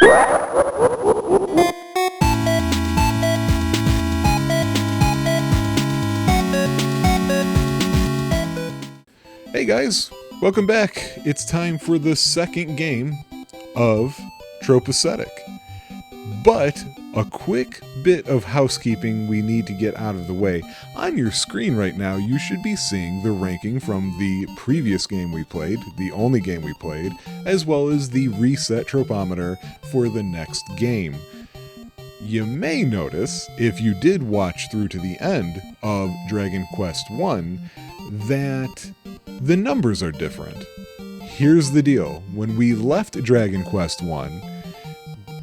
Hey guys, welcome back. It's time for the second game of Tropeacetic. But a quick bit of housekeeping we need to get out of the way. On your screen right now, you should be seeing the ranking from the previous game we played, the only game we played, as well as the reset trope-ometer for the next game. You may notice, if you did watch through to the end of Dragon Quest I, that the numbers are different. Here's the deal. When we left Dragon Quest I,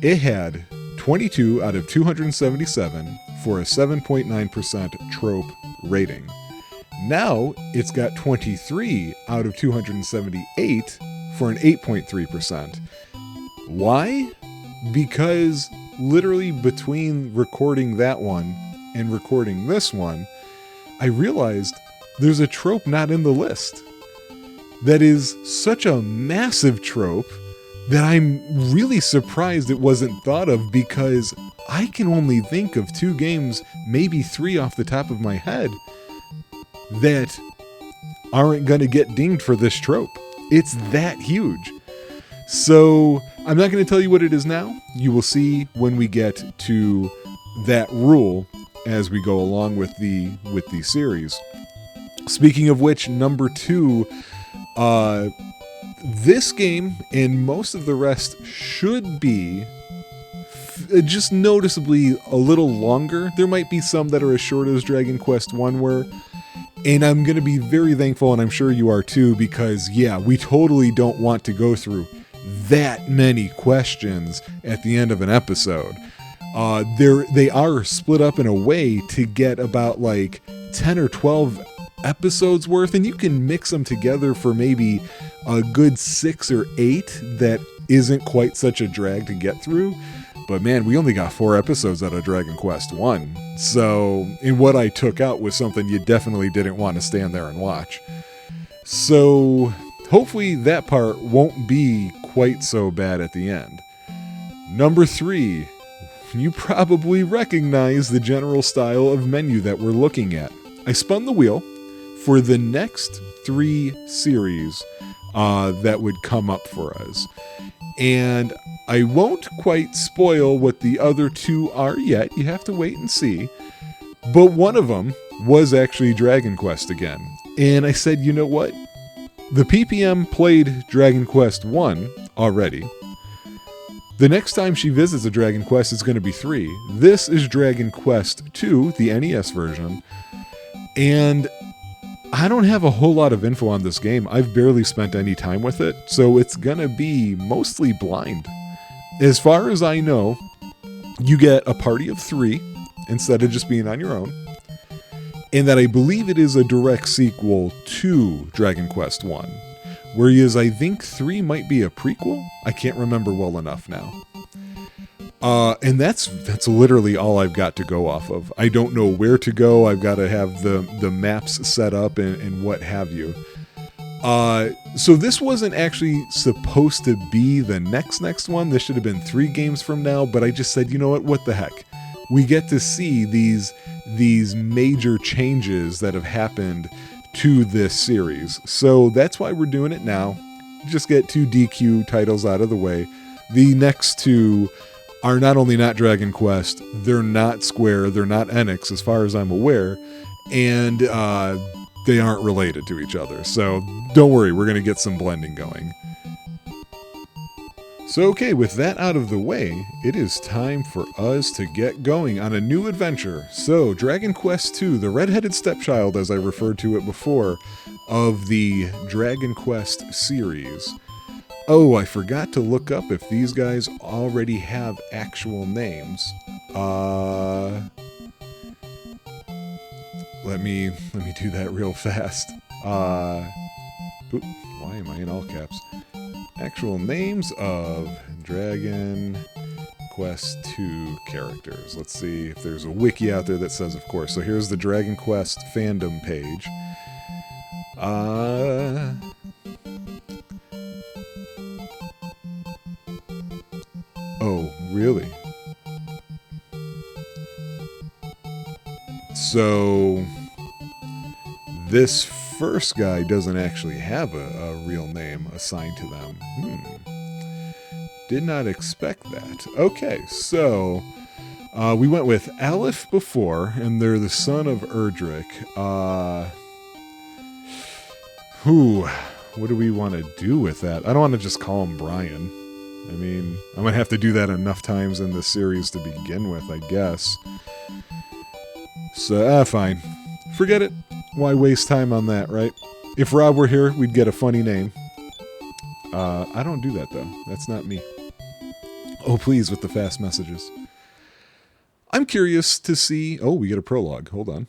it had 22 out of 277 for a 7.9% trope rating. Now it's got 23 out of 278 for an 8.3%. Why? Because literally between recording that one and recording this one, I realized there's a trope not in the list. That is such a massive trope that I'm really surprised it wasn't thought of, because I can only think of 2 games, maybe 3 off the top of my head, that aren't going to get dinged for this trope. It's that huge. So I'm not going to tell you what it is now. You will see when we get to that rule as we go along with the series. Speaking of which, number 2, this game and most of the rest should be just noticeably a little longer. There might be some that are as short as Dragon Quest I were, and I'm going to be very thankful, and I'm sure you are too, because yeah, we totally don't want to go through that many questions at the end of an episode. They are split up in a way to get about like 10 or 12 episodes worth, and you can mix them together for maybe a good 6 or 8 that isn't quite such a drag to get through. But man, we only got 4 episodes out of Dragon Quest 1. So, and what I took out was something you definitely didn't want to stand there and watch. So, hopefully that part won't be quite so bad at the end. Number 3, you probably recognize the general style of menu that we're looking at. I spun the wheel for the next 3 series that would come up for us. And I won't quite spoil what the other 2 are yet. You have to wait and see. But one of them was actually Dragon Quest again. And I said, you know what? The PPM played Dragon Quest 1 already. The next time she visits a Dragon Quest, it's going to be 3. This is Dragon Quest 2, the NES version. And I don't have a whole lot of info on this game. I've barely spent any time with it, so it's gonna be mostly blind. As far as I know, you get a party of 3 instead of just being on your own, and that I believe it is a direct sequel to Dragon Quest 1, whereas I think 3 might be a prequel. I can't remember well enough now. And that's literally all I've got to go off of. I don't know where to go. I've got to have the maps set up and what have you. So this wasn't actually supposed to be the next one. This should have been 3 games from now, but I just said, you know what the heck? We get to see these major changes that have happened to this series. So that's why we're doing it now. Just get 2 DQ titles out of the way. The next 2 are not only not Dragon Quest, they're not Square, they're not Enix as far as I'm aware, and they aren't related to each other. So don't worry, we're going to get some blending going. So okay, with that out of the way, it is time for us to get going on a new adventure. So Dragon Quest II, the redheaded stepchild as I referred to it before, of the Dragon Quest series. Oh, I forgot to look up if these guys already have actual names. Let me do that real fast. Why am I in all caps? Actual names of Dragon Quest II characters. Let's see if there's a wiki out there that says, of course. So here's the Dragon Quest fandom page. Oh, really? So this first guy doesn't actually have a real name assigned to them. Did not expect that. Okay, so we went with Aleph before, and they're the son of Erdrick. What do we want to do with that? I don't want to just call him Brian. I mean, I'm going to have to do that enough times in the series to begin with, I guess. So, fine. Forget it. Why waste time on that, right? If Rob were here, we'd get a funny name. I don't do that, though. That's not me. Oh, please, with the fast messages. I'm curious to see... Oh, we get a prologue. Hold on.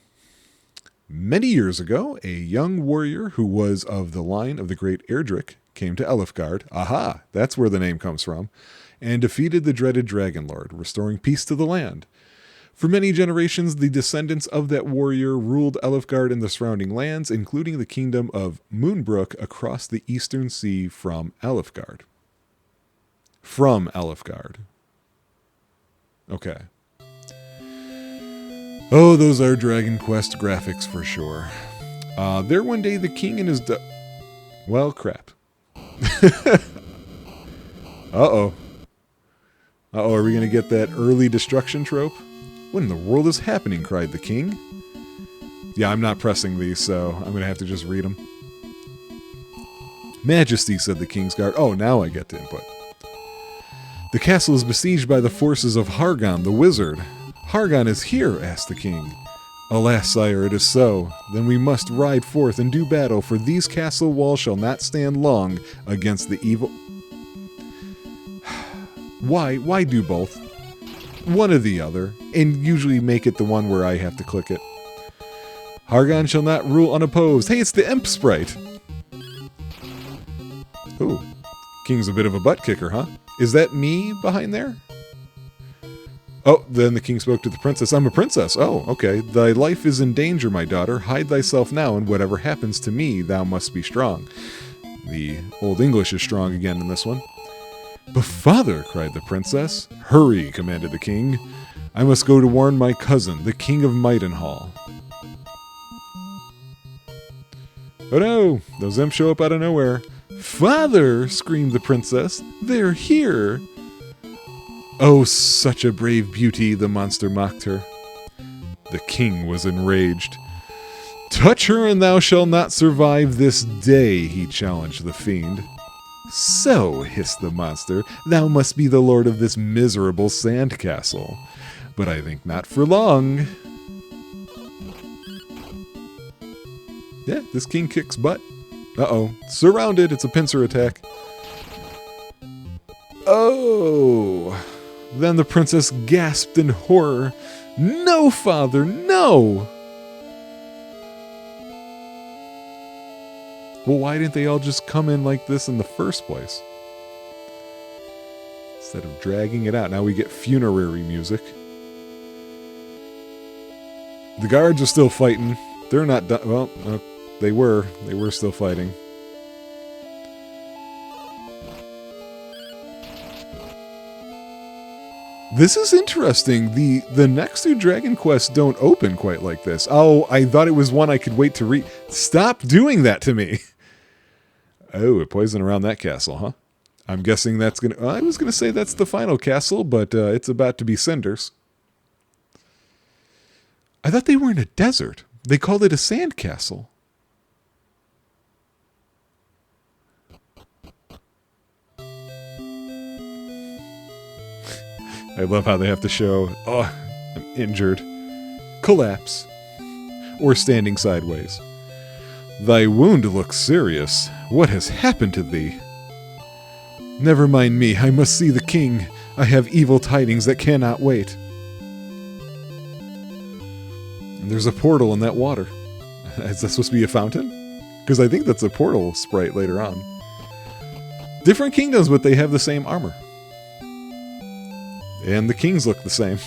Many years ago, a young warrior who was of the line of the great Erdrick came to Elfgard. Aha! That's where the name comes from. And defeated the dreaded Dragon Lord, restoring peace to the land. For many generations, the descendants of that warrior ruled Elfgard and the surrounding lands, including the kingdom of Moonbrook across the eastern sea from Elfgard. From Elfgard. Okay. Oh, those are Dragon Quest graphics for sure. There one day the king and his... Well, crap. Uh-oh. Uh-oh, are we going to get that early destruction trope? What in the world is happening? Cried the king. Yeah, I'm not pressing these, so I'm going to have to just read them. Majesty, said the king's guard. Oh, now I get to input. The castle is besieged by the forces of Hargon, the wizard. Hargon is here, asked the king. Alas, sire, it is so. Then we must ride forth and do battle, for these castle walls shall not stand long against the evil... Why do both? One or the other, and usually make it the one where I have to click it. Hargon shall not rule unopposed. Hey, it's the imp sprite! Ooh, king's a bit of a butt kicker, huh? Is that me behind there? Oh, then the king spoke to the princess. I'm a princess. Oh, okay. Thy life is in danger, my daughter. Hide thyself now, and whatever happens to me, thou must be strong. The Old English is strong again in this one. But father, cried the princess. Hurry, commanded the king. I must go to warn my cousin, the king of Maidenhall. Oh no, those imps show up out of nowhere. Father, screamed the princess. They're here. Oh, such a brave beauty, the monster mocked her. The king was enraged. Touch her and thou shalt not survive this day, he challenged the fiend. So, hissed the monster, thou must be the lord of this miserable sandcastle. But I think not for long. Yeah, this king kicks butt. Uh-oh. Surrounded. It's a pincer attack. Oh. Then the princess gasped in horror. No, father, no! Well, why didn't they all just come in like this in the first place? Instead of dragging it out. Now we get funerary music. The guards are still fighting. They're not done. Well, they were. They were still fighting. This is interesting. The next two Dragon Quests don't open quite like this. Oh, I thought it was one I could wait to read. Stop doing that to me. Oh, a poison around that castle, huh? I'm guessing that's gonna... I was gonna say that's the final castle, but it's about to be cinders. I thought they were in a desert. They called it a sand castle. I love how they have to show, oh, I'm injured. Collapse. Or standing sideways. Thy wound looks serious. What has happened to thee? Never mind me, I must see the king. I have evil tidings that cannot wait. And there's a portal in that water. Is that supposed to be a fountain? Because I think that's a portal sprite later on. Different kingdoms, but they have the same armor. And the kings look the same.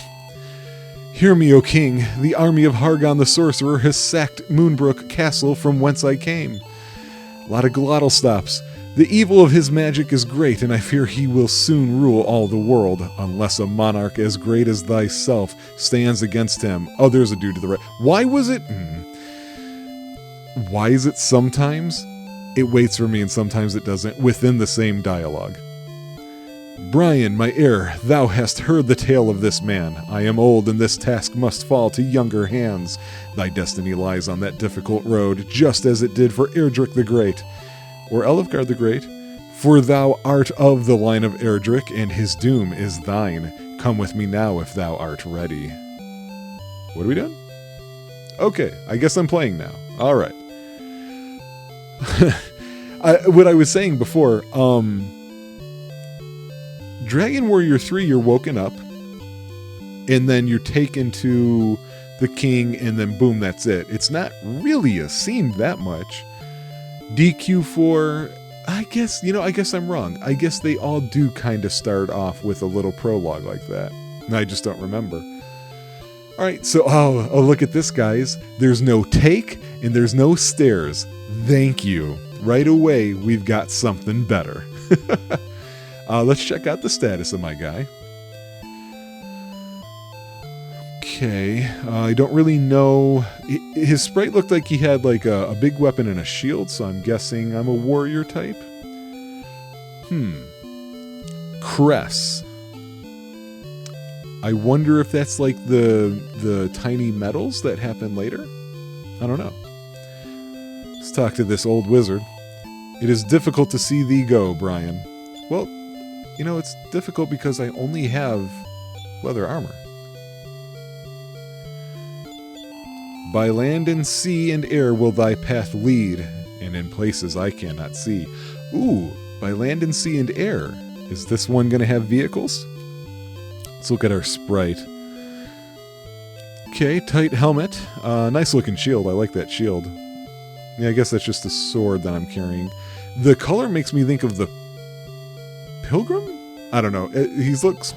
Hear me, O king. The army of Hargon the sorcerer has sacked Moonbrook Castle from whence I came. A lot of glottal stops. The evil of his magic is great, and I fear he will soon rule all the world, unless a monarch as great as thyself stands against him. Oh, there's a dude to the right. Why was it... Why is it sometimes it waits for me and sometimes it doesn't within the same dialogue? Brian, my heir, thou hast heard the tale of this man. I am old, and this task must fall to younger hands. Thy destiny lies on that difficult road, just as it did for Erdrick the Great. Or Elfgard the Great. For thou art of the line of Erdrick, and his doom is thine. Come with me now if thou art ready. What are we doing? Okay, I guess I'm playing now. All right. What I was saying before, Dragon Warrior 3, you're woken up, and then you're taken to the king, and then boom, that's it. It's not really a scene that much. DQ4, I guess I'm wrong. I guess they all do kind of start off with a little prologue like that. And I just don't remember. All right, so, oh, look at this, guys. There's no take, and there's no stairs. Thank you. Right away, we've got something better. Let's check out the status of my guy. Okay, I don't really know. His sprite looked like he had like a big weapon and a shield, so I'm guessing I'm a warrior type. Cress. I wonder if that's like the tiny metals that happen later? I don't know. Let's talk to this old wizard. It is difficult to see thee go, Brian. Well, it's difficult because I only have leather armor. By land and sea and air will thy path lead, and in places I cannot see. Ooh, by land and sea and air. Is this one going to have vehicles? Let's look at our sprite. Okay, tight helmet. Nice looking shield. I like that shield. Yeah, I guess that's just a sword that I'm carrying. The color makes me think of the Pilgrim? I don't know. He looks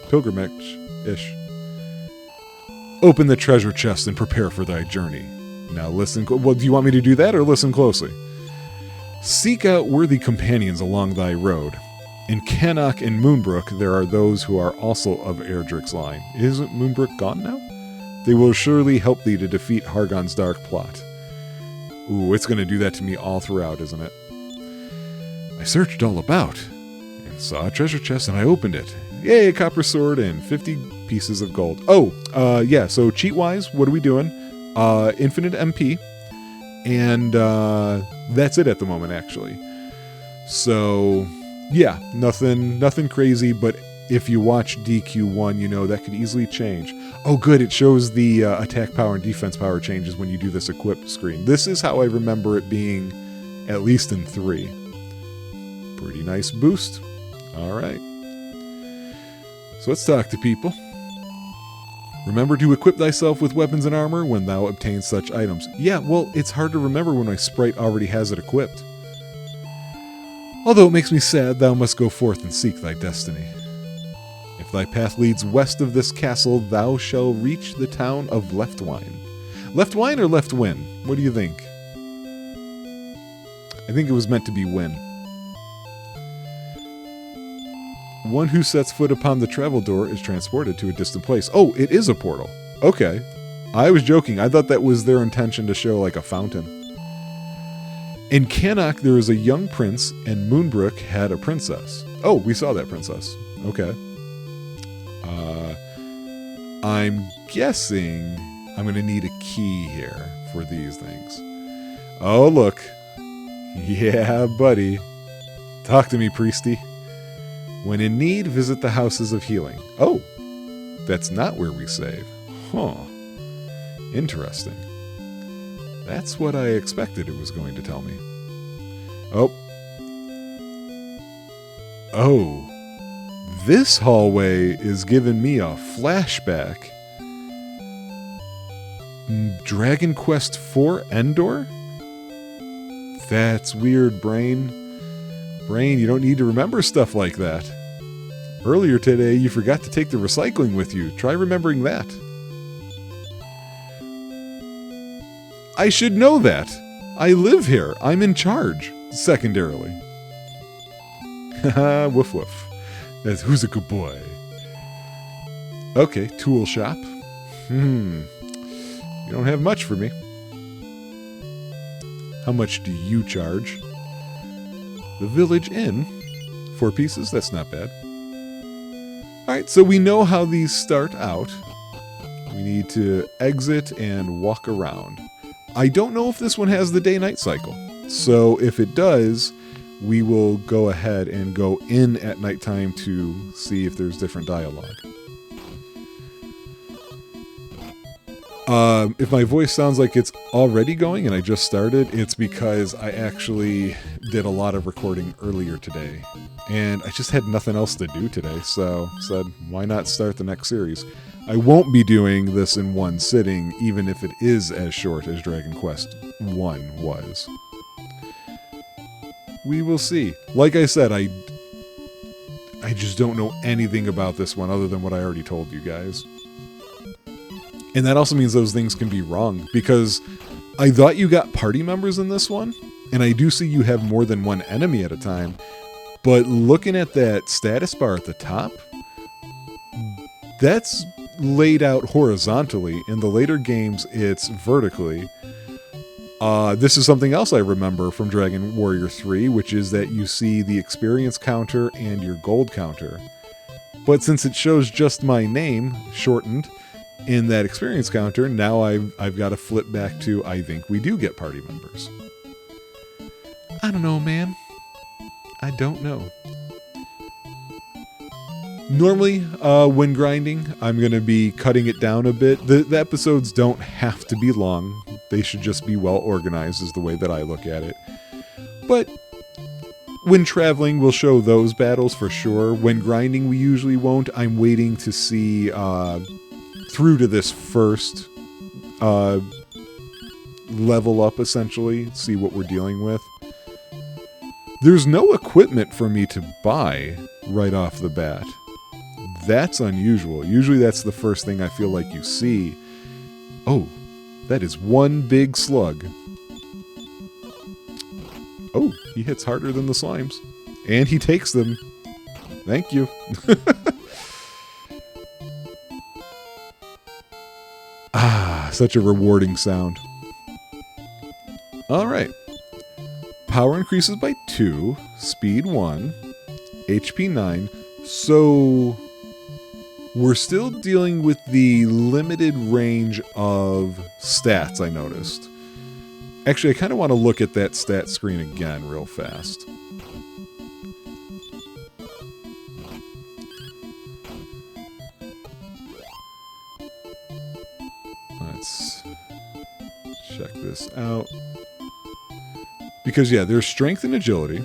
pilgrimage-ish. Open the treasure chest and prepare for thy journey. Now listen. Well, do you want me to do that or listen closely? Seek out worthy companions along thy road. In Cannock and Moonbrook, there are those who are also of Erdrick's line. Isn't Moonbrook gone now? They will surely help thee to defeat Hargon's dark plot. Ooh, it's going to do that to me all throughout, isn't it? I searched all about and saw a treasure chest, and I opened it. Yay, a copper sword and 50 pieces of gold. Oh, yeah, so cheat-wise, what are we doing? Infinite MP, and that's it at the moment, actually. So, yeah, nothing crazy, but if you watch DQ1, that could easily change. Oh, good, it shows the attack power and defense power changes when you do this equip screen. This is how I remember it being, at least in 3. Pretty nice boost. All right. So let's talk to people. Remember to equip thyself with weapons and armor when thou obtain such items. Yeah, well, it's hard to remember when my sprite already has it equipped. Although it makes me sad, thou must go forth and seek thy destiny. If thy path leads west of this castle, thou shalt reach the town of Leftwine. Leftwine or Leftwin? What do you think? I think it was meant to be win. One who sets foot upon the travel door is transported to a distant place. Oh, it is a portal. Okay. I was joking. I thought that was their intention to show like a fountain. In Cannock, there is a young prince, and Moonbrook had a princess. Oh, we saw that princess. Okay. I'm guessing I'm going to need a key here for these things. Oh, look. Yeah, buddy. Talk to me, priesty. When in need, visit the houses of healing. Oh, that's not where we save. Huh. Interesting. That's what I expected it was going to tell me. Oh. Oh. This hallway is giving me a flashback. Dragon Quest IV Endor? That's weird, Brain. Brain, you don't need to remember stuff like that. Earlier today, you forgot to take the recycling with you. Try remembering that. I should know that. I live here. I'm in charge, secondarily. Woof woof. That's who's a good boy. Okay, tool shop. You don't have much for me. How much do you charge? The village inn. 4 pieces, that's not bad. Alright, so we know how these start out. We need to exit and walk around. I don't know if this one has the day-night cycle. So if it does, we will go ahead and go in at nighttime to see if there's different dialogue. If my voice sounds like it's already going and I just started, it's because I actually did a lot of recording earlier today. And I just had nothing else to do today, so said, why not start the next series? I won't be doing this in one sitting, even if it is as short as Dragon Quest I was. We will see. Like I said, I just don't know anything about this one other than what I already told you guys. And that also means those things can be wrong, because I thought you got party members in this one, and I do see you have more than one enemy at a time, but looking at that status bar at the top, that's laid out horizontally. In the later games, it's vertically. This is something else I remember from Dragon Warrior 3, which is that you see the experience counter and your gold counter. But since it shows just my name, shortened, in that experience counter, now I've got to flip back to, I think we do get party members. I don't know, man. I don't know. Normally, when grinding, I'm going to be cutting it down a bit. The episodes don't have to be long. They should just be well organized is the way that I look at it. But when traveling, we'll show those battles for sure. When grinding, we usually won't. I'm waiting to see through to this first level up, essentially. See what we're dealing with. There's no equipment for me to buy right off the bat. That's unusual. Usually that's the first thing I feel like you see. Oh, that is one big slug. Oh, he hits harder than the slimes. And he takes them. Thank you. Such a rewarding sound. Alright. Power increases by 2, speed 1, HP 9. So we're still dealing with the limited range of stats, I noticed. Actually, I kind of want to look at that stat screen again real fast. Let's check this out. Because, yeah, there's strength and agility,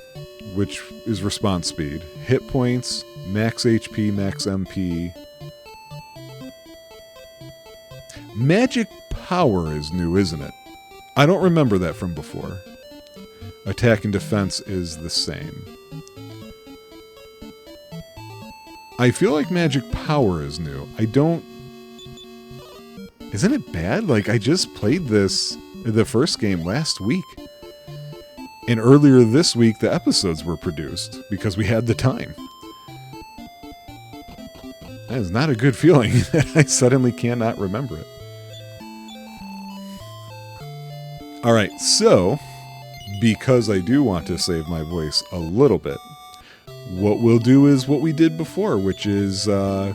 which is response speed, hit points, max HP, max MP. Magic power is new, isn't it? I don't remember that from before. Attack and defense is the same. I feel like magic power is new. I don't... Isn't it bad? Like, I just played the first game last week. And earlier this week, the episodes were produced because we had the time. That is not a good feeling that I suddenly cannot remember it. Alright, so, because I do want to save my voice a little bit, what we'll do is what we did before, which is I'm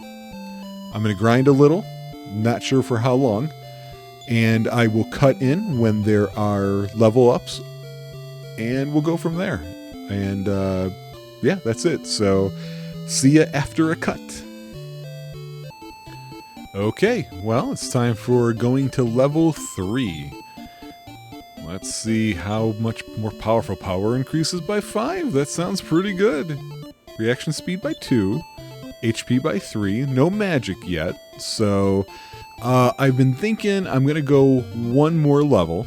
going to grind a little, not sure for how long, and I will cut in when there are level ups, and we'll go from there. And yeah, that's it. So, see ya after a cut. Okay, well, it's time for going to level 3. Let's see how much more powerful. Power increases by 5. That sounds pretty good. Reaction speed by 2. HP by 3. No magic yet. So, I've been thinking I'm going to go one more level.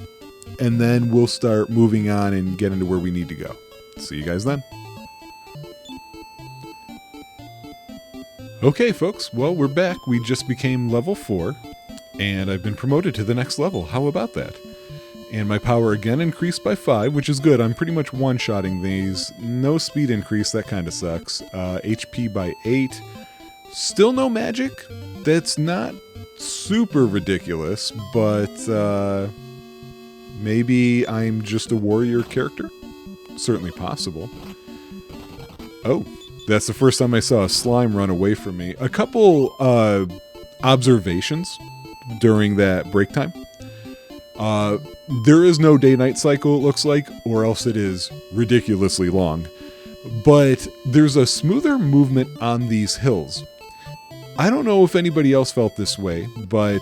And then we'll start moving on and get into where we need to go. See you guys then. Okay, folks. Well, we're back. We just became level 4. And I've been promoted to the next level. How about that? And my power again increased by 5, which is good. I'm pretty much one-shotting these. No speed increase, that kind of sucks. HP by 8. Still no magic. That's not super ridiculous, but maybe I'm just a warrior character? Certainly possible. Oh, that's the first time I saw a slime run away from me. A couple observations during that break time. There is no day-night cycle, it looks like, or else it is ridiculously long. But there's a smoother movement on these hills. I don't know if anybody else felt this way, but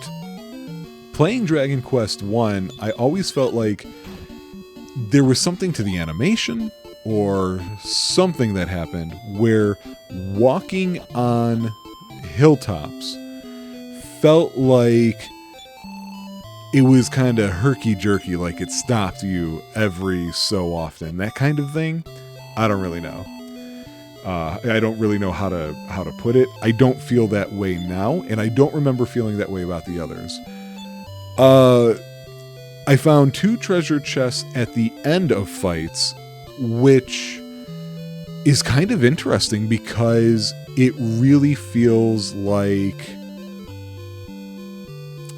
playing Dragon Quest I, I always felt like there was something to the animation or something that happened where walking on hilltops felt like it was kind of herky-jerky, like it stopped you every so often. That kind of thing, I don't really know. I don't really know how to put it. I don't feel that way now, and I don't remember feeling that way about the others. I found 2 treasure chests at the end of fights, which is kind of interesting because it really feels like...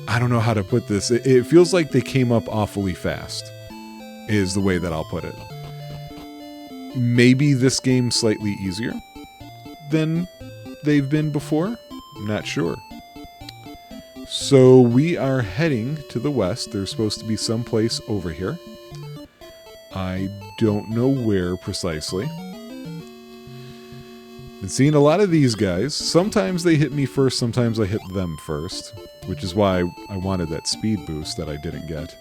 I don't know how to put this. It feels like they came up awfully fast, is the way that I'll put it. Maybe this game's slightly easier than they've been before. I'm not sure. So we are heading to the west. There's supposed to be some place over here. I don't know where precisely. Been seeing a lot of these guys. Sometimes they hit me first, sometimes I hit them first, which is why I wanted that speed boost that I didn't get.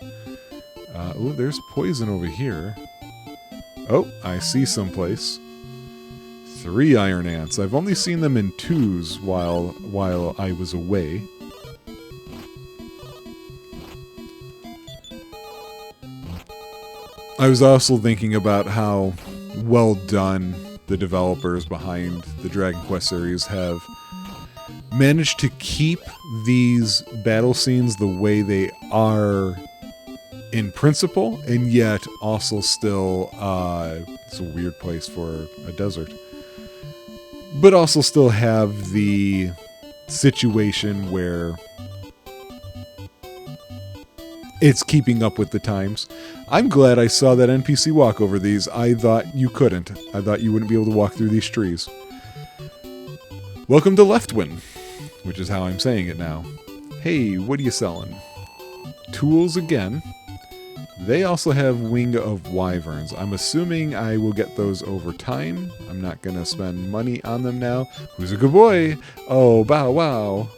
Oh, there's poison over here. Oh, I see someplace. 3 iron ants. I've only seen them in 2s while I was away. I was also thinking about how well done the developers behind the Dragon Quest series have managed to keep these battle scenes the way they are in principle, and yet also still, it's a weird place for a desert, but also still have the situation where it's keeping up with the times. I'm glad I saw that NPC walk over these. I thought you couldn't. I thought you wouldn't be able to walk through these trees. Welcome to Leftwyn, which is how I'm saying it now. Hey, what are you selling? Tools again. They also have Wing of Wyverns. I'm assuming I will get those over time. I'm not going to spend money on them now. Who's a good boy? Oh, bow wow.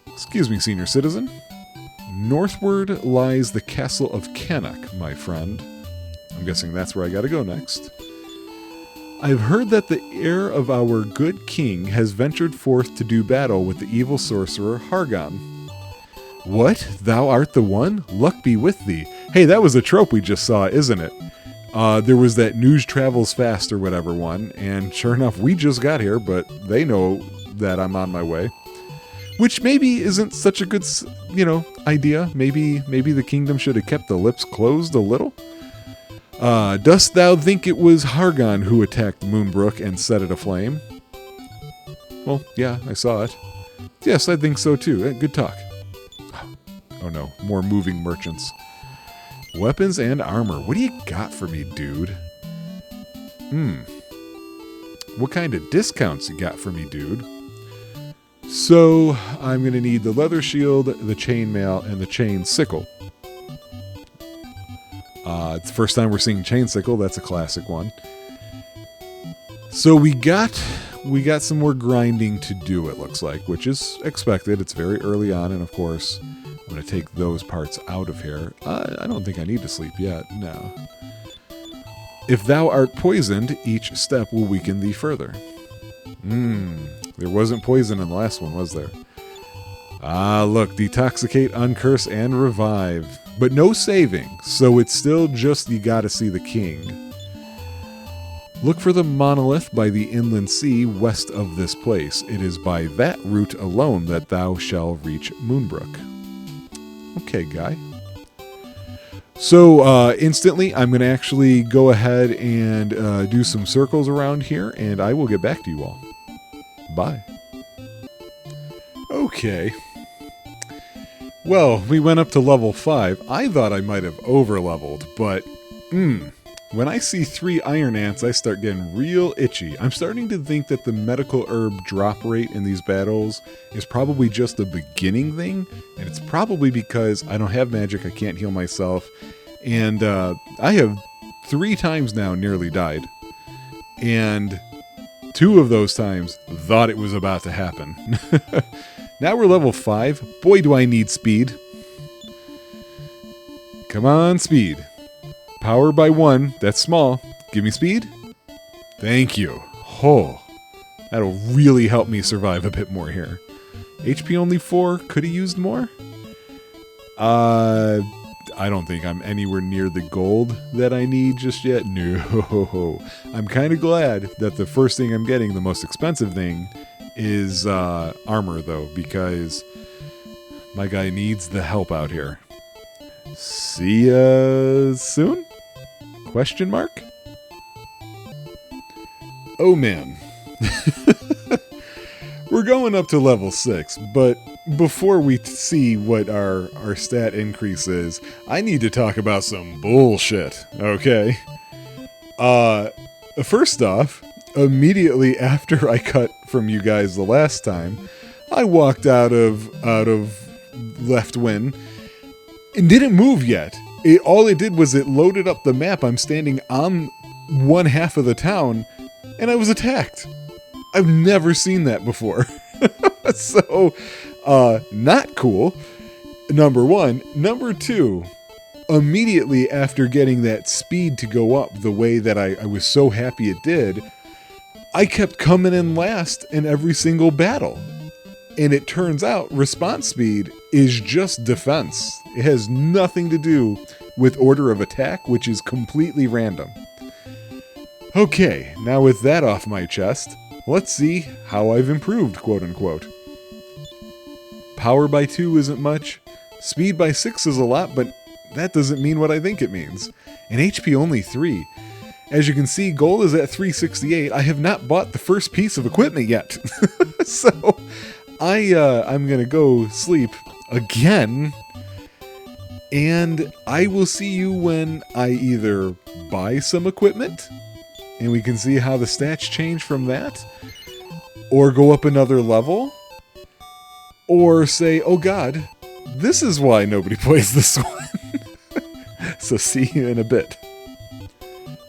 Excuse me, senior citizen. Northward lies the castle of Canuck, my friend. I'm guessing that's where I gotta go next. I've heard that the heir of our good king has ventured forth to do battle with the evil sorcerer Hargon. What? Thou art the one? Luck be with thee. Hey, that was a trope we just saw, isn't it? There was that news travels fast or whatever one, and sure enough, we just got here, but they know that I'm on my way. Which maybe isn't such a good, idea. Maybe the kingdom should have kept the lips closed a little. Dost thou think it was Hargon who attacked Moonbrook and set it aflame? Well, yeah, I saw it. Yes, I think so too. Good talk. Oh no, more moving merchants. Weapons and armor. What do you got for me, dude? What kind of discounts you got for me, dude? So, I'm going to need the leather shield, the chainmail, and the chain sickle. It's the first time we're seeing chain sickle. That's a classic one. So we got some more grinding to do, it looks like, which is expected. It's very early on, and of course, I'm going to take those parts out of here. I don't think I need to sleep yet, no. If thou art poisoned, each step will weaken thee further. There wasn't poison in the last one, was there? Ah, look, detoxicate, uncurse, and revive. But no saving, so it's still just you gotta see the king. Look for the monolith by the inland sea west of this place. It is by that route alone that thou shalt reach Moonbrook. Okay, guy. So instantly, I'm going to actually go ahead and do some circles around here, and I will get back to you all. Bye. Okay. Well, we went up to level 5. I thought I might have over-leveled, but when I see 3 iron ants, I start getting real itchy. I'm starting to think that the medical herb drop rate in these battles is probably just a beginning thing, and it's probably because I don't have magic, I can't heal myself, and I have 3 times now nearly died. And 2 of those times thought it was about to happen. Now we're level 5. Boy, do I need speed. Come on, speed. Power by 1. That's small. Give me speed. Thank you. Oh, that'll really help me survive a bit more here. HP only 4. Could have used more? I don't think I'm anywhere near the gold that I need just yet. No. I'm kind of glad that the first thing I'm getting, the most expensive thing, is armor, though, because my guy needs the help out here. See ya soon? Question mark? Oh man. We're going up to level 6, but before we see what our stat increase is, I need to talk about some bullshit, okay? First off, immediately after I cut from you guys the last time, I walked out of left win and didn't move yet. All it did was it loaded up the map. I'm standing on one half of the town, and I was attacked. I've never seen that before. So, not cool, number 1. Number 2, immediately after getting that speed to go up the way that I was so happy it did, I kept coming in last in every single battle. And it turns out response speed is just defense. It has nothing to do with order of attack, which is completely random. Okay, now with that off my chest, let's see how I've improved, quote unquote. Power by 2 isn't much. Speed by 6 is a lot, but that doesn't mean what I think it means. And HP only 3. As you can see, gold is at 368. I have not bought the first piece of equipment yet. So I'm going to go sleep again. And I will see you when I either buy some equipment, and we can see how the stats change from that, or go up another level, or say, oh god, this is why nobody plays this one. So see you in a bit.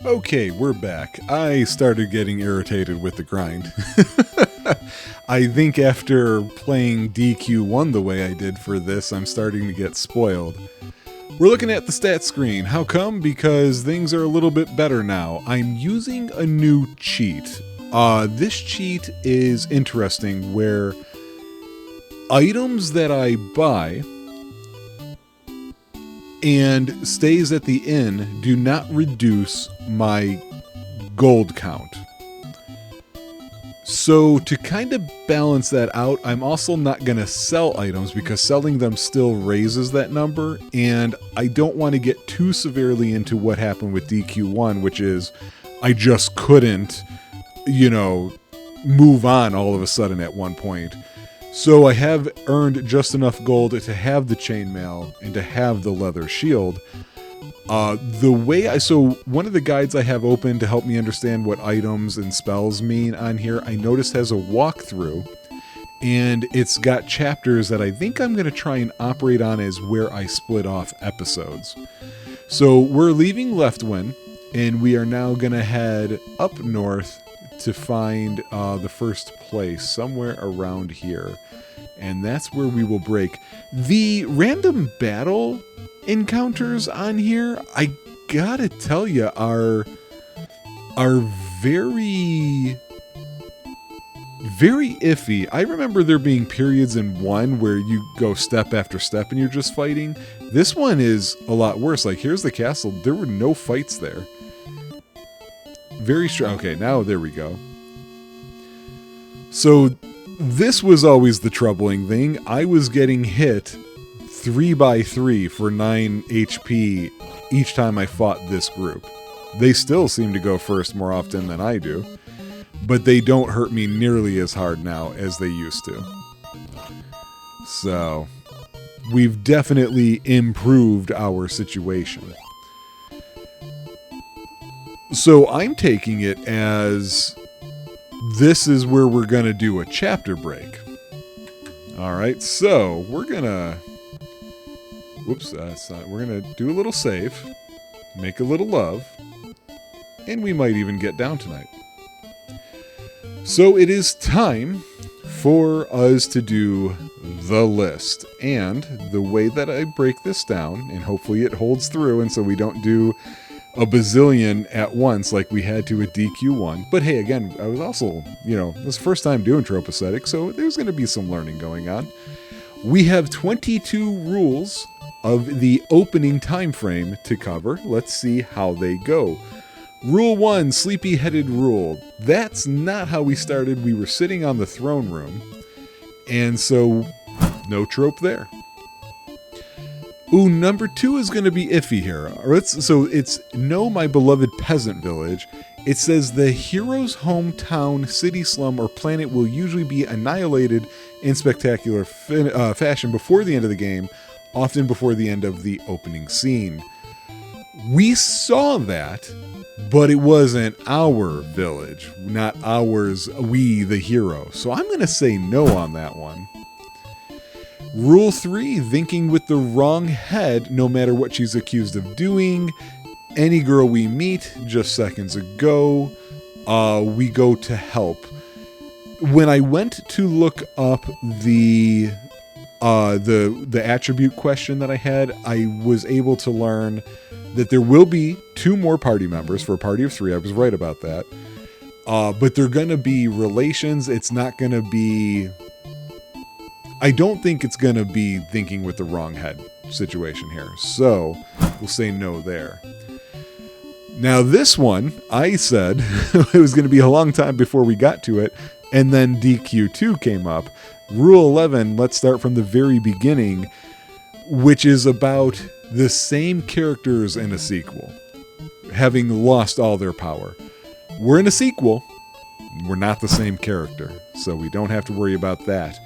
Okay, we're back. I started getting irritated with the grind. I think after playing DQ1 the way I did for this, I'm starting to get spoiled. We're looking at the stat screen. How come? Because things are a little bit better now. I'm using a new cheat. This cheat is interesting where items that I buy and stays at the inn do not reduce my gold count. So to kind of balance that out, I'm also not going to sell items because selling them still raises that number, and I don't want to get too severely into what happened with DQ1, which is I just couldn't, move on all of a sudden at one point. So I have earned just enough gold to have the chainmail and to have the leather shield. So one of the guides I have open to help me understand what items and spells mean on here, I noticed has a walkthrough, and it's got chapters that I think I'm going to try and operate on as where I split off episodes. So we're leaving Leftwyn, and we are now going to head up north to find the first place, somewhere around here. And that's where we will break. The random battle encounters on here, I gotta tell you, are very, very iffy. I remember there being periods in 1 where you go step after step and you're just fighting. This one is a lot worse. Like, here's the castle. There were no fights there. Very strong. Okay, now there we go. So this was always the troubling thing. I was getting hit 3x3 for 9 HP each time I fought this group. They still seem to go first more often than I do, but they don't hurt me nearly as hard now as they used to. So, we've definitely improved our situation. So I'm taking it as this is where we're going to do a chapter break. Alright, so we're going to... Whoops, we're going to do a little save, make a little love, and we might even get down tonight. So it is time for us to do the list. And the way that I break this down, and hopefully it holds through, and so we don't do a bazillion at once like we had to with DQ1. But hey, again, I was also, this is the first time doing Tropeacetic, so there's going to be some learning going on. We have 22 rules of the opening time frame to cover. Let's see how they go. Rule 1, sleepy-headed rule. That's not how we started. We were sitting on the throne room, and so no trope there. Ooh, number 2 is going to be iffy here. So it's Know My Beloved Peasant Village. It says the hero's hometown, city, slum, or planet will usually be annihilated in spectacular fashion before the end of the game, often before the end of the opening scene. We saw that, but it wasn't our village, not ours, we the hero. So I'm going to say no on that one. Rule 3, thinking with the wrong head, no matter what she's accused of doing. Any girl we meet just seconds ago, we go to help. When I went to look up the attribute question that I had, I was able to learn that there will be 2 more party members for a party of 3. I was right about that. But they're going to be relations. It's not going to be... I don't think it's going to be thinking with the wrong head situation here. So we'll say no there. Now this one, I said it was going to be a long time before we got to it. And then DQ2 came up. Rule 11, let's start from the very beginning, which is about the same characters in a sequel, having lost all their power. We're in a sequel. We're not the same character, so we don't have to worry about that.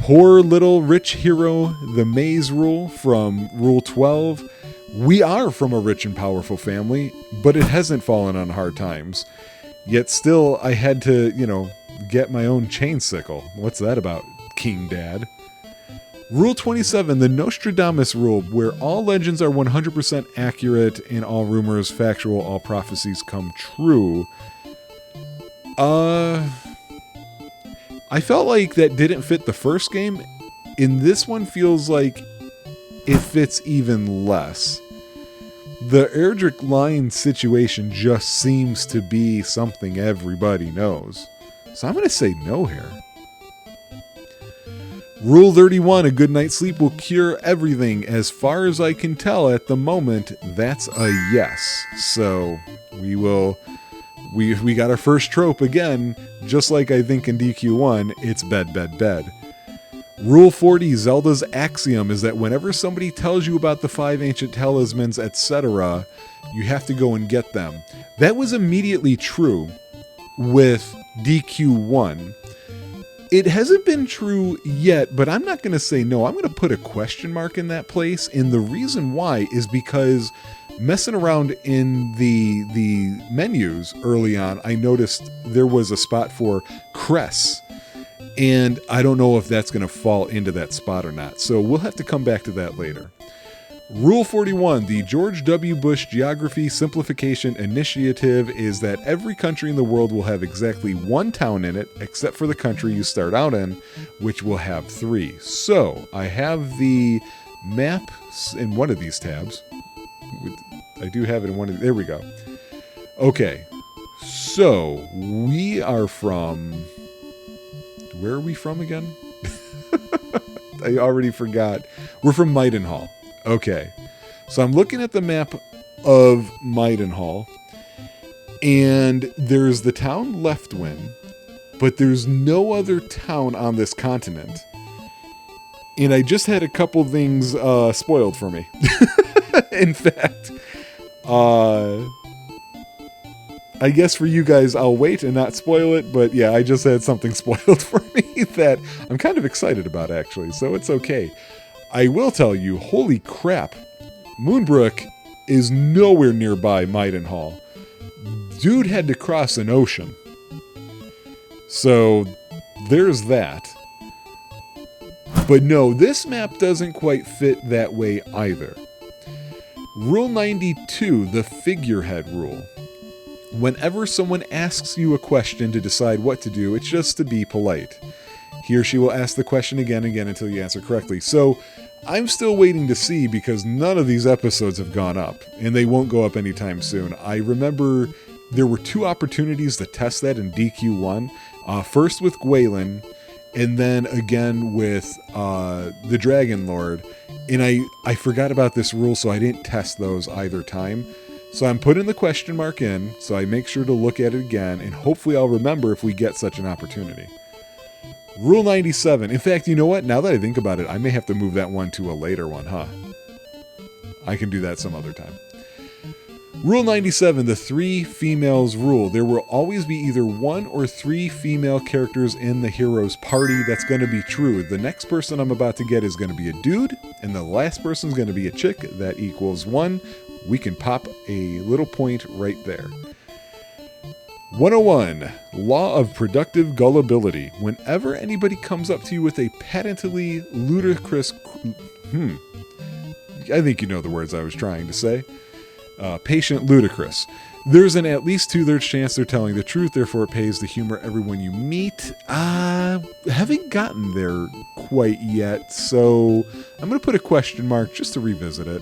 Poor little rich hero, the maze rule from Rule 12. We are from a rich and powerful family, but it hasn't fallen on hard times. Yet still, I had to, get my own chain sickle. What's that about, King Dad? Rule 27, the Nostradamus rule, where all legends are 100% accurate and all rumors factual, all prophecies come true. I felt like that didn't fit the first game. In this one feels like it fits even less. The Erdrick line situation just seems to be something everybody knows. So I'm going to say no here. Rule 31, a good night's sleep will cure everything. As far as I can tell at the moment, that's a yes. So we got our first trope again, just like I think in DQ1, it's bed, bed, bed. Rule 40, Zelda's axiom is that whenever somebody tells you about the 5 ancient talismans, etc., you have to go and get them. That was immediately true with DQ1. It hasn't been true yet, but I'm not going to say no. I'm going to put a question mark in that place, and the reason why is because messing around in the menus early on, I noticed there was a spot for crests, and I don't know if that's going to fall into that spot or not, so we'll have to come back to that later. Rule 41, the George W. Bush Geography Simplification Initiative is that every country in the world will have exactly 1 town in it, except for the country you start out in, which will have 3. So, I have the map in one of these tabs. I do have it in one of... There we go. Okay. So, we are from... Where are we from again? I already forgot. We're from Maidenhall. Okay, so I'm looking at the map of Maidenhall, and there's the town Leftwyn, but there's no other town on this continent. And I just had a couple things spoiled for me. In fact, I guess for you guys, I'll wait and not spoil it. But yeah, I just had something spoiled for me that I'm kind of excited about, actually. So it's okay. I will tell you, holy crap, Moonbrook is nowhere nearby Maidenhall. Dude had to cross an ocean. So there's that. But no, this map doesn't quite fit that way either. Rule 92, the figurehead rule. Whenever someone asks you a question to decide what to do, it's just to be polite. He or she will ask the question again and again until you answer correctly. So I'm still waiting to see because none of these episodes have gone up, and they won't go up anytime soon. I remember there were 2 opportunities to test that in DQ1. First with Gwaelin, and then again with the Dragon Lord. And I forgot about this rule, so I didn't test those either time. So I'm putting the question mark in, so I make sure to look at it again, and hopefully I'll remember if we get such an opportunity. Rule 97. In fact, you know what? Now that I think about it, I may have to move that one to a later one, huh? I can do that some other time. Rule 97, the 3 females rule. There will always be either 1 or 3 female characters in the hero's party. That's going to be true. The next person I'm about to get is going to be a dude, and the last person is going to be a chick. That equals 1. We can pop a little point right there. 101, Law of Productive Gullibility. Whenever anybody comes up to you with a patently ludicrous... I think you know the words I was trying to say. Patient ludicrous. There's an at least 2/3 chance they're telling the truth, therefore it pays to humor everyone you meet. Haven't gotten there quite yet, so I'm going to put a question mark just to revisit it.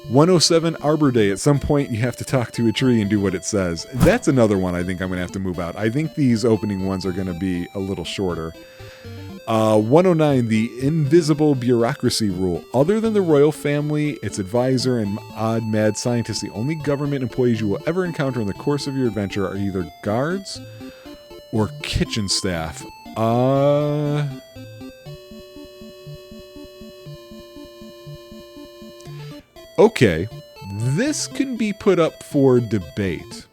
107, Arbor Day. At some point, you have to talk to a tree and do what it says. That's another one I think I'm going to have to move out. I think these opening ones are going to be a little shorter. 109, the invisible bureaucracy rule. Other than the royal family, its advisor, and odd mad scientists, the only government employees you will ever encounter in the course of your adventure are either guards or kitchen staff. Okay, this can be put up for debate.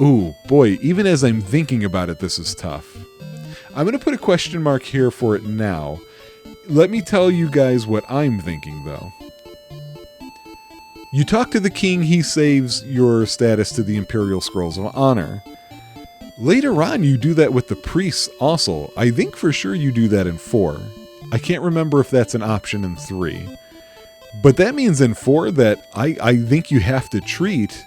Ooh, boy, even as I'm thinking about it, this is tough. I'm going to put a question mark here for it now. Let me tell you guys what I'm thinking, though. You talk to the king, he saves your status to the Imperial Scrolls of Honor. Later on, you do that with the priests also. I think for sure you do that in 4. I can't remember if that's an option in 3. But that means in 4 that I think you have to treat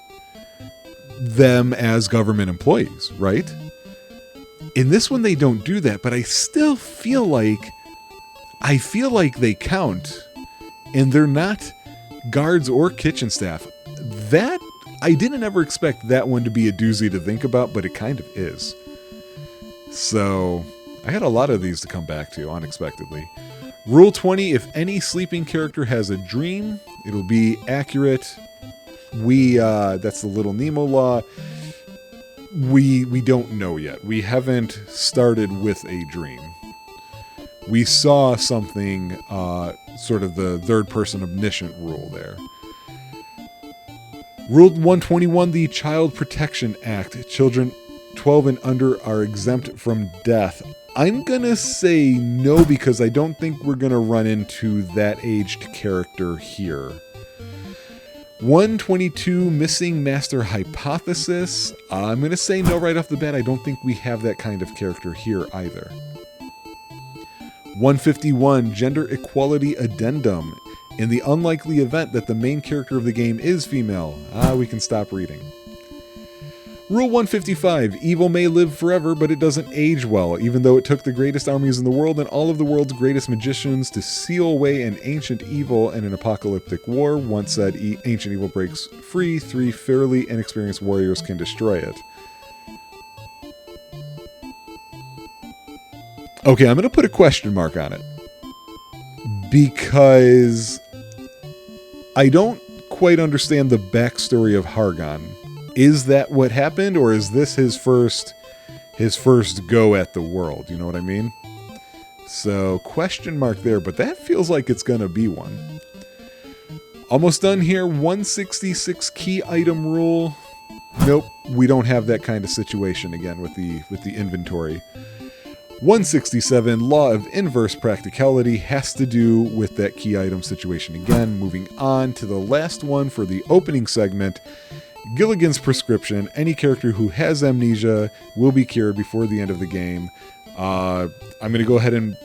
them as government employees, right? In this one, they don't do that, but I still feel like they count, and they're not guards or kitchen staff. That, I didn't ever expect that one to be a doozy to think about, but it kind of is. So, I had a lot of these to come back to, unexpectedly. Rule 20, if any sleeping character has a dream, it'll be accurate. That's the Little Nemo law. We don't know yet. We haven't started with a dream. We saw something, sort of the third-person omniscient rule there. Rule 121, the Child Protection Act. Children 12 and under are exempt from death. I'm going to say no because I don't think we're going to run into that aged character here. 122, Missing Master Hypothesis. I'm going to say no right off the bat. I don't think we have that kind of character here either. 151, Gender Equality Addendum. In the unlikely event that the main character of the game is female, we can stop reading. Rule 155, evil may live forever, but it doesn't age well, even though it took the greatest armies in the world and all of the world's greatest magicians to seal away an ancient evil in an apocalyptic war. Once said, ancient evil breaks free, 3 fairly inexperienced warriors can destroy it. Okay, I'm going to put a question mark on it, because I don't quite understand the backstory of Hargon. Is that what happened, or is this his first go at the world? You know what I mean? So question mark there, but that feels like it's going to be one. Almost done here. 166 key item rule. Nope, we don't have that kind of situation again with the inventory. 167, law of inverse practicality, has to do with that key item situation again. Moving on to the last one for the opening segment. Gilligan's prescription. Any character who has amnesia will be cured before the end of the game. I'm going to go ahead and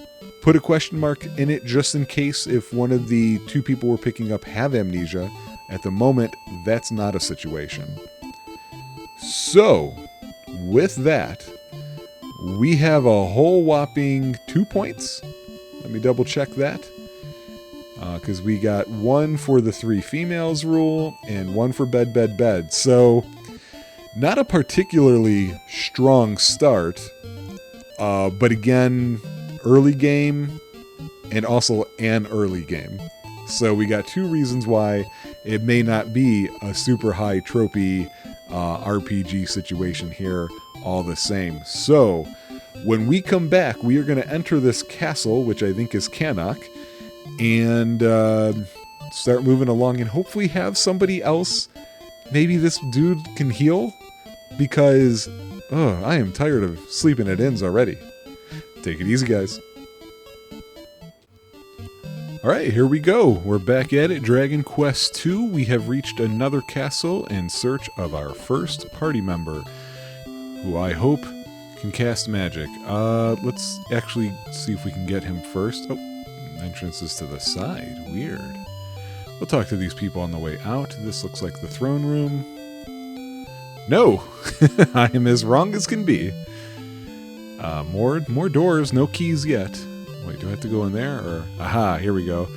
put a question mark in it just in case if one of the two people we're picking up have amnesia. At the moment, that's not a situation. So, with that, we have a whole whopping 2 points. Let me double check that. Because we got one for the 3 females rule and one for bed, bed, bed. So, not a particularly strong start. But again, early game and also an early game. So we got 2 reasons why it may not be a super high tropey RPG situation here all the same. So when we come back, we are going to enter this castle, which I think is Cannock, and start moving along and hopefully have somebody else. Maybe this dude can heal, because I am tired of sleeping at inns already. Take it easy, guys. Alright, here we go. We're back at it. Dragon Quest II. We have reached another castle in search of our first party member, who I hope can cast magic. Let's actually see if we can get him first. Oh, entrance is to the side. Weird. We'll talk to these people on the way out. This looks like the throne room. No! I am as wrong as can be. More doors, no keys yet. Wait, do I have to go in there? Or aha, here we go.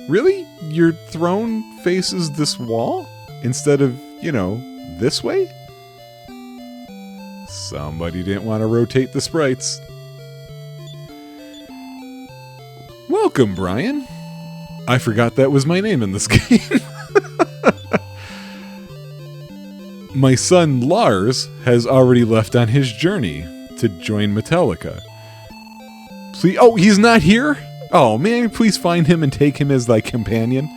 Really? Your throne faces this wall? Instead of, this way? Somebody didn't want to rotate the sprites. Welcome, Brian. I forgot that was my name in this game. My son Lars has already left on his journey to join Metallica. Please, oh, he's not here? Oh man, please find him and take him as thy companion.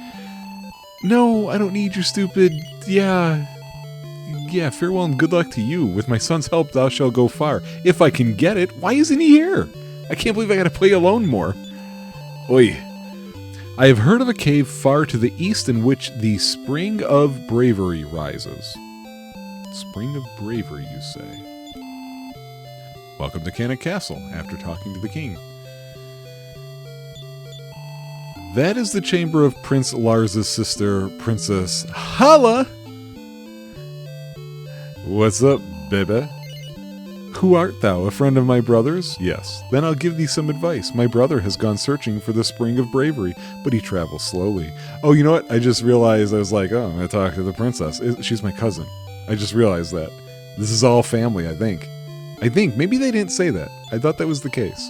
No, I don't need your stupid, yeah, farewell and good luck to you. With my son's help, thou shalt go far. If I can get it, why isn't he here? I can't believe I gotta play alone more. Oi. I have heard of a cave far to the east in which the Spring of Bravery rises. Spring of Bravery, you say? Welcome to Cannock Castle, after talking to the king. That is the chamber of Prince Lars' sister, Princess Hala! What's up, baby? Who art thou, a friend of my brother's? Yes. Then I'll give thee some advice. My brother has gone searching for the Spring of Bravery, but he travels slowly. Oh, you know what? I just realized, I was like, I'm going to talk to the princess. She's my cousin. I just realized that. This is all family, I think. Maybe they didn't say that. I thought that was the case.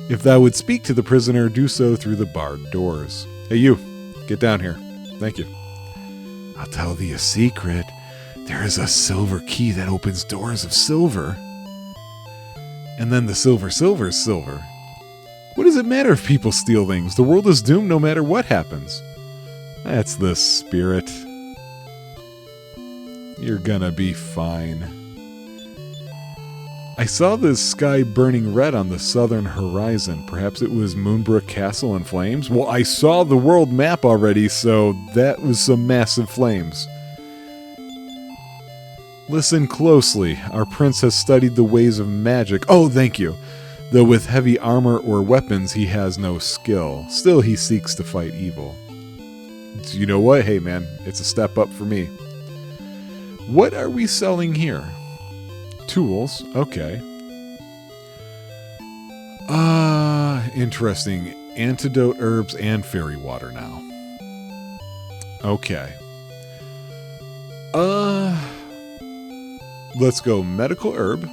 If thou would speak to the prisoner, do so through the barred doors. Hey, you. Get down here. Thank you. I'll tell thee a secret. There is a silver key that opens doors of silver. And then the silver is silver. What does it matter if people steal things? The world is doomed no matter what happens. That's the spirit. You're gonna be fine. I saw the sky burning red on the southern horizon. Perhaps it was Moonbrook Castle in flames? Well, I saw the world map already, so that was some massive flames. Listen closely. Our prince has studied the ways of magic. Oh, thank you. Though with heavy armor or weapons, he has no skill. Still, he seeks to fight evil. You know what? Hey, man, it's a step up for me. What are we selling here? Tools. Okay. Interesting. Antidote herbs and fairy water now. Okay. Let's go medical herb.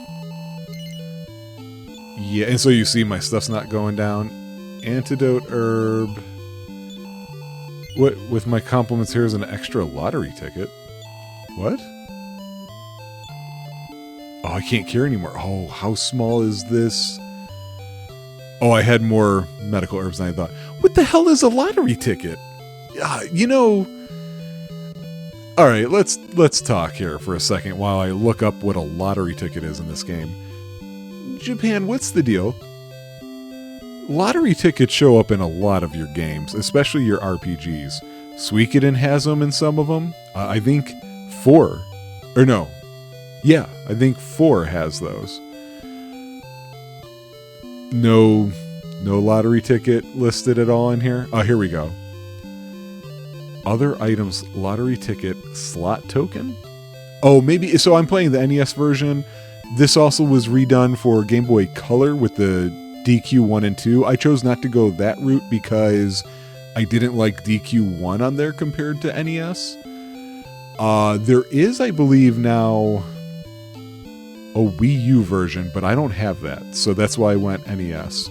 Yeah, and so you see my stuff's not going down. Antidote herb. What, with my compliments, here's an extra lottery ticket. What? Oh, I can't carry anymore. Oh, how small is this? Oh, I had more medical herbs than I thought. What the hell is a lottery ticket? You know... Alright, let's talk here for a second while I look up what a lottery ticket is in this game. Japan, what's the deal? Lottery tickets show up in a lot of your games, especially your RPGs. Suikoden has them in some of them. I think 4. Or no. Yeah, I think 4 has those. No lottery ticket listed at all in here. Oh, here we go. Other items, lottery ticket, slot token? Oh, maybe, so I'm playing the NES version. This also was redone for Game Boy Color with the DQ1 and 2. I chose not to go that route because I didn't like DQ1 on there compared to NES. There is, I believe, now a Wii U version, but I don't have that, so that's why I went NES.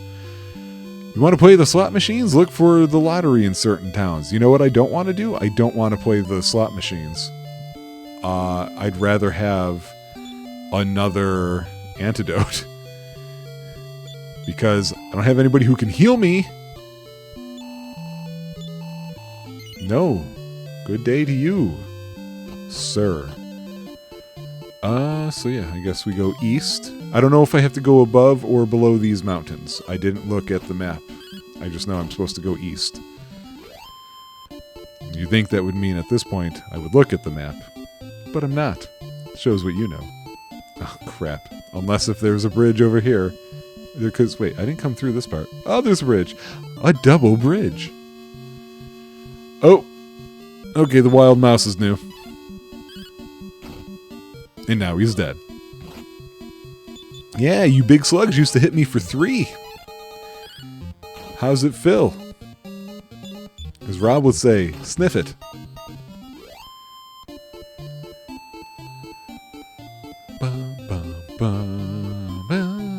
You want to play the slot machines? Look for the lottery in certain towns. You know what I don't want to do? I don't want to play the slot machines. I'd rather have another antidote. Because I don't have anybody who can heal me. No. Good day to you, sir. So yeah, I guess we go east. I don't know if I have to go above or below these mountains. I didn't look at the map. I just know I'm supposed to go east. You think that would mean at this point I would look at the map. But I'm not. Shows what you know. Oh, crap. Unless if there's a bridge over here. Because, wait, I didn't come through this part. Oh, there's a bridge. A double bridge. Oh. Okay, the wild mouse is new. And now he's dead. Yeah, you big slugs used to hit me for 3. How's it feel? As Rob would say, sniff it.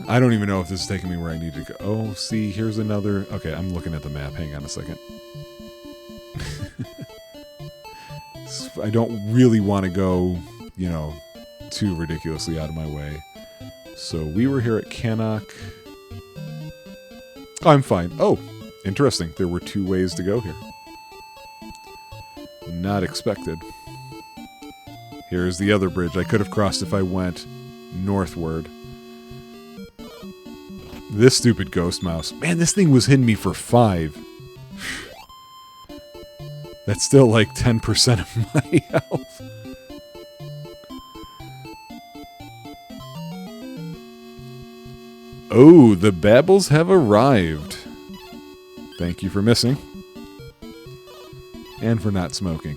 I don't even know if this is taking me where I need to go. Oh, see, here's another... Okay, I'm looking at the map. Hang on a second. I don't really want to go, you know, too ridiculously out of my way. So we were here at Cannock. Oh, I'm fine. Oh, interesting. There were 2 ways to go here. Not expected. Here's the other bridge. I could have crossed if I went northward. This stupid ghost mouse. Man, this thing was hitting me for 5. That's still like 10% of my health. Oh, the Babbles have arrived. Thank you for missing. And for not smoking.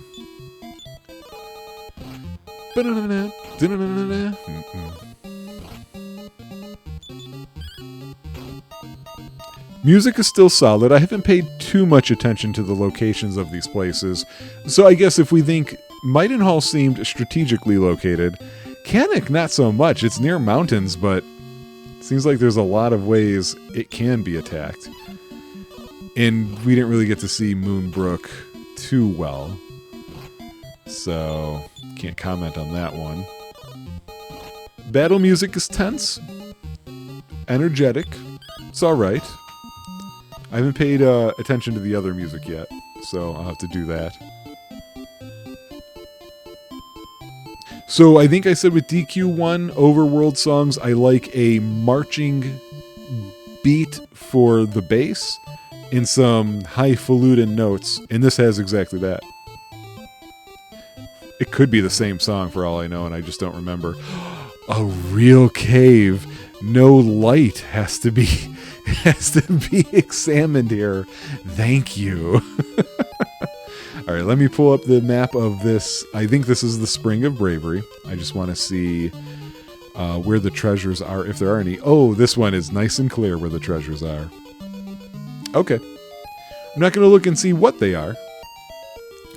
Music is still solid. I haven't paid too much attention to the locations of these places. So I guess if we think Maidenhall seemed strategically located, Cannock not so much. It's near mountains, but it seems like there's a lot of ways it can be attacked. And we didn't really get to see Moonbrook too well. So, can't comment on that one. Battle music is tense. Energetic. It's alright. I haven't paid attention to the other music yet, so I'll have to do that. So I think I said with DQ1 overworld songs, I like a marching beat for the bass and some highfalutin notes, and this has exactly that. It could be the same song for all I know, and I just don't remember. A real cave. No light has to be examined here. Thank you. All right, let me pull up the map of this. I think this is the Spring of Bravery. I just want to see where the treasures are, if there are any. Oh, this one is nice and clear where the treasures are. Okay. I'm not going to look and see what they are.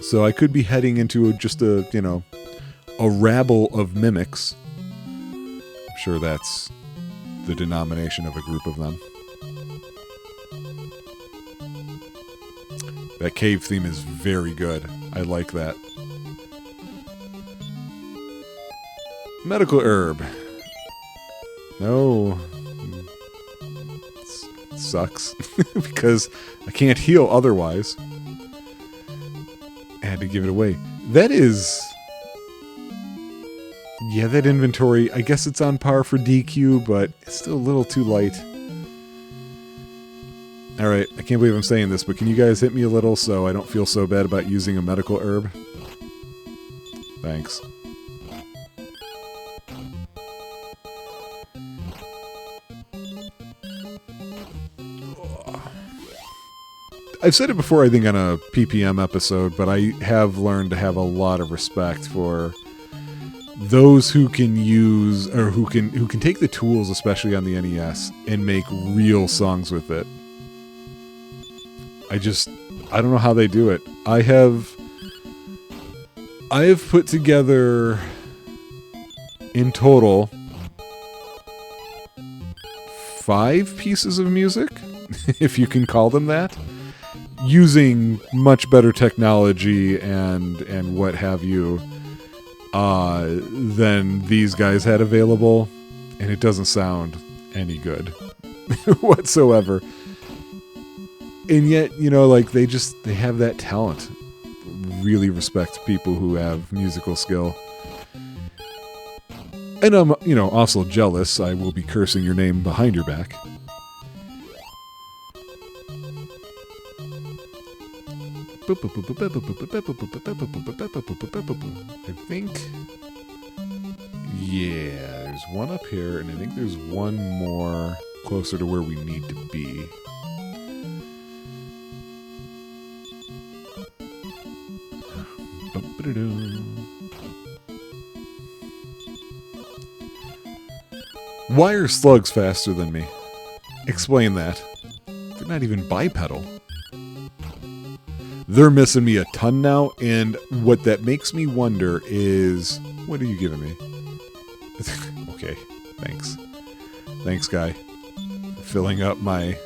So I could be heading into just a, you know, a rabble of mimics. I'm sure that's the denomination of a group of them. That cave theme is very good. I like that. Medical herb. No. It sucks. Because I can't heal otherwise. I had to give it away. That is... Yeah, that inventory, I guess it's on par for DQ, but it's still a little too light. Alright, I can't believe I'm saying this, but can you guys hit me a little so I don't feel so bad about using a medical herb? Thanks. I've said it before, I think, on a PPM episode, but I have learned to have a lot of respect for those who can use, or who can take the tools, especially on the NES, and make real songs with it. I don't know how they do it. I have put together, in total, 5 pieces of music, if you can call them that, using much better technology and what have you than these guys had available, and it doesn't sound any good whatsoever. And yet, you know, like, they have that talent. Really respect people who have musical skill. And I'm, you know, also jealous. I will be cursing your name behind your back. I think... Yeah, there's one up here, and I think there's one more closer to where we need to be. Why are slugs faster than me? Explain that. They're not even bipedal. They're missing me a ton now, and what that makes me wonder is... What are you giving me? Okay, thanks. Thanks, guy. For filling up my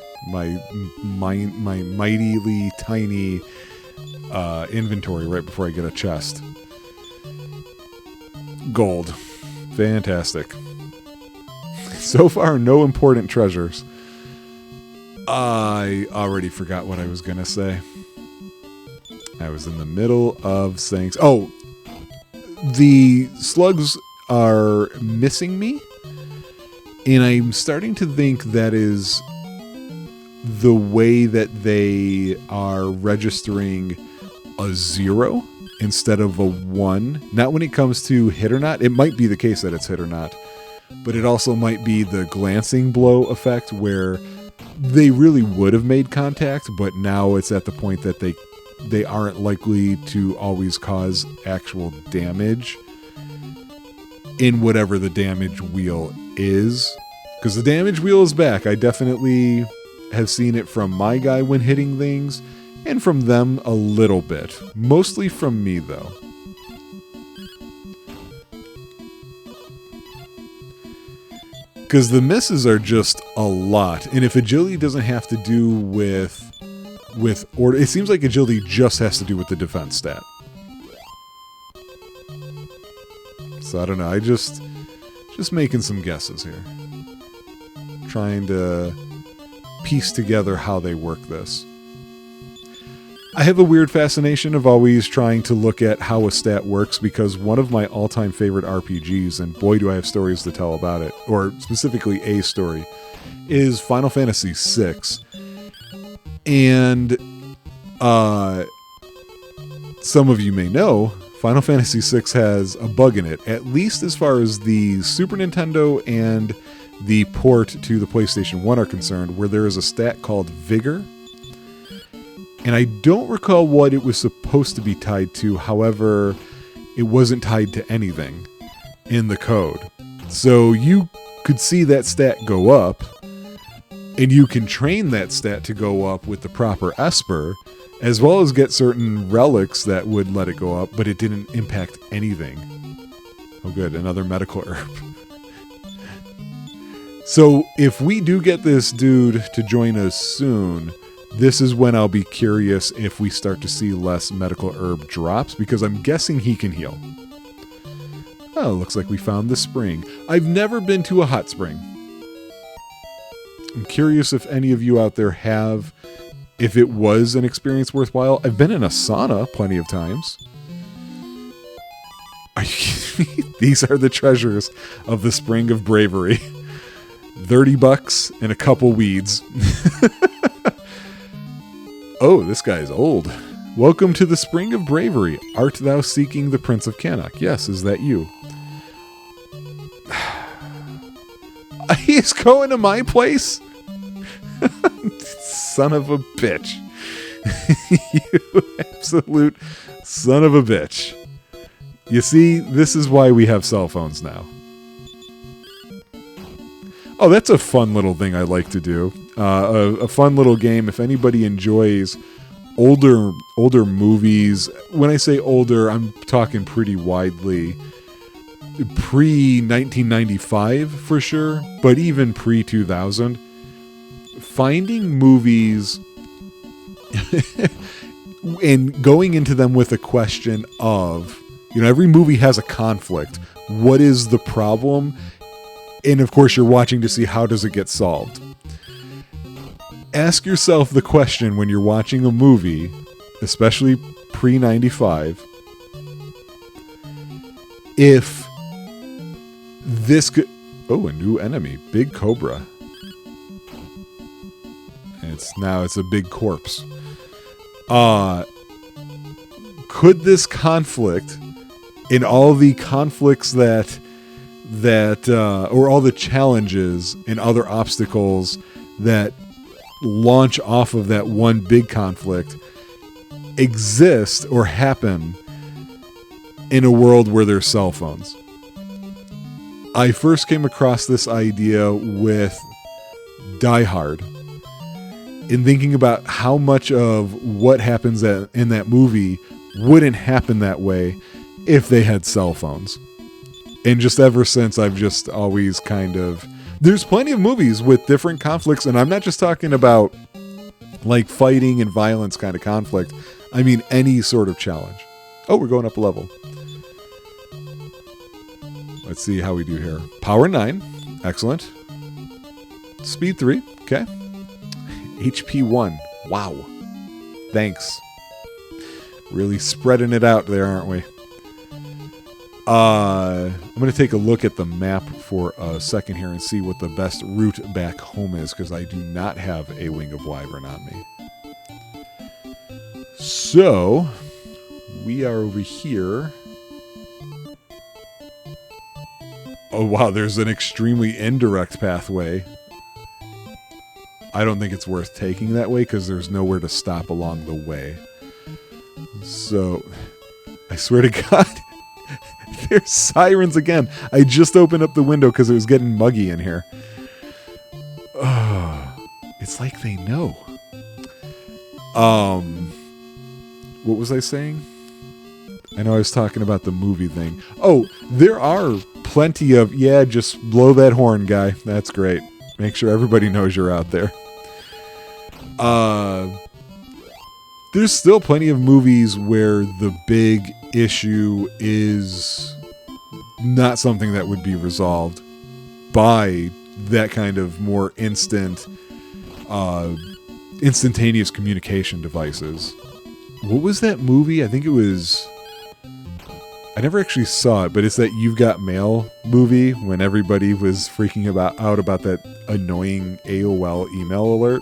mightily tiny inventory right before I get a chest. Gold. Fantastic. So far, no important treasures. I already forgot what I was going to say. I was in the middle of saying... Oh! The slugs are missing me, and I'm starting to think that is the way that they are registering a 0 instead of a 1. Not when it comes to hit or not. It might be the case that it's hit or not, but it also might be the glancing blow effect where they really would have made contact, but now it's at the point that they aren't likely to always cause actual damage in whatever the damage wheel is. Because the damage wheel is back. I definitely have seen it from my guy when hitting things, and from them a little bit. Mostly from me, though. Because the misses are just a lot. And if agility doesn't have to do with order, it seems like agility just has to do with the defense stat. So I don't know. I just making some guesses here. Trying to piece together how they work this. I have a weird fascination of always trying to look at how a stat works, because one of my all-time favorite RPGs, and boy do I have stories to tell about it, or specifically a story, is Final Fantasy VI. And some of you may know, Final Fantasy VI has a bug in it, at least as far as the Super Nintendo and the port to the PlayStation 1 are concerned, where there is a stat called Vigor. And I don't recall what it was supposed to be tied to, however, it wasn't tied to anything in the code. So you could see that stat go up, and you can train that stat to go up with the proper Esper, as well as get certain relics that would let it go up, but it didn't impact anything. Oh good, another medical herb. So if we do get this dude to join us soon, this is when I'll be curious if we start to see less medical herb drops, because I'm guessing he can heal. Oh, looks like we found the spring. I've never been to a hot spring. I'm curious if any of you out there have, if it was an experience worthwhile. I've been in a sauna plenty of times. Are you kidding me? These are the treasures of the Spring of Bravery. $30 and a couple weeds. Oh, this guy's old. Welcome to the Spring of Bravery. Art thou seeking the Prince of Cannock? Yes, is that you? He's going to my place? Son of a bitch. You absolute son of a bitch. You see, this is why we have cell phones now. Oh, that's a fun little thing I like to do. A fun little game. If anybody enjoys older movies, when I say older, I'm talking pretty widely. Pre-1995 for sure, but even pre-2000. Finding movies and going into them with a question of, every movie has a conflict. What is the problem? And of course, you're watching to see how does it get solved. Ask yourself the question when you're watching a movie, especially pre-95, if this could... Oh, a new enemy. Big Cobra. It's a big corpse. Could this conflict, in all the conflicts that or all the challenges and other obstacles that launch off of that one big conflict, exist or happen in a world where there's cell phones? I first came across this idea with Die Hard, in thinking about how much of what happens in that movie wouldn't happen that way if they had cell phones. And just ever since, I've just always kind of... There's plenty of movies with different conflicts, and I'm not just talking about like fighting and violence kind of conflict. I mean any sort of challenge. Oh, we're going up a level. Let's see how we do here. Power 9. Excellent. Speed 3. Okay. HP 1. Wow. Thanks. Really spreading it out there, aren't we? I'm going to take a look at the map for a second here and see what the best route back home is, because I do not have a Wing of Wyvern on me. So, we are over here. Oh, wow, there's an extremely indirect pathway. I don't think it's worth taking that way because there's nowhere to stop along the way. So, I swear to God, there's sirens again. I just opened up the window because it was getting muggy in here. It's like they know. What was I saying? I know I was talking about the movie thing. Oh, there are plenty of... Yeah, just blow that horn, guy. That's great. Make sure everybody knows you're out there. There's still plenty of movies where the big issue is not something that would be resolved by that kind of more instantaneous communication devices. What was that movie? I think it was... I never actually saw it, but it's that You've Got Mail movie when everybody was freaking out about that annoying AOL email alert.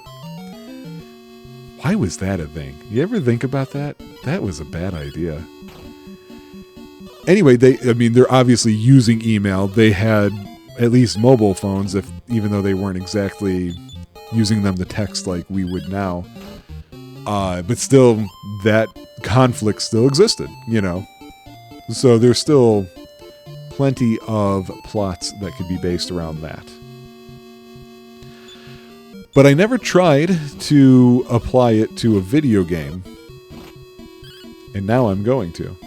Why was that a thing? You ever think about that? That was a bad idea. Anyway, they're obviously using email. They had at least mobile phones, even though they weren't exactly using them to text like we would now. But still, that conflict still existed, So there's still plenty of plots that could be based around that. But I never tried to apply it to a video game. And now I'm going to.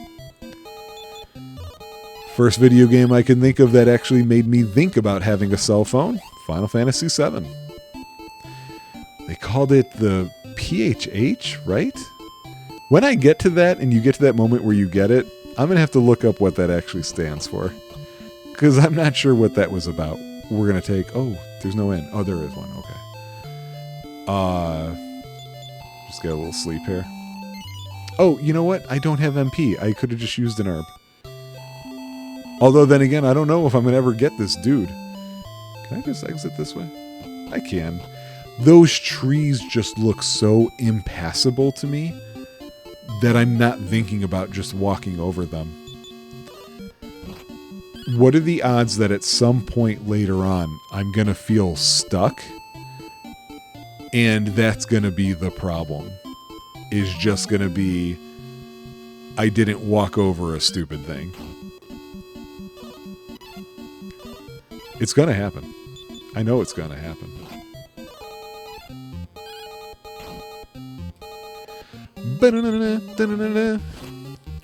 First video game I can think of that actually made me think about having a cell phone, Final Fantasy VII. They called it the PHH, right? When I get to that, and you get to that moment where you get it, I'm going to have to look up what that actually stands for. Because I'm not sure what that was about. We're going to take... Oh, there's no N. Oh, there is one. Okay. Just get a little sleep here. Oh, you know what? I don't have MP. I could have just used an herb. Although then again, I don't know if I'm going to ever get this dude. Can I just exit this way? I can. Those trees just look so impassable to me that I'm not thinking about just walking over them. What are the odds that at some point later on, I'm going to feel stuck? And that's going to be the problem. Is just going to be, I didn't walk over a stupid thing. It's going to happen. I know it's going to happen.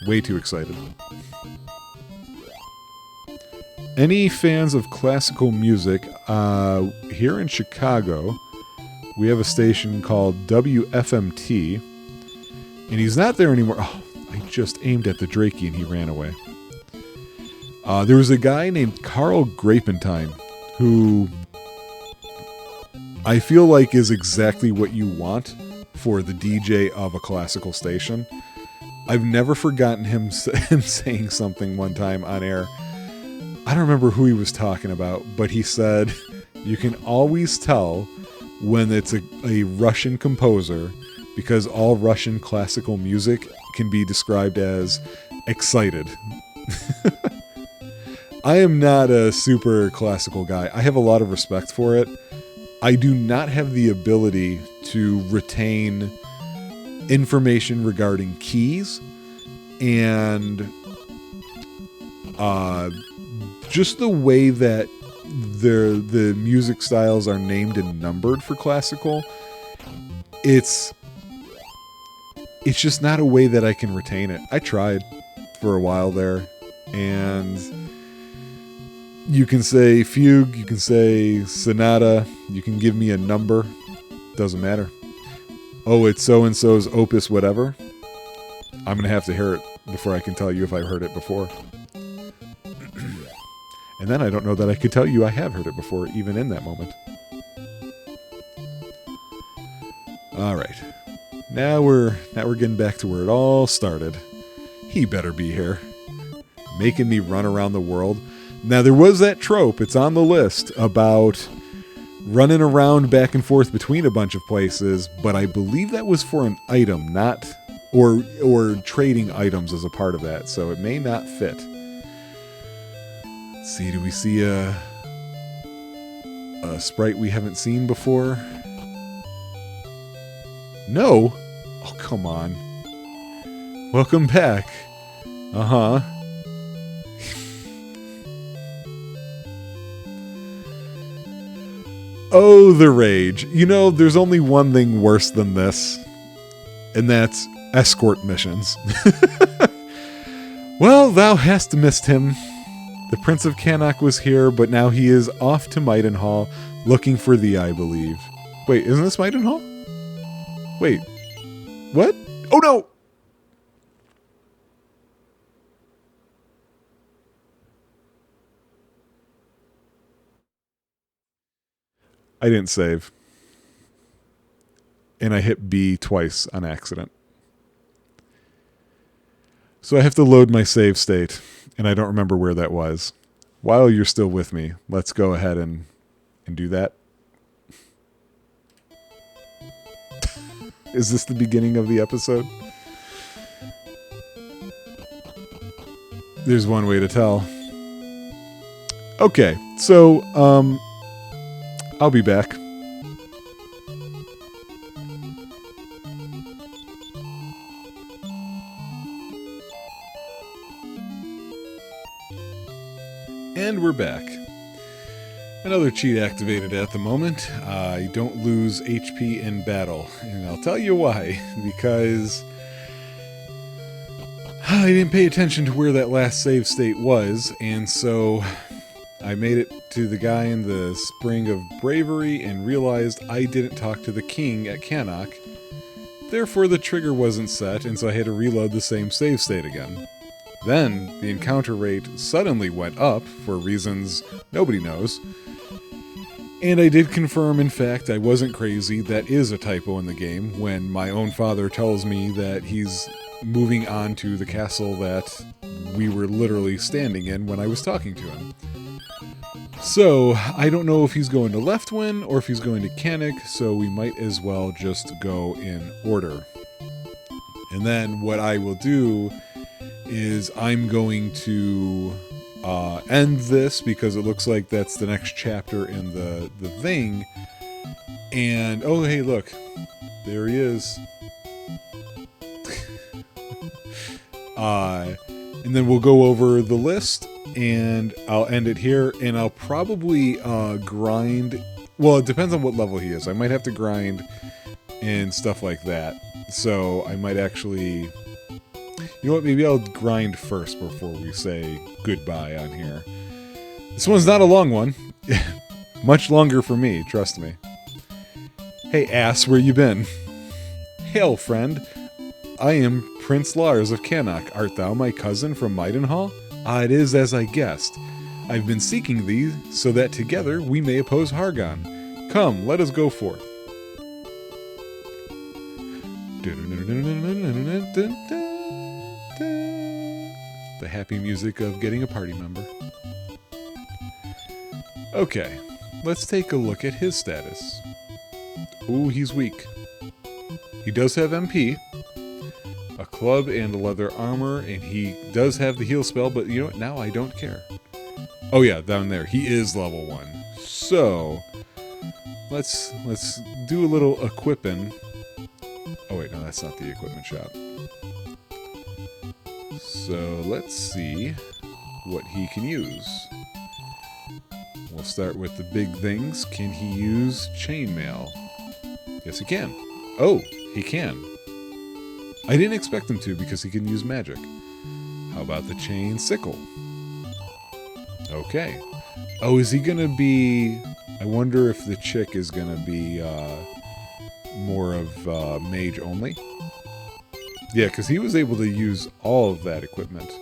Way too excited. Any fans of classical music, here in Chicago, we have a station called WFMT, and he's not there anymore. Oh, I just aimed at the Drakey and he ran away. There was a guy named Carl Grapentine who I feel like is exactly what you want for the DJ of a classical station. I've never forgotten him saying something one time on air. I don't remember who he was talking about, but he said, you can always tell when it's a Russian composer because all Russian classical music can be described as excited. I am not a super classical guy. I have a lot of respect for it. I do not have the ability to retain information regarding keys and just the way that the music styles are named and numbered for classical. It's just not a way that I can retain it. I tried for a while there, and you can say fugue, you can say sonata, you can give me a number, doesn't matter. Oh, it's so-and-so's opus whatever. I'm going to have to hear it before I can tell you if I've heard it before. And then I don't know that I could tell you I have heard it before, even in that moment. Alright. Now we're getting back to where it all started. He better be here. Making me run around the world. Now, there was that trope, it's on the list, about running around back and forth between a bunch of places, but I believe that was for an item, not... or trading items as a part of that, so it may not fit. Let's see, do we see a sprite we haven't seen before? No? Oh, come on. Welcome back. Uh-huh. Oh, the rage. You know, there's only one thing worse than this, and that's escort missions. Well, thou hast missed him. The Prince of Cannock was here, but now he is off to Maidenhall, looking for thee, I believe. Wait, isn't this Maidenhall? Wait. What? Oh, no! I didn't save. And I hit B twice on accident. So I have to load my save state, and I don't remember where that was. While you're still with me, let's go ahead and do that. Is this the beginning of the episode? There's one way to tell. Okay, so, I'll be back. And we're back. Another cheat activated at the moment. I don't lose HP in battle. And I'll tell you why. Because I didn't pay attention to where that last save state was. And so I made it to the guy in the Spring of Bravery and realized I didn't talk to the king at Cannock. Therefore the trigger wasn't set, and so I had to reload the same save state again. Then, the encounter rate suddenly went up, for reasons nobody knows, And I did confirm, in fact, I wasn't crazy. That is a typo in the game when my own father tells me that he's moving on to the castle that we were literally standing in when I was talking to him. So, I don't know if he's going to Leftwyn or if he's going to Cannock, so we might as well just go in order. And then what I will do is I'm going to end this because it looks like that's the next chapter in the thing. And, oh, hey, look. There he is. And then we'll go over the list, and I'll end it here, and I'll probably grind. Well, it depends on what level he is. I might have to grind and stuff like that. So I might actually... You know what? Maybe I'll grind first before we say goodbye on here. This one's not a long one. Much longer for me, trust me. Hey, ass, where you been? Hail, friend. I am Prince Lars of Cannock. Art thou my cousin from Maidenhall? Ah, it is as I guessed. I've been seeking thee, so that together we may oppose Hargon. Come, let us go forth. The happy music of getting a party member. Okay, let's take a look at his status. Ooh, he's weak. He does have MP, a club and a leather armor, and he does have the heal spell, but you know what? Now I don't care. Oh yeah, down there. He is level 1. So, let's do a little equipping. Oh wait, no, that's not the equipment shop. So, let's see what he can use. We'll start with the big things. Can he use chainmail? Yes, he can. Oh, he can. I didn't expect him to because he can use magic. How about the chain sickle? Okay. Oh, is he gonna be... I wonder if the chick is gonna be more of mage only. Yeah, because he was able to use all of that equipment.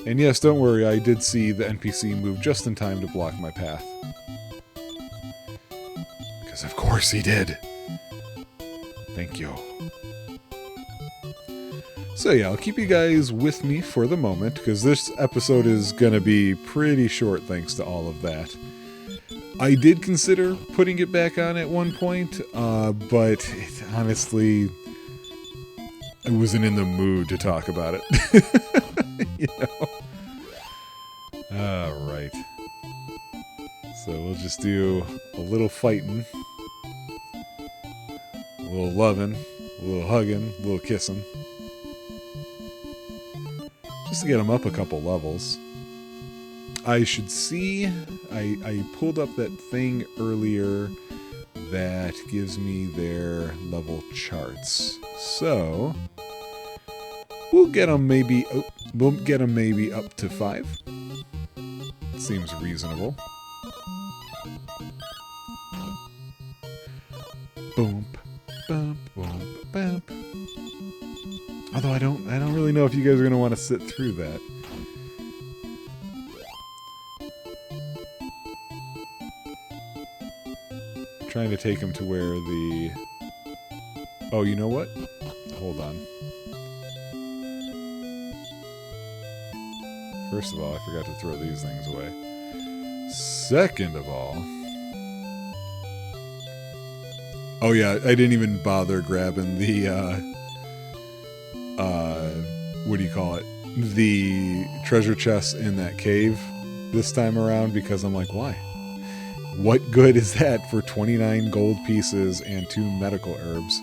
And yes, don't worry, I did see the NPC move just in time to block my path. Because of course he did. Thank you. So yeah, I'll keep you guys with me for the moment, because this episode is going to be pretty short thanks to all of that. I did consider putting it back on at one point, but honestly, I wasn't in the mood to talk about it. You know? Alright. So we'll just do a little fighting, a little loving, a little hugging, a little kissing. Just to get them up a couple levels. I should see... I pulled up that thing earlier that gives me their level charts. So... We'll get them maybe... Oh, we'll get them maybe up to 5. Seems reasonable. Boom, bump, boom, bump. Although I don't really know if you guys are going to want to sit through that. I'm trying to take him to where the... Oh, you know what? Hold on. First of all, I forgot to throw these things away. Second of all... Oh yeah, I didn't even bother grabbing the, what do you call it? The treasure chest in that cave this time around, because I'm like, why? What good is that for 29 gold pieces and 2 medical herbs?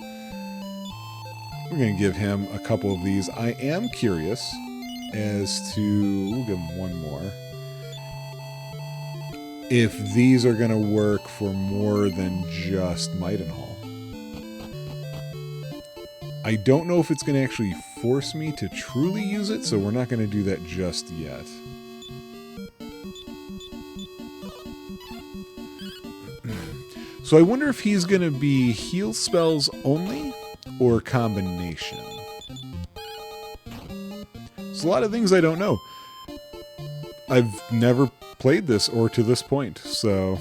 We're going to give him a couple of these. I am curious as to... We'll give him one more. If these are going to work for more than just Maidenhall. I don't know if it's going to actually force me to truly use it, so we're not going to do that just yet. So I wonder if he's going to be heal spells only or combination. There's a lot of things I don't know. I've never played this or to this point, so...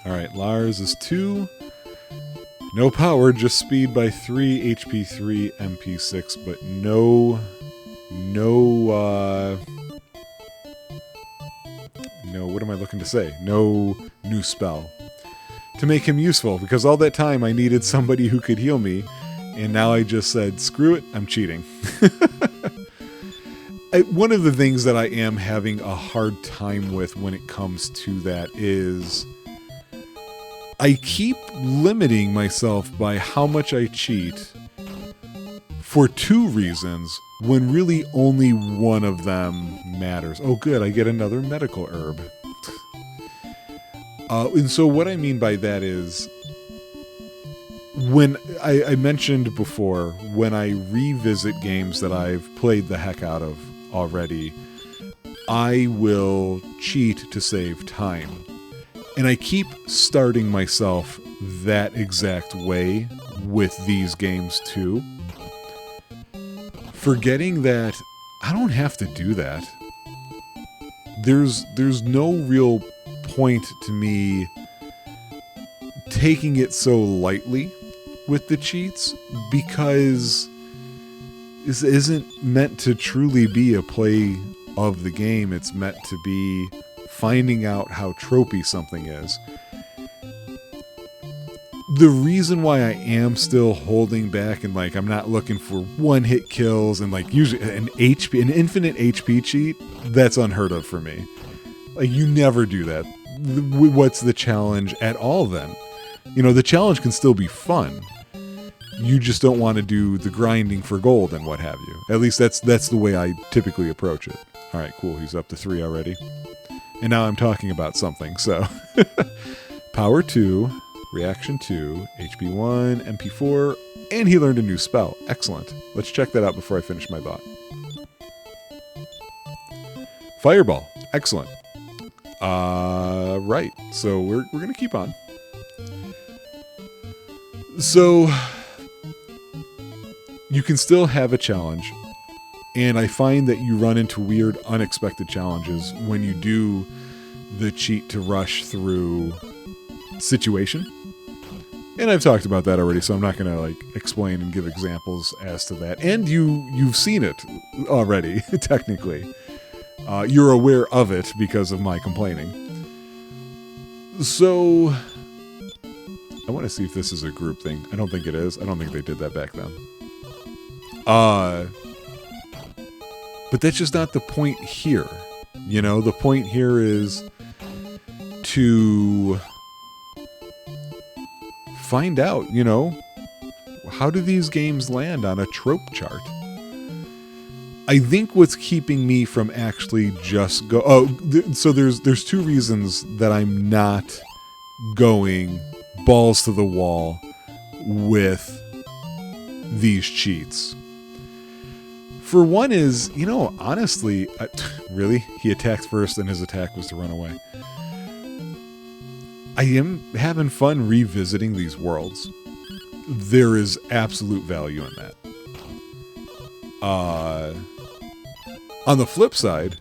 Alright, Lars is 2. No power, just speed by 3, HP 3, MP 6, but no, what am I looking to say? No new spell to make him useful, because all that time I needed somebody who could heal me, and now I just said, screw it, I'm cheating. One of the things that I am having a hard time with when it comes to that is I keep limiting myself by how much I cheat for 2 reasons, when really only one of them matters. Oh good, I get another medical herb. And so what I mean by that is, when I mentioned before, when I revisit games that I've played the heck out of already, I will cheat to save time. And I keep starting myself that exact way with these games too, forgetting that I don't have to do that. There's no real point to me taking it so lightly with the cheats, because this isn't meant to truly be a play of the game. It's meant to be finding out how tropey something is. The reason why I am still holding back and like I'm not looking for one-hit kills and like usually an infinite HP cheat, that's unheard of for me. Like, you never do that. What's the challenge at all then? You know, the challenge can still be fun. You just don't want to do the grinding for gold and what have you. At least that's the way I typically approach it. All right, cool. He's up to 3 already. And now I'm talking about something, so. Power 2, Reaction 2, HP 1, MP 4, and he learned a new spell. Excellent. Let's check that out before I finish my thought. Fireball. Excellent. Right. So we're going to keep on. So you can still have a challenge, and I find that you run into weird, unexpected challenges when you do the cheat to rush through situation. And I've talked about that already, so I'm not going to like explain and give examples as to that. And you've seen it already, technically. You're aware of it because of my complaining. So I want to see if this is a group thing. I don't think it is. I don't think they did that back then. But that's just not the point here. You know, the point here is to find out, you know, how do these games land on a trope chart? I think what's keeping me from actually just so there's 2 reasons that I'm not going balls to the wall with these cheats. For one is, you know, honestly, really? He attacked first and his attack was to run away. I am having fun revisiting these worlds. There is absolute value in that. On the flip side,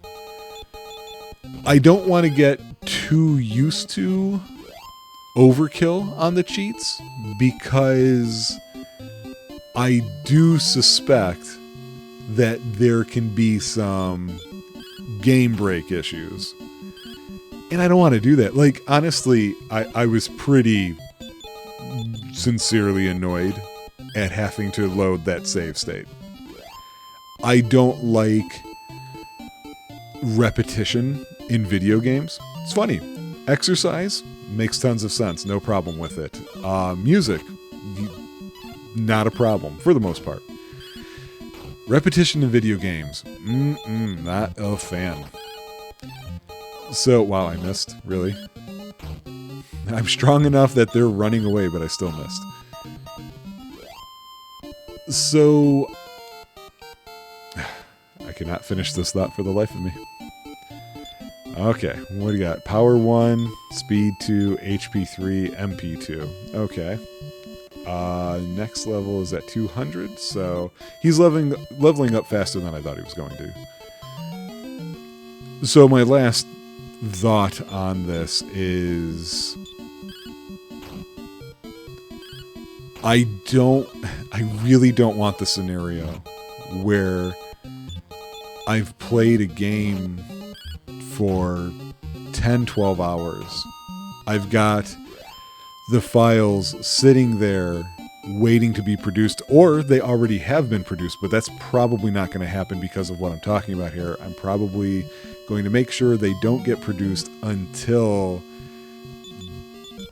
I don't want to get too used to overkill on the cheats, because I do suspect that there can be some game break issues. And I don't want to do that. Like, honestly, I was pretty sincerely annoyed at having to load that save state. I don't like repetition in video games. It's funny. Exercise makes tons of sense. No problem with it. Music, not a problem for the most part. Repetition in video games, not a fan. So, wow, I missed, really? I'm strong enough that they're running away, but I still missed. So, I cannot finish this thought for the life of me. Okay, what do you got? Power 1, Speed 2, HP 3, MP 2. Okay. Next level is at 200, so he's leveling up faster than I thought he was going to. So my last thought on this is I really don't want the scenario where I've played a game for 10, 12 hours. I've got the files sitting there waiting to be produced, or they already have been produced, but that's probably not going to happen because of what I'm talking about here. I'm probably going to make sure they don't get produced until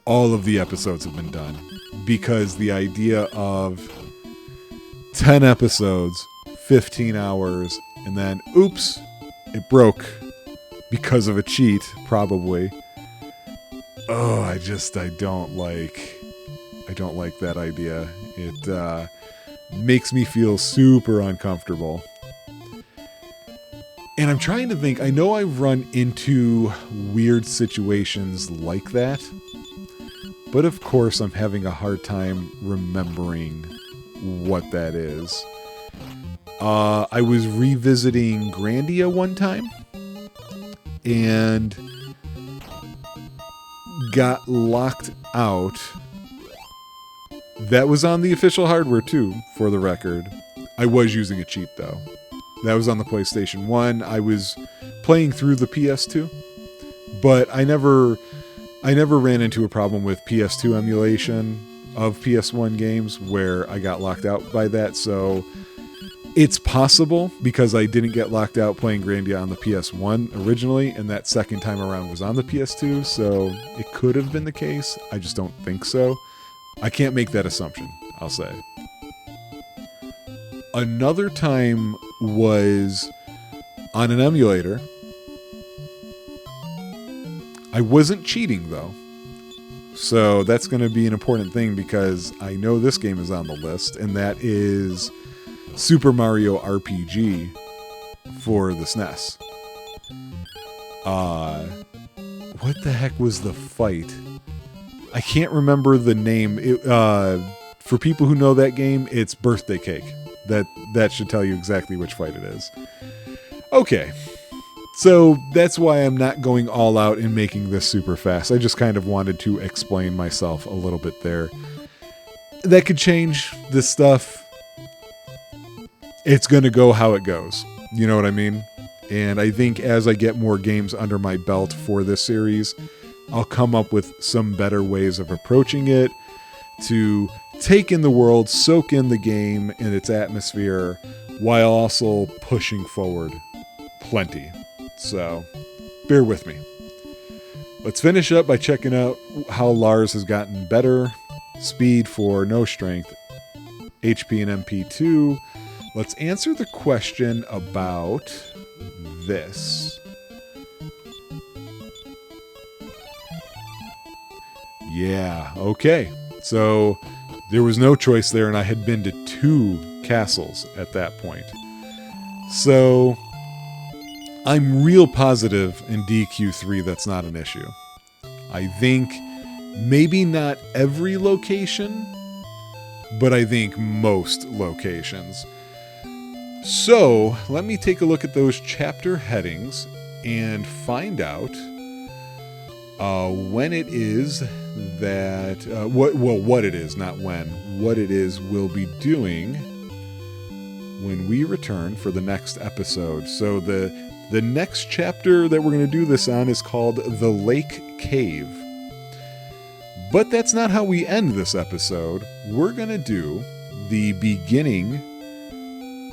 all of the episodes have been done. Because the idea of 10 episodes, 15 hours, and then, oops, it broke because of a cheat, probably. Oh, I don't like that idea. It makes me feel super uncomfortable. And I'm trying to think, I know I've run into weird situations like that, but of course I'm having a hard time remembering what that is. I was revisiting Grandia one time, and got locked out. That was on the official hardware too, for the record. I was using a cheat though. That was on the PlayStation 1. I was playing through the PS2, but I never ran into a problem with PS2 emulation of PS1 games where I got locked out by that. So it's possible, because I didn't get locked out playing Grandia on the PS1 originally, and that second time around was on the PS2, so it could have been the case. I just don't think so. I can't make that assumption, I'll say. Another time was on an emulator. I wasn't cheating, though. So that's going to be an important thing, because I know this game is on the list, and that is Super Mario RPG for the SNES. What the heck was the fight? I can't remember the name. For people who know that game, it's Birthday Cake. That should tell you exactly which fight it is. Okay. So that's why I'm not going all out in making this super fast. I just kind of wanted to explain myself a little bit there. That could change this stuff. It's going to go how it goes. You know what I mean? And I think as I get more games under my belt for this series, I'll come up with some better ways of approaching it to take in the world, soak in the game and its atmosphere, while also pushing forward plenty. So, bear with me. Let's finish up by checking out how Lars has gotten better. Speed for no strength, HP and MP2. Let's answer the question about this. Yeah, okay. So there was no choice there, and I had been to 2 castles at that point. So I'm real positive in DQ3 that's not an issue. I think maybe not every location, but I think most locations. So let me take a look at those chapter headings and find out when it is that what it is, not when, what it is we'll be doing when we return for the next episode. So the next chapter that we're going to do this on is called The Lake Cave. But that's not how we end this episode. We're going to do the beginning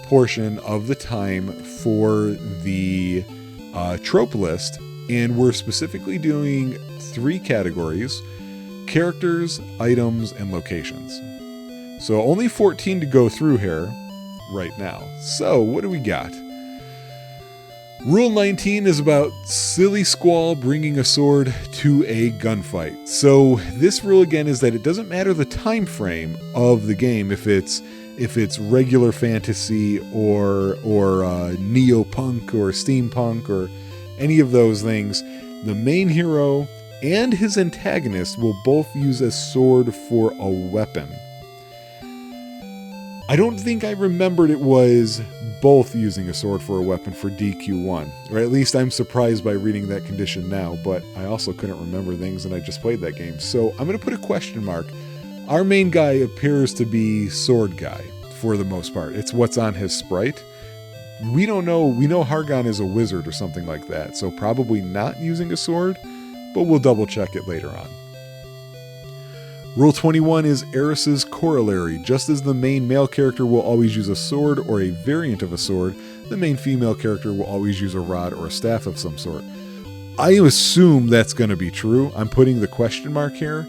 portion of the time for the trope list, and we're specifically doing 3 categories: characters, items, and locations. So only 14 to go through here right now. So what do we got? Rule 19 is about Silly Squall bringing a sword to a gunfight. So this rule again is that it doesn't matter the time frame of the game, if it's regular fantasy or neopunk or steampunk or any of those things. The main hero and his antagonist will both use a sword for a weapon. I don't think I remembered it was both using a sword for a weapon for DQ1, or at least I'm surprised by reading that condition now, but I also couldn't remember things and I just played that game. So I'm going to put a question mark Our main guy appears to be Sword Guy for the most part. It's what's on his sprite. We don't know. We know Hargon is a wizard or something like that, so probably not using a sword, but we'll double check it later on. Rule 21 is Eris's corollary. Just as the main male character will always use a sword or a variant of a sword, the main female character will always use a rod or a staff of some sort. I assume that's going to be true. I'm putting the question mark here,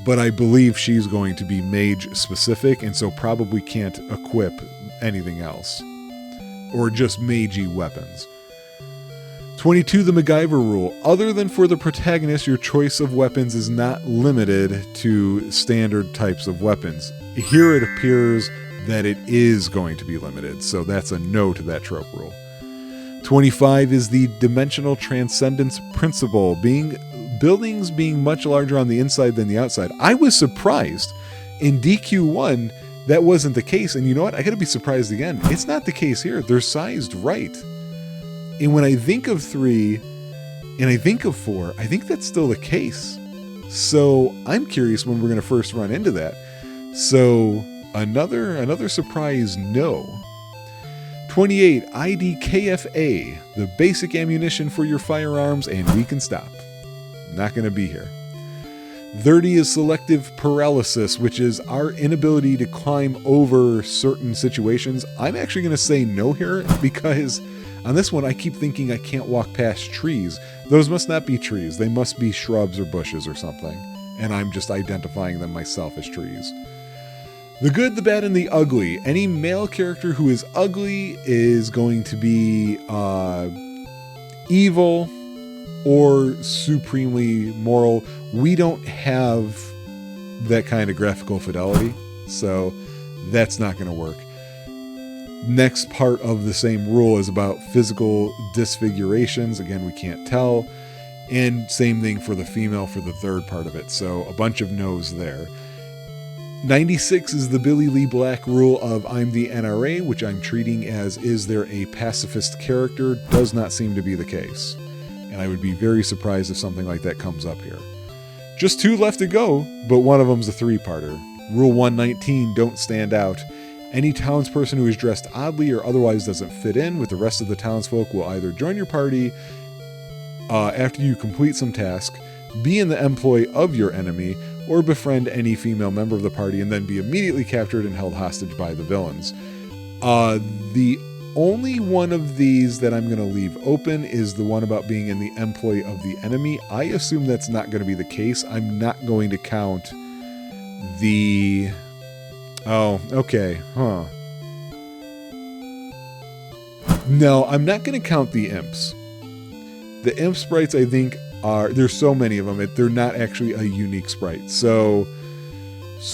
but I believe she's going to be mage specific, and so probably can't equip anything else. Or just magey weapons. 22, the MacGyver rule. Other than for the protagonist, your choice of weapons is not limited to standard types of weapons. Here it appears that it is going to be limited, so that's a no to that trope rule. 25 is the dimensional transcendence principle, buildings being much larger on the inside than the outside. I was surprised. In DQ1, that wasn't the case, and you know what? I gotta be surprised again. It's not the case here. They're sized right. And when I think of 3 and I think of 4, I think that's still the case. So I'm curious when we're gonna first run into that. So another surprise no. 28, IDKFA, the basic ammunition for your firearms, and we can stop. Not gonna be here. 30 is selective paralysis, which is our inability to climb over certain situations. I'm actually going to say no here because on this one I keep thinking I can't walk past trees. Those must not be trees. They must be shrubs or bushes or something. And I'm just identifying them myself as trees. The good, the bad, and the ugly. Any male character who is ugly is going to be evil or supremely moral. We don't have that kind of graphical fidelity, so that's not going to work. Next part of the same rule is about physical disfigurations. Again, we can't tell. And same thing for the female for the third part of it, so a bunch of no's there. 96 is the Billy Lee Black rule of I'm the NRA, which I'm treating as is there a pacifist character? Does not seem to be the case. And I would be very surprised if something like that comes up here. Just 2 left to go, but one of them's a 3-parter. Rule 119, don't stand out. Any townsperson who is dressed oddly or otherwise doesn't fit in with the rest of the townsfolk will either join your party after you complete some task, be in the employ of your enemy, or befriend any female member of the party and then be immediately captured and held hostage by the villains. The only one of these that I'm going to leave open is the one about being in the employ of the enemy. I assume that's not going to be the case. I'm not going to count the... Oh, okay. Huh. No, I'm not going to count the imps. The imp sprites, I think, there's so many of them, they're not actually a unique sprite. So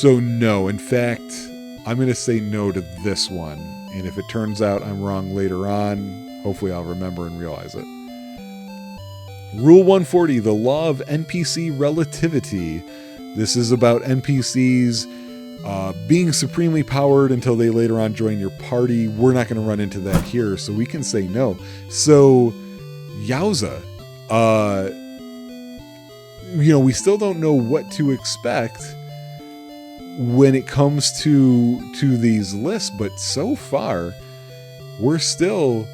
no. In fact, I'm going to say no to this one. And if it turns out I'm wrong later on, hopefully I'll remember and realize it. Rule 140, the law of NPC relativity. This is about NPCs being supremely powered until they later on join your party. We're not going to run into that here, so we can say no. So, yowza. We still don't know what to expect when it comes to these lists, but so far we're still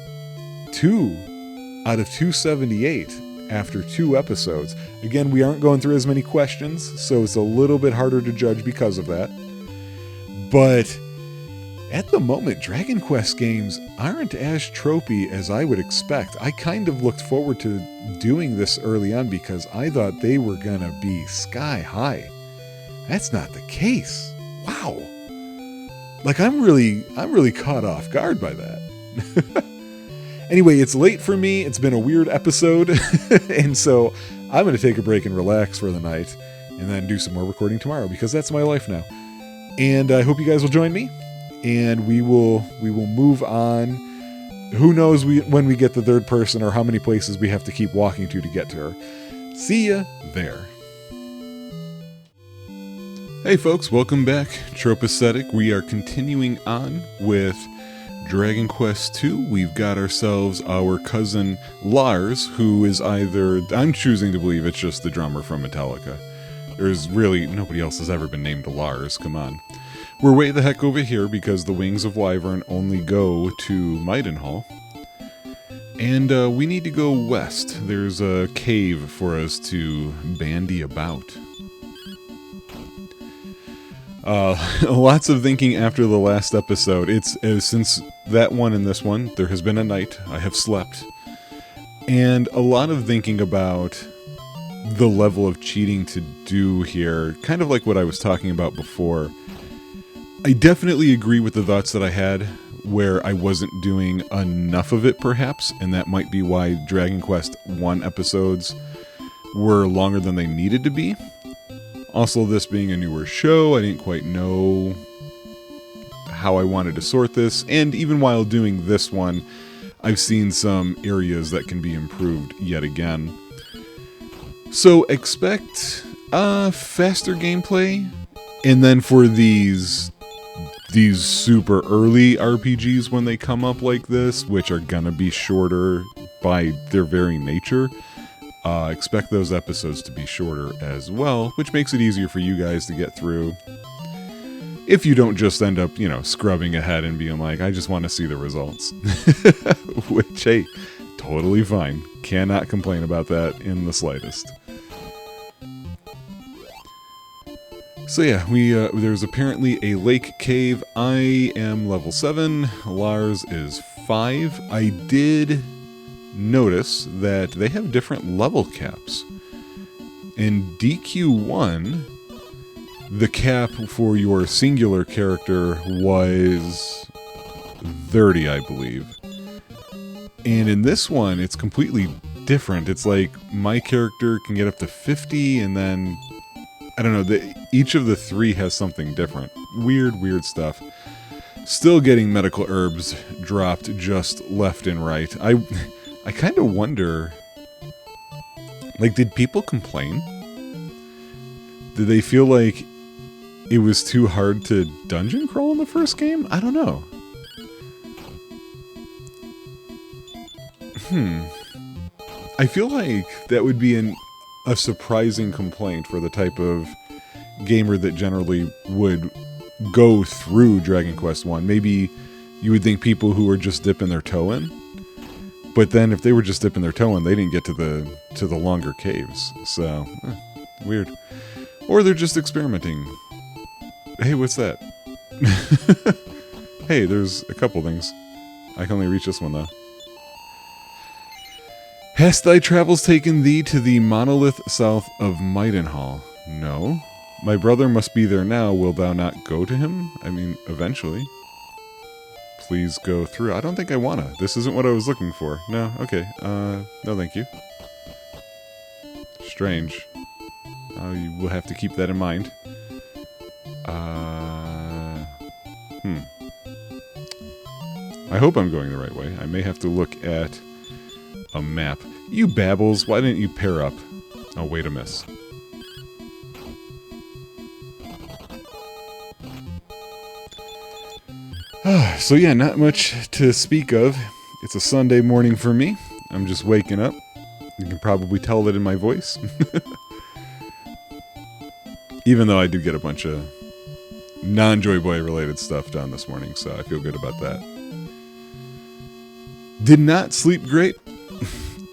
2 out of 278 after 2 episodes. Again, we aren't going through as many questions, so it's a little bit harder to judge because of that. But at the moment, Dragon Quest games aren't as tropey as I would expect. I kind of looked forward to doing this early on because I thought they were gonna be sky high. That's not the case. Wow. Like, I'm really caught off guard by that. Anyway, it's late for me. It's been a weird episode. And so I'm going to take a break and relax for the night and then do some more recording tomorrow because that's my life now. And I hope you guys will join me and we will move on. Who knows when we get the third person or how many places we have to keep walking to get to her. See ya there. Hey folks, welcome back. Tropeacetic. We are continuing on with Dragon Quest II. We've got ourselves our cousin Lars, who is either, I'm choosing to believe it's just the drummer from Metallica. There's really nobody else has ever been named Lars, come on. We're way the heck over here because the Wings of Wyvern only go to Maidenhall. And we need to go west. There's a cave for us to bandy about. Lots of thinking after the last episode. Since that one and this one, there has been a night. I have slept. And a lot of thinking about the level of cheating to do here. Kind of like what I was talking about before. I definitely agree with the thoughts that I had where I wasn't doing enough of it, perhaps. And that might be why Dragon Quest I episodes were longer than they needed to be. Also, this being a newer show, I didn't quite know how I wanted to sort this. And even while doing this one, I've seen some areas that can be improved yet again. So expect faster gameplay. And then for these super early RPGs when they come up like this, which are gonna be shorter by their very nature, expect those episodes to be shorter as well, which makes it easier for you guys to get through. If you don't just end up, scrubbing ahead and being like, I just want to see the results. Which, hey, totally fine. Cannot complain about that in the slightest. So yeah, there's apparently a lake cave. I am level 7. Lars is 5. I did notice that they have different level caps. In DQ1, the cap for your singular character was 30, I believe. And in this one, it's completely different. It's like my character can get up to 50, and then, I don't know, each of the 3 has something different. Weird stuff. Still getting medical herbs dropped just left and right. I kind of wonder, like, did people complain? Did they feel like it was too hard to dungeon crawl in the first game? I don't know. I feel like that would be a surprising complaint for the type of gamer that generally would go through Dragon Quest I. Maybe you would think people who were just dipping their toe in. But then if they were just dipping their toe in, they didn't get to the longer caves. So, weird. Or they're just experimenting. Hey, what's that? Hey, there's a couple things. I can only reach this one, though. Hast thy travels taken thee to the monolith south of Maidenhall? No. My brother must be there now. Will thou not go to him? I mean, eventually. Please go through. I don't think I wanna. This isn't what I was looking for. No? Okay. No thank you. Strange. You will have to keep that in mind. I hope I'm going the right way. I may have to look at a map. You babbles, why didn't you pair up? Oh, wait a miss. So yeah, not much to speak of. It's a Sunday morning for me. I'm just waking up. You can probably tell that in my voice. Even though I did get a bunch of non-Joy Boy related stuff done this morning, so I feel good about that. Did not sleep great.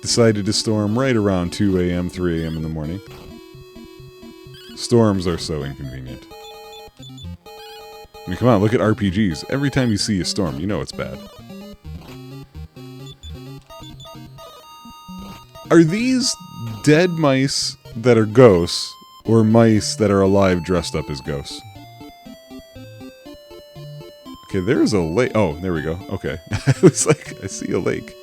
Decided to storm right around 2 a.m., 3 a.m. in the morning. Storms are so inconvenient. I mean, come on, look at RPGs. Every time you see a storm, you know it's bad. Are these dead mice that are ghosts, or mice that are alive dressed up as ghosts? Okay, there's a lake. Oh, there we go. Okay. I was like, I see a lake.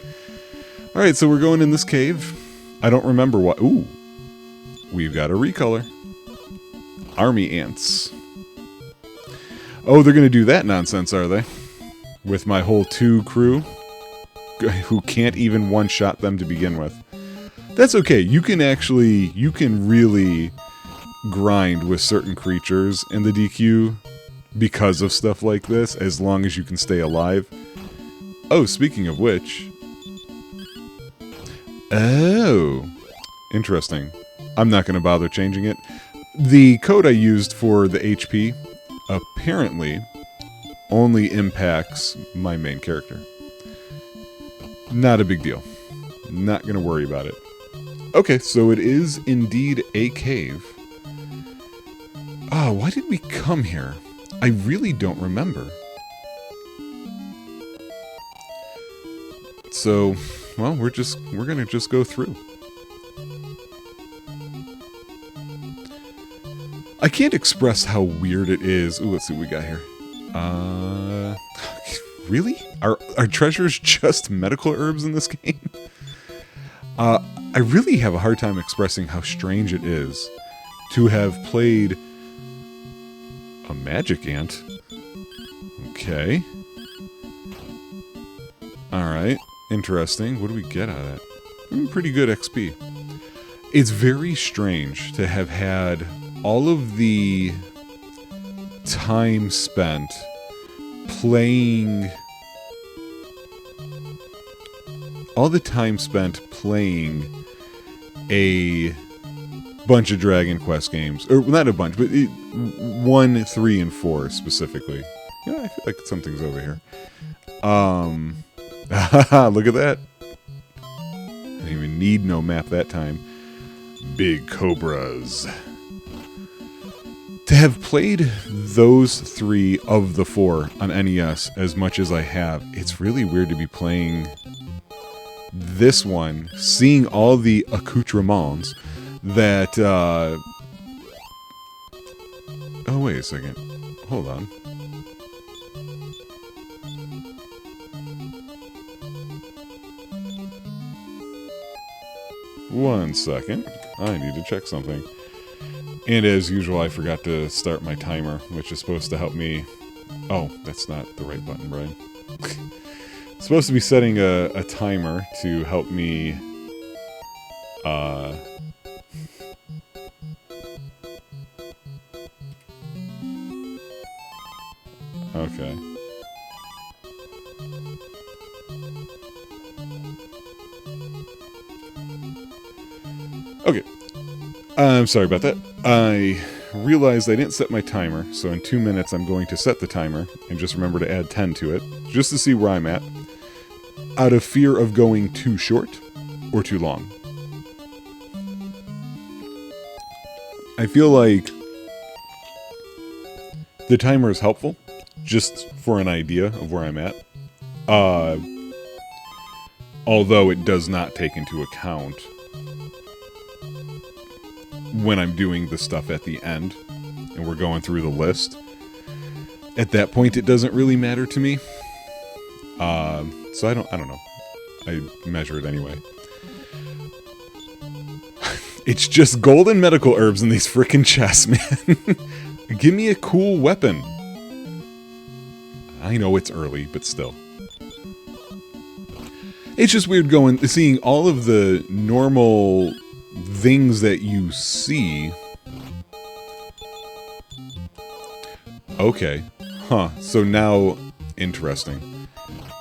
Alright, so we're going in this cave. I don't remember what. Ooh. We've got a recolor. Army ants. Oh, they're going to do that nonsense, are they? With my whole 2 crew, who can't even one-shot them to begin with. That's okay. You can really grind with certain creatures in the DQ because of stuff like this, as long as you can stay alive. Oh, speaking of which... Oh, interesting. I'm not going to bother changing it. The code I used for the HP apparently only impacts my main character. Not a big deal. Not going to worry about it. Okay, so it is indeed a cave. Ah, why did we come here? I really don't remember. So, well, we're going to just go through. I can't express how weird it is. Ooh, let's see what we got here. Really? Are treasures just medical herbs in this game? I really have a hard time expressing how strange it is to have played a magic ant. Okay. Alright. Interesting. What do we get out of that? Pretty good XP. It's very strange to have had all of the time spent playing... a bunch of Dragon Quest games. Or, not a bunch, but 1, 3, and 4 specifically. Yeah, I feel like something's over here. Look at that. I didn't even need no map that time. Big cobras. To have played those 3 of the 4 on NES as much as I have, it's really weird to be playing this one, seeing all the accoutrements that, oh, wait a second. Hold on. One second. I need to check something. And as usual, I forgot to start my timer, which is supposed to help me... Oh, that's not the right button, Brian. It's supposed to be setting a timer to help me... Okay. Okay. I'm sorry about that. I realized I didn't set my timer, so in 2 minutes I'm going to set the timer and just remember to add 10 to it, just to see where I'm at, out of fear of going too short or too long. I feel like the timer is helpful, just for an idea of where I'm at. Although it does not take into account when I'm doing the stuff at the end and we're going through the list. At that point, it doesn't really matter to me. So I don't know. I measure it anyway. It's just golden medical herbs in these frickin' chests, man. Give me a cool weapon. I know it's early, but still. It's just weird seeing all of the normal things that you see. Okay. Huh. So now, interesting.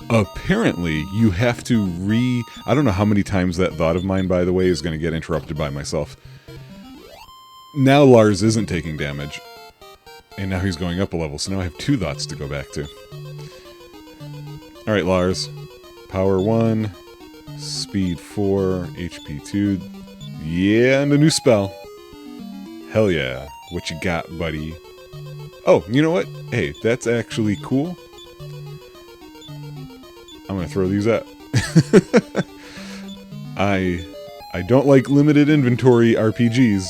Apparently, you have to I don't know how many times that thought of mine, by the way, is going to get interrupted by myself. Now Lars isn't taking damage. And now he's going up a level, so now I have 2 thoughts to go back to. Alright, Lars. Power 1. Speed 4. HP 2. Yeah, and a new spell. Hell yeah. What you got, buddy? Oh, you know what? Hey, that's actually cool. I'm gonna throw these out. I don't like limited inventory RPGs,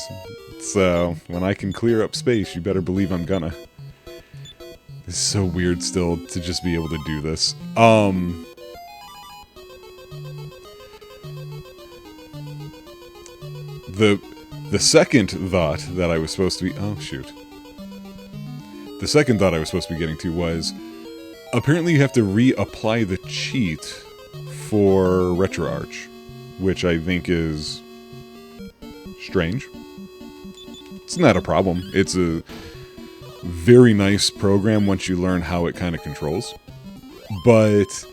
so when I can clear up space, you better believe I'm gonna. It's so weird still to just be able to do this. The second thought that I was supposed to be... Oh, shoot. The second thought I was supposed to be getting to was... Apparently you have to reapply the cheat for RetroArch, which I think is strange. It's not a problem. It's a very nice program once you learn how it kind of controls. But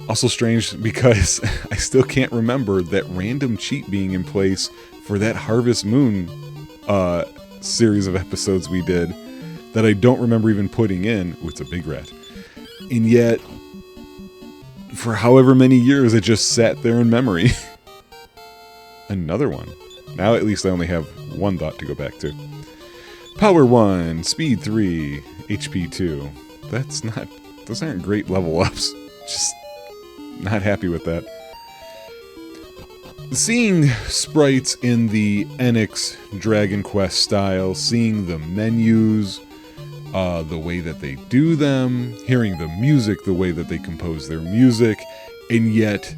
also strange because I still can't remember that random cheat being in place for that Harvest Moon series of episodes we did that I don't remember even putting in. Ooh, it's a big rat. And yet, for however many years, it just sat there in memory. Another one. Now at least I only have one thought to go back to. Power 1, Speed 3, HP 2. Those aren't great level ups. Just not happy with that. Seeing sprites in the NX Dragon Quest style, seeing the menus, the way that they do them, hearing the music, the way that they compose their music, and yet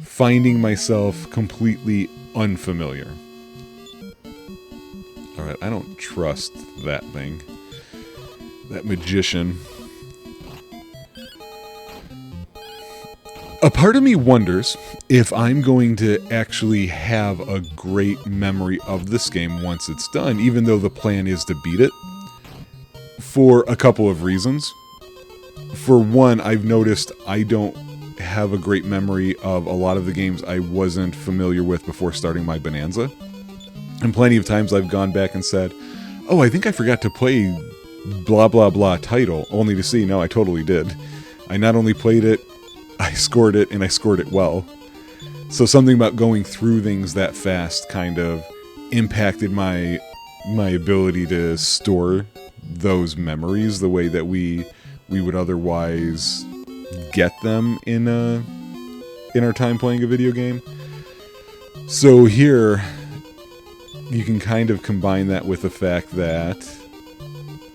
finding myself completely unfamiliar. Alright, I don't trust that thing. That magician. A part of me wonders if I'm going to actually have a great memory of this game once it's done, even though the plan is to beat it, for a couple of reasons. For one, I've noticed I don't have a great memory of a lot of the games I wasn't familiar with before starting my Bonanza. And plenty of times I've gone back and said, oh, I think I forgot to play blah blah blah title, only to see, no, I totally did. I not only played it, I scored it, and I scored it well. So something about going through things that fast kind of impacted my ability to store those memories the way that we would otherwise get them in our time playing a video game. So here, you can kind of combine that with the fact that,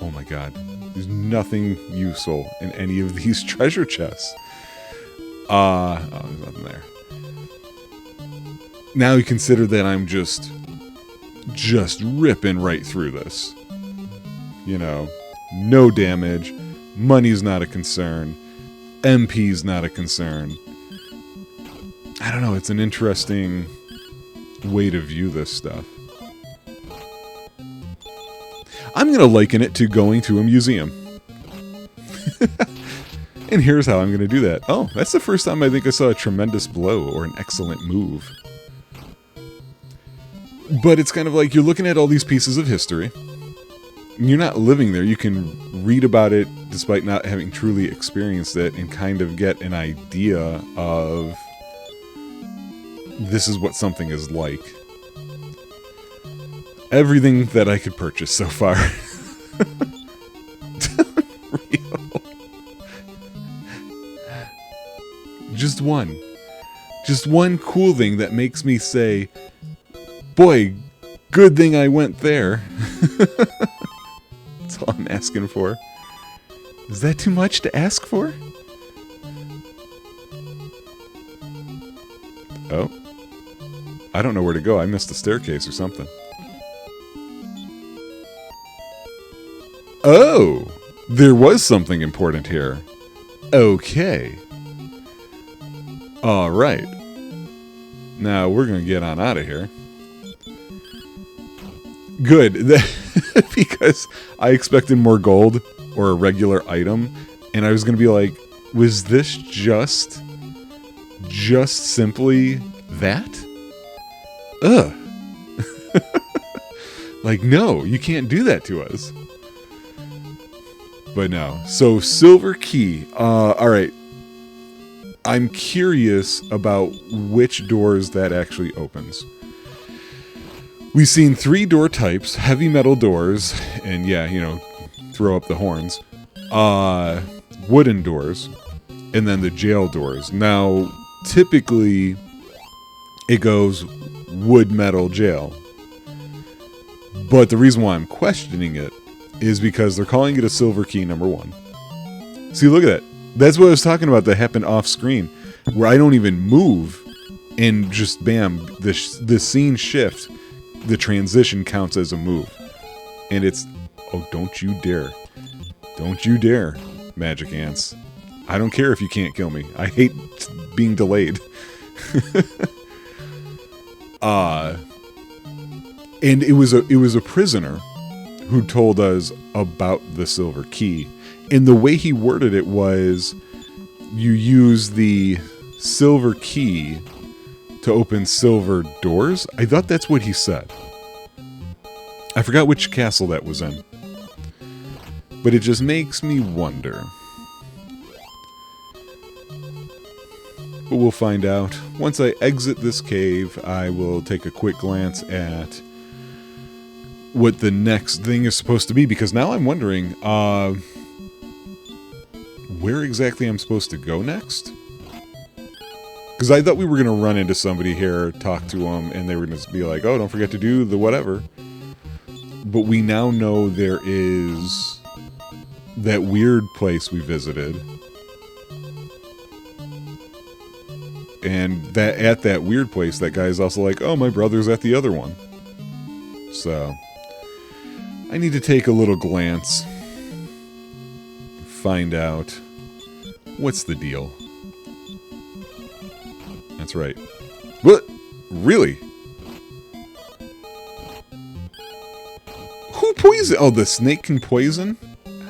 oh my god, there's nothing useful in any of these treasure chests. Oh, there's nothing there. Now you consider that I'm just ripping right through this. You know, no damage, money's not a concern, MP's not a concern. I don't know, it's an interesting way to view this stuff. I'm going to liken it to going to a museum. And here's how I'm going to do that. Oh, that's the first time I think I saw a tremendous blow or an excellent move. But it's kind of like you're looking at all these pieces of history. You're not living there. You can read about it despite not having truly experienced it and kind of get an idea of this is what something is like. Everything that I could purchase so far. Real. Just one. Just one cool thing that makes me say, boy, good thing I went there. That's all I'm asking for. Is that too much to ask for? Oh. I don't know where to go. I missed the staircase or something. Oh! There was something important here. Okay. Alright. Now, we're going to get on out of here. Good. Because I expected more gold or a regular item. And I was going to be like, was this just simply that? Ugh. Like, no, you can't do that to us. But no. So, silver key. Alright. I'm curious about which doors that actually opens. We've seen 3 door types, heavy metal doors, and yeah, you know, throw up the horns. Wooden doors, and then the jail doors. Now, typically, it goes wood, metal, jail. But the reason why I'm questioning it is because they're calling it a silver key number 1. See, look at that. That's what I was talking about that happened off screen, where I don't even move, and just bam, the scene shift, the transition counts as a move. And it's, oh, don't you dare. Don't you dare, magic ants. I don't care if you can't kill me. I hate being delayed. And it was a prisoner who told us about the silver key. And the way he worded it was, you use the silver key to open silver doors? I thought that's what he said. I forgot which castle that was in. But it just makes me wonder. But we'll find out. Once I exit this cave, I will take a quick glance at what the next thing is supposed to be, because now I'm wondering where exactly I'm supposed to go next. Because I thought we were going to run into somebody here, talk to them, and they were going to be like, oh, don't forget to do the whatever. But we now know there is that weird place we visited. And that at that weird place, that guy's also like, oh, my brother's at the other one. So I need to take a little glance, find out what's the deal. That's right. What? Really? Who poisoned? Oh, the snake can poison?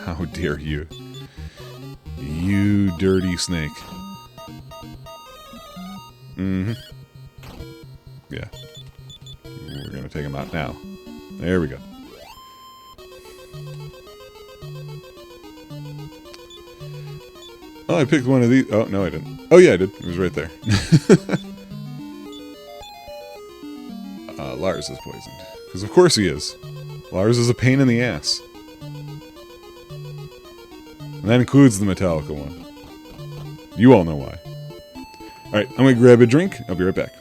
How dare you? You dirty snake. Mm-hmm. Yeah. We're gonna take him out now. There we go. Oh, I picked one of these. Oh, no, I didn't. Oh, yeah, I did. It was right there. Lars is poisoned. Because of course he is. Lars is a pain in the ass. And that includes the Metallica one. You all know why. Alright, I'm going to grab a drink. I'll be right back.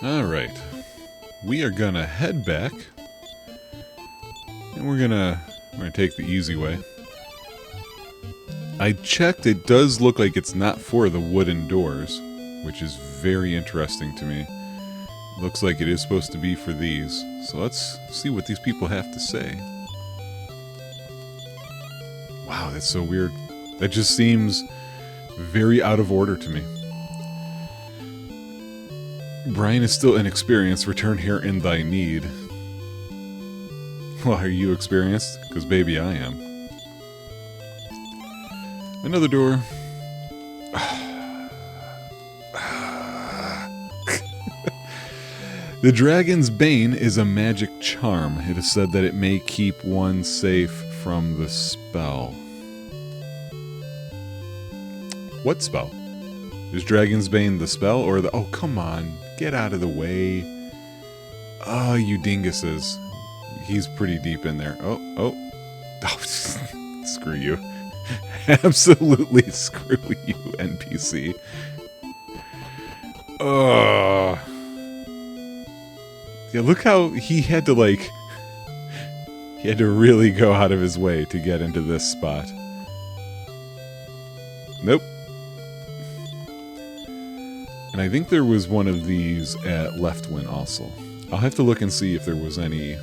Alright. We are going to head back. And we're going to take the easy way. I checked, it does look like it's not for the wooden doors, which is very interesting to me. Looks like it is supposed to be for these. So let's see what these people have to say. Wow, that's so weird. That just seems very out of order to me. Brian is still inexperienced. Return here in thy need. Well, are you experienced? Because baby, I am. Another door. The Dragon's Bane is a magic charm. It is said that it may keep one safe from the spell. What spell? Is Dragon's Bane the spell or the... Oh, come on. Get out of the way. Oh, you dinguses. He's pretty deep in there. Oh. Screw you. Absolutely screw you, NPC. Yeah, look how he had to, like... He had to really go out of his way to get into this spot. Nope. And I think there was one of these at Leftwin also. I'll have to look and see if there was any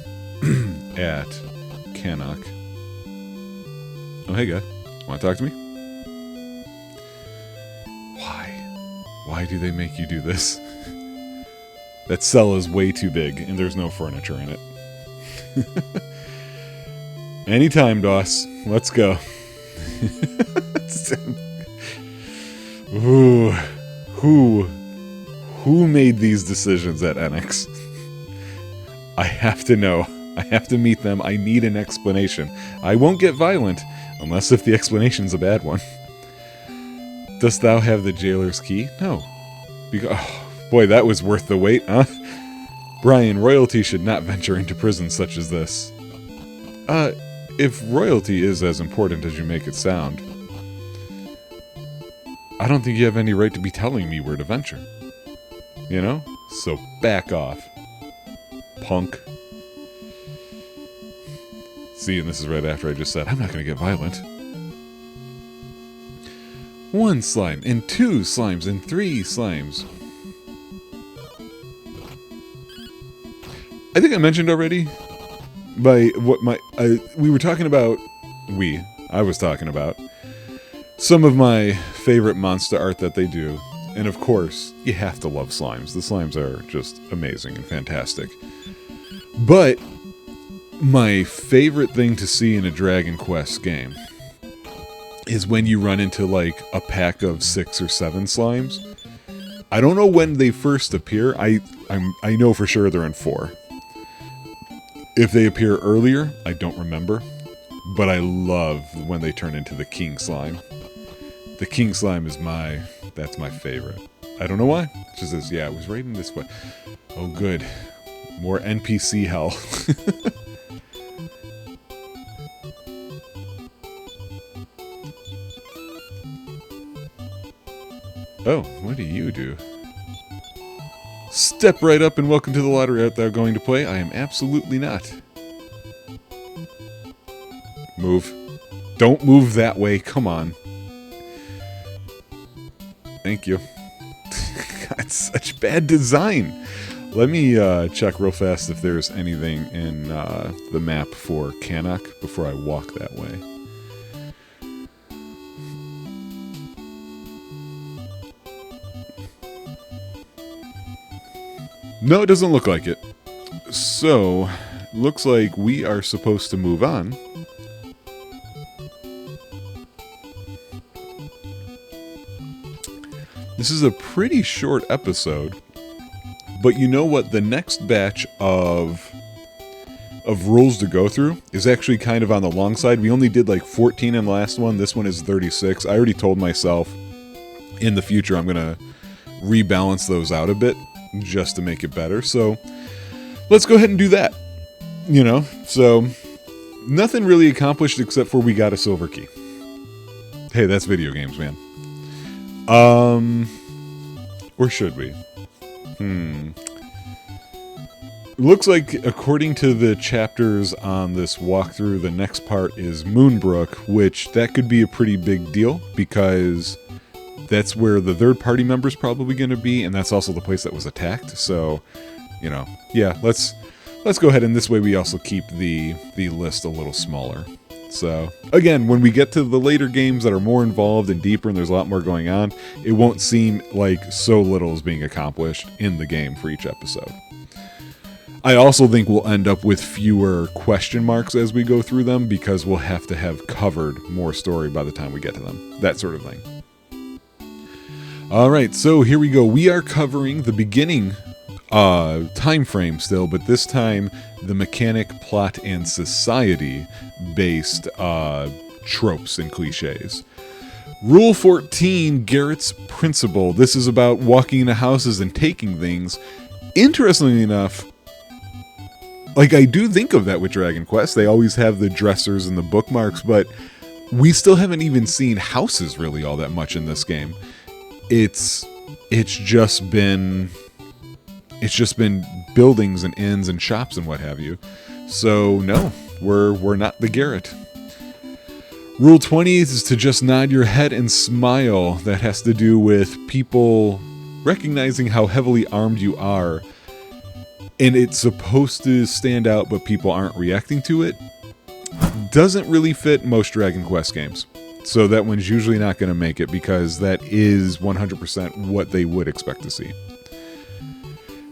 at Cannock. Oh, hey, guy. Want to talk to me? Why? Why do they make you do this? That cell is way too big, and there's no furniture in it. Anytime, Doss. Let's go. Ooh. Who made these decisions at Enix? I have to know. I have to meet them. I need an explanation. I won't get violent, unless if the explanation's a bad one. Dost thou have the jailer's key? No. Oh, boy, that was worth the wait, huh? Brian, royalty should not venture into prison such as this. If royalty is as important as you make it sound, I don't think you have any right to be telling me where to venture. You know? So back off. Punk. See, and this is right after I just said, I'm not going to get violent. 1 slime, and 2 slimes, and 3 slimes. I think I mentioned already by what we were talking about, I was talking about some of my favorite monster art that they do. And of course, you have to love slimes. The slimes are just amazing and fantastic. But my favorite thing to see in a Dragon Quest game is when you run into like a pack of 6 or 7 slimes. I don't know when they first appear. I know for sure they're in 4. If they appear earlier, I don't remember. But I love when they turn into the king slime. The king slime is that's my favorite. I don't know why. It just says, yeah, it was right in this way. Oh, good. More NPC hell. Oh, what do you do? Step right up and welcome to the lottery. Art thou going to play? I am absolutely not. Move. Don't move that way. Come on. Thank you. God, such bad design. Let me check real fast if there's anything in the map for Canuck before I walk that way. No, it doesn't look like it. So, looks like we are supposed to move on. This is a pretty short episode, but you know what? The next batch of rules to go through is actually kind of on the long side. We only did like 14 in the last one. This one is 36. I already told myself in the future I'm going to rebalance those out a bit just to make it better. So let's go ahead and do that. You know, so nothing really accomplished except for we got a silver key. Hey, that's video games, man. Or should we? Looks like, according to the chapters on this walkthrough, the next part is Moonbrook, which that could be a pretty big deal, because that's where the third-party member's probably going to be, and that's also the place that was attacked, so, you know, yeah, let's go ahead, and this way we also keep the list a little smaller. So, again, when we get to the later games that are more involved and deeper and there's a lot more going on, it won't seem like so little is being accomplished in the game for each episode. I also think we'll end up with fewer question marks as we go through them, because we'll have to have covered more story by the time we get to them. That sort of thing. Alright, so here we go. We are covering the beginning time frame still, but this time the mechanic, plot, and society based tropes and cliches. Rule 14, Garrett's Principle. This is about walking into houses and taking things. Interestingly enough, like, I do think of that with Dragon Quest. They always have the dressers and the bookmarks, but we still haven't even seen houses really all that much in this game. It's just been buildings and inns and shops and what have you. So no, we're not the Garrett. Rule 20 is to just nod your head and smile. That has to do with people recognizing how heavily armed you are. And it's supposed to stand out, but people aren't reacting to it. Doesn't really fit most Dragon Quest games. So that one's usually not going to make it, because that is 100% what they would expect to see.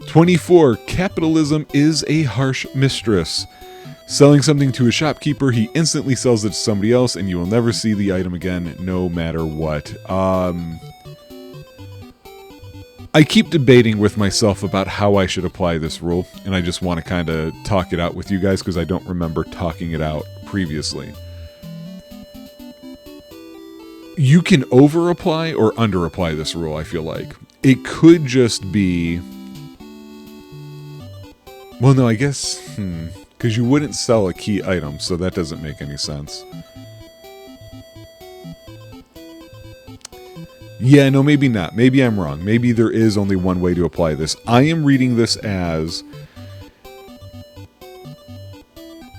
24. Capitalism is a harsh mistress. Selling something to a shopkeeper, he instantly sells it to somebody else, and you will never see the item again, no matter what. I keep debating with myself about how I should apply this rule, and I just want to kind of talk it out with you guys, because I don't remember talking it out previously. You can over-apply or under-apply this rule, I feel like. It could just be... Well, no, I guess... Because you wouldn't sell a key item, so that doesn't make any sense. Yeah, no, maybe not. Maybe I'm wrong. Maybe there is only one way to apply this. I am reading this as...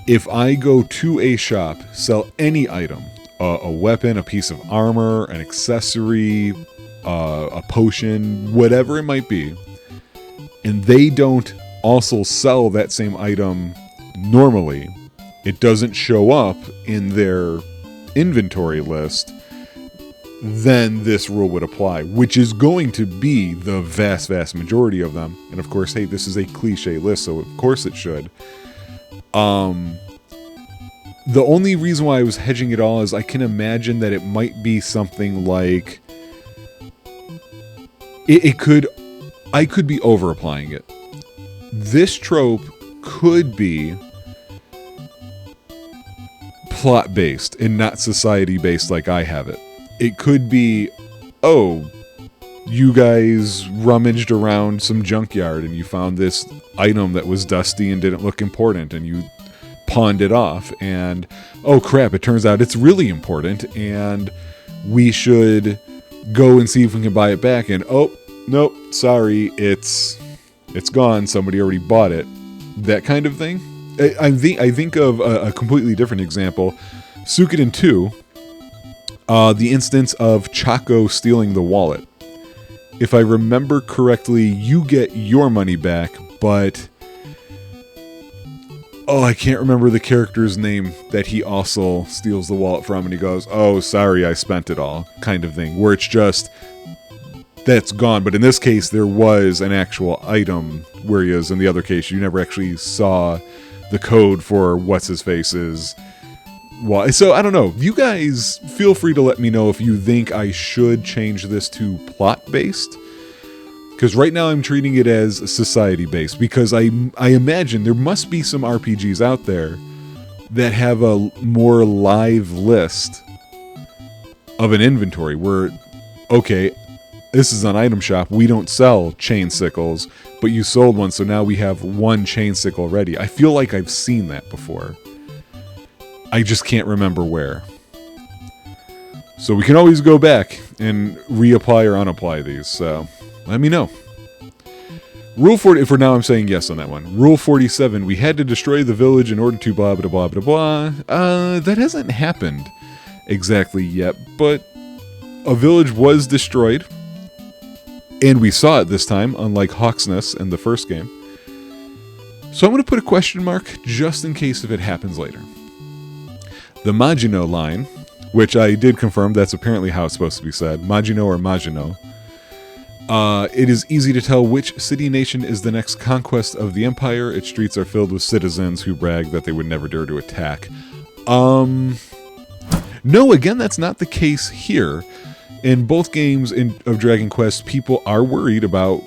If I go to a shop, sell any item, a weapon, a piece of armor, an accessory, a potion, whatever it might be, and they don't also sell that same item normally, it doesn't show up in their inventory list, then this rule would apply, which is going to be the vast, vast majority of them. And of course, hey, this is a cliche list, so of course it should. The only reason why I was hedging it all is I can imagine that it might be something like... I could be over-applying it. This trope could be plot-based and not society-based like I have it. It could be, oh, you guys rummaged around some junkyard and you found this item that was dusty and didn't look important, and you pawned it off, and oh crap, it turns out it's really important, and we should go and see if we can buy it back, and oh, nope, sorry, it's gone, somebody already bought it. That kind of thing. I think of a completely different example. Suikoden 2, the instance of Chaco stealing the wallet. If I remember correctly, you get your money back, but oh, I can't remember the character's name that he also steals the wallet from, and he goes, oh, sorry, I spent it all, kind of thing, where it's just, that's gone. But in this case, there was an actual item, whereas in the other case, you never actually saw the code for what's-his-face's wallet. So, I don't know. You guys feel free to let me know if you think I should change this to plot-based. Because right now I'm treating it as society-based, because I imagine there must be some RPGs out there that have a more live list of an inventory where, okay, this is an item shop, we don't sell chain sickles, but you sold one, so now we have one chain sickle ready. I feel like I've seen that before. I just can't remember where. So we can always go back and reapply or unapply these, so let me know. Rule 40, for now I'm saying yes on that one. Rule 47, we had to destroy the village in order to blah blah blah blah blah. That hasn't happened exactly yet, but a village was destroyed. And we saw it this time, unlike Hawksness in the first game. So I'm going to put a question mark just in case if it happens later. The Maginot line, which I did confirm that's apparently how it's supposed to be said, Maginot or Maginot. It is easy to tell which city-nation is the next conquest of the Empire. Its streets are filled with citizens who brag that they would never dare to attack. No, again, that's not the case here. In both games of Dragon Quest, people are worried about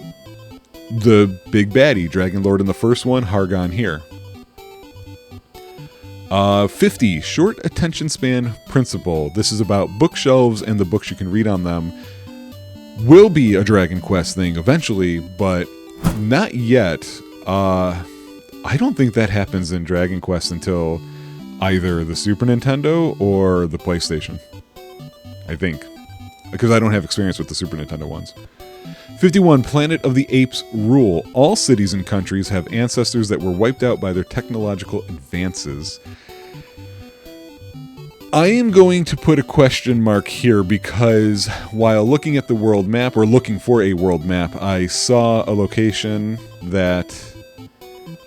the big baddie, Dragon Lord in the first one, Hargon here. 50, short attention span principle. This is about bookshelves and the books you can read on them. Will be a Dragon Quest thing eventually, but not yet. I don't think that happens in Dragon Quest until either the Super Nintendo or the PlayStation. I think. Because I don't have experience with the Super Nintendo ones. 51, Planet of the Apes rule. All cities and countries have ancestors that were wiped out by their technological advances. I am going to put a question mark here because while looking at the world map, or looking for a world map, I saw a location that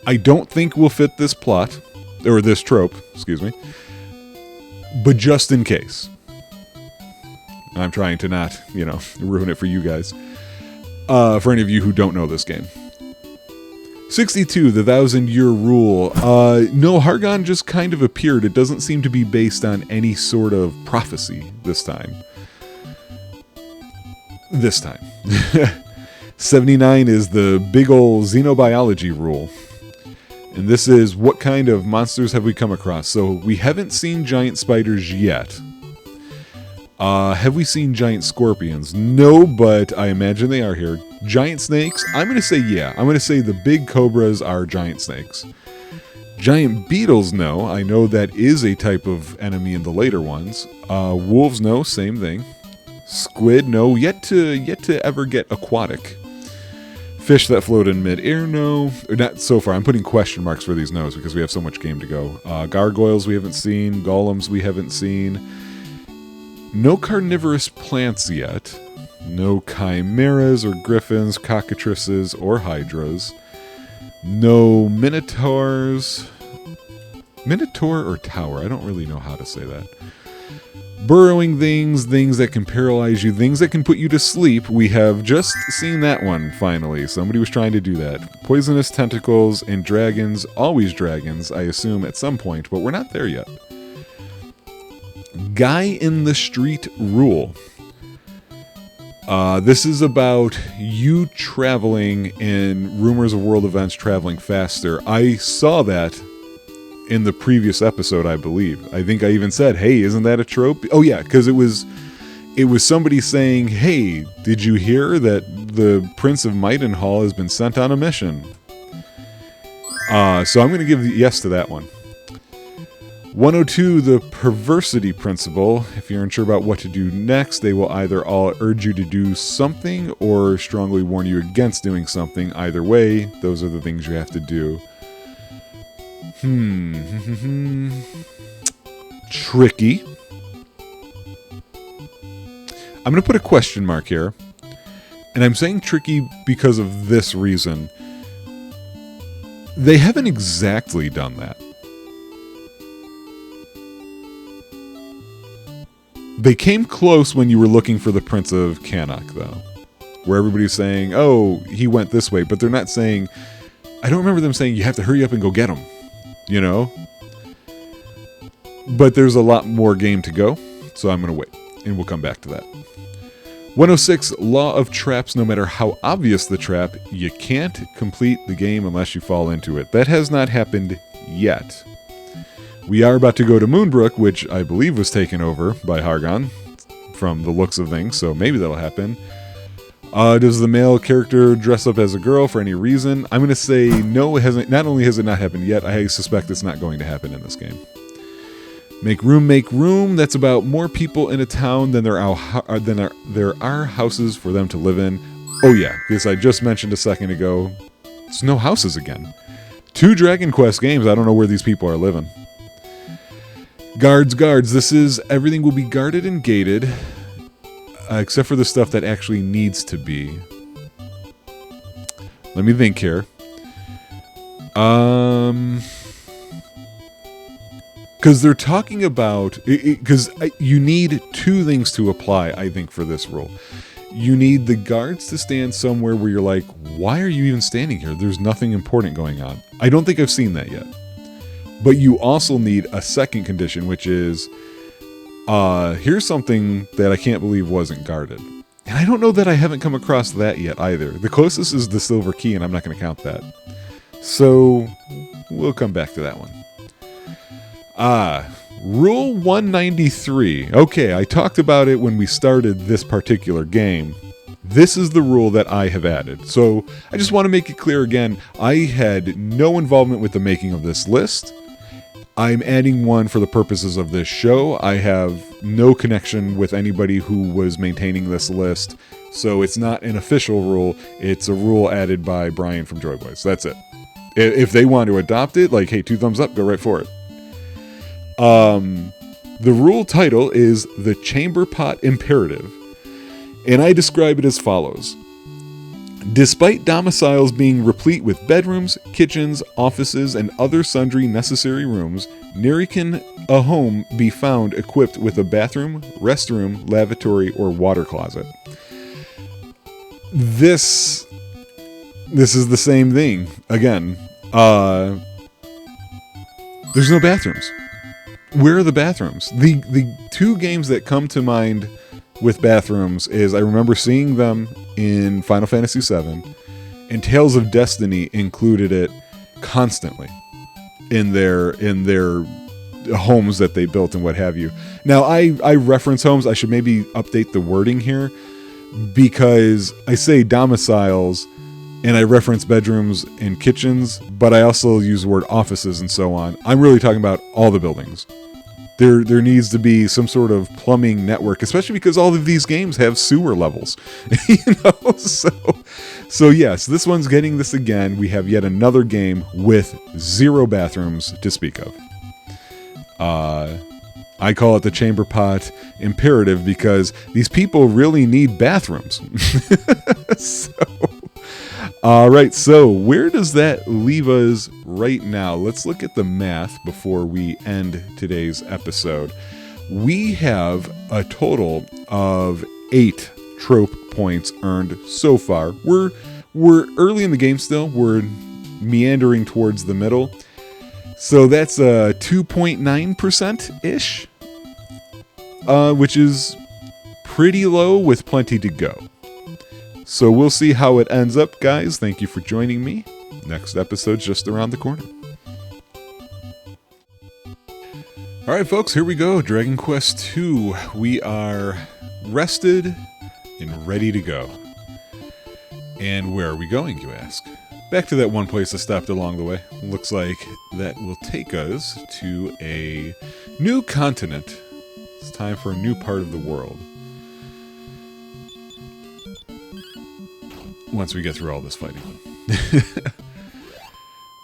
I don't think will fit this plot, or this trope, excuse me, but just in case. I'm trying to not, ruin it for you guys. For any of you who don't know this game. 62, the 1,000-year rule. No, Hargon just kind of appeared. It doesn't seem to be based on any sort of prophecy this time. 79 is the big ol' xenobiology rule. And this is what kind of monsters have we come across. So we haven't seen giant spiders yet. Have we seen giant scorpions? No, but I imagine they are here. Giant snakes? I'm going to say yeah. I'm going to say the big cobras are giant snakes. Giant beetles? No. I know that is a type of enemy in the later ones. Wolves? No. Same thing. Squid? No. Yet to ever get aquatic. Fish that float in mid-air? No. Or not so far. I'm putting question marks for these no's because we have so much game to go. Gargoyles we haven't seen. Golems we haven't seen. No carnivorous plants yet. No chimeras or griffins, cockatrices, or hydras. No minotaurs. Minotaur or tower? I don't really know how to say that. Burrowing things, things that can paralyze you, things that can put you to sleep. We have just seen that one, finally. Somebody was trying to do that. Poisonous tentacles and dragons, always dragons, I assume, at some point, but we're not there yet. Guy in the Street rule. This is about you traveling in Rumors of World Events, traveling faster. I saw that in the previous episode, I believe. I think I even said, hey, isn't that a trope? Oh yeah, because it was somebody saying, hey, did you hear that the Prince of Maidenhall has been sent on a mission? So I'm going to give the yes to that one. 102, the perversity principle. If you're unsure about what to do next, they will either all urge you to do something or strongly warn you against doing something. Either way, those are the things you have to do. Tricky. I'm going to put a question mark here. And I'm saying tricky because of this reason. They haven't exactly done that. They came close when you were looking for the Prince of Cannock, though. Where everybody's saying, oh, he went this way. But they're not saying... I don't remember them saying, you have to hurry up and go get him. You know? But there's a lot more game to go. So I'm going to wait. And we'll come back to that. 106, law of traps. No matter how obvious the trap, you can't complete the game unless you fall into it. That has not happened yet. We are about to go to Moonbrook, which I believe was taken over by Hargon, from the looks of things, so maybe that'll happen. Does the male character dress up as a girl for any reason? I'm going to say no, it hasn't. Not only has it not happened yet, I suspect it's not going to happen in this game. Make room, make room. That's about more people in a town than there are houses for them to live in. Oh yeah, because I just mentioned a second ago, there's no houses again. 2 Dragon Quest games, I don't know where these people are living. Guards. This is everything will be guarded and gated, except for the stuff that actually needs to be. Let me think here. Because they're talking about... Because you need 2 things to apply, I think, for this rule. You need the guards to stand somewhere where you're like, why are you even standing here? There's nothing important going on. I don't think I've seen that yet. But you also need a second condition, which is, here's something that I can't believe wasn't guarded. And I don't know that I haven't come across that yet either. The closest is the silver key, and I'm not going to count that. So, we'll come back to that one. Rule 193. Okay, I talked about it when we started this particular game. This is the rule that I have added. So, I just want to make it clear again, I had no involvement with the making of this list. I'm adding one for the purposes of this show. I have no connection with anybody who was maintaining this list, so it's not an official rule. It's a rule added by Brian from Joy Boys. That's it. If they want to adopt it, like, hey, 2 thumbs up, go right for it. The rule title is the Chamber Pot Imperative, and I describe it as follows. Despite domiciles being replete with bedrooms, kitchens, offices, and other sundry necessary rooms, nary can a home be found equipped with a bathroom, restroom, lavatory, or water closet. This is the same thing. Again, there's no bathrooms. Where are the bathrooms? The 2 games that come to mind with bathrooms is I remember seeing them in Final Fantasy VII, and Tales of Destiny included it constantly in their homes that they built and what have you. Now, I reference homes. I should maybe update the wording here, because I say domiciles and I reference bedrooms and kitchens, but I also use the word offices and so on. I'm really talking about all the buildings. There needs to be some sort of plumbing network, especially because all of these games have sewer levels. So yes, this one's getting this again. We have yet another game with 0 bathrooms to speak of. I call it the Chamber Pot Imperative because these people really need bathrooms. Alright, so where does that leave us right now? Let's look at the math before we end today's episode. We have a total of 8 trope points earned so far. We're early in the game still. We're meandering towards the middle. So that's 2.9%-ish, which is pretty low with plenty to go. So we'll see how it ends up, guys. Thank you for joining me. Next episode's just around the corner. All right, folks, here we go. Dragon Quest II. We are rested and ready to go. And where are we going, you ask? Back to that one place I stopped along the way. Looks like that will take us to a new continent. It's time for a new part of the world. Once we get through all this fighting.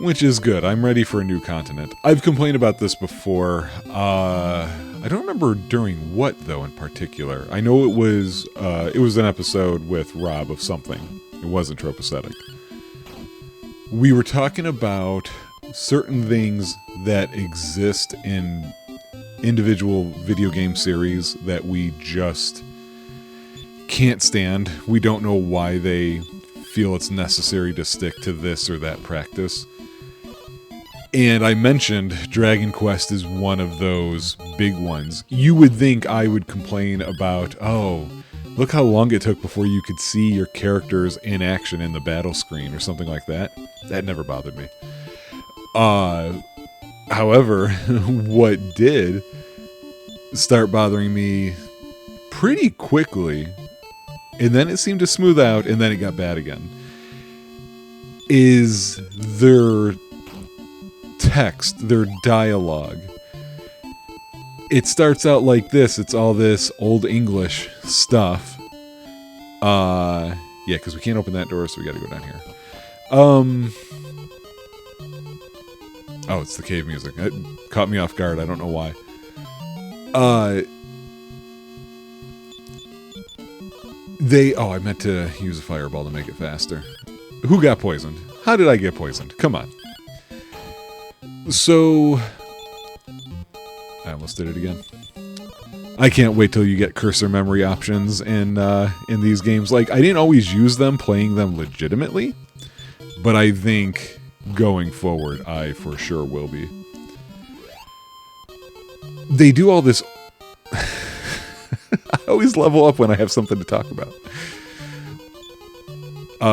Which is good. I'm ready for a new continent. I've complained about this before. I don't remember during what, though, in particular. I know it was an episode with Rob of something. It wasn't Tropeacetic. We were talking about certain things that exist in individual video game series that we just can't stand. We don't know why they feel it's necessary to stick to this or that practice. And I mentioned Dragon Quest is one of those big ones. You would think I would complain about, oh, look how long it took before you could see your characters in action in the battle screen or something like that. That never bothered me. However, what did start bothering me pretty quickly, and then it seemed to smooth out, and then it got bad again, is their text, their dialogue. It starts out like this. It's all this Old English stuff. Yeah, because we can't open that door, so we gotta go down here. Oh, it's the cave music. It caught me off guard. I don't know why. I meant to use a fireball to make it faster. Who got poisoned? How did I get poisoned? Come on. So, I almost did it again. I can't wait till you get cursor memory options in these games. Like, I didn't always use them playing them legitimately, but I think going forward, I for sure will be. They do all this. I always level up when I have something to talk about.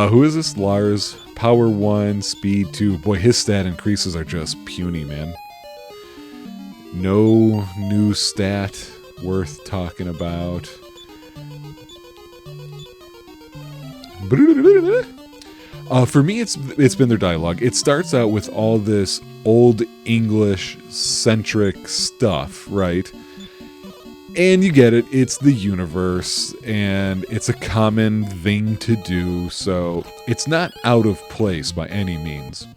Who is this? Lars. Power 1, speed 2. Boy, his stat increases are just puny, man. No new stat worth talking about. For me, it's been their dialogue. It starts out with all this Old English-centric stuff, right? And you get it, it's the universe, and it's a common thing to do, so it's not out of place by any means.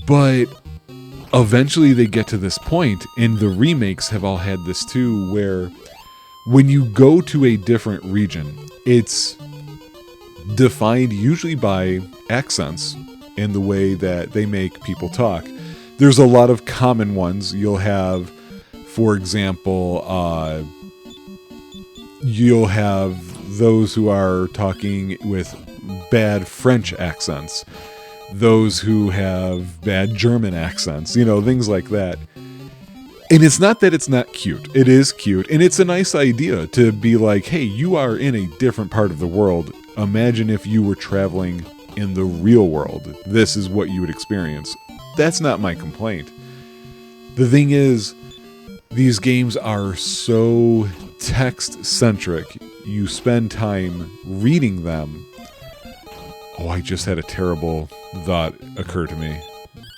But eventually they get to this point, and the remakes have all had this too, where when you go to a different region, it's defined usually by accents in the way that they make people talk. There's a lot of common ones. You'll have, for example, you'll have those who are talking with bad French accents, those who have bad German accents, things like that. And it's not that it's not cute. It is cute, and it's a nice idea to be like, hey, you are in a different part of the world. Imagine if you were traveling in the real world. This is what you would experience. That's not my complaint. The thing is, these games are so text-centric. You spend time reading them. Oh, I just had a terrible thought occur to me.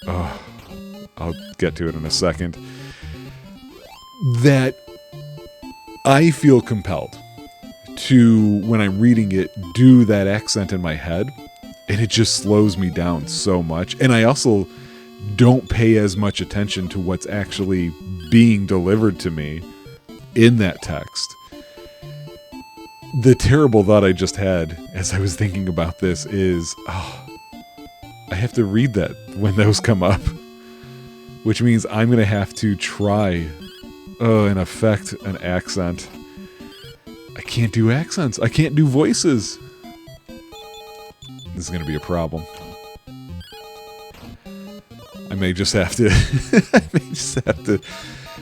Oh, I'll get to it in a second. That I feel compelled to, when I'm reading it, do that accent in my head. And it just slows me down so much. And I also don't pay as much attention to what's actually being delivered to me in that text. The terrible thought I just had as I was thinking about this is, I have to read that when those come up. Which means I'm going to have to try and affect an accent. I can't do accents. I can't do voices. This is going to be a problem. I may just have to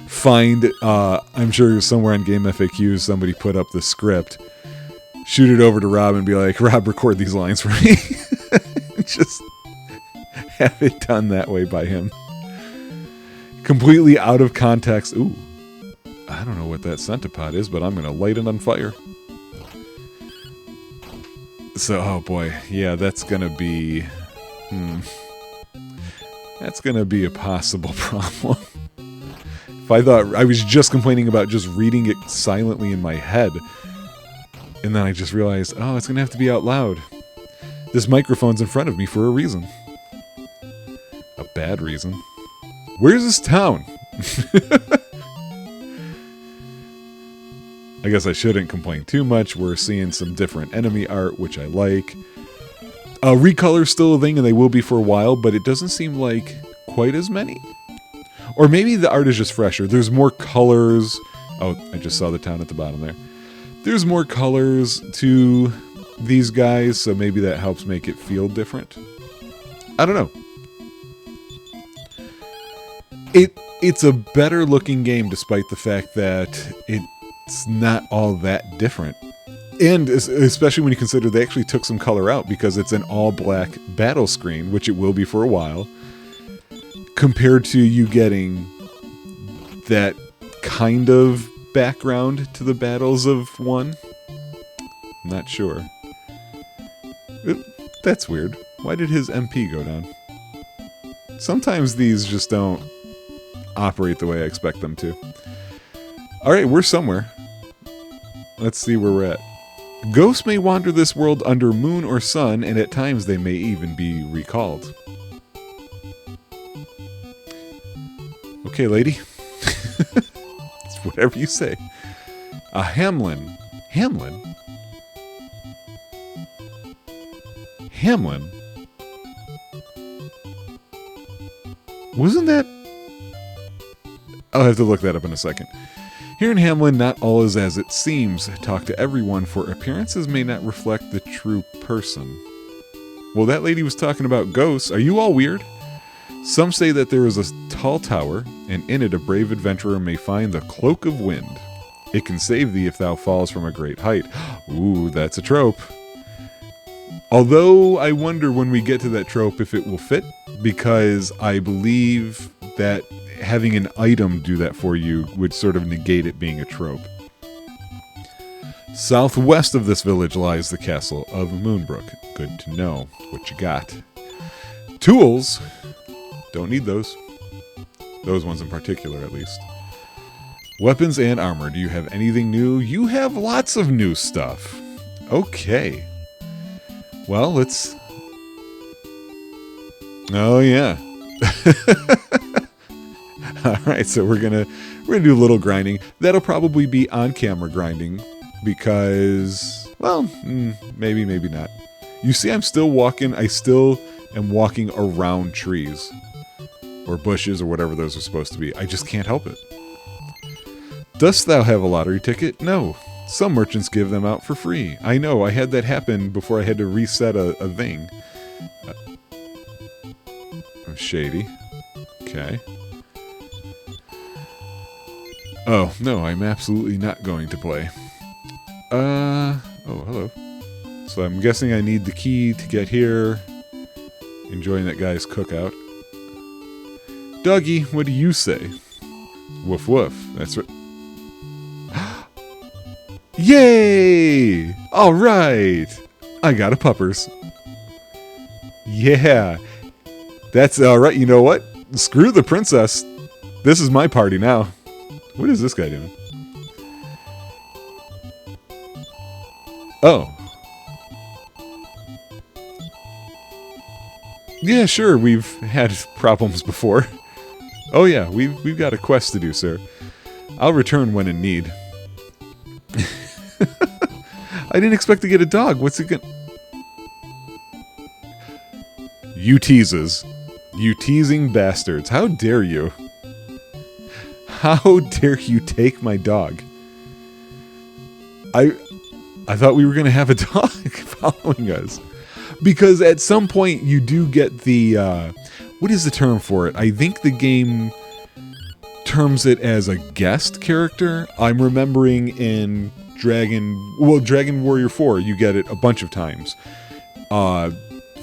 find, I'm sure somewhere on Game FAQs somebody put up the script, shoot it over to Rob and be like, Rob, record these lines for me. Just have it done that way by him. completely out of context. Ooh, I don't know what that centipod is, but I'm going to light it on fire. So, oh boy, yeah, that's going to be... That's going to be a possible problem. If I thought I was just complaining about just reading it silently in my head, and then I just realized, oh, it's going to have to be out loud. This microphone's in front of me for a reason. A bad reason. Where's this town? I guess I shouldn't complain too much. We're seeing some different enemy art, which I like. Recolor's still a thing, and they will be for a while, but it doesn't seem like quite as many. Or maybe the art is just fresher. There's more colors. Oh, I just saw the town at the bottom there. There's more colors to these guys, so maybe that helps make it feel different. I don't know. It's a better looking game despite the fact that it's not all that different. And especially when you consider they actually took some color out because it's an all-black battle screen, which it will be for a while, compared to you getting that kind of background to the battles of 1. I'm not sure. That's weird. Why did his MP go down? Sometimes these just don't operate the way I expect them to. Alright, we're somewhere. Let's see where we're at. Ghosts may wander this world under moon or sun, and at times they may even be recalled. Okay, lady. It's whatever you say. A Hamlin. Hamlin? Hamlin? Wasn't that... I'll have to look that up in a second. Here in Hamlin, not all is as it seems. Talk to everyone, for appearances may not reflect the true person. Well, that lady was talking about ghosts. Are you all weird? Some say that there is a tall tower, and in it a brave adventurer may find the Cloak of Wind. It can save thee if thou falls from a great height. Ooh, that's a trope. Although I wonder when we get to that trope if it will fit, because I believe that having an item do that for you would sort of negate it being a trope. Southwest of this village lies the castle of Moonbrook. Good to know. What you got? Tools? Don't need those. Those ones in particular, at least. Weapons and armor. Do you have anything new? You have lots of new stuff. Okay. Well, let's... Oh, yeah. Alright, so we're gonna do a little grinding. That'll probably be on-camera grinding, because, well, maybe not. You see I'm still walking, I still am walking around trees. Or bushes, or whatever those are supposed to be. I just can't help it. Dost thou have a lottery ticket? No. Some merchants give them out for free. I know, I had that happen before I had to reset a thing. Shady. Okay. Oh, no, I'm absolutely not going to play. Oh, hello. So I'm guessing I need the key to get here. Enjoying that guy's cookout. Doggy, what do you say? Woof woof. That's right. Yay! Alright! I got a puppers. Yeah. That's alright. You know what? Screw the princess. This is my party now. What is this guy doing? Oh. Yeah, sure, we've had problems before. Oh yeah, we've got a quest to do, sir. I'll return when in need. I didn't expect to get a dog. What's it gonna... You teases. You teasing bastards. How dare you? How dare you take my dog? I thought we were going to have a dog following us. Because at some point you do get the... what is the term for it? I think the game terms it as a guest character. I'm remembering in Dragon Warrior 4, you get it a bunch of times.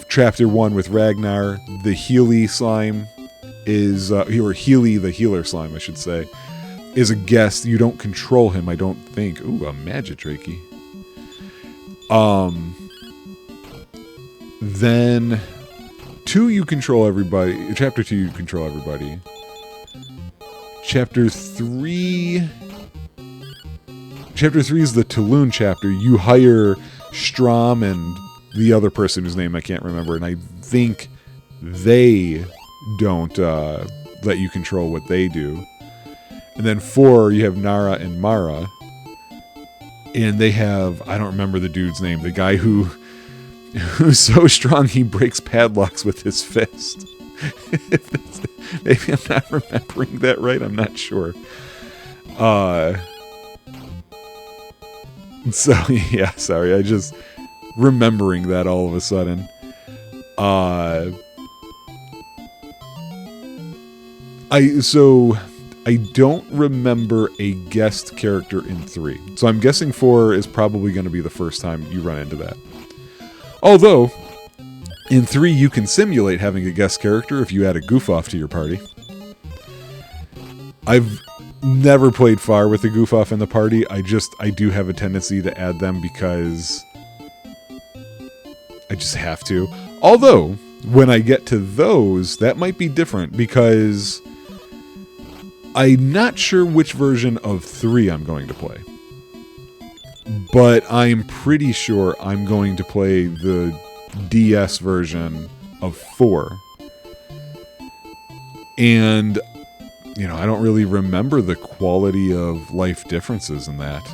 Chapter 1 with Ragnar, the Healy slime is, or Healy the healer slime, I should say, is a guest. You don't control him, I don't think. Ooh, a Magidrake. Then 2, you control everybody. Chapter 2, you control everybody. Chapter 3 is the Tulun chapter. You hire Strom and the other person whose name I can't remember, and I think they don't let you control what they do. And then 4, you have Nara and Mara, and they have, I don't remember the dude's name, the guy who's so strong he breaks padlocks with his fist. Maybe I'm not remembering that right, I'm not sure. So, yeah, sorry, I just remembering that all of a sudden. I don't remember a guest character in 3. So I'm guessing 4 is probably going to be the first time you run into that. Although, in 3 you can simulate having a guest character if you add a goof-off to your party. I've never played far with a goof-off in the party. I do have a tendency to add them because I just have to. Although, when I get to those, that might be different because I'm not sure which version of 3 I'm going to play. But I'm pretty sure I'm going to play the DS version of 4. And, you know, I don't really remember the quality of life differences in that.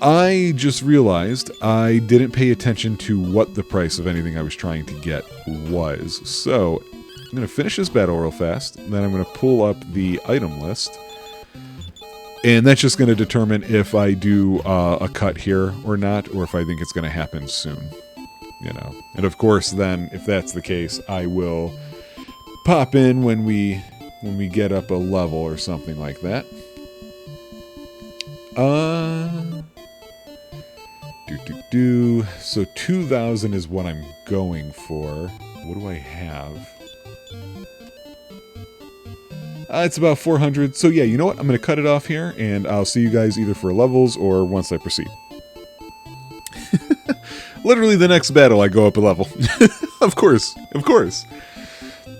I just realized I didn't pay attention to what the price of anything I was trying to get was. So, I'm going to finish this battle real fast, and then I'm going to pull up the item list. And that's just going to determine if I do a cut here or not, or if I think it's going to happen soon. You know. And of course, then, if that's the case, I will pop in when we get up a level or something like that. So 2,000 is what I'm going for. What do I have? It's about 400. So yeah, you know what? I'm going to cut it off here, and I'll see you guys either for levels or once I proceed. Literally the next battle, I go up a level. Of course.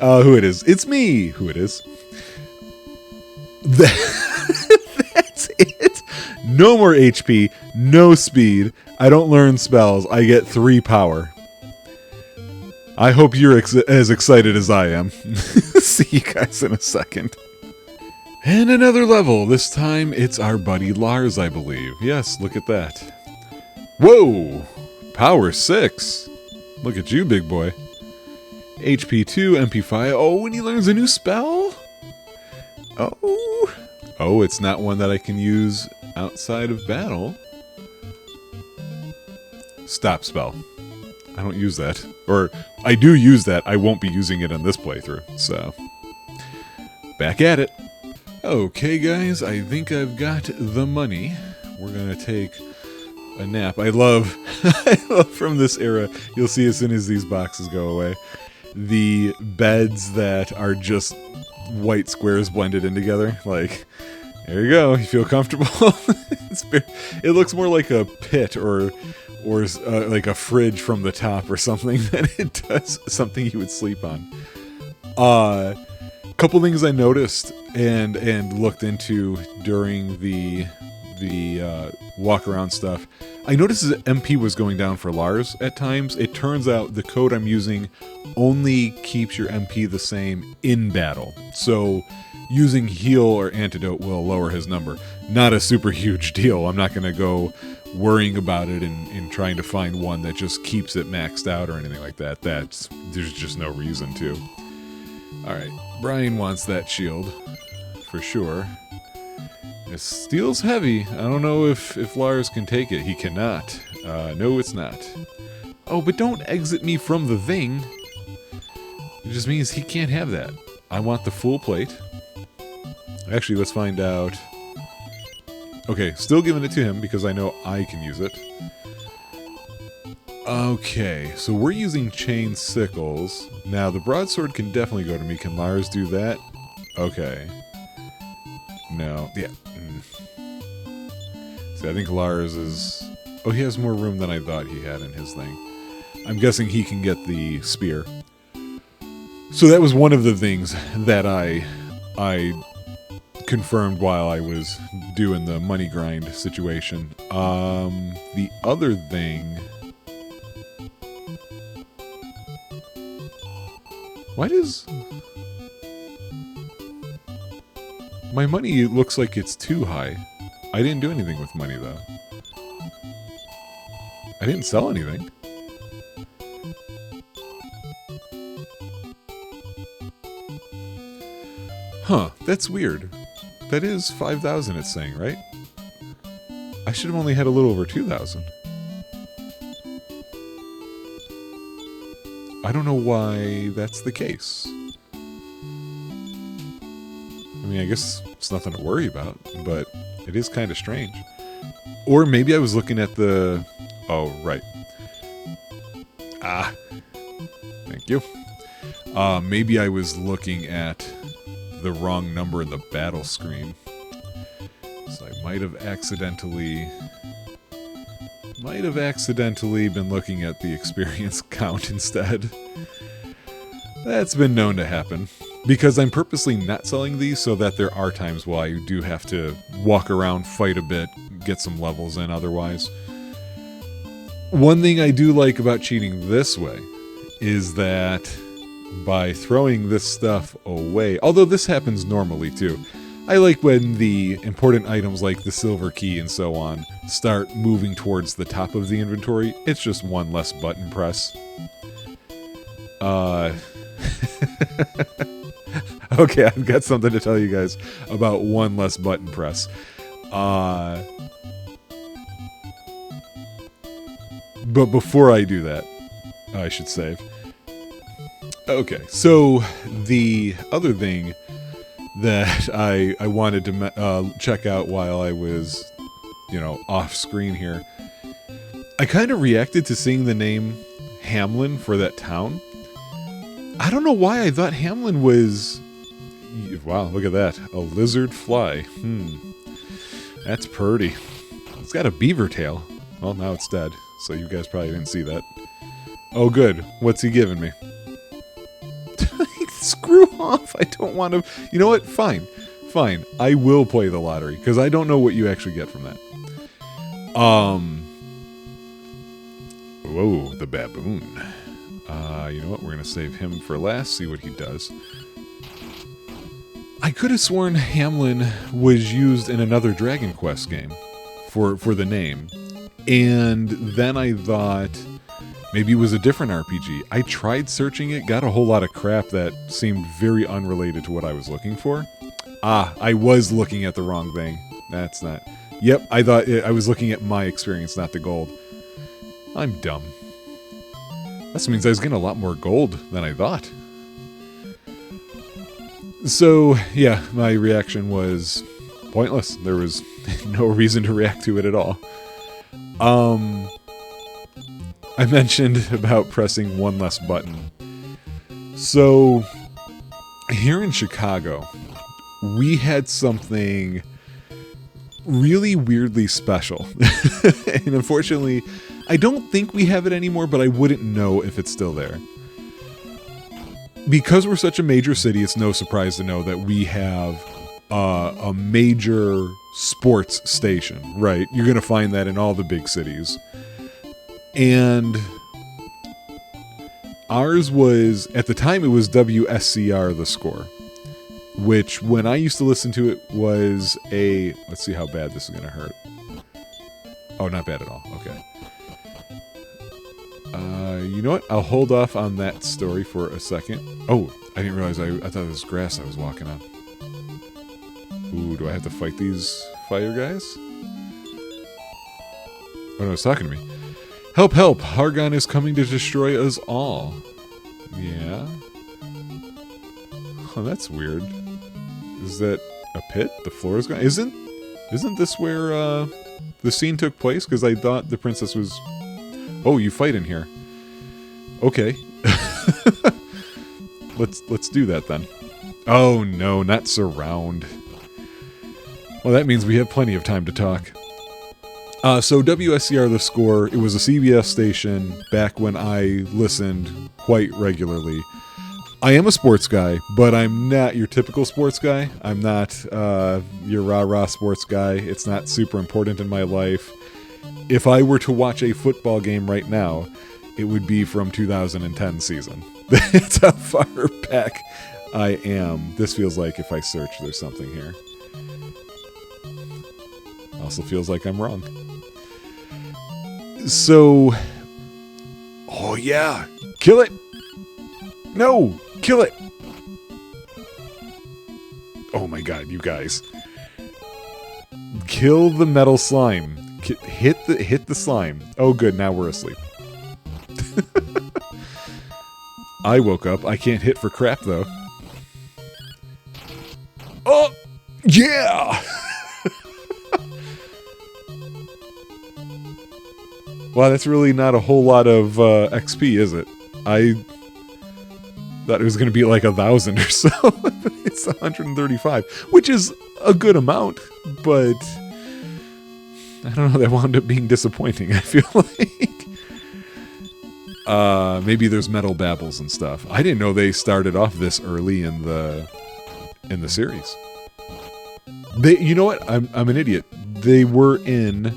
Who it is? It's me! Who it is. That's it! No more HP, no speed, I don't learn spells, I get 3 power. I hope you're as excited as I am. See you guys in a second. And another level. This time it's our buddy Lars, I believe. Yes, look at that. Whoa! Power 6. Look at you, big boy. HP 2, MP 5. Oh, and he learns a new spell? Oh, it's not one that I can use outside of battle. Stop spell. I don't use that. Or, I do use that, I won't be using it in this playthrough, so. Back at it. Okay, guys, I think I've got the money. We're gonna take a nap. I love from this era, you'll see as soon as these boxes go away, the beds that are just white squares blended in together. Like, there you go, you feel comfortable. It looks more like a pit or like a fridge from the top or something than it does something you would sleep on. Couple things I noticed and looked into during the walk around stuff. I noticed that MP was going down for Lars at times. It turns out the code I'm using only keeps your MP the same in battle. So using heal or antidote will lower his number. Not a super huge deal. I'm not going to go worrying about it and trying to find one that just keeps it maxed out or anything like that. There's just no reason to. Alright, Brian wants that shield, for sure. This steel's heavy. I don't know if Lars can take it. He cannot. No, it's not. Oh, but don't exit me from the thing. It just means he can't have that. I want the full plate. Actually, let's find out. Okay, still giving it to him because I know I can use it. Okay, so we're using chain sickles. Now, the broadsword can definitely go to me. Can Lars do that? Okay. No. Yeah. See, I think Lars is... Oh, he has more room than I thought he had in his thing. I'm guessing he can get the spear. So that was one of the things that I confirmed while I was doing the money grind situation. The other thing... Why does... My money looks like it's too high. I didn't do anything with money, though. I didn't sell anything. Huh, that's weird. That is 5,000 it's saying, right? I should have only had a little over 2,000. I don't know why that's the case. I mean, I guess it's nothing to worry about, but it is kind of strange. Or maybe I was looking at the... Oh, right. Ah. Thank you. Maybe I was looking at the wrong number in the battle screen. So I might have accidentally been looking at the experience count instead. That's been known to happen. Because I'm purposely not selling these so that there are times where I do have to walk around, fight a bit, get some levels in otherwise. One thing I do like about cheating this way is that by throwing this stuff away, although this happens normally too, I like when the important items like the silver key and so on start moving towards the top of the inventory. It's just one less button press. Okay, I've got something to tell you guys about one less button press. But before I do that, I should save. Okay, so the other thing that I wanted to check out while I was, off screen here, I kind of reacted to seeing the name Hamlin for that town. I don't know why I thought Hamlin was... Wow, look at that. A lizard fly. That's pretty. It's got a beaver tail. Well, now it's dead, so you guys probably didn't see that. Oh, good. What's he giving me? Screw off. I don't want to... You know what? Fine. Fine. I will play the lottery, because I don't know what you actually get from that. Whoa, the baboon. You know what? We're going to save him for last, see what he does. I could have sworn Hamlin was used in another Dragon Quest game for the name. And then I thought maybe it was a different RPG. I tried searching it, got a whole lot of crap that seemed very unrelated to what I was looking for. Ah, I was looking at the wrong thing. That's not... Yep, I thought I was looking at my experience, not the gold. I'm dumb. That means I was getting a lot more gold than I thought. So, yeah, my reaction was pointless. There was no reason to react to it at all. I mentioned about pressing one less button. So, here in Chicago, we had something really weirdly special. And unfortunately, I don't think we have it anymore, but I wouldn't know if it's still there. Because we're such a major city, it's no surprise to know that we have a major sports station, right? You're going to find that in all the big cities. And ours was, at the time, it was WSCR, the score. Which, when I used to listen to it, was a... Let's see how bad this is going to hurt. Oh, not bad at all. Okay. You know what? I'll hold off on that story for a second. Oh, I didn't realize I thought it was grass I was walking on. Ooh, do I have to fight these fire guys? Oh no, it's talking to me. Help, help! Hargon is coming to destroy us all. Yeah? Oh, that's weird. Is that a pit? The floor is gone? Isn't this where the scene took place? Because I thought the princess was... Oh, you fight in here. Okay. Let's do that then. Oh no, not surround. Well, that means we have plenty of time to talk. So WSCR The Score, it was a CBS station back when I listened quite regularly. I am a sports guy, but I'm not your typical sports guy. I'm not your rah-rah sports guy. It's not super important in my life. If I were to watch a football game right now, it would be from 2010 season. That's how far back I am. This feels like if I search, there's something here. Also feels like I'm wrong. So, oh yeah, kill it. No, kill it. Oh my god, you guys. Kill the metal slime. Hit the slime. Oh good, now we're asleep. I woke up. I can't hit for crap though. Oh, yeah. Wow, that's really not a whole lot of XP, is it? I thought it was going to be like 1,000 or so. It's 135, which is a good amount, but I don't know, that wound up being disappointing, I feel like. Maybe there's metal babbles and stuff. I didn't know they started off this early in the series. You know what? I'm an idiot. They were in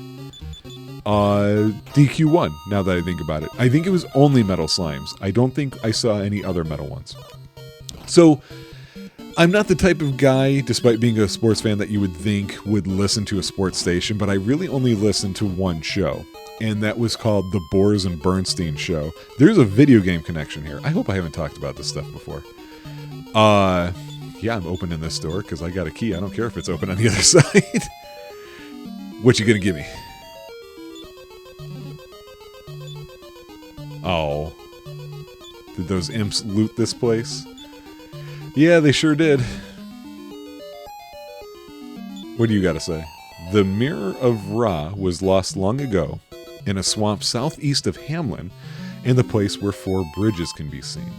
DQ1, now that I think about it. I think it was only metal slimes. I don't think I saw any other metal ones. So, I'm not the type of guy, despite being a sports fan, that you would think would listen to a sports station, but I really only listened to one show, and that was called The Boers and Bernstein Show. There's a video game connection here. I hope I haven't talked about this stuff before. Yeah, I'm opening this door because I got a key. I don't care if it's open on the other side. What you gonna give me? Oh. Did those imps loot this place? Yeah, they sure did. What do you gotta say? The Mirror of Ra was lost long ago in a swamp southeast of Hamlin, in the place where 4 bridges can be seen.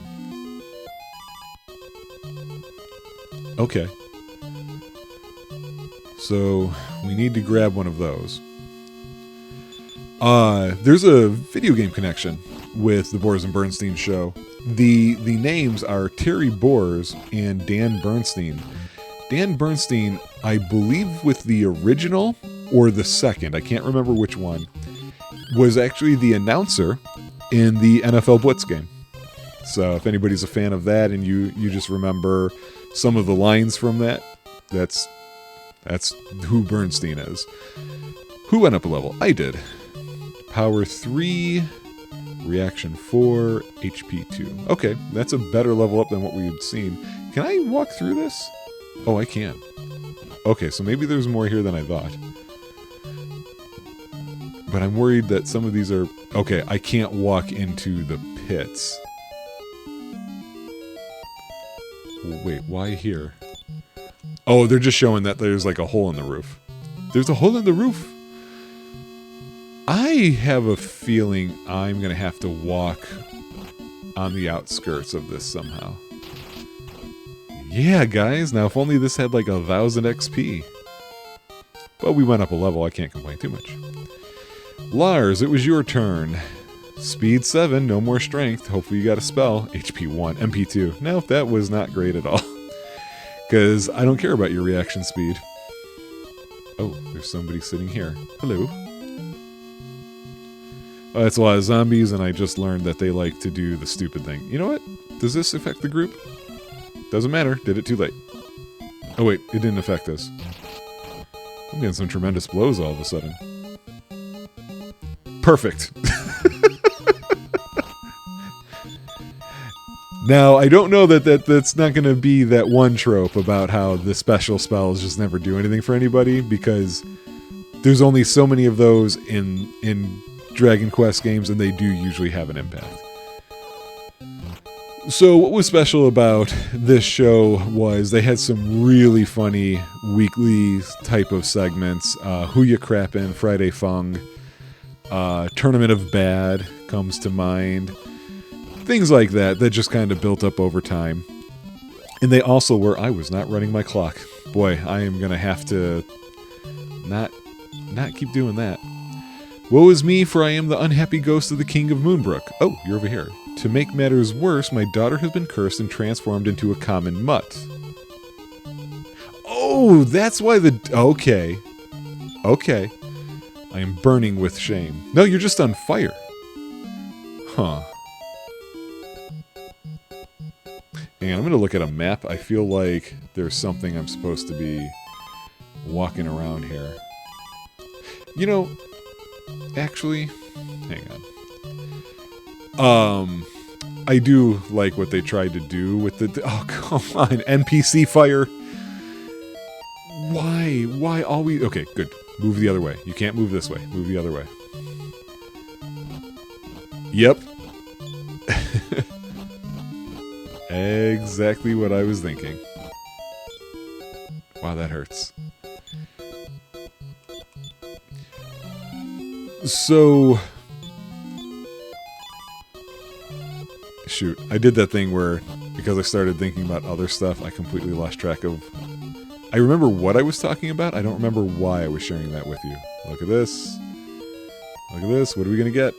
Okay. So, we need to grab one of those. There's a video game connection with the Boers and Bernstein Show. The names are Terry Boers and Dan Bernstein. Dan Bernstein, I believe with the original or the second, I can't remember which one, was actually the announcer in the NFL Blitz game. So if anybody's a fan of that and you just remember some of the lines from that, that's who Bernstein is. Who went up a level? I did. Power 3, reaction 4, HP 2. Okay, that's a better level up than what we had seen. Can I walk through this? Oh, I can. Okay, so maybe there's more here than I thought. But I'm worried that some of these are... Okay, I can't walk into the pits. Wait, why here? Oh, they're just showing that there's like a hole in the roof. There's a hole in the roof? I have a feeling I'm going to have to walk on the outskirts of this somehow. Yeah, guys. Now, if only this had like 1,000 XP. But we went up a level. I can't complain too much. Lars, it was your turn. Speed 7, no more strength. Hopefully you got a spell. HP 1, MP 2. No, that was not great at all. Because I don't care about your reaction speed. Oh, there's somebody sitting here. Hello. Oh, that's a lot of zombies, and I just learned that they like to do the stupid thing. You know what? Does this affect the group? Doesn't matter. Did it too late. Oh wait, it didn't affect us. I'm getting some tremendous blows all of a sudden. Perfect. Now, I don't know that's not going to be that one trope about how the special spells just never do anything for anybody, because there's only so many of those in Dragon Quest games, and they do usually have an impact. So what was special about this show was they had some really funny weekly type of segments. Who Ya Crappin', Friday Fung, Tournament of Bad, comes to mind. Things like that just kind of built up over time. And they also were, I was not running my clock. Boy, I am going to have to not keep doing that. Woe is me, for I am the unhappy ghost of the King of Moonbrook. Oh, you're over here. To make matters worse, my daughter has been cursed and transformed into a common mutt. Oh, that's why the... Okay. Okay. I am burning with shame. No, you're just on fire. Huh. And I'm going to look at a map. I feel like there's something I'm supposed to be walking around here. You know, actually, hang on. I do like what they tried to do with the... Oh, come on. NPC fire. Why? Why always... Okay, good. Move the other way. You can't move this way. Move the other way. Yep. Exactly what I was thinking. Wow, that hurts. So... Shoot, I did that thing where, because I started thinking about other stuff, I completely lost track of... I remember what I was talking about, I don't remember why I was sharing that with you. Look at this. Look at this, what are we gonna get?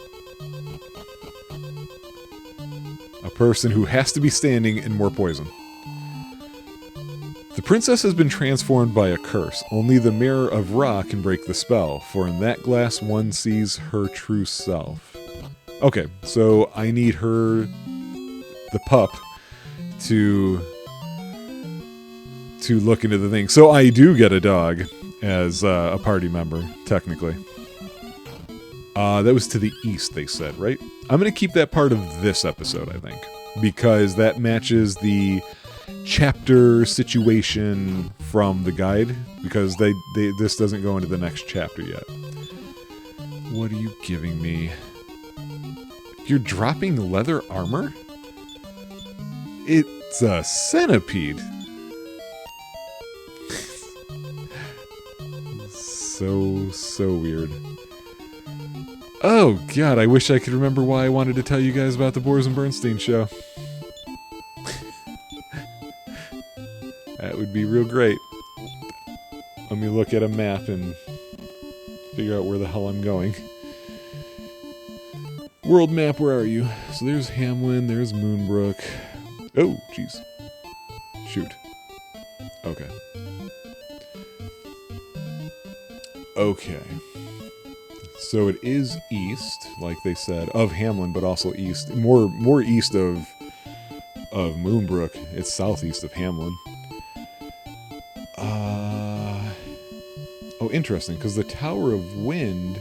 A person who has to be standing and more poison. The princess has been transformed by a curse. Only the mirror of Ra can break the spell, for in that glass one sees her true self. Okay, so I need her, the pup, to look into the thing. So I do get a dog as a party member, technically. That was to the east, they said, right? I'm going to keep that part of this episode, I think, because that matches the chapter situation from the guide, because this doesn't go into the next chapter yet. What are you giving me? You're dropping leather armor? It's a centipede. So weird. Oh god, I wish I could remember why I wanted to tell you guys about the Boris and Bernstein show. That would be real great. Let me look at a map and figure out where the hell I'm going. World map, where are you? So there's Hamlin, there's Moonbrook. Oh, jeez. Shoot. Okay. Okay. So it is east, like they said, of Hamlin, but also east. More east of Moonbrook. It's southeast of Hamlin. Oh, interesting, because the Tower of Wind...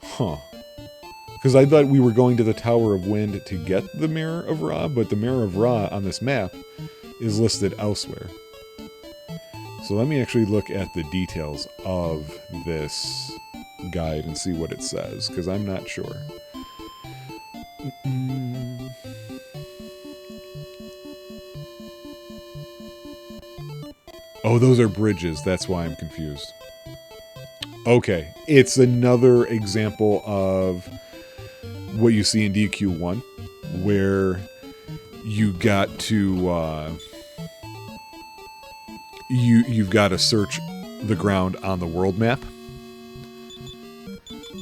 Huh. Because I thought we were going to the Tower of Wind to get the Mirror of Ra, but the Mirror of Ra on this map is listed elsewhere. So let me actually look at the details of this guide and see what it says, because I'm not sure. Oh, those are bridges. That's why I'm confused. Okay, it's another example of what you see in DQ1, where you got to... You've got to search the ground on the world map.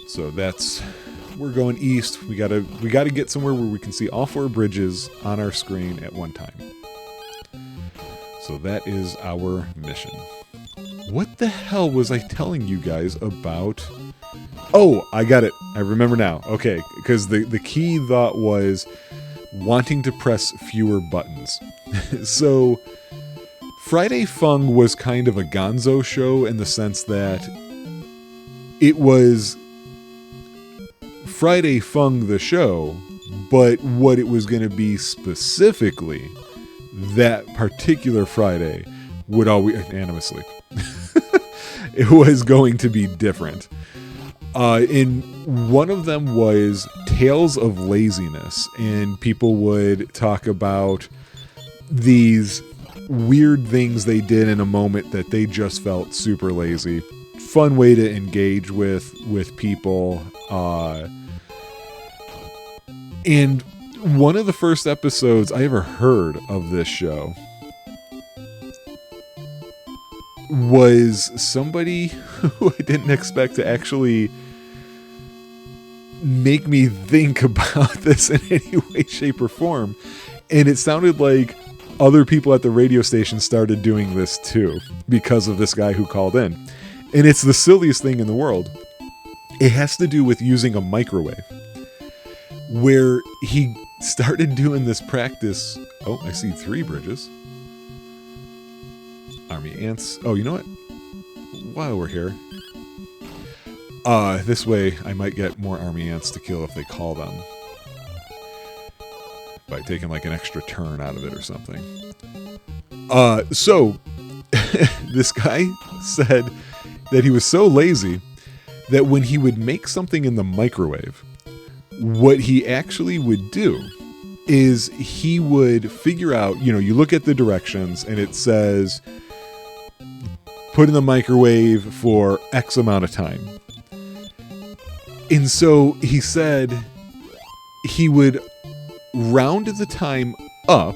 So that's... We're going east. We gotta get somewhere where we can see all 4 bridges on our screen at one time. So that is our mission. What the hell was I telling you guys about? Oh, I got it. I remember now. Okay, because the key thought was wanting to press fewer buttons. So... Friday Fung was kind of a gonzo show in the sense that it was Friday Fung the show, but what it was going to be specifically that particular Friday would always... And I'm asleep. It was going to be different. In one of them was Tales of Laziness, and people would talk about these... weird things they did in a moment that they just felt super lazy. fun way to engage with people. And one of the first episodes I ever heard of this show was somebody who I didn't expect to actually make me think about this in any way, shape, or form. And it sounded like other people at the radio station started doing this too because of this guy who called in. And it's the silliest thing in the world. It has to do with using a microwave, where he started doing this practice. Oh, I see 3 bridges. Army ants. Oh, you know what? While we're here, this way I might get more army ants to kill if they call them. By taking like an extra turn out of it or something. So, this guy said that he was so lazy that when he would make something in the microwave, what he actually would do is he would figure out, you look at the directions and it says, put in the microwave for X amount of time. And so he said he would round the time up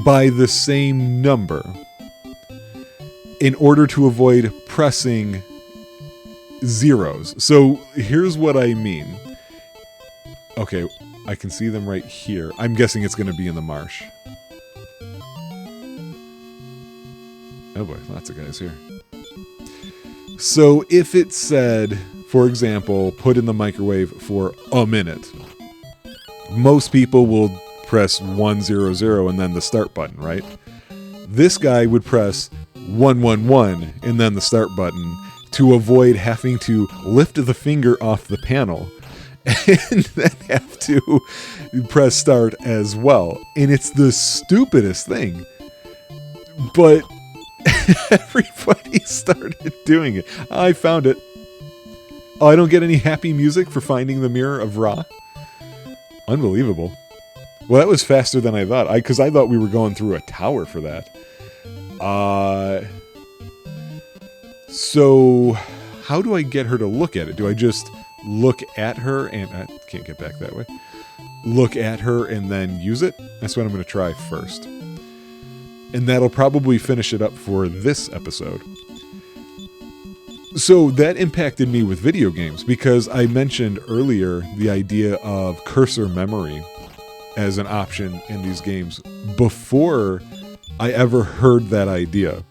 by the same number in order to avoid pressing zeros. So here's what I mean. Okay, I can see them right here. I'm guessing it's going to be in the marsh. Oh boy, lots of guys here. So if it said, for example, put in the microwave for a minute, most people will press 100 and then the start button, right? This guy would press 111 and then the start button to avoid having to lift the finger off the panel and then have to press start as well. And it's the stupidest thing. But everybody started doing it. I found it. Oh, I don't get any happy music for finding the Mirror of Ra. Unbelievable. Well, that was faster than I thought. Because I thought we were going through a tower for that. So, how do I get her to look at it? Do I just look at her and... I can't get back that way. Look at her and then use it? That's what I'm going to try first. And that'll probably finish it up for this episode. So that impacted me with video games because I mentioned earlier the idea of cursor memory as an option in these games. Before I ever heard that idea,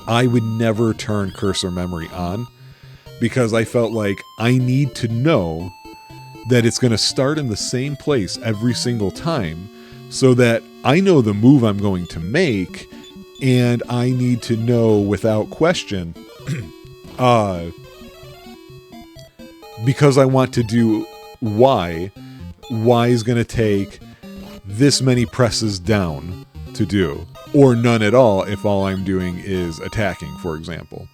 I would never turn cursor memory on because I felt like I need to know that it's going to start in the same place every single time so that I know the move I'm going to make and I need to know without question because I want to do Y is going to take this many presses down to do, or none at all if all I'm doing is attacking, for example.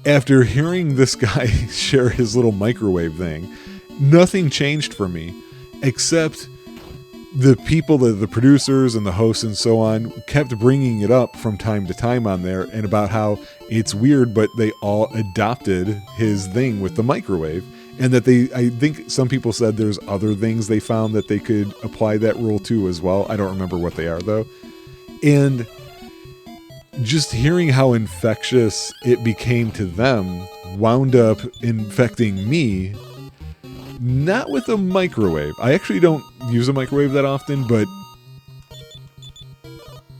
After hearing this guy share his little microwave thing, nothing changed for me, except the people, the producers and the hosts and so on, kept bringing it up from time to time on there and about how it's weird, but they all adopted his thing with the microwave. And that I think some people said there's other things they found that they could apply that rule to as well. I don't remember what they are though. And just hearing how infectious it became to them wound up infecting me, not with a microwave. I actually don't use a microwave that often, but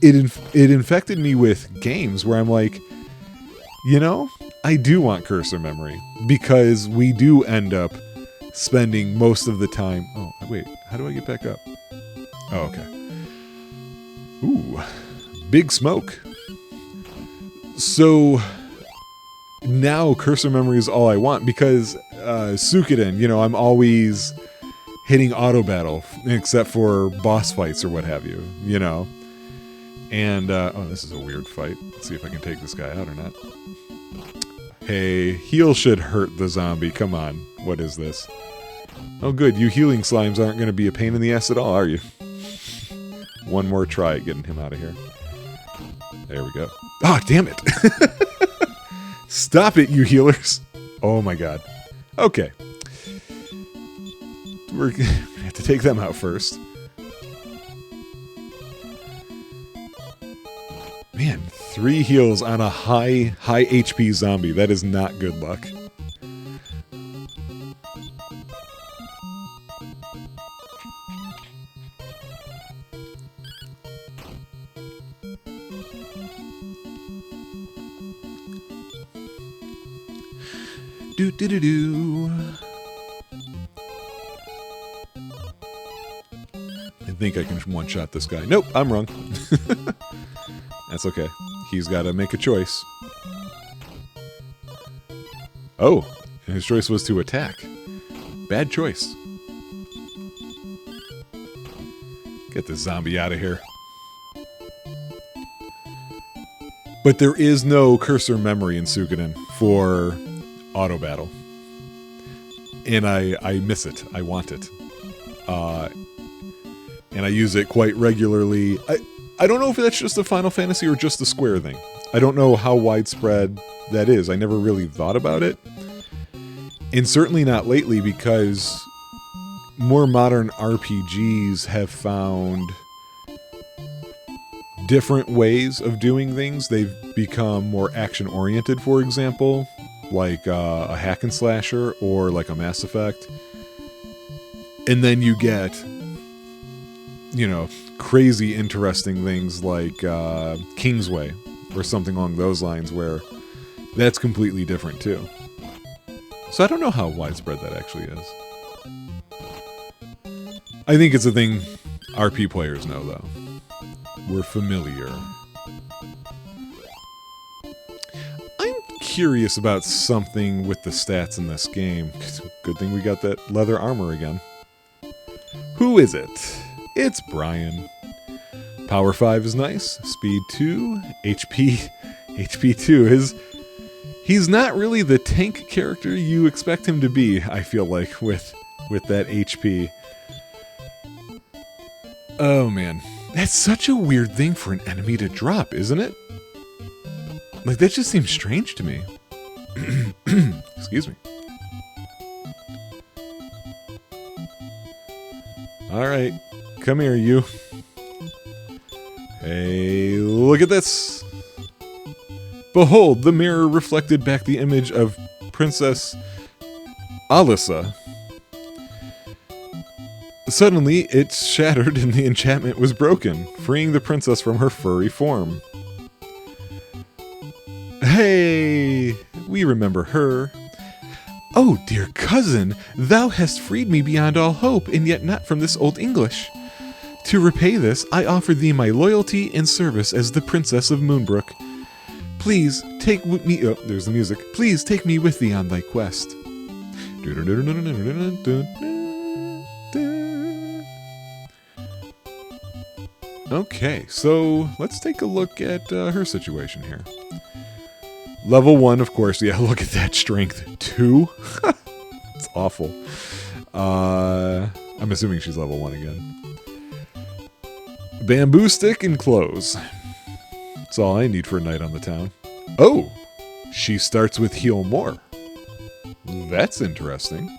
it infected me with games where I'm like, I do want cursor memory because we do end up spending most of the time. Oh, wait, how do I get back up? Oh, okay. Ooh, big smoke. So now cursor memory is all I want because Suikoden, I'm always hitting auto battle except for boss fights or what have you, And, this is a weird fight. Let's see if I can take this guy out or not. Hey, heal should hurt the zombie. Come on. What is this? Oh, good. You healing slimes aren't going to be a pain in the ass at all, are you? One more try at getting him out of here. There we go. Ah, damn it. Stop it, you healers. Oh my god. Okay. We're going to have to take them out first. Man, 3 heals on a high HP zombie. That is not good luck. Do. I think I can one-shot this guy. Nope, I'm wrong. That's okay. He's got to make a choice. Oh, his choice was to attack. Bad choice. Get this zombie out of here. But there is no cursor memory in Suikoden for auto battle. And I miss it. I want it. And I use it quite regularly. I don't know if that's just a Final Fantasy or just a Square thing. I don't know how widespread that is. I never really thought about it. And certainly not lately, because more modern RPGs have found different ways of doing things. They've become more action-oriented, for example, like a hack and slasher or like a Mass Effect. And then you get, you know, crazy interesting things like Kingsway or something along those lines, where that's completely different too. So I don't know how widespread that actually is. I think it's a thing RP players know, though. We're familiar. I'm curious about something with the stats in this game. Good thing we got that leather armor again. Who is it? It's Brian. Power 5 is nice. Speed 2. HP 2. He's not really the tank character you expect him to be, I feel like, with that HP. Oh man. That's such a weird thing for an enemy to drop, isn't it? Like, that just seems strange to me. Excuse me. Alright. Come here, you. Hey, look at this. Behold, the mirror reflected back the image of Princess Alyssa. Suddenly, it shattered and the enchantment was broken, freeing the princess from her furry form. Hey, we remember her. Oh, dear cousin, thou hast freed me beyond all hope, and yet not from this old English. To repay this, I offer thee my loyalty and service as the Princess of Moonbrook. Please take me. Oh, there's the music. Please take me with thee on thy quest. Okay, so let's take a look at her situation here. Level 1, of course. Yeah, look at that strength. 2? It's awful. I'm assuming she's level 1 again. Bamboo stick and clothes. That's all I need for a night on the town. Oh! She starts with heal more. That's interesting.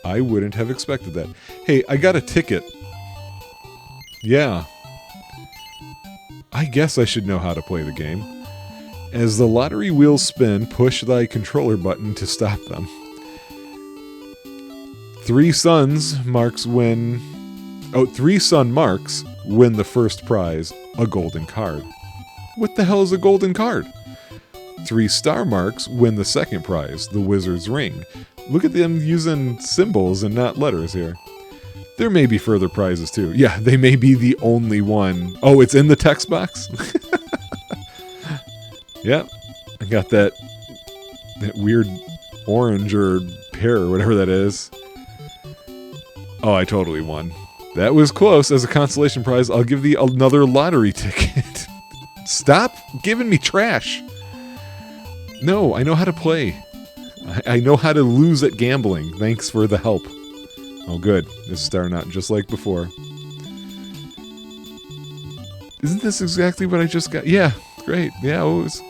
I wouldn't have expected that. Hey, I got a ticket. Yeah. I guess I should know how to play the game. As the lottery wheels spin, push thy controller button to stop them. 3 suns marks win... Oh, 3 sun marks win the first prize, a golden card. What the hell is a golden card? 3 star marks win the second prize, the wizard's ring. Look at them using symbols and not letters here. There may be further prizes too. Yeah, they may be the only one. Oh, it's in the text box? Yep. I got that weird orange or pear or whatever that is. Oh, I totally won. That was close. As a consolation prize, I'll give thee another lottery ticket. Stop giving me trash. No, I know how to play. I know how to lose at gambling. Thanks for the help. Oh, good. This is starting out just like before. Isn't this exactly what I just got? Yeah, great. Yeah, it was.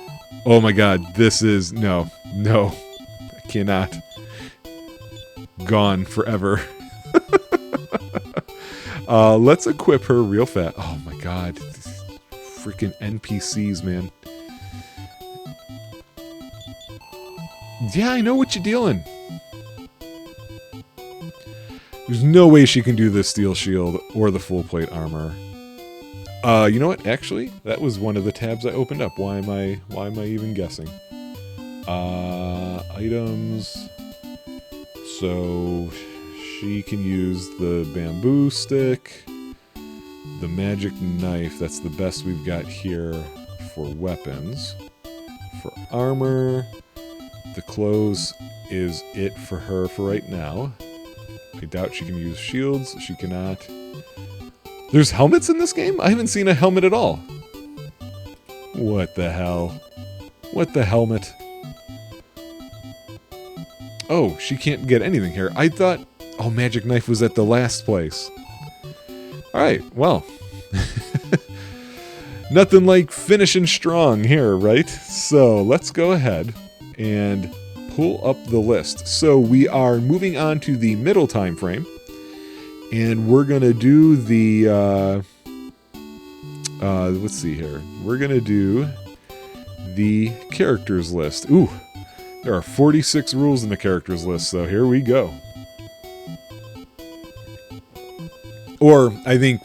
Oh my god, this is... No. I cannot. Gone forever. Let's equip her real fast. Oh my god. Freaking NPCs, man. Yeah, I know what you're dealing. There's no way she can do the steel shield or the full plate armor. You know what? Actually, that was one of the tabs I opened up. Why am I even guessing? Items. So she can use the bamboo stick, the magic knife. That's the best we've got here for weapons. For armor, the clothes is it for her for right now. I doubt she can use shields. She cannot. There's helmets in this game? I haven't seen a helmet at all. What the hell? What the helmet? Oh, she can't get anything here. I thought... Oh, magic knife was at the last place. Alright, well. Nothing like finishing strong here, right? So, let's go ahead and pull up the list. So, we are moving on to the middle time frame. And we're going to do the... let's see here. We're going to do the characters list. Ooh, there are 46 rules in the characters list, so here we go. Or, I think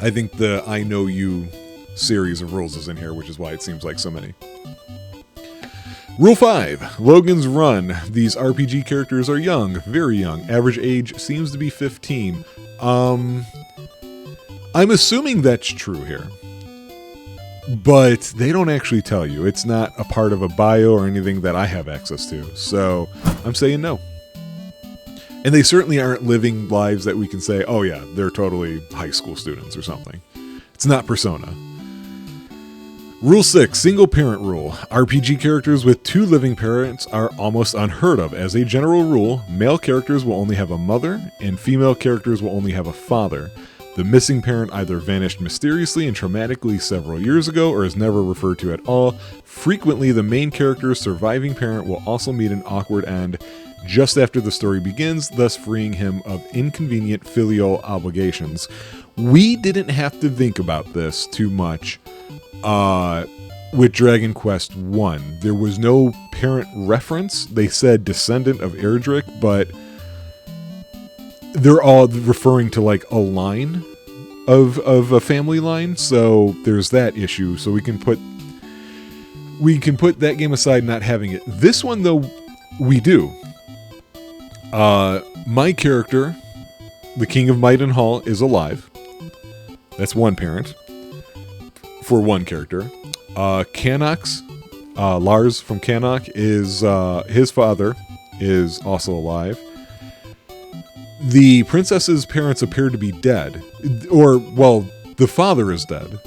the I Know You series of rules is in here, which is why it seems like so many. Rule 5, Logan's Run. These RPG characters are young, very young. Average age seems to be 15. I'm assuming that's true here. But they don't actually tell you. It's not a part of a bio or anything that I have access to. So, I'm saying no. And they certainly aren't living lives that we can say, oh yeah, they're totally high school students or something. It's not Persona. Rule 6, single parent rule. RPG characters with 2 living parents are almost unheard of. As a general rule, male characters will only have a mother, and female characters will only have a father. The missing parent either vanished mysteriously and traumatically several years ago, or is never referred to at all. Frequently, the main character's surviving parent will also meet an awkward end just after the story begins, thus freeing him of inconvenient filial obligations. We didn't have to think about this too much. With Dragon Quest 1, there was no parent reference. They said descendant of Erdrick, but they're all referring to like a line of a family line, so there's that issue. So we can put that game aside, not having it. This one though, we do. My character, the King of Might and Hall, is alive. That's one parent. For one character. Canox, Lars from Canok, is his father is also alive. The princess's parents appear to be dead. Or, well, the father is dead.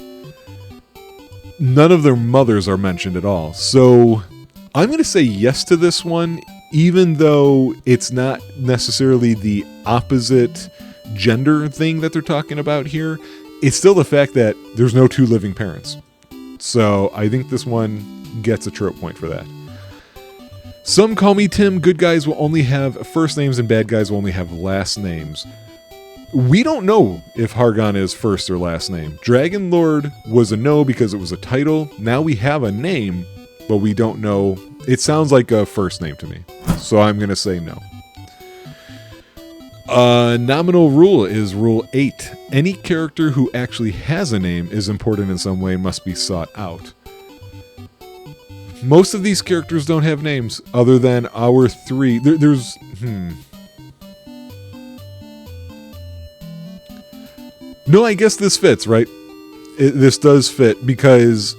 None of their mothers are mentioned at all. So, I'm going to say yes to this one, even though it's not necessarily the opposite gender thing that they're talking about here. It's still the fact that there's no 2 living parents. So I think this one gets a trope point for that. Some call me Tim. Good guys will only have first names and bad guys will only have last names. We don't know if Hargon is first or last name. Dragon Lord was a no because it was a title. Now we have a name, but we don't know. It sounds like a first name to me. So I'm going to say no. Nominal rule is rule 8. Any character who actually has a name is important in some way and must be sought out. Most of these characters don't have names other than our 3. There's... No, I guess this fits, right? This does fit because...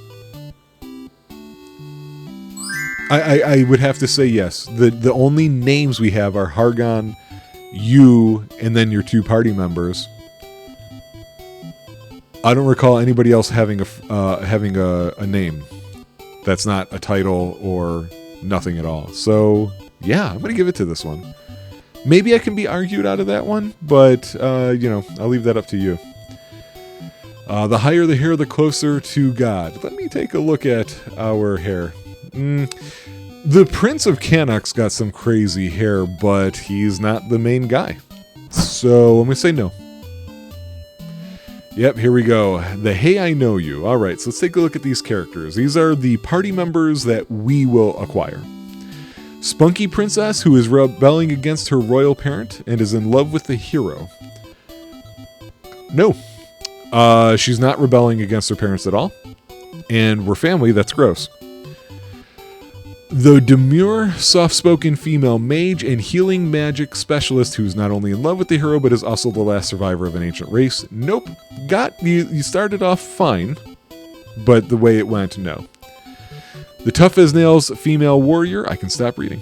I would have to say yes. The only names we have are Hargon, you, and then your 2 party members. I don't recall anybody else having a name that's not a title or nothing at all. So yeah, I'm gonna give it to this one. Maybe I can be argued out of that one, but I'll leave that up to you. The higher the hair, the closer to God. Let me take a look at our hair. The Prince of Cannock's got some crazy hair, but he's not the main guy. So I'm going to say no. Yep, here we go. The Hey I Know You. All right, so let's take a look at these characters. These are the party members that we will acquire. Spunky Princess, who is rebelling against her royal parent and is in love with the hero. No. She's not rebelling against her parents at all. And we're family, that's gross. The demure, soft-spoken female mage and healing magic specialist who's not only in love with the hero, but is also the last survivor of an ancient race. Nope. You started off fine, but the way it went, no. The tough as nails female warrior, I can stop reading.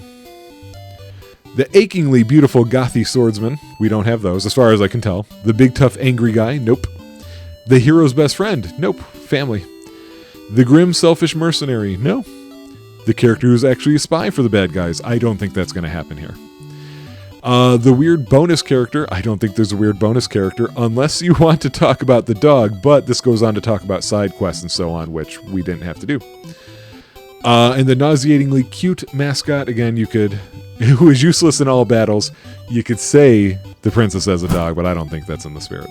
The achingly beautiful gothy swordsman, we don't have those, as far as I can tell. The big tough angry guy, nope. The hero's best friend, nope, family. The grim selfish mercenary, no. The character who's actually a spy for the bad guys. I don't think that's going to happen here. The weird bonus character. I don't think there's a weird bonus character unless you want to talk about the dog, but this goes on to talk about side quests and so on, which we didn't have to do. And the nauseatingly cute mascot, again, who is useless in all battles. You could say the princess has a dog, but I don't think that's in the spirit.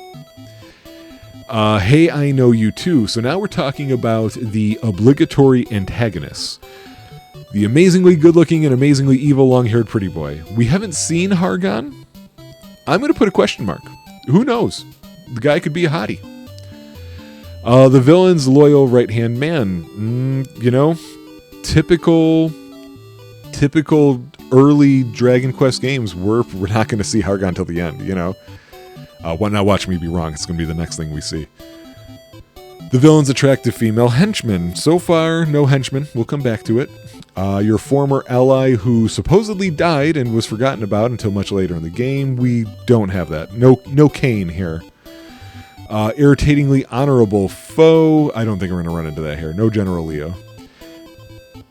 Hey, I Know You Too. So now we're talking about the obligatory antagonists. The amazingly good-looking and amazingly evil long-haired pretty boy. We haven't seen Hargon. I'm going to put a question mark. Who knows? The guy could be a hottie. The villain's loyal right-hand man. Typical early Dragon Quest games. We're not going to see Hargon till the end, Now watch me be wrong. It's going to be the next thing we see. The villain's attractive female henchman. So far, no henchman. We'll come back to it. Your former ally who supposedly died and was forgotten about until much later in the game. We don't have that. No Kane here. Irritatingly honorable foe. I don't think we're going to run into that here. No General Leo.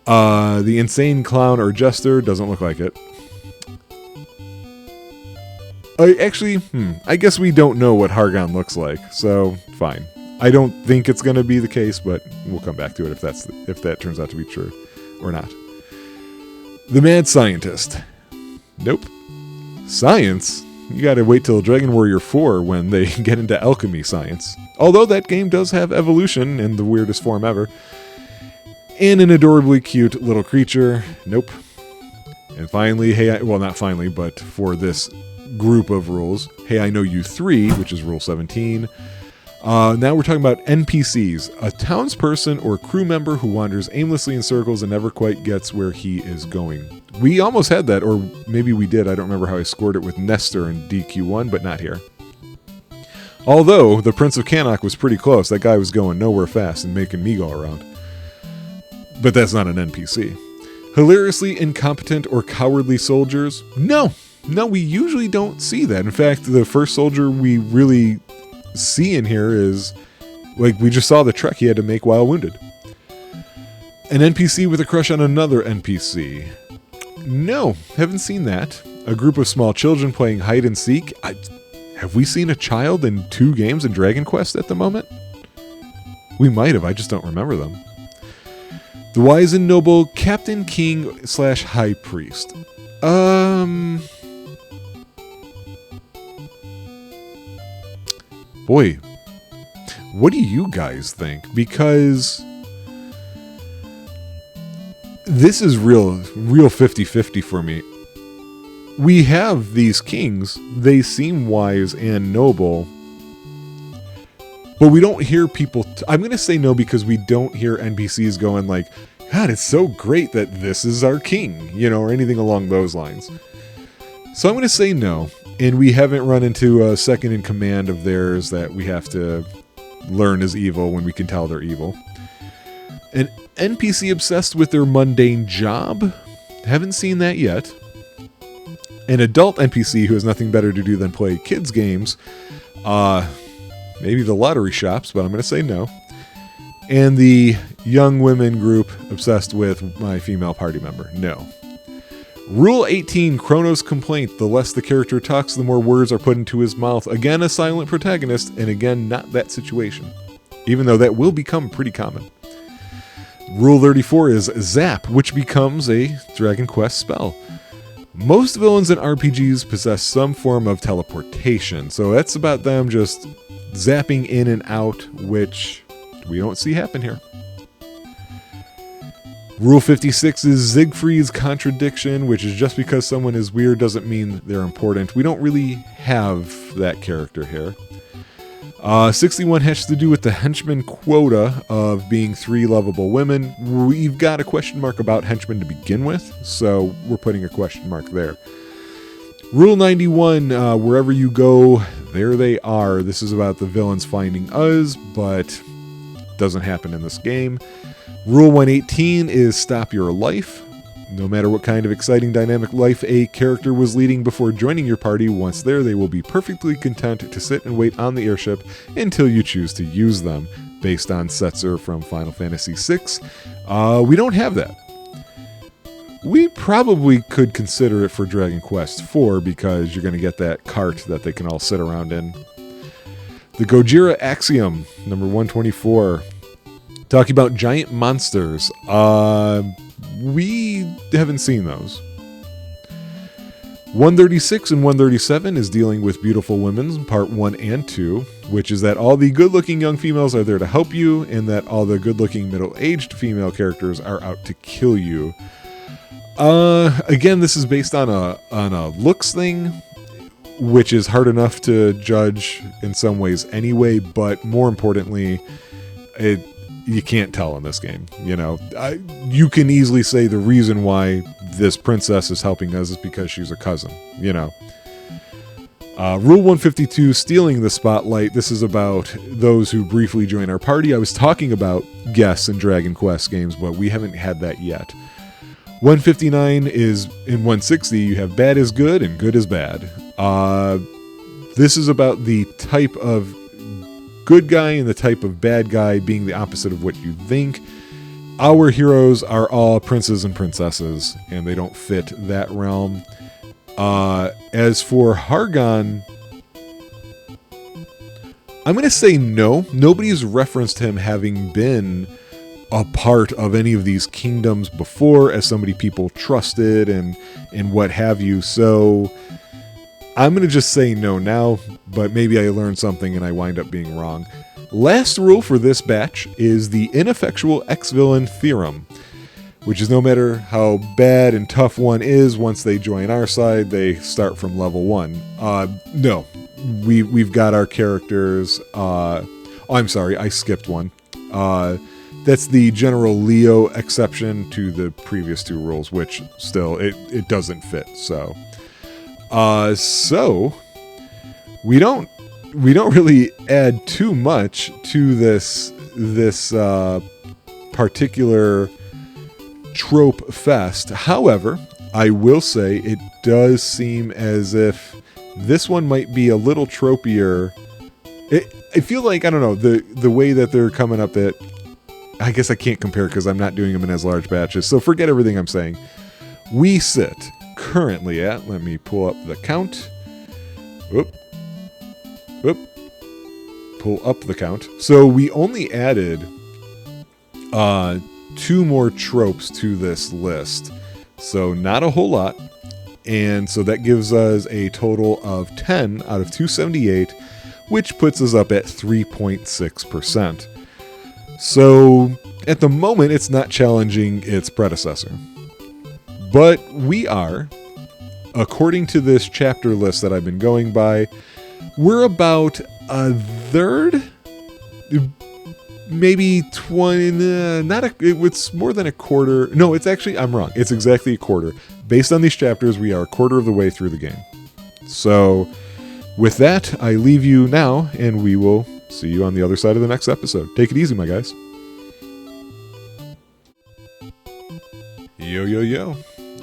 The insane clown or jester. Doesn't look like it. I guess we don't know what Hargon looks like, so fine. I don't think it's going to be the case, but we'll come back to it if that turns out to be true or not. The mad scientist. Nope. Science? You got to wait till Dragon Warrior 4 when they get into alchemy science. Although that game does have evolution in the weirdest form ever. And an adorably cute little creature. Nope. And finally, not finally, but for this group of rules, Hey I Know You 3, which is Rule 17. Now we're talking about NPCs, a townsperson or crew member who wanders aimlessly in circles and never quite gets where he is going. We almost had that, or maybe we did. I don't remember how I scored it with Nestor in DQ1, but not here. Although the Prince of Cannock was pretty close. That guy was going nowhere fast and making me go around. But that's not an NPC. Hilariously incompetent or cowardly soldiers? No, we usually don't see that. In fact, the first soldier we really see in here is, we just saw the trek he had to make while wounded. An NPC with a crush on another NPC? No, haven't seen that. A group of small children playing hide and seek? Have we seen a child in 2 games in Dragon Quest at the moment? We might have, I just don't remember them. The wise and noble Captain King / High Priest. Boy, what do you guys think? Because this is real 50-50 for me. We have these kings. They seem wise and noble. But we don't hear people... I'm going to say no because we don't hear NPCs going like, God, it's so great that this is our king, or anything along those lines. So I'm going to say no. And we haven't run into a second in command of theirs that we have to learn is evil when we can tell they're evil. An NPC obsessed with their mundane job? Haven't seen that yet. An adult NPC who has nothing better to do than play kids games? Maybe the lottery shops, but I'm going to say no. And the young women group obsessed with my female party member? No. Rule 18, Chronos complaint. The less the character talks, the more words are put into his mouth. Again, a silent protagonist, and again, not that situation. even though that will become pretty common. Rule 34 is Zap, which becomes a Dragon Quest spell. Most villains in RPGs possess some form of teleportation, so that's about them just zapping in and out, which we don't see happen here. Rule 56 is Siegfried's contradiction, which is just because someone is weird doesn't mean they're important. We don't really have that character here. 61 has to do with the henchman quota of being 3 lovable women. We've got a question mark about henchmen to begin with, so we're putting a question mark there. Rule 91, wherever you go, there they are. This is about the villains finding us, but doesn't happen in this game. Rule 118 is Stop Your Life. No matter what kind of exciting dynamic life a character was leading before joining your party, once there they will be perfectly content to sit and wait on the airship until you choose to use them, based on Setzer from Final Fantasy VI. We don't have that. We probably could consider it for Dragon Quest IV because you're going to get that cart that they can all sit around in. The Gojira Axiom, number 124. Talking about giant monsters. We haven't seen those. 136 and 137 is dealing with beautiful women, part 1 and 2, which is that all the good-looking young females are there to help you, and that all the good-looking middle-aged female characters are out to kill you. Again, this is based on a looks thing, which is hard enough to judge in some ways anyway, but more importantly, you can't tell in this game. You know, you can easily say the reason why this princess is helping us is because she's a cousin, you know. Rule 152, stealing the spotlight. This is about those who briefly join our party. I was talking about guests in Dragon Quest games, but we haven't had that yet. 159 is, in 160, you have bad is good and good is bad. This is about the type of good guy and the type of bad guy being the opposite of what you think. Our heroes are all princes and princesses, and they don't fit that realm. As for Hargon, I'm going to say no. Nobody's referenced him having been a part of any of these kingdoms before as somebody people trusted and what have you. So I'm going to just say no now, but maybe I learned something and I wind up being wrong. Last rule for this batch is the ineffectual ex-villain theorem, which is no matter how bad and tough one is, once they join our side, they start from level 1. No, we've got our characters. I'm sorry, I skipped one. That's the General Leo exception to the previous 2 rules, which still, it doesn't fit, so... So we don't really add too much to this particular trope fest. However, I will say it does seem as if this one might be a little tropier. I feel like, I don't know, the way that they're coming up, that I guess I can't compare because I'm not doing them in as large batches. So forget everything I'm saying. We sit currently at, let me pull up the count. Pull up the count. So we only added 2 more tropes to this list. So not a whole lot. And so that gives us a total of 10 out of 278, which puts us up at 3.6%. So at the moment, it's not challenging its predecessor. But we are, according to this chapter list that I've been going by, we're about a third, maybe 20, it's more than a quarter. No, it's actually, I'm wrong. It's exactly a quarter. Based on these chapters, we are a quarter of the way through the game. So with that, I leave you now, and we will see you on the other side of the next episode. Take it easy, my guys. Yo, yo, yo.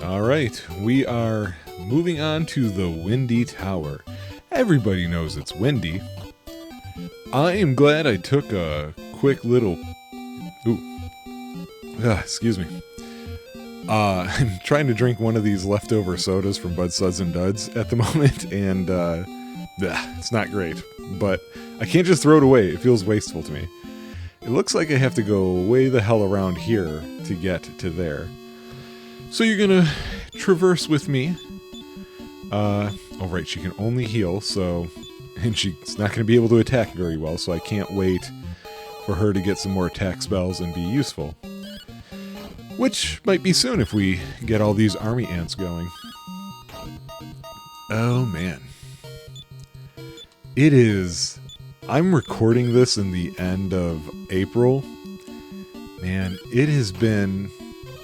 All right, we are moving on to the Windy Tower. Everybody knows it's windy. I am glad I took a quick little... excuse me. I'm trying to drink one of these leftover sodas from Bud Suds and Duds at the moment, and it's not great. But I can't just throw it away. It feels wasteful to me. it looks like I have to go way the hell around here to get to there. So you're going to traverse with me. Oh, right, she can only heal, so... And she's not going to be able to attack very well, so I can't wait for her to get some more attack spells and be useful. Which might be soon if we get all these army ants going. Oh, man. It is... I'm recording this in the end of April. Man, it has been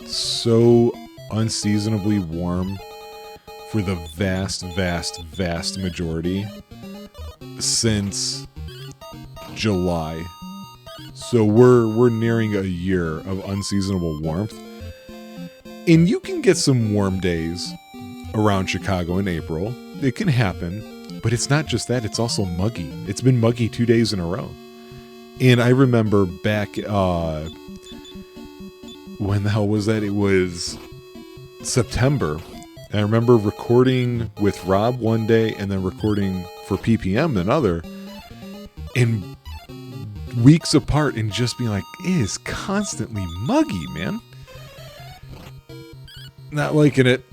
so unseasonably warm for the vast, vast, vast majority since July. So we're nearing a year of unseasonable warmth. And you can get some warm days around Chicago in April. It can happen, but it's not just that, it's also muggy. It's been muggy 2 days in a row. And I remember back, when the hell was that? It was September. And I remember recording with Rob one day and then recording for PPM another. And weeks apart and just being like, it is constantly muggy, man. Not liking it.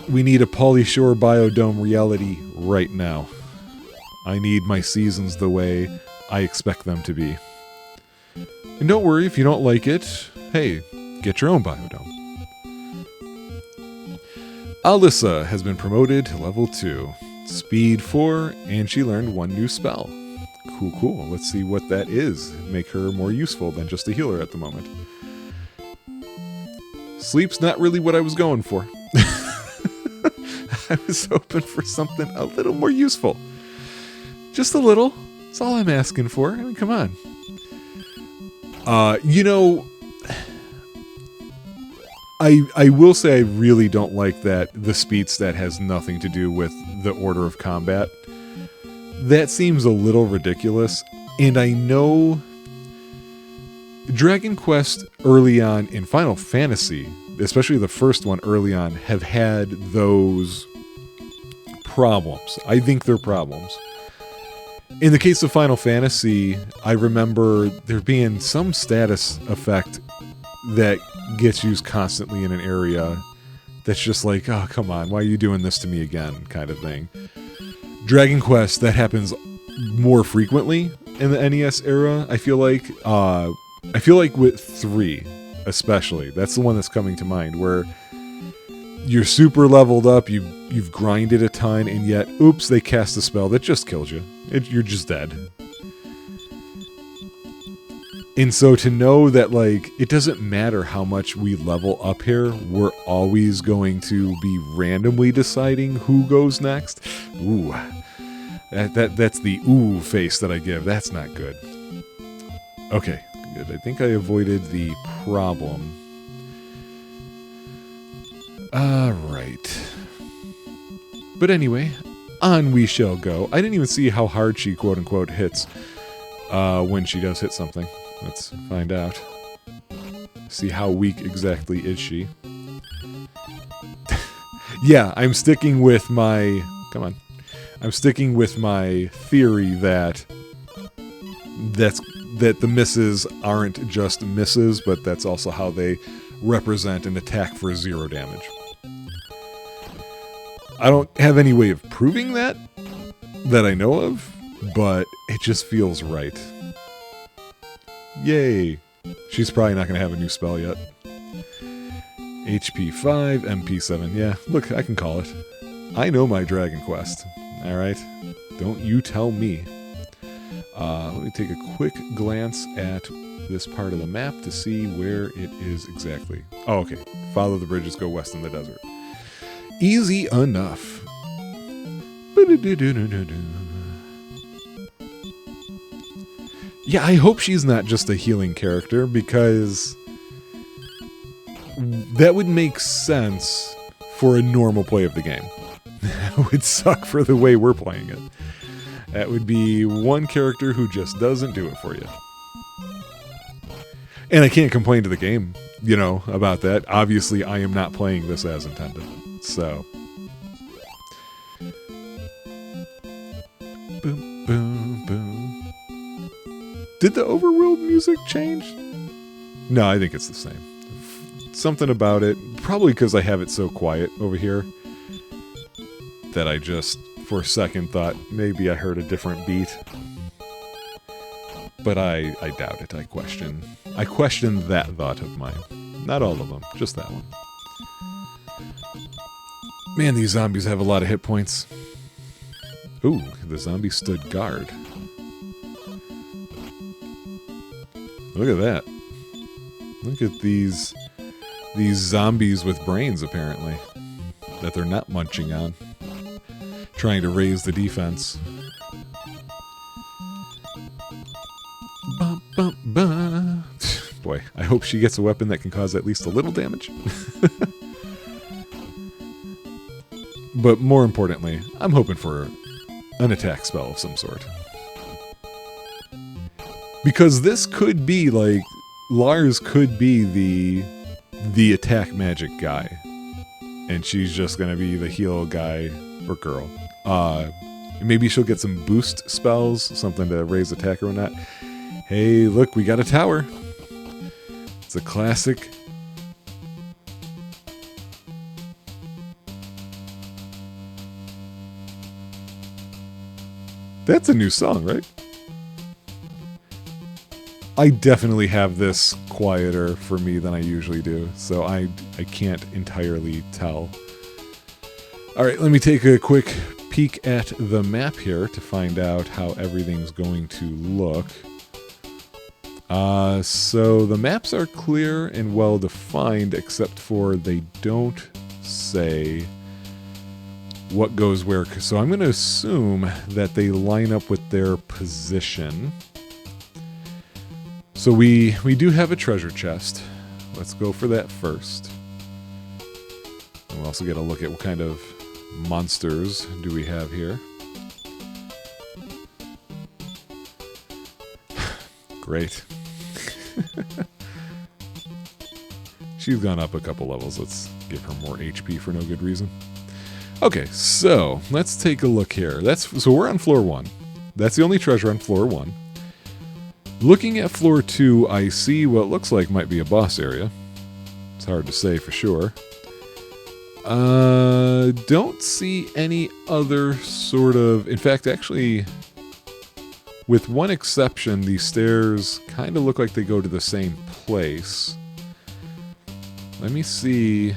We need a Pauly Shore Biodome reality right now. I need my seasons the way I expect them to be. And don't worry if you don't like it. Hey, get your own biodome. Alyssa has been promoted to level 2. Speed 4, and she learned one new spell. Cool. Let's see what that is. Make her more useful than just a healer at the moment. Sleep's not really what I was going for. I was hoping for something a little more useful. Just a little. That's all I'm asking for. I mean, come on. I will say I really don't like that the speed stat has nothing to do with the order of combat. That seems a little ridiculous, and I know Dragon Quest early on in Final Fantasy, especially the first one early on, have had those problems. I think they're problems. In the case of Final Fantasy, I remember there being some status effect that gets used constantly in an area that's just like, oh, come on, why are you doing this to me again, kind of thing. Dragon Quest, that happens more frequently in the NES era, I feel like. I feel like with 3, especially, that's the one that's coming to mind, where you're super leveled up, you've grinded a ton, and yet, oops, they cast a spell that just kills you. You're just dead. And so to know that, like, it doesn't matter how much we level up here, we're always going to be randomly deciding who goes next. Ooh. That's the ooh face that I give. That's not good. Okay, good. I think I avoided the problem. Alright. But anyway, on we shall go. I didn't even see how hard she quote-unquote hits when she does hit something. Let's find out. See how weak exactly is she. Yeah, I'm sticking with my... Come on. I'm sticking with my theory that the misses aren't just misses, but that's also how they represent an attack for 0 damage. I don't have any way of proving that I know of, but it just feels right. Yay! She's probably not going to have a new spell yet. HP 5, MP 7. Yeah, look, I can call it. I know my Dragon Quest. Alright? Don't you tell me. Let me take a quick glance at this part of the map to see where it is exactly. Oh, okay. Follow the bridges, go west in the desert. Easy enough. Yeah, I hope she's not just a healing character, because that would make sense for a normal play of the game. That would suck for the way we're playing it. That would be one character who just doesn't do it for you. And I can't complain to the game, about that. Obviously, I am not playing this as intended. So. Boom, boom, boom. Did the overworld music change? No, I think it's the same. Something about it, probably because I have it so quiet over here, that I just, for a second, thought maybe I heard a different beat. But I doubt it. I question that thought of mine. Not all of them, just that one. Man, these zombies have a lot of hit points. Ooh, the zombie stood guard. Look at that. Look at these zombies with brains, apparently, that they're not munching on. Trying to raise the defense. Bum, bum, bum. Boy, I hope she gets a weapon that can cause at least a little damage. But more importantly, I'm hoping for an attack spell of some sort. Because this could be, like, Lars could be the attack magic guy. And she's just gonna be the heal guy or girl. Maybe she'll get some boost spells, something to raise attack or whatnot. Hey, look, we got a tower. It's a classic. That's a new song, right? I definitely have this quieter for me than I usually do, so I can't entirely tell. Alright, let me take a quick peek at the map here to find out how everything's going to look. So the maps are clear and well defined, except for they don't say what goes where. So I'm going to assume that they line up with their position. So we do have a treasure chest. Let's go for that first. And we'll also get a look at what kind of monsters do we have here. Great. She's gone up a couple levels. Let's give her more HP for no good reason. Okay, so let's take a look here. So we're on floor 1. That's the only treasure on floor 1. Looking at floor 2, I see what looks like might be a boss area. It's hard to say for sure. Don't see any other sort of... In fact, actually, with one exception, these stairs kind of look like they go to the same place. Let me see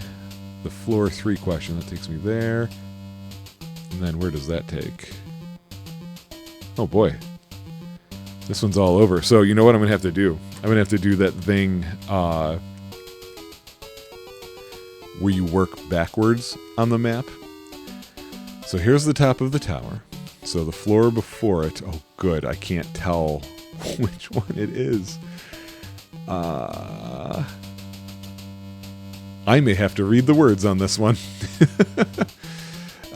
the floor 3 question. That takes me there. And then where does that take? Oh boy. This one's all over. So you know what I'm going to have to do? I'm going to have to do that thing where you work backwards on the map. So here's the top of the tower. So the floor before it... Oh, good. I can't tell which one it is. I may have to read the words on this one.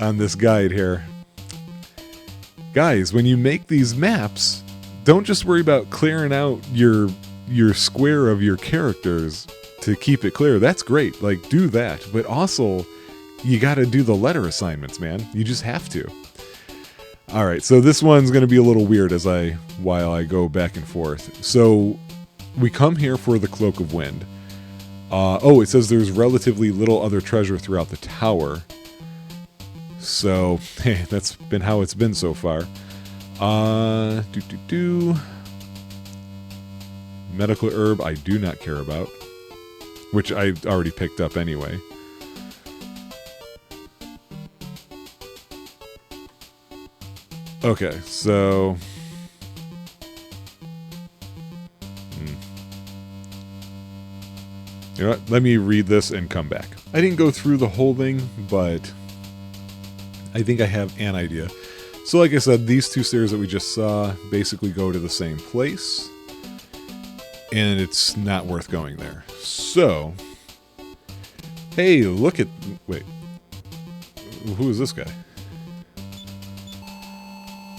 On this guide here. Guys, when you make these maps, don't just worry about clearing out your square of your characters to keep it clear. That's great. Like, do that. But also, you got to do the letter assignments, man. You just have to. All right, so this one's going to be a little weird while I go back and forth. So we come here for the Cloak of Wind. It says there's relatively little other treasure throughout the tower. So, hey, that's been how it's been so far. Medical herb I do not care about, which I already picked up anyway. Okay, so... You know what? Let me read this and come back. I didn't go through the whole thing, but I think I have an idea. So like I said, these 2 stairs that we just saw basically go to the same place. And it's not worth going there. So... Hey, look at... Wait. Who is this guy?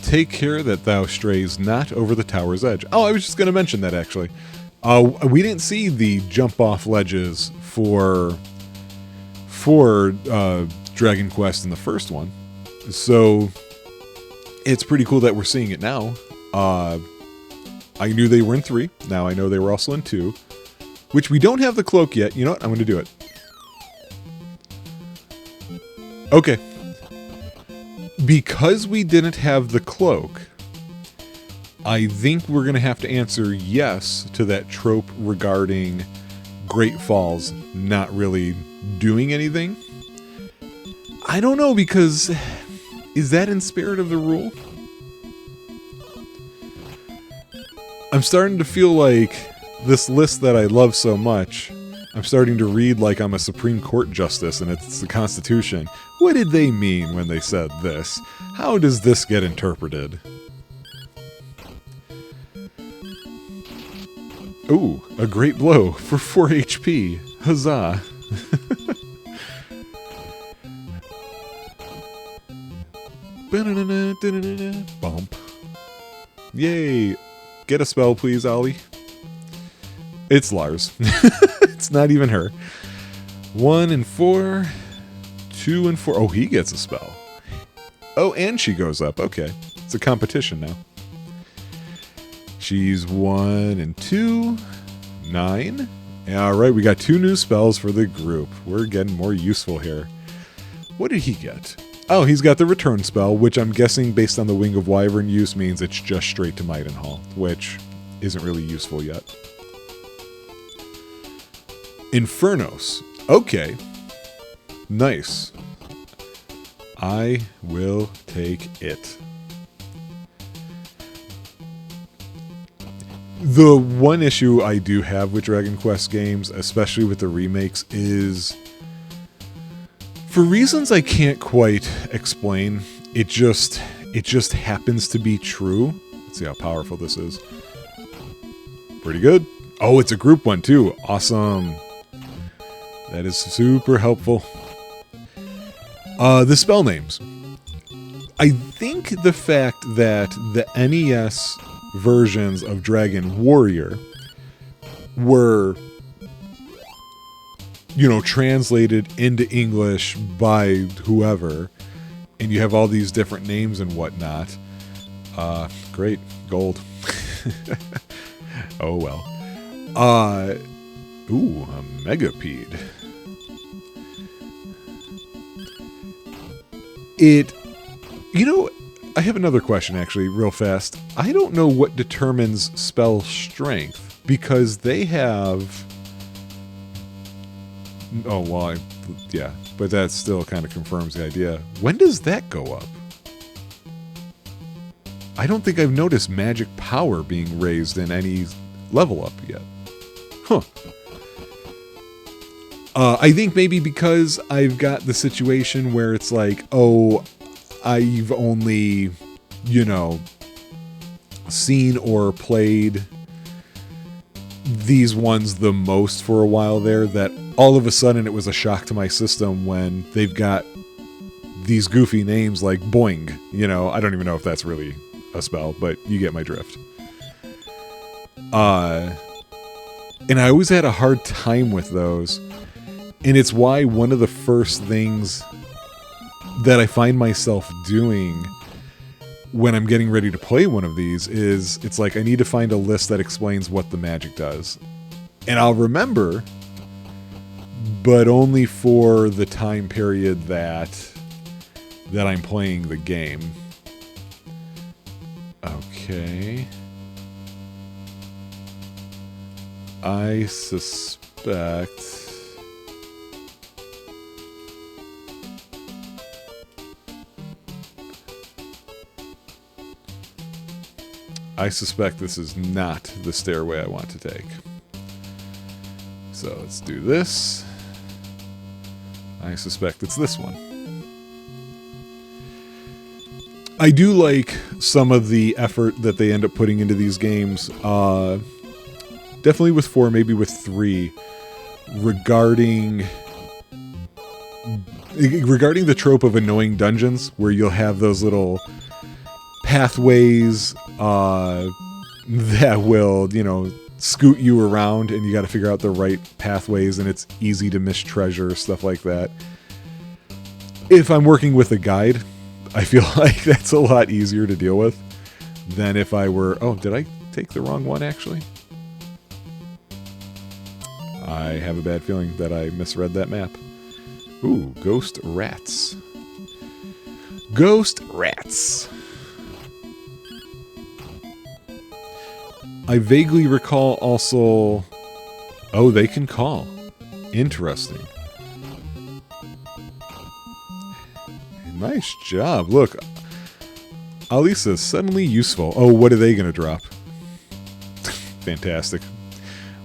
Take care that thou strays not over the tower's edge. Oh, I was just going to mention that, actually. We didn't see the jump-off ledges for Dragon Quest in the first one. So, it's pretty cool that we're seeing it now. I knew they were in 3. Now I know they were also in 2. Which we don't have the cloak yet. You know what? I'm going to do it. Okay. Because we didn't have the cloak, I think we're going to have to answer yes to that trope regarding Great Falls not really doing anything. I don't know, because is that in spirit of the rule? I'm starting to feel like this list that I love so much, I'm starting to read like I'm a Supreme Court justice and it's the Constitution. What did they mean when they said this? How does this get interpreted? Ooh, a great blow for 4 HP. Huzzah. Bump. Yay. Get a spell, please, Ollie. It's Lars. It's not even her. 1 and 4. 2 and 4. Oh, he gets a spell. Oh, and she goes up. Okay. It's a competition now. She's 1 and 2. 9. Alright, we got 2 new spells for the group. We're getting more useful here. What did he get? Oh, he's got the return spell, which I'm guessing based on the Wing of Wyvern use means it's just straight to Maidenhall, which isn't really useful yet. Infernos. Okay. Nice. I will take it. The one issue I do have with Dragon Quest games, especially with the remakes, is for reasons I can't quite explain, it just happens to be true. Let's see how powerful this is. Pretty good. Oh, it's a group one too. Awesome. That is super helpful. The spell names. I think the fact that the NES versions of Dragon Warrior were, you know, translated into English by whoever, and you have all these different names and whatnot. Great. Gold. Oh well. Ooh, a Megapede. You know, I have another question actually, real fast. I don't know what determines spell strength, because they have... Oh, well, yeah, but that still kind of confirms the idea. When does that go up? I don't think I've noticed magic power being raised in any level up yet. Huh. I think maybe because I've got the situation where it's like, oh, I've only, you know, seen or played these ones the most for a while there, that all of a sudden it was a shock to my system when they've got these goofy names like Boing. You know, I don't even know if that's really a spell, but you get my drift. And I always had a hard time with those. And it's why one of the first things that I find myself doing when I'm getting ready to play one of these is, it's like I need to find a list that explains what the magic does. And I'll remember, but only for the time period that I'm playing the game. Okay. I suspect... this is not the stairway I want to take. So let's do this. I suspect it's this one. I do like some of the effort that they end up putting into these games. Definitely with 4, maybe with 3. Regarding the trope of annoying dungeons, where you'll have those little pathways that will, you know, scoot you around, and you got to figure out the right pathways, and it's easy to miss treasure, stuff like that. If I'm working with a guide, I feel like that's a lot easier to deal with than if I were... Oh, did take the wrong one, actually? I have a bad feeling that I misread that map. Ooh, ghost rats. Ghost rats. I vaguely recall also... Oh, they can call. Interesting. Nice job. Look, Alisa's suddenly useful. Oh, what are they going to drop? Fantastic.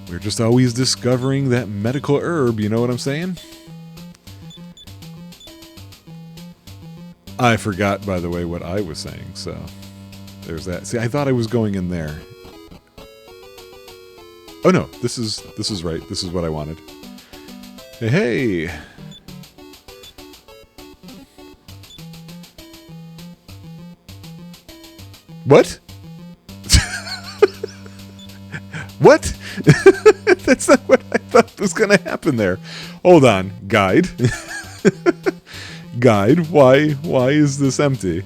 We're just always discovering that medical herb, you know what I'm saying? I forgot, by the way, what I was saying, so there's that. See, I thought I was going in there. Oh no, this is right. This is what I wanted. Hey, hey! What? What? That's not what I thought was going to happen there. Hold on, guide. Guide, why is this empty?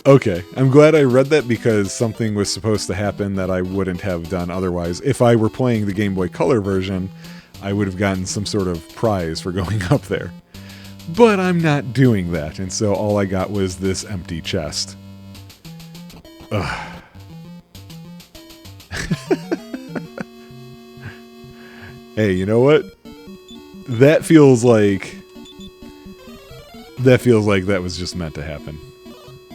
Okay, I'm glad I read that because something was supposed to happen that I wouldn't have done otherwise. If I were playing the Game Boy Color version, I would have gotten some sort of prize for going up there. But I'm not doing that, and so all I got was this empty chest. Ugh. Hey, you know what? That feels like that was just meant to happen.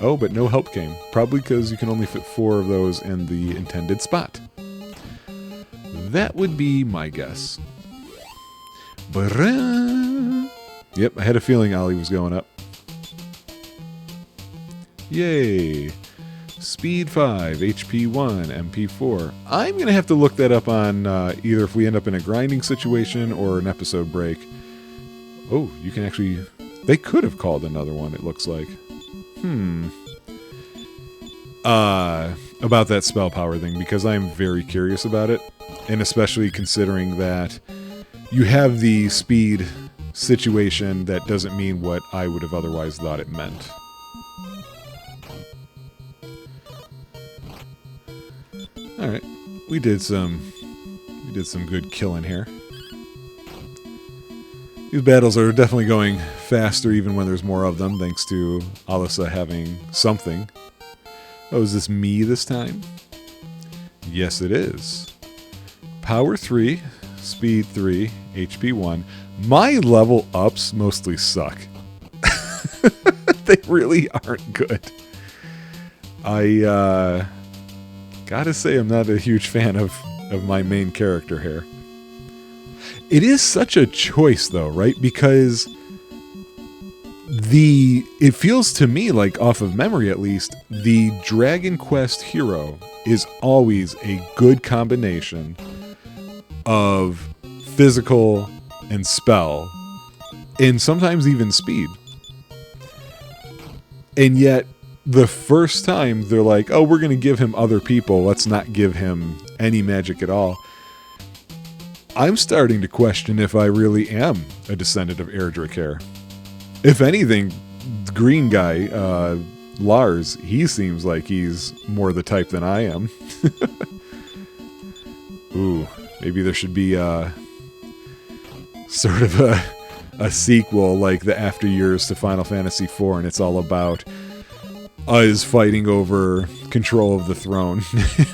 Oh, but no help came. Probably because you can only fit 4 of those in the intended spot. That would be my guess. Yep, I had a feeling Ollie was going up. Yay! Speed 5, HP 1, MP 4. I'm going to have to look that up on either if we end up in a grinding situation or an episode break. Oh, you can actually... They could have called another one, it looks like. About that spell power thing, because I'm very curious about it. And especially considering that you have the speed situation that doesn't mean what I would have otherwise thought it meant. Alright, we did some good killing here. These battles are definitely going faster even when there's more of them, thanks to Alisa having something. Oh, is this me this time? Yes, it is. Power 3, Speed 3, HP 1. My level ups mostly suck. They really aren't good. I gotta say I'm not a huge fan of my main character here. It is such a choice though, right? Because it feels to me like, off of memory at least, the Dragon Quest hero is always a good combination of physical and spell, and sometimes even speed. And yet, the first time they're like, oh, we're going to give him other people, let's not give him any magic at all. I'm starting to question if I really am a descendant of Erdrick here. If anything, the green guy, Lars, he seems like he's more the type than I am. Ooh, maybe there should be sort of a sequel like the After Years to Final Fantasy IV, and it's all about us fighting over control of the throne.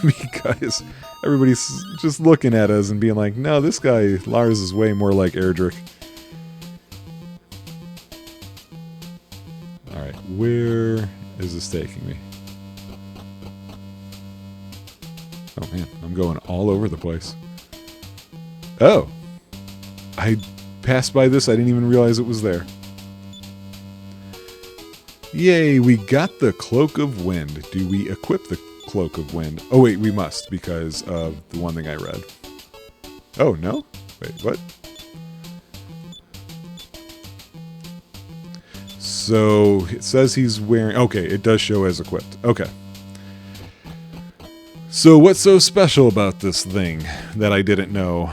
Because everybody's just looking at us and being like, no, this guy, Lars, is way more like Erdrick. Alright, where is this taking me? Oh man, I'm going all over the place. Oh! I passed by this, I didn't even realize it was there. Yay, we got the Cloak of Wind. Do we equip the Cloak of Wind? Oh wait, we must, because of the one thing I read. Oh, no? Wait, what? So, it says he's wearing... Okay, it does show as equipped. Okay. So, what's so special about this thing that I didn't know?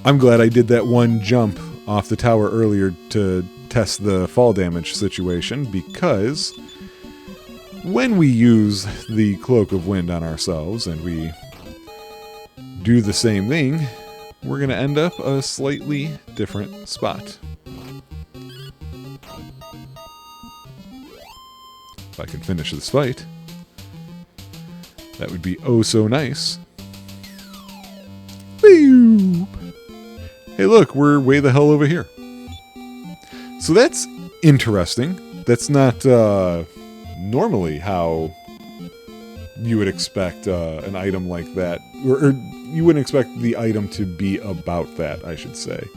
I'm glad I did that one jump off the tower earlier to test the fall damage situation, because when we use the Cloak of Wind on ourselves and we do the same thing, we're going to end up a slightly different spot. If I can finish this fight, that would be oh so nice. Boop. Hey look, we're way the hell over here. So that's interesting. That's not normally how you would expect an item like that, or you wouldn't expect the item to be about that, I should say.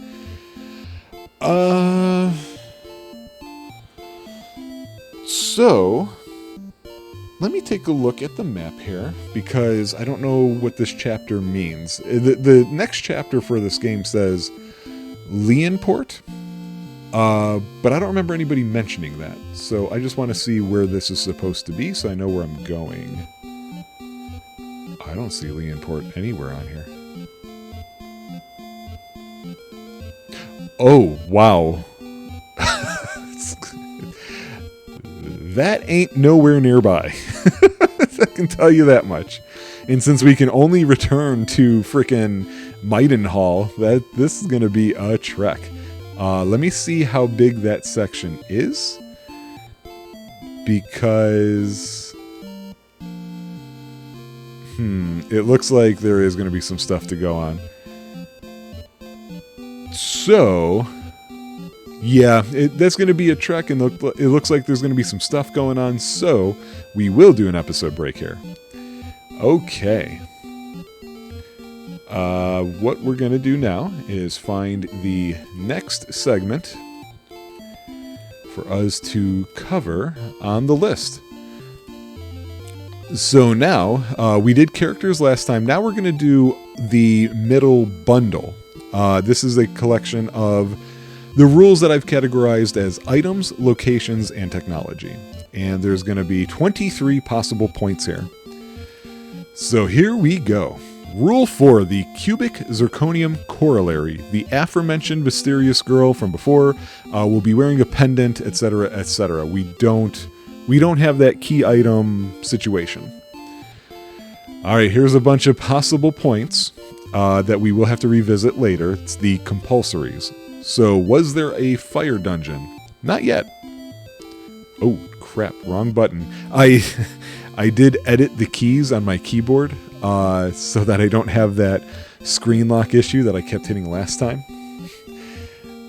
So let me take a look at the map here, because I don't know what this chapter means. The next chapter for this game says Leonport, but I don't remember anybody mentioning that. So I just want to see where this is supposed to be so I know where I'm going. I don't see Leonport anywhere on here. Oh, wow. That ain't nowhere nearby. I can tell you that much. And since we can only return to frickin' Maidenhall, this is going to be a trek. Let me see how big that section is. Because... it looks like there is going to be some stuff to go on. So... yeah, that's going to be a trek, and it looks like there's going to be some stuff going on, so we will do an episode break here. Okay. What we're going to do now is find the next segment for us to cover on the list. So now, we did characters last time. Now we're going to do the middle bundle. This is a collection of the rules that I've categorized as items, locations, and technology. And there's going to be 23 possible points here. So here we go. Rule 4, the cubic zirconium corollary. The aforementioned mysterious girl from before will be wearing a pendant, etc., etc. We don't have that key item situation. All right, here's a bunch of possible points that we will have to revisit later. It's the compulsories. So, was there a fire dungeon? Not yet. Oh, crap, wrong button. I did edit the keys on my keyboard so that I don't have that screen lock issue that I kept hitting last time.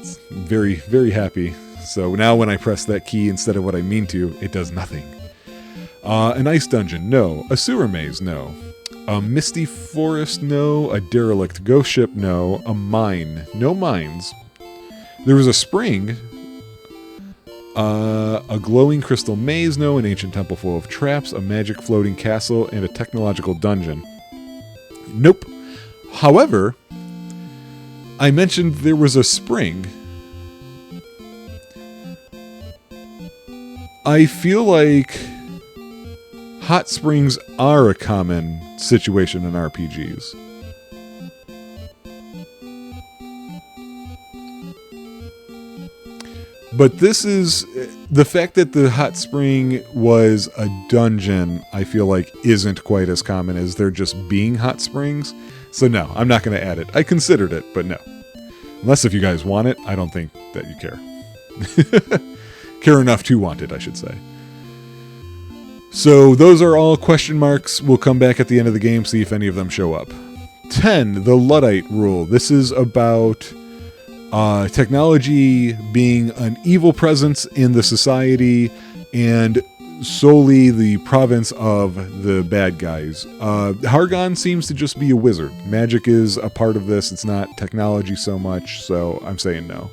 It's very, very happy. So now when I press that key instead of what I mean to, it does nothing. An ice dungeon? No. A sewer maze? No. A misty forest? No. A derelict ghost ship? No. A mine? No mines. There was a spring, a glowing crystal maze, no, an ancient temple full of traps, a magic floating castle, and a technological dungeon. Nope. However, I mentioned there was a spring. I feel like hot springs are a common situation in RPGs. But this is... the fact that the hot spring was a dungeon, I feel like isn't quite as common as there just being hot springs. So no, I'm not going to add it. I considered it, but no. Unless if you guys want it, I don't think that you care. Care enough to want it, I should say. So those are all question marks. We'll come back at the end of the game, see if any of them show up. 10, the Luddite rule. This is about... technology being an evil presence in the society and solely the province of the bad guys. Hargon seems to just be a wizard. Magic is a part of this. It's not technology so much, so I'm saying no.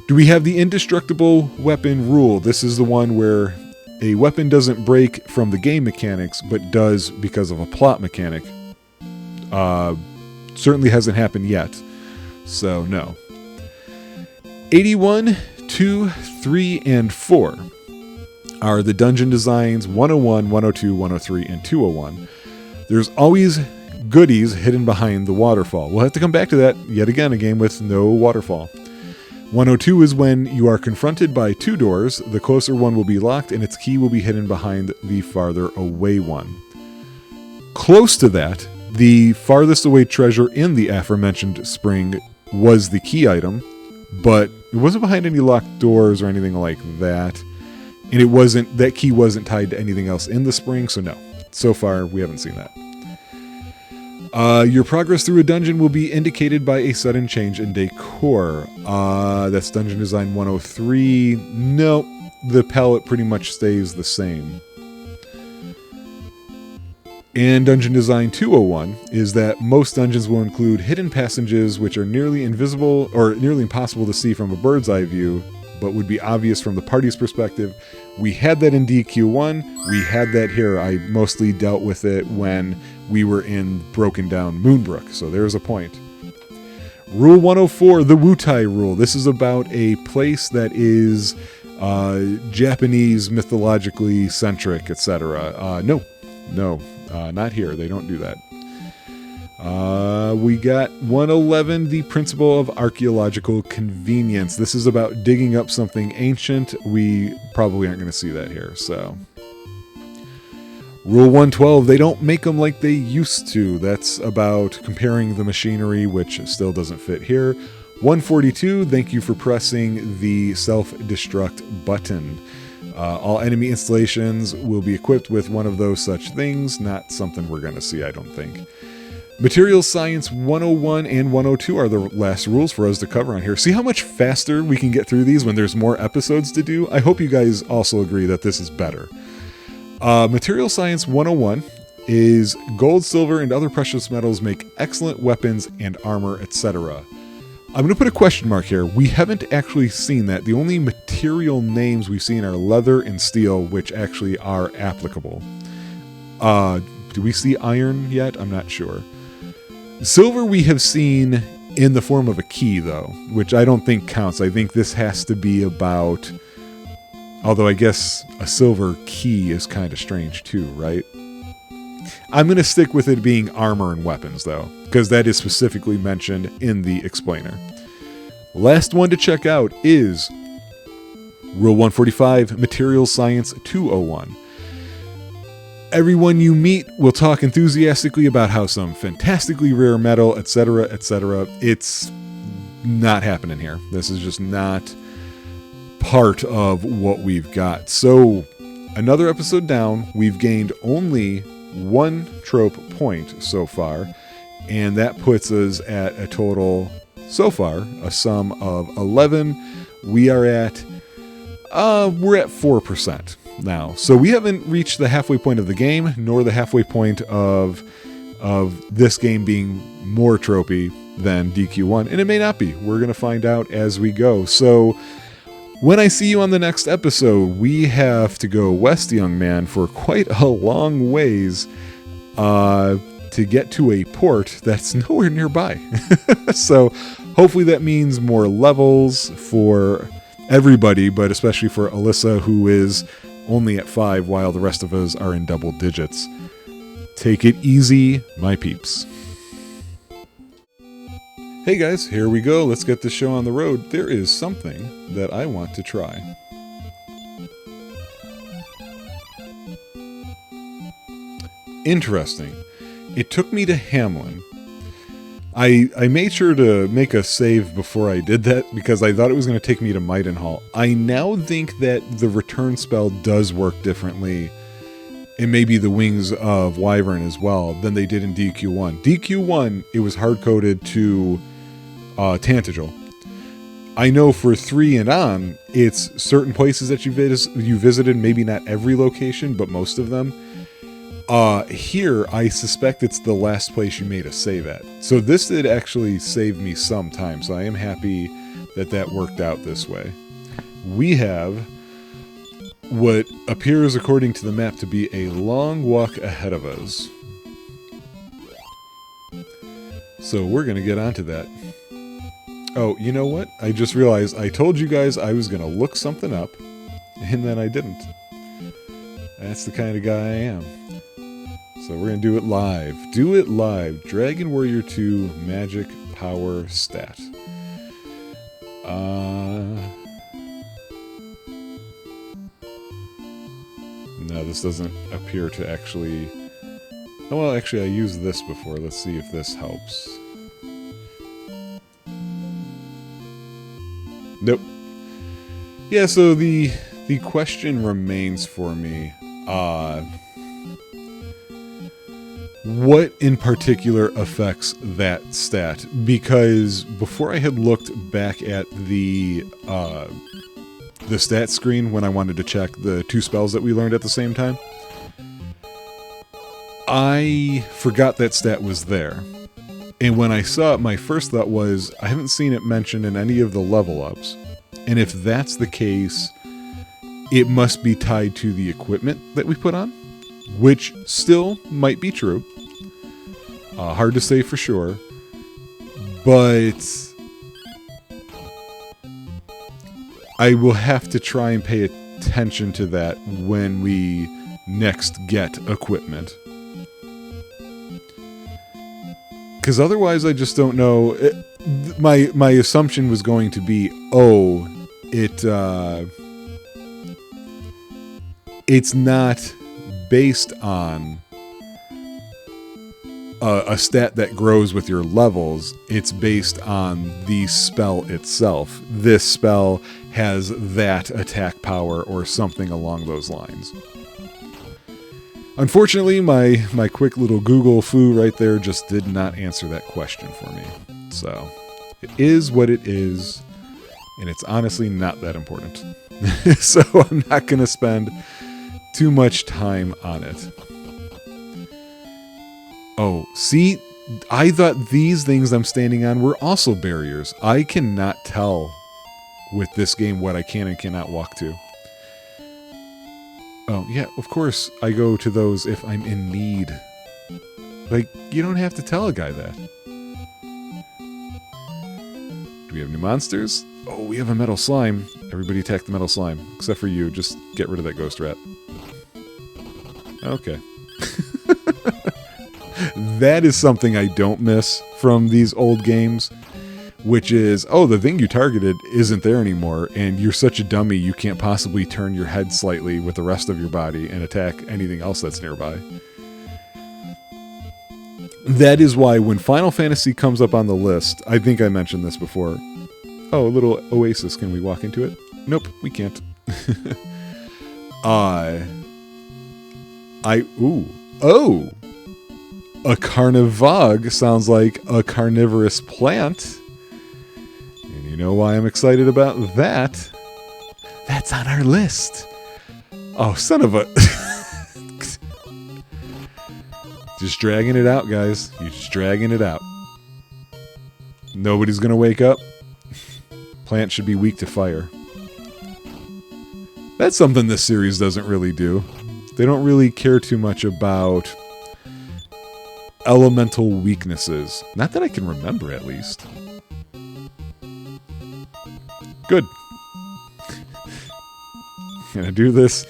Do we have the indestructible weapon rule? This is the one where a weapon doesn't break from the game mechanics, but does because of a plot mechanic. Certainly hasn't happened yet. So, no. 81, 2, 3, and 4 are the dungeon designs 101, 102, 103, and 201. There's always goodies hidden behind the waterfall. We'll have to come back to that yet again, a game with no waterfall. 102 is when you are confronted by two doors. The closer one will be locked and its key will be hidden behind the farther away one. Close to that, the farthest away treasure in the aforementioned spring was the key item, but it wasn't behind any locked doors or anything like that. And that key wasn't tied to anything else in the spring, so no. So far, we haven't seen that. Your progress through a dungeon will be indicated by a sudden change in decor. That's Dungeon Design 103. Nope, the palette pretty much stays the same. And Dungeon Design 201 is that most dungeons will include hidden passages which are nearly invisible or nearly impossible to see from a bird's eye view, but would be obvious from the party's perspective. We had that in DQ1. We had that here. I mostly dealt with it when we were in Broken Down Moonbrook, so there's a point. Rule 104, the Wutai rule. This is about a place that is Japanese mythologically centric, etc. No, not here. They don't do that. We got 111, the principle of archaeological convenience. This is about digging up something ancient. We probably aren't going to see that here, so. Rule 112, they don't make them like they used to. That's about comparing the machinery, which still doesn't fit here. 142, thank you for pressing the self-destruct button. All enemy installations will be equipped with one of those such things. Not something we're going to see, I don't think. Materials Science 101 and 102 are the last rules for us to cover on here. See how much faster we can get through these when there's more episodes to do? I hope you guys also agree that this is better. Material Science 101 is gold, silver, and other precious metals make excellent weapons and armor, etc. I'm going to put a question mark here. We haven't actually seen that. The only material names we've seen are leather and steel, which actually are applicable. Do we see iron yet? I'm not sure. Silver we have seen in the form of a key, though, which I don't think counts. I think this has to be about... Although I guess a silver key is kind of strange too, right? I'm going to stick with it being armor and weapons, though, because that is specifically mentioned in the explainer. Last one to check out is Rule 145, Materials Science 201. Everyone you meet will talk enthusiastically about how some fantastically rare metal, etc., etc. It's not happening here. This is just not part of what we've got. So, another episode down, we've gained only one trope point so far, and that puts us at a total, so far, a sum of 11. We are at, we're at 4% now. So we haven't reached the halfway point of the game, nor the halfway point of this game being more tropey than DQ1, and it may not be. We're going to find out as we go. So, when I see you on the next episode, we have to go west, young man, for quite a long ways to get to a port that's nowhere nearby. So hopefully that means more levels for everybody, but especially for Alyssa, who is only at 5 while the rest of us are in double digits. Take it easy, my peeps. Hey guys, here we go. Let's get this show on the road. There is something that I want to try. Interesting. It took me to Hamlin. I made sure to make a save before I did that because I thought it was going to take me to Maidenhall. I now think that the return spell does work differently, and maybe the Wings of Wyvern as well, than they did in DQ1. DQ1, it was hard-coded to Tantagel. I know for 3 and on, it's certain places that you visited, maybe not every location, but most of them. Here, I suspect it's the last place you made a save at. So this did actually save me some time, so I am happy that that worked out this way. We have what appears according to the map to be a long walk ahead of us. So we're going to get onto that. Oh, you know what? I just realized I told you guys I was going to look something up, and then I didn't. That's the kind of guy I am. So we're going to do it live. Do it live. Dragon Warrior 2 Magic Power Stat. No, this doesn't appear to actually... Oh, well, actually, I used this before. Let's see if this helps. Nope. Yeah, so the question remains for me. What in particular affects that stat? Because before I had looked back at the stat screen when I wanted to check the 2 spells that we learned at the same time, I forgot that stat was there. And when I saw it, my first thought was, I haven't seen it mentioned in any of the level ups. And if that's the case, it must be tied to the equipment that we put on, which still might be true. Hard to say for sure, but I will have to try and pay attention to that when we next get equipment. Because otherwise I just don't know. My assumption was going to be, oh, it's not based on a stat that grows with your levels. It's based on the spell itself. This spell has that attack power or something along those lines. Unfortunately, my quick little Google foo right there just did not answer that question for me. So, it is what it is, and it's honestly not that important. So I'm not going to spend too much time on it. Oh, see? I thought these things I'm standing on were also barriers. I cannot tell with this game what I can and cannot walk to. Oh, yeah, of course I go to those if I'm in need. Like, you don't have to tell a guy that. Do we have new monsters? Oh, we have a metal slime. Everybody attack the metal slime. Except for you. Just get rid of that ghost rat. Okay. That is something I don't miss from these old games. Which is, oh, the thing you targeted isn't there anymore, and you're such a dummy you can't possibly turn your head slightly with the rest of your body and attack anything else that's nearby. That is why when Final Fantasy comes up on the list, I think I mentioned this before. Oh, a little oasis, can we walk into it? Nope, we can't. Oh! A carnivog sounds like a carnivorous plant. And you know why I'm excited about that? That's on our list. Oh, son of a... Just dragging it out, guys. You're just dragging it out. Nobody's gonna wake up. Plants should be weak to fire. That's something this series doesn't really do. They don't really care too much about elemental weaknesses. Not that I can remember, at least. Good. Gonna do this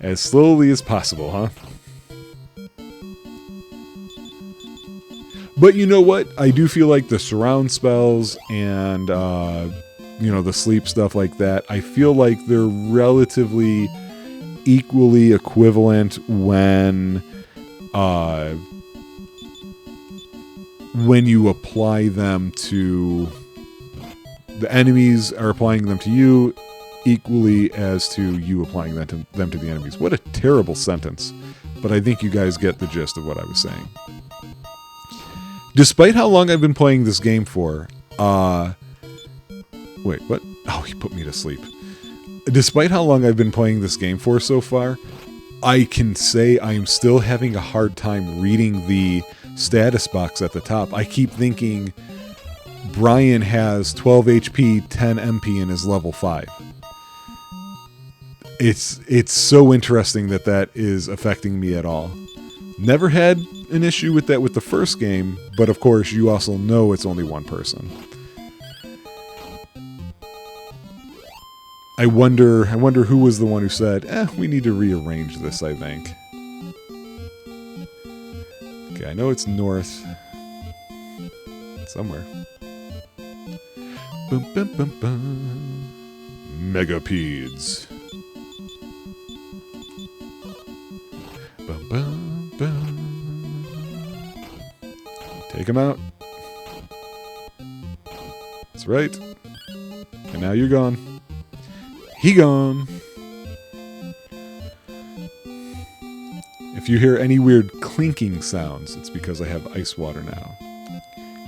as slowly as possible, huh? But you know what? I do feel like the surround spells and, the sleep stuff like that, I feel like they're relatively equally equivalent when you apply them to... The enemies are applying them to you equally as to you applying them to the enemies. What a terrible sentence. But I think you guys get the gist of what I was saying. Despite how long I've been playing this game for, wait, what? Oh, he put me to sleep. Despite how long I've been playing this game for so far, I can say I'm still having a hard time reading the status box at the top. I keep thinking Brian has 12 HP, 10 MP, and is level 5. It's so interesting that is affecting me at all. Never had an issue with that with the first game, but of course you also know it's only one person. I wonder who was the one who said, we need to rearrange this, I think. Okay, I know it's north. Somewhere. Bum, bum, bum, bum. Megapedes. Bum, bum, bum. Take him out. That's right. And now you're gone. He gone. If you hear any weird clinking sounds, it's because I have ice water now.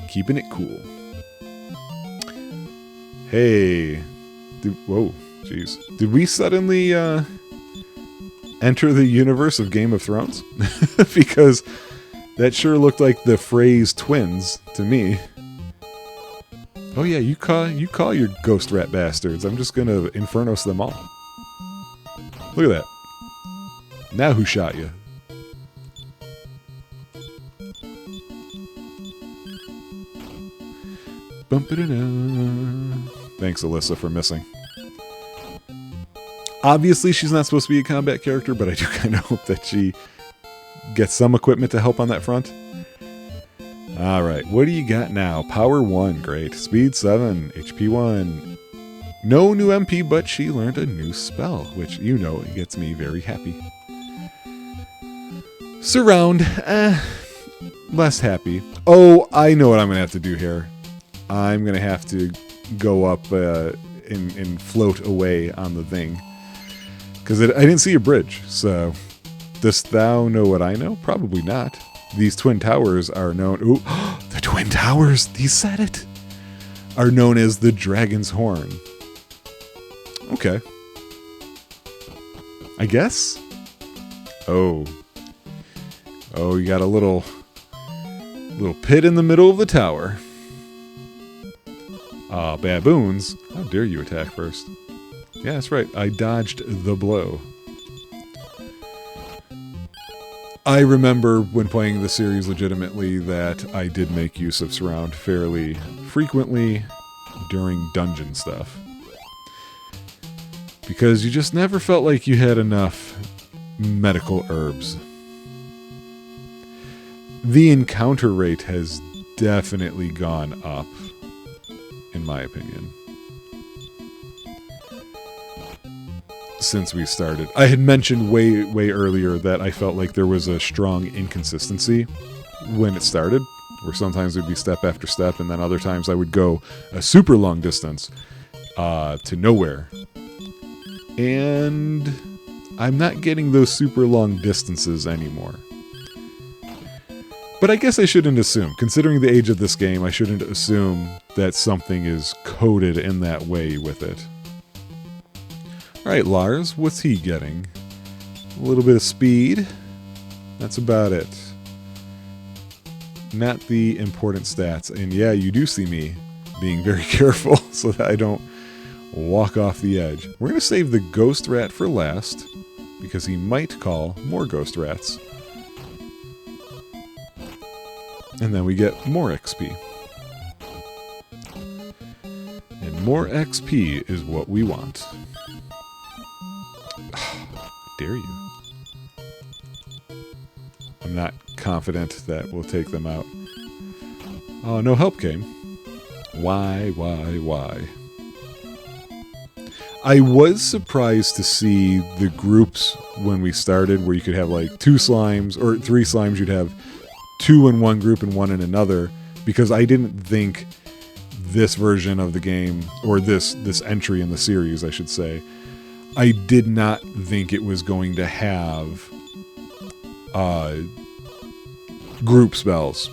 Keeping it cool. Hey. Whoa, jeez. Did we suddenly enter the universe of Game of Thrones? Because that sure looked like the phrase twins to me. Oh yeah, you call your ghost rat bastards. I'm just gonna Infernos them all. Look at that. Now who shot you? Thanks, Alyssa, for missing. Obviously, she's not supposed to be a combat character, but I do kind of hope that she gets some equipment to help on that front. Alright, what do you got now? Power 1, great. Speed 7, HP 1. No new MP, but she learned a new spell, which, you know, it gets me very happy. Surround, less happy. Oh, I know what I'm going to have to do here. I'm going to have to go up and float away on the thing. Because I didn't see a bridge, so... Dost thou know what I know? Probably not. These twin towers are known... Ooh, the twin towers! He said it! Are known as the Dragon's Horn. Okay. I guess? Oh. Oh, you got a little pit in the middle of the tower. Baboons. How dare you attack first? Yeah, that's right. I dodged the blow. I remember when playing the series legitimately that I did make use of Surround fairly frequently during dungeon stuff. Because you just never felt like you had enough medical herbs. The encounter rate has definitely gone up, in my opinion, since we started. I had mentioned way earlier that I felt like there was a strong inconsistency when it started, where sometimes it would be step after step, and then other times I would go a super long distance to nowhere. And I'm not getting those super long distances anymore. But I guess I shouldn't assume. Considering the age of this game, I shouldn't assume that something is coded in that way with it. Alright, Lars, what's he getting? A little bit of speed. That's about it. Not the important stats. And yeah, you do see me being very careful so that I don't walk off the edge. We're going to save the ghost rat for last, because he might call more ghost rats. And then we get more XP. And more XP is what we want. Dare you? I'm not confident that we'll take them out. Oh, no help came. Why? I was surprised to see the groups when we started, where you could have like 2 slimes, or 3 slimes, you'd have 2 in one group and 1 in another, because I didn't think this version of the game, or this entry in the series, I should say, I did not think it was going to have group spells.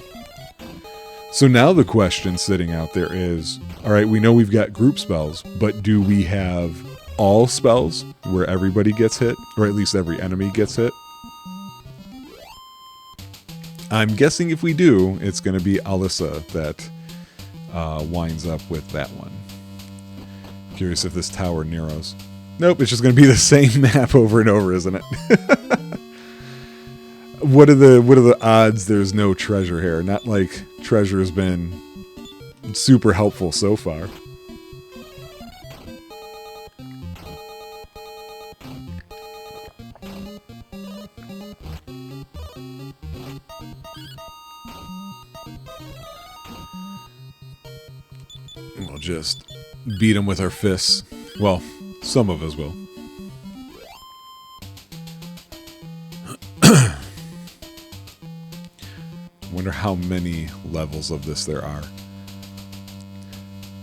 So now the question sitting out there is, alright, we know we've got group spells, but do we have all spells where everybody gets hit, or at least every enemy gets hit? I'm guessing if we do, it's going to be Alyssa that winds up with that one. Curious if this tower narrows. Nope, it's just going to be the same map over and over, isn't it? What are the odds there's no treasure here? Not like treasure has been super helpful so far. We'll just beat them with our fists. Well, some of us will. Wonder how many levels of this there are.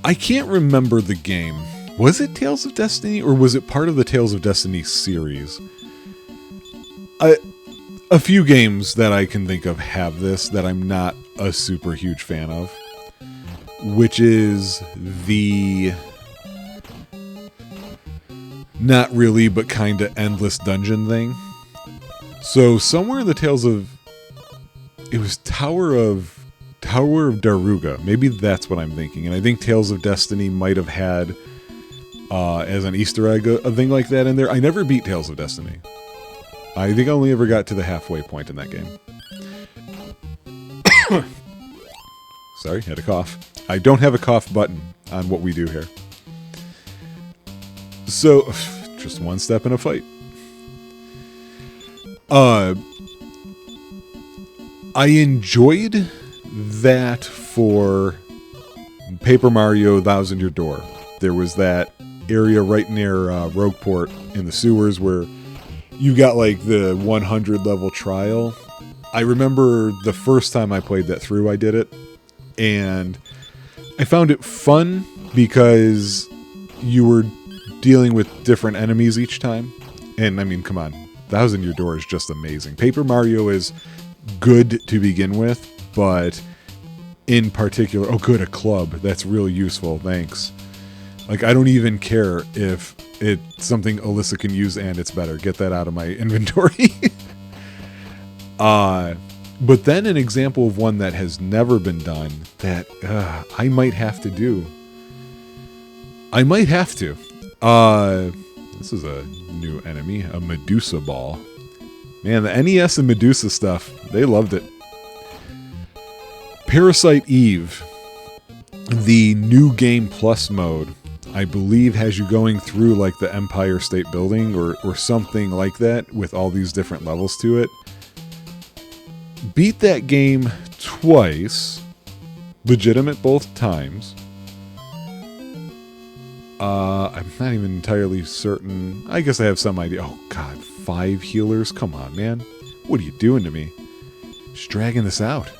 I can't remember the game. Was it Tales of Destiny, or was it part of the Tales of Destiny series? A few games that I can think of have this that I'm not a super huge fan of, which is the not really but kind of endless dungeon thing. So somewhere in the Tales of... It was Tower of Daruga. Maybe that's what I'm thinking. And I think Tales of Destiny might have had, as an Easter egg, a thing like that in there. I never beat Tales of Destiny. I think I only ever got to the halfway point in that game. Sorry, had a cough. I don't have a cough button on what we do here. So, just one step in a fight. I enjoyed that for Paper Mario Thousand Year Door. There was that area right near Rogueport in the sewers where you got like the 100 level trial. I remember the first time I played that through, I did it, and I found it fun because you were dealing with different enemies each time. And I mean, come on, Thousand Year Door is just amazing. Paper Mario is good to begin with, but in particular... Oh, good, a club. That's really useful. Thanks. Like, I don't even care if it's something Alyssa can use and it's better. Get that out of my inventory. But then an example of one that has never been done that I might have to do. I might have to. This is a new enemy, a Medusa ball. Man, the NES and Medusa stuff, they loved it. Parasite Eve, the New Game Plus mode, I believe has you going through like the Empire State Building or something like that with all these different levels to it. Beat that game twice, legitimate both times. I'm not even entirely certain. I guess I have some idea. Oh god, 5 healers? Come on, man. What are you doing to me? Just dragging this out.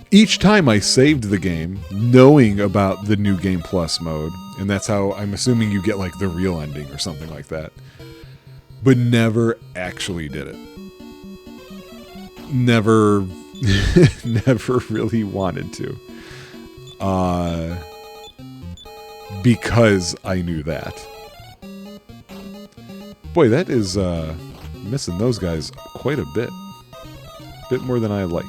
Each time I saved the game, knowing about the New Game Plus mode, and that's how I'm assuming you get like the real ending or something like that, but never actually did it. Never, never really wanted to. Because I knew that. Boy, that is missing those guys quite a bit. Bit more than I like.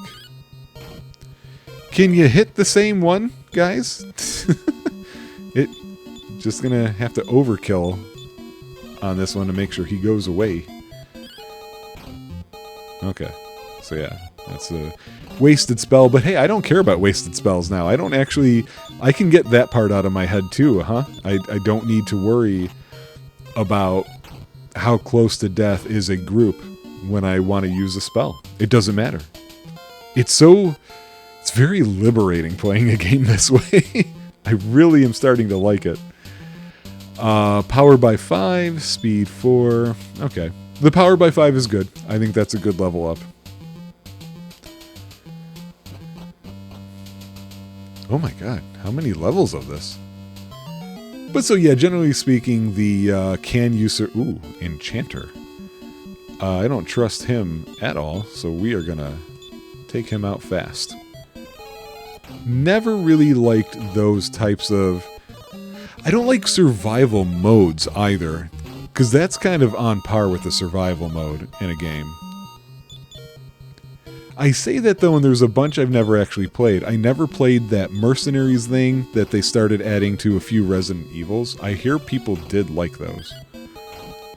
Can you hit the same one, guys? It just gonna have to overkill on this one to make sure he goes away. Okay. So yeah, that's a wasted spell. But hey, I don't care about wasted spells now. I don't actually... I can get that part out of my head too, huh? I don't need to worry about how close to death is a group when I want to use a spell. It doesn't matter. It's very liberating playing a game this way. I really am starting to like it. Power by 5, speed 4. Okay. The power by 5 is good. I think that's a good level up. Oh my god, how many levels of this? But so yeah, generally speaking, the can user... Ooh, Enchanter. I don't trust him at all, so we are gonna take him out fast. Never really liked those types of... I don't like survival modes either, because that's kind of on par with the survival mode in a game. I say that though, and there's a bunch I've never actually played. I never played that Mercenaries thing that they started adding to a few Resident Evils. I hear people did like those.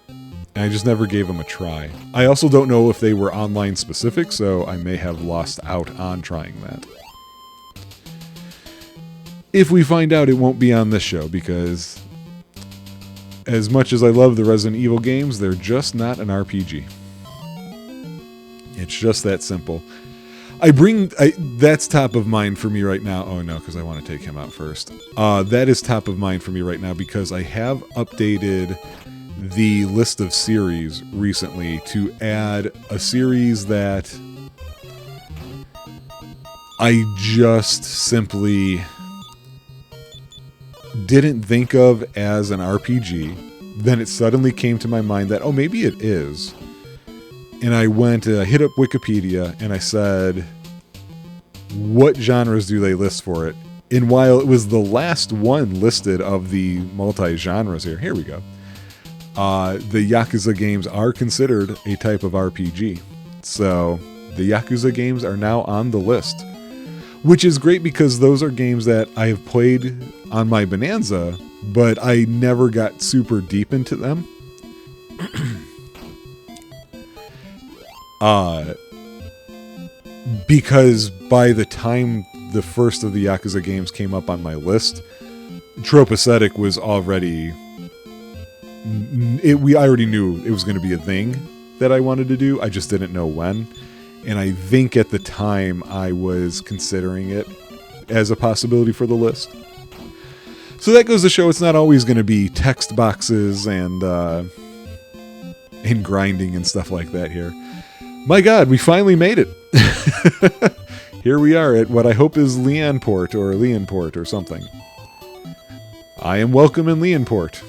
And I just never gave them a try. I also don't know if they were online specific, so I may have lost out on trying that. If we find out, it won't be on this show, because as much as I love the Resident Evil games, they're just not an RPG. It's just that simple. That's top of mind for me right now. Oh no, because I want to take him out first. That is top of mind for me right now because I have updated the list of series recently to add a series that I just simply didn't think of as an RPG. Then it suddenly came to my mind that, oh, maybe it is. And I hit up Wikipedia, and I said, what genres do they list for it? And while it was the last one listed of the multi-genres here we go. The Yakuza games are considered a type of RPG. So the Yakuza games are now on the list. Which is great because those are games that I have played on my Bonanza, but I never got super deep into them. Because by the time the first of the Yakuza games came up on my list, Tropeacetic was already... I already knew it was going to be a thing that I wanted to do. I just didn't know when. And I think at the time I was considering it as a possibility for the list. So that goes to show it's not always going to be text boxes and grinding and stuff like that here. My God, we finally made it. Here we are at what I hope is Leonport or something. I am welcome in Leonport.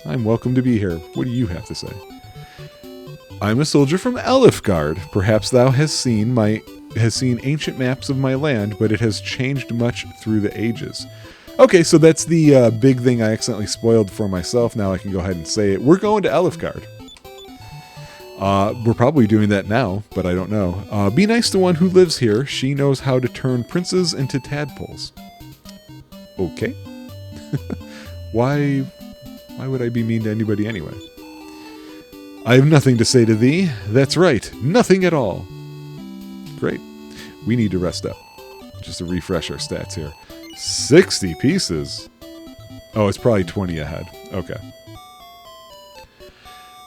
I'm welcome to be here. What do you have to say? I'm a soldier from Elifgard. Perhaps thou hast seen ancient maps of my land, but it has changed much through the ages. Okay, so that's the big thing I accidentally spoiled for myself. Now I can go ahead and say it. We're going to Elifgard. We're probably doing that now, but I don't know. Be nice to one who lives here. She knows how to turn princes into tadpoles. Okay. Why would I be mean to anybody anyway? I have nothing to say to thee. That's right. Nothing at all. Great. We need to rest up. Just to refresh our stats here. 60 pieces. Oh, it's probably 20 ahead. Okay.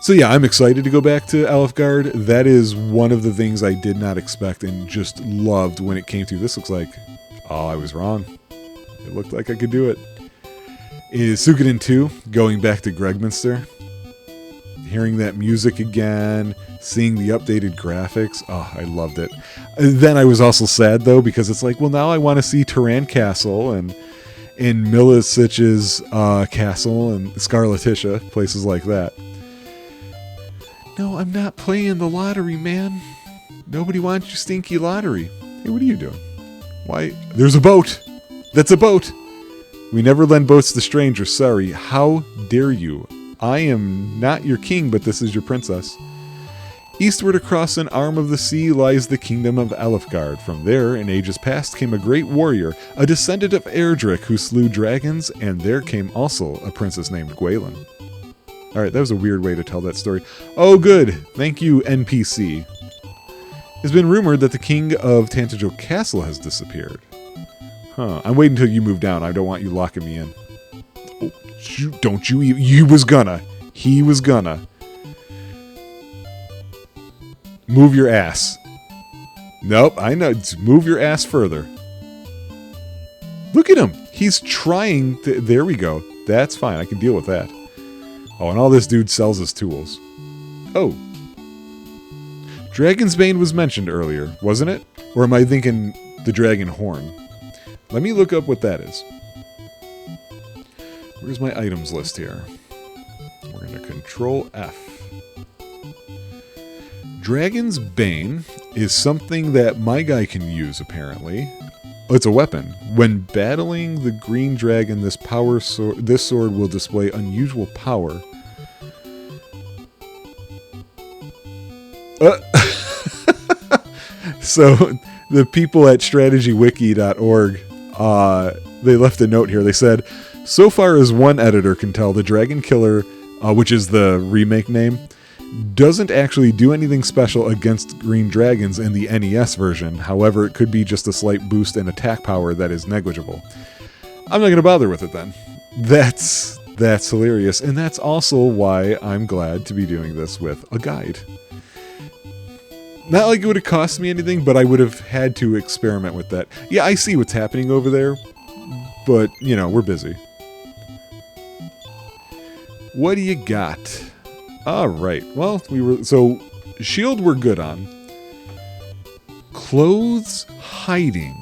So yeah, I'm excited to go back to Elifgard. That is one of the things I did not expect and just loved when it came through. This looks like... Oh, I was wrong. It looked like I could do it. Is Suikoden 2, going back to Gregminster. Hearing that music again, seeing the updated graphics. Oh, I loved it. Then I was also sad, though, because it's like, well, now I want to see Turan Castle and Milicich's castle and Scarlatisha, places like that. No, I'm not playing the lottery, man. Nobody wants your stinky lottery. Hey, what are you doing? Why? There's a boat! That's a boat! We never lend boats to strangers, sorry. How dare you? I am not your king, but this is your princess. Eastward across an arm of the sea lies the kingdom of Elifgard. From there, in ages past, came a great warrior, a descendant of Erdrick, who slew dragons, and there came also a princess named Gwaelin. Alright, that was a weird way to tell that story. Oh, good. Thank you, NPC. It's been rumored that the king of Tantajo Castle has disappeared. Huh. I'm waiting until you move down. I don't want you locking me in. Oh, don't you... He was gonna. Move your ass. Nope, I know. Move your ass further. Look at him. He's trying to... There we go. That's fine. I can deal with that. Oh, and all this dude sells his tools. Oh. Dragon's Bane was mentioned earlier, wasn't it? Or am I thinking the Dragon Horn? Let me look up what that is. Where's my items list here? We're going to Control F. Dragon's Bane is something that my guy can use, apparently. Oh, it's a weapon. When battling the green dragon, this sword will display unusual power. So, the people at strategywiki.org, they left a note here. They said, so far as one editor can tell, the Dragon Killer, which is the remake name, doesn't actually do anything special against green dragons in the NES version. However, it could be just a slight boost in attack power that is negligible. I'm not going to bother with it then. That's hilarious, and that's also why I'm glad to be doing this with a guide. Not like it would have cost me anything, but I would have had to experiment with that. Yeah, I see what's happening over there, but, you know, we're busy. What do you got? All right. Well, so shield we're good on. Clothes hiding.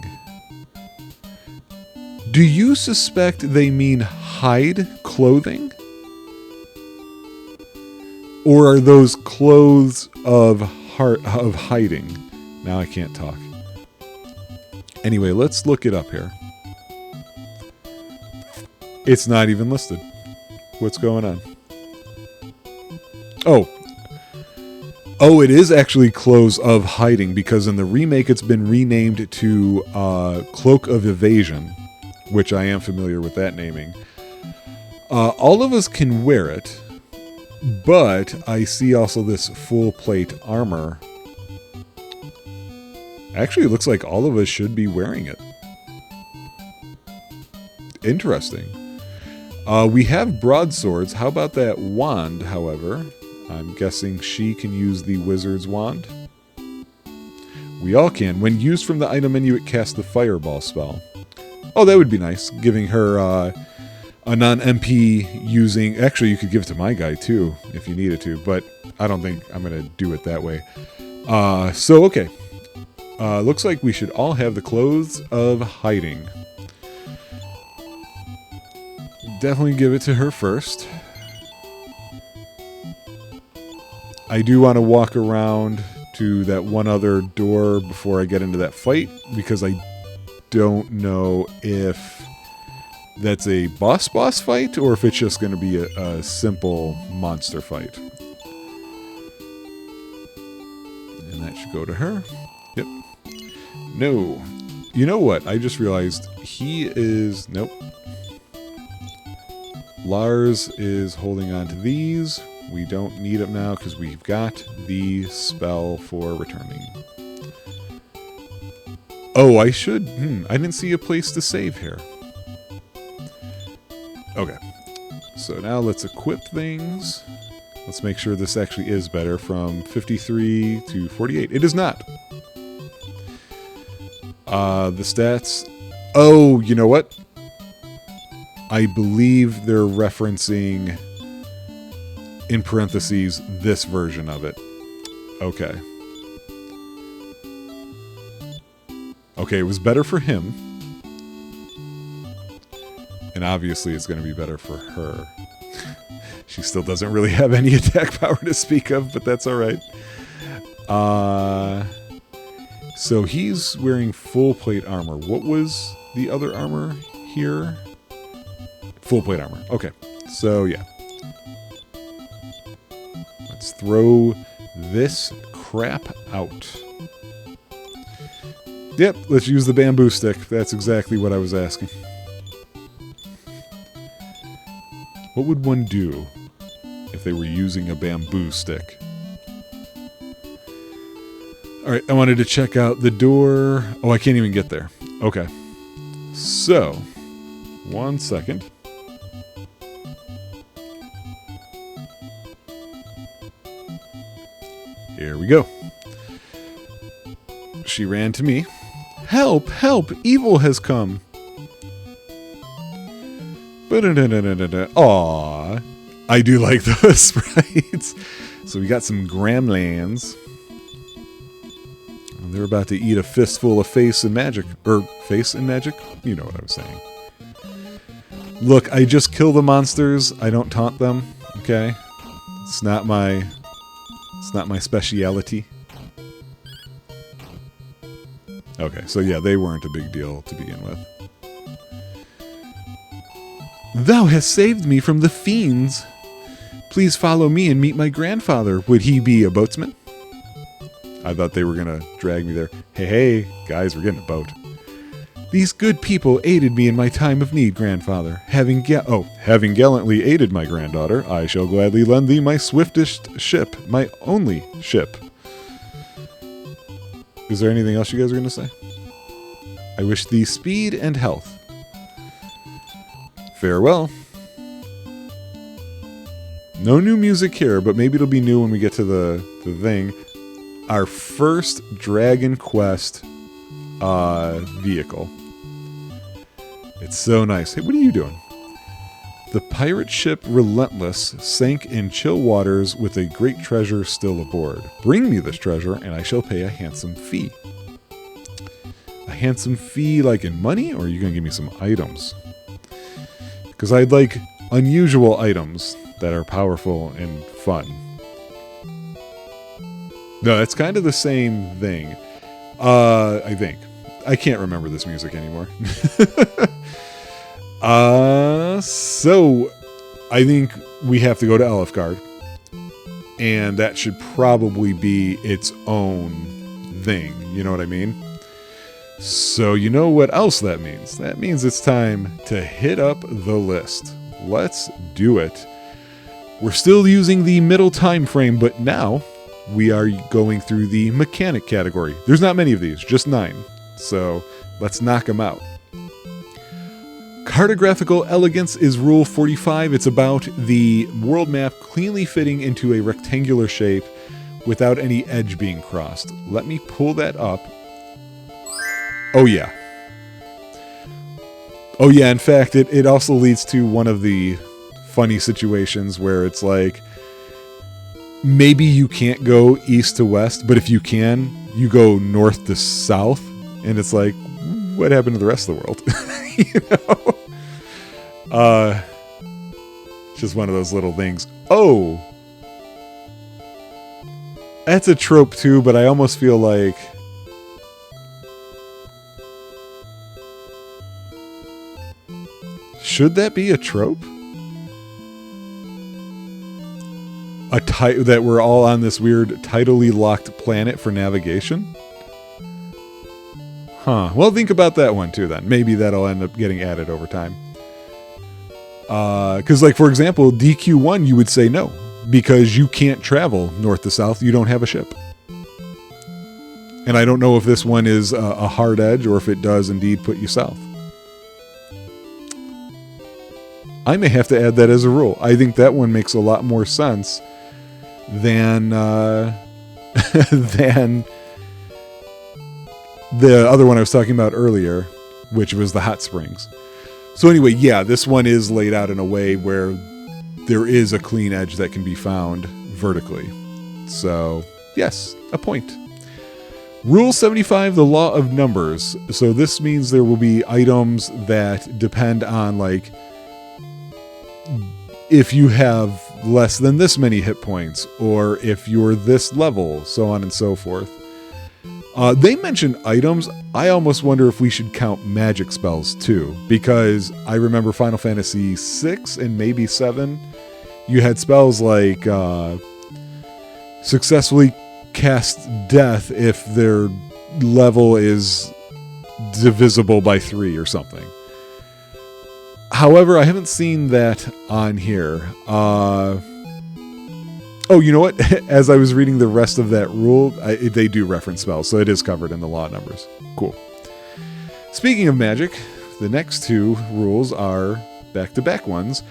Do you suspect they mean hide clothing? Or are those clothes of hiding? Now I can't talk. Anyway, let's look it up here. It's not even listed. What's going on? Oh, it is actually clothes of hiding, because in the remake it's been renamed to Cloak of Evasion, which I am familiar with that naming. All of us can wear it, but I see also this full plate armor. Actually, it looks like all of us should be wearing it. Interesting. We have broadswords. How about that wand, however? I'm guessing she can use the wizard's wand. We all can. When used from the item menu, it casts the fireball spell. Oh, that would be nice. Giving her a non-MP using... Actually, you could give it to my guy, too, if you needed to. But I don't think I'm going to do it that way. Okay. Looks like we should all have the clothes of hiding. Definitely give it to her first. I do want to walk around to that one other door before I get into that fight, because I don't know if that's a boss fight or if it's just going to be a simple monster fight. And that should go to her. Yep. No. You know what? I just realized he is... Nope. Lars is holding on to these. We don't need them now because we've got the spell for returning. Oh, I should... I didn't see a place to save here. Okay. So now let's equip things. Let's make sure this actually is better from 53 to 48. It is not. The stats... Oh, you know what? I believe they're referencing, in parentheses, this version of it. Okay. Okay, it was better for him. And obviously it's going to be better for her. She still doesn't really have any attack power to speak of, but that's alright. So he's wearing full plate armor. What was the other armor here? Full plate armor. Okay. So, yeah. Let's throw this crap out. Yep, let's use the bamboo stick. That's exactly what I was asking. What would one do if they were using a bamboo stick? Alright, I wanted to check out the door. Oh, I can't even get there. Okay. So, 1 second. Here we go. She ran to me. Help! Help! Evil has come! Aww. I do like those sprites. So we got some Gremlins. And they're about to eat a fistful of face and magic. Or face and magic? You know what I was saying. Look, I just kill the monsters. I don't taunt them. Okay? It's not my speciality. Okay, so yeah, they weren't a big deal to begin with. Thou hast saved me from the fiends. Please follow me and meet my grandfather. Would he be a boatsman? I thought they were gonna drag me there. Hey, guys, we're getting a boat. These good people aided me in my time of need, grandfather. Having gallantly aided my granddaughter, I shall gladly lend thee my swiftest ship, my only ship. Is there anything else you guys are going to say? I wish thee speed and health. Farewell. No new music here, but maybe it'll be new when we get to the thing. our first Dragon Quest vehicle. It's so nice. Hey, what are you doing? The pirate ship Relentless sank in chill waters with a great treasure still aboard. Bring me this treasure, and I shall pay a handsome fee. A handsome fee like in money, or are you going to give me some items? Because I'd like unusual items that are powerful and fun. No, it's kind of the same thing. I think. I can't remember this music anymore. So I think we have to go to Elfgard, and that should probably be its own thing. You know what I mean? So you know what else that means? That means it's time to hit up the list. Let's do it. We're still using the middle time frame, but now we are going through the mechanic category. There's not many of these, just 9. So let's knock them out. Cartographical elegance is rule 45. It's about the world map cleanly fitting into a rectangular shape without any edge being crossed. Let me pull that up. Oh yeah. Oh yeah, in fact, it also leads to one of the funny situations where it's like, maybe you can't go east to west, but if you can, you go north to south, and it's like, what happened to the rest of the world? You know? Just one of those little things. Oh! That's a trope too, but I almost feel like... Should that be a trope? That we're all on this weird tidally locked planet for navigation? Huh. Well, think about that one too then. Maybe that'll end up getting added over time. Because, like, for example, DQ1, you would say no. Because you can't travel north to south. You don't have a ship. And I don't know if this one is a hard edge or if it does indeed put you south. I may have to add that as a rule. I think that one makes a lot more sense than than the other one I was talking about earlier, which was the hot springs. So anyway, yeah, this one is laid out in a way where there is a clean edge that can be found vertically. So, yes, a point. Rule 75, the law of numbers. So this means there will be items that depend on, like, if you have less than this many hit points, or if you're this level, so on and so forth. They mention items. I almost wonder if we should count magic spells too, because I remember Final Fantasy 6 and maybe 7, you had spells like successfully cast death if their level is divisible by 3 or something. However, I haven't seen that on here. Oh, you know what? As I was reading the rest of that rule, they do reference spells, so it is covered in the law numbers. Cool. Speaking of magic, the next 2 rules are back-to-back ones.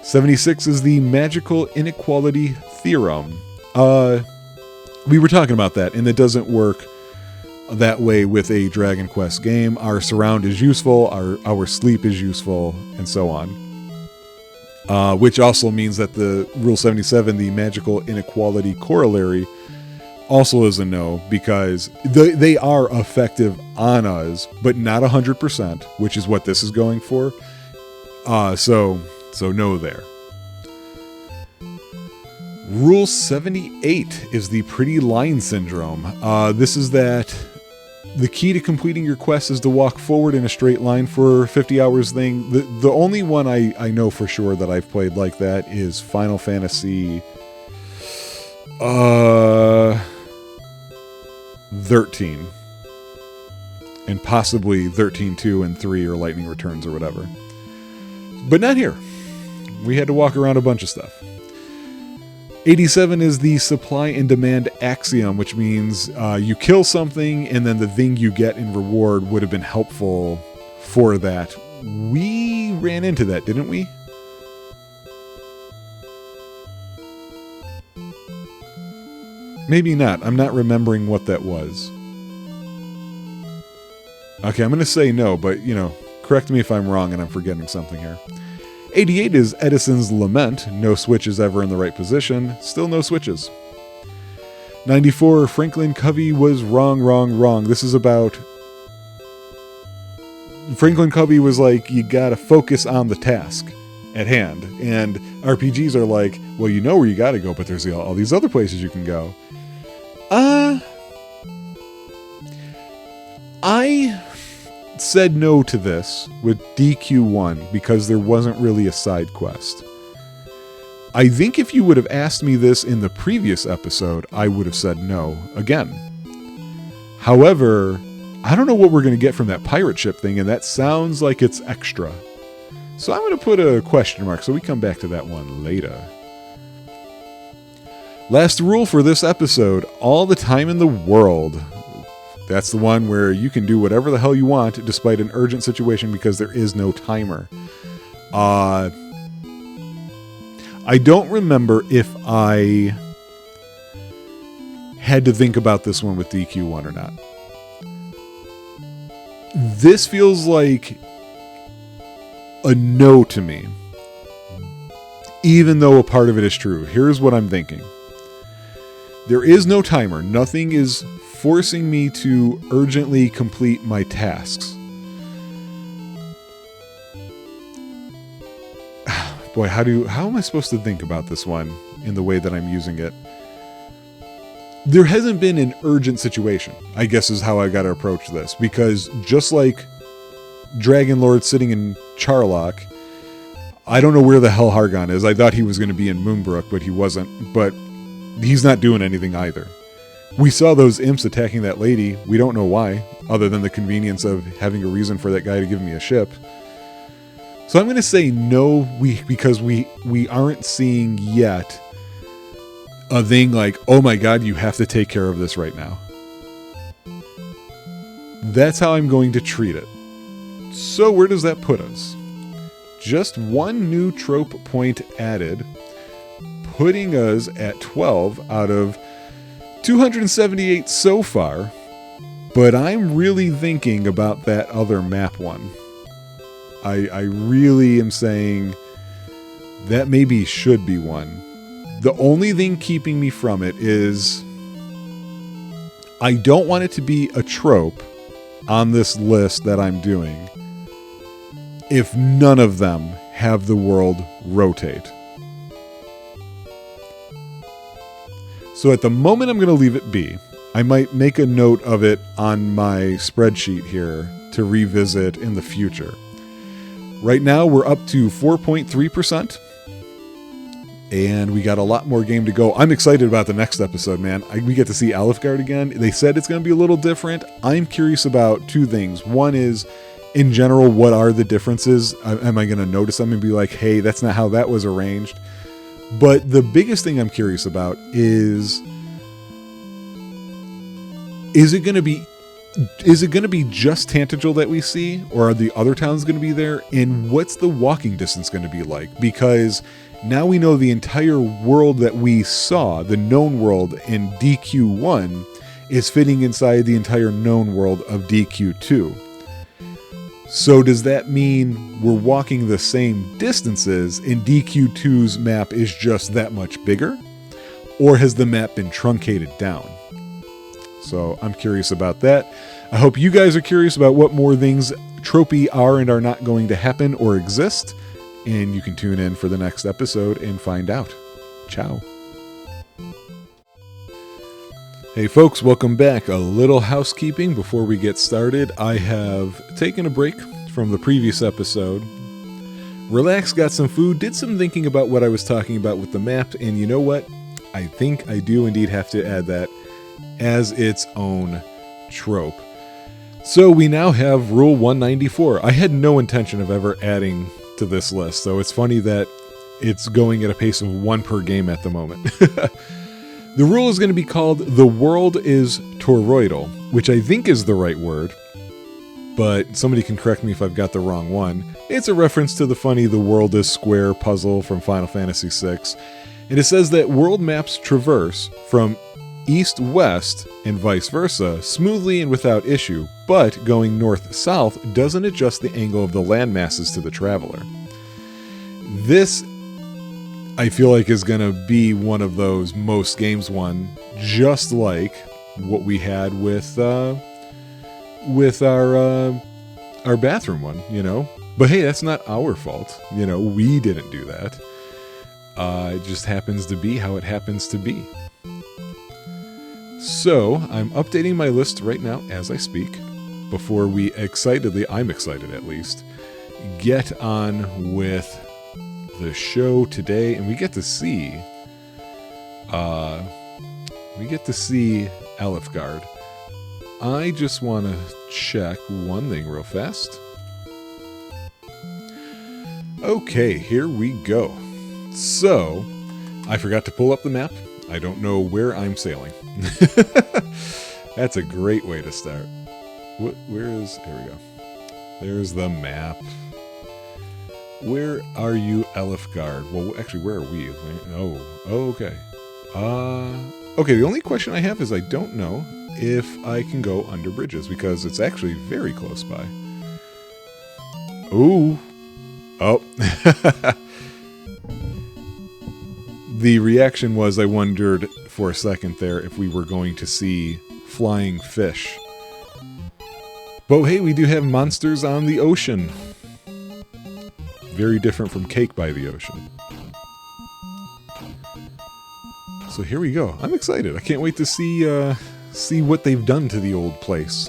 76 is the magical inequality theorem. We were talking about that, and it doesn't work that way with a Dragon Quest game. Our surround is useful, our sleep is useful, and so on. Which also means that the Rule 77, the magical inequality corollary, also is a no, because they are effective on us, but not 100%, which is what this is going for. So no there. Rule 78 is the pretty line syndrome. This is that the key to completing your quest is to walk forward in a straight line for 50 hours thing. The only one I know for sure that I've played like that is Final Fantasy 13. And possibly 13-2 and 3 or Lightning Returns or whatever. But not here. We had to walk around a bunch of stuff. 87 is the supply and demand axiom, which means you kill something and then the thing you get in reward would have been helpful for that. We ran into that, didn't we? Maybe not. I'm not remembering what that was. Okay, I'm going to say no, but, correct me if I'm wrong and I'm forgetting something here. 88 is Edison's Lament. No switches ever in the right position. Still no switches. 94, Franklin Covey was wrong. This is about... Franklin Covey was like, you gotta focus on the task at hand. And RPGs are like, well, you know where you gotta go, but there's all these other places you can go. I said no to this with DQ1 because there wasn't really a side quest. I think if you would have asked me this in the previous episode, I would have said no again. However, I don't know what we're going to get from that pirate ship thing, and that sounds like it's extra. So I'm going to put a question mark, so we come back to that one later. Last rule for this episode, all the time in the world. That's the one where you can do whatever the hell you want despite an urgent situation because there is no timer. I don't remember if I had to think about this one with DQ1 or not. This feels like a no to me, even though a part of it is true. Here's what I'm thinking. There is no timer. Nothing is forcing me to urgently complete my tasks. Boy, how am I supposed to think about this one in the way that I'm using it? There hasn't been an urgent situation, I guess is how I got to approach this. Because just like Dragon Lord sitting in Charlock, I don't know where the hell Hargon is. I thought he was going to be in Moonbrook, but he wasn't. But he's not doing anything either. We saw those imps attacking that lady. We don't know why, other than the convenience of having a reason for that guy to give me a ship. So I'm going to say no, because we aren't seeing yet a thing like, oh my god, you have to take care of this right now. That's how I'm going to treat it. So where does that put us? Just one new trope point added, putting us at 12 out of 278 so far, but I'm really thinking about that other map one. I really am saying that maybe should be one. The only thing keeping me from it is I don't want it to be a trope on this list that I'm doing if none of them have the world rotate. So at the moment I'm going to leave it be. I might make a note of it on my spreadsheet here to revisit in the future. Right now we're up to 4.3%. And we got a lot more game to go. I'm excited about the next episode, man. We get to see Alefgard again. They said it's going to be a little different. I'm curious about two things. One is, in general, what are the differences? Am I going to notice them and be like, hey, that's not how that was arranged? But the biggest thing I'm curious about is it going to be just Tantagel that we see, or are the other towns going to be there? And what's the walking distance going to be like? Because now we know the entire world that we saw, the known world in DQ1, is fitting inside the entire known world of DQ2. So does that mean we're walking the same distances and DQ2's map is just that much bigger? Or has the map been truncated down? So I'm curious about that. I hope you guys are curious about what more things tropey are and are not going to happen or exist. And you can tune in for the next episode and find out. Ciao. Hey folks, welcome back. A little housekeeping before we get started. I have taken a break from the previous episode. Relaxed, got some food, did some thinking about what I was talking about with the map, and you know what? I think I do indeed have to add that as its own trope. So we now have Rule 194. I had no intention of ever adding to this list, so it's funny that it's going at a pace of one per game at the moment. The rule is going to be called The World is Toroidal, which I think is the right word, but somebody can correct me if I've got the wrong one. It's a reference to the funny The World is Square puzzle from Final Fantasy VI, and it says that world maps traverse from east-west and vice versa smoothly and without issue, but going north-south doesn't adjust the angle of the land masses to the traveler. This, I feel like, is going to be one of those most games one, just like what we had with our bathroom one, you know. But hey, that's not our fault, you know. We didn't do that. It just happens to be how it happens to be. So I'm updating my list right now as I speak, before we excitedly, I'm excited at least, get on with the show today, and we get to see Elfgard. I just want to check one thing real fast. Okay, here we go. So, I forgot to pull up the map. I don't know where I'm sailing. That's a great way to start. Here we go. There's the map. Where are you, Elfgard? Well, actually, where are we? Oh, okay. Okay, the only question I have is I don't know if I can go under bridges, because it's actually very close by. Ooh. Oh. The reaction was, I wondered for a second there if we were going to see flying fish. But hey, we do have monsters on the ocean. Very different from Cake by the Ocean. So here we go. I'm excited. I can't wait to see what they've done to the old place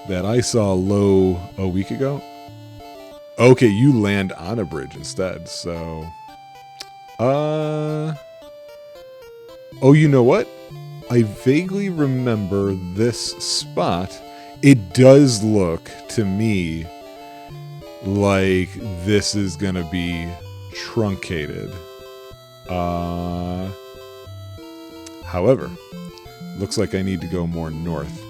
that I saw low a week ago. Okay, you land on a bridge instead, so... Oh, you know what? I vaguely remember this spot. It does look, to me, like this is gonna be truncated. However, looks like I need to go more north.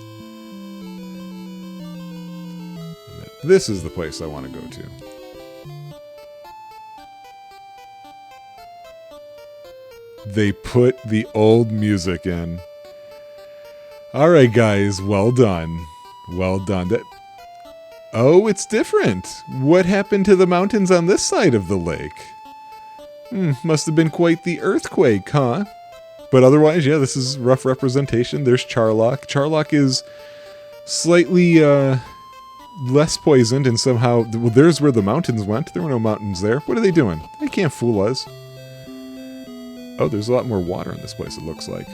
This is the place I want to go to. They put the old music in. Alright guys, well done. Well done. Oh, it's different. What happened to the mountains on this side of the lake? Must have been quite the earthquake, huh? But otherwise, yeah, this is rough representation. There's Charlock. Charlock is slightly less poisoned, and somehow... Well, there's where the mountains went. There were no mountains there. What are they doing? They can't fool us. Oh, there's a lot more water in this place, it looks like.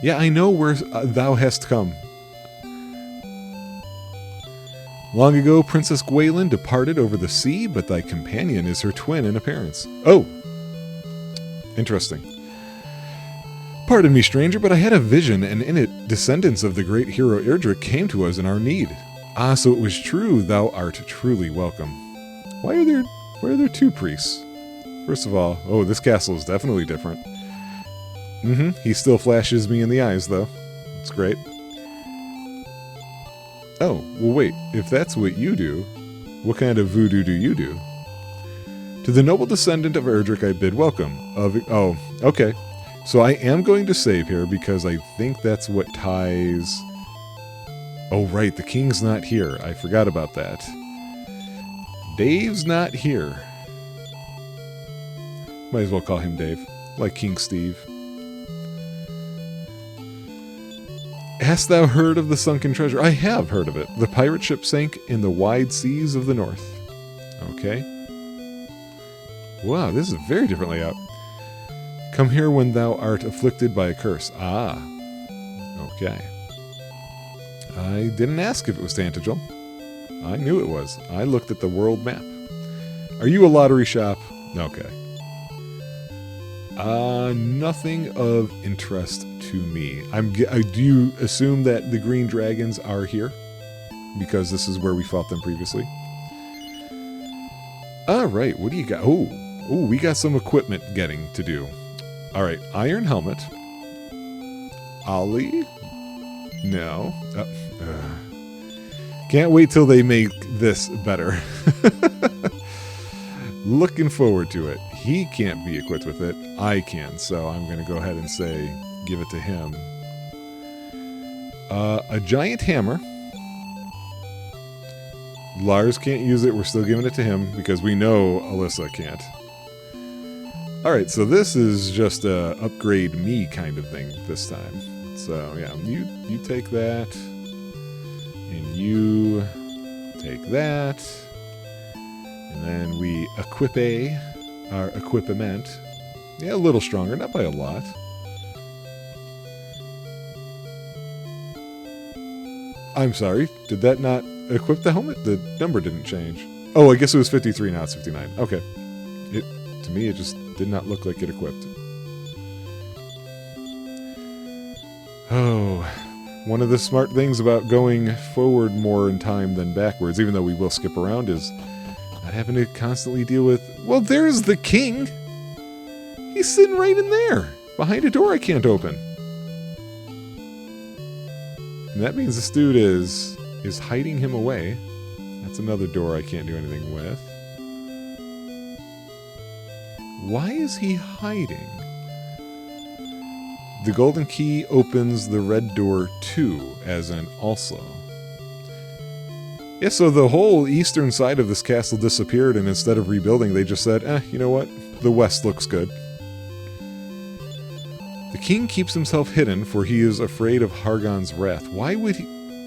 Yeah, I know where thou hast come. Long ago, Princess Gwaelin departed over the sea, but thy companion is her twin in appearance. Oh! Interesting. Pardon me, stranger, but I had a vision, and in it, descendants of the great hero Erdrick came to us in our need. Ah, so it was true, thou art truly welcome. Why are there two priests? First of all, oh, this castle is definitely different. He still flashes me in the eyes, though. It's great. Oh, well wait, if that's what you do, what kind of voodoo do you do? To the noble descendant of Erdrick I bid welcome. Oh, okay. So I am going to save here, because I think that's what ties... Oh right, the king's not here. I forgot about that. Dave's not here. Might as well call him Dave, like King Steve. Hast thou heard of the sunken treasure? I have heard of it. The pirate ship sank in the wide seas of the north. Okay. Wow, this is a very different layout. Come here when thou art afflicted by a curse. Ah. Okay. I didn't ask if it was Tantegel. I knew it was. I looked at the world map. Are you a lottery shop? Okay. Nothing of interest to me. Do you assume that the green dragons are here? Because this is where we fought them previously. Alright, what do you got? Oh, we got some equipment getting to do. Alright, iron helmet. Ollie? No. Can't wait till they make this better. Looking forward to it. he can't be equipped with it. I can, so I'm going to go ahead and say give it to him. A giant hammer. Lars can't use it. We're still giving it to him because we know Alyssa can't. Alright, so this is just a upgrade me kind of thing this time. So, yeah, you take that. And you take that. And then we equip our equipment. Yeah, a little stronger, not by a lot. I'm sorry, did that not equip the helmet? The number didn't change. Oh, I guess it was 53, now it's 59. Okay. To me, it just did not look like it equipped. Oh, one of the smart things about going forward more in time than backwards, even though we will skip around, is not having to constantly deal with... Well, there's the king! He's sitting right in there, behind a door I can't open. And that means this dude is hiding him away. That's another door I can't do anything with. Why is he hiding? The golden key opens the red door too, as an also. Yeah, so the whole eastern side of this castle disappeared, and instead of rebuilding, they just said, you know what? The west looks good. The king keeps himself hidden, for he is afraid of Hargon's wrath. Why would he...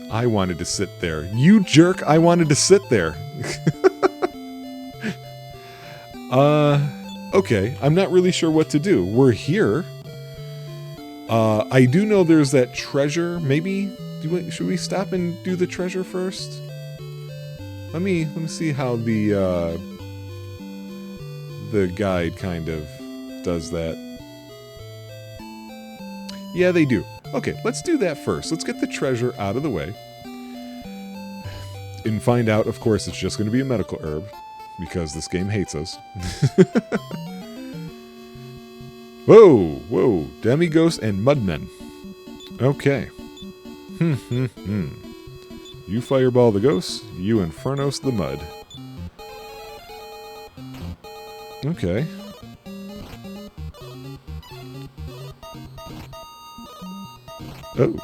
I wanted to sit there. You jerk, I wanted to sit there. Okay, I'm not really sure what to do. We're here. I do know there's that treasure. Maybe, should we stop and do the treasure first? Let me see how the guide kind of does that. Yeah, they do. Okay, let's do that first. Let's get the treasure out of the way. And find out, of course, it's just going to be a medical herb. Because this game hates us. Whoa, whoa. Demighosts and mudmen. Okay. You fireball the ghosts, you infernos the mud. Okay. Oh.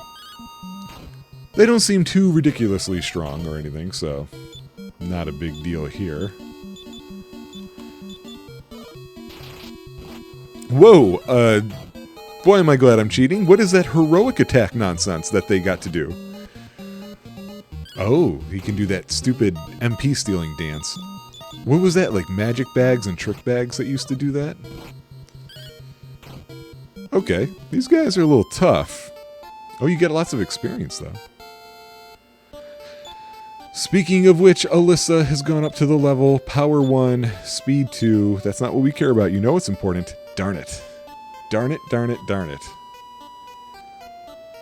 They don't seem too ridiculously strong or anything, so not a big deal here. Whoa, boy am I glad I'm cheating. What is that heroic attack nonsense that they got to do? Oh, he can do that stupid MP stealing dance. What was that, like magic bags and trick bags that used to do that? Okay, these guys are a little tough. Oh, you get lots of experience, though. Speaking of which, Alyssa has gone up to the level, power 1, speed 2. That's not what we care about. You know it's important. Darn it. Darn it, darn it, darn it.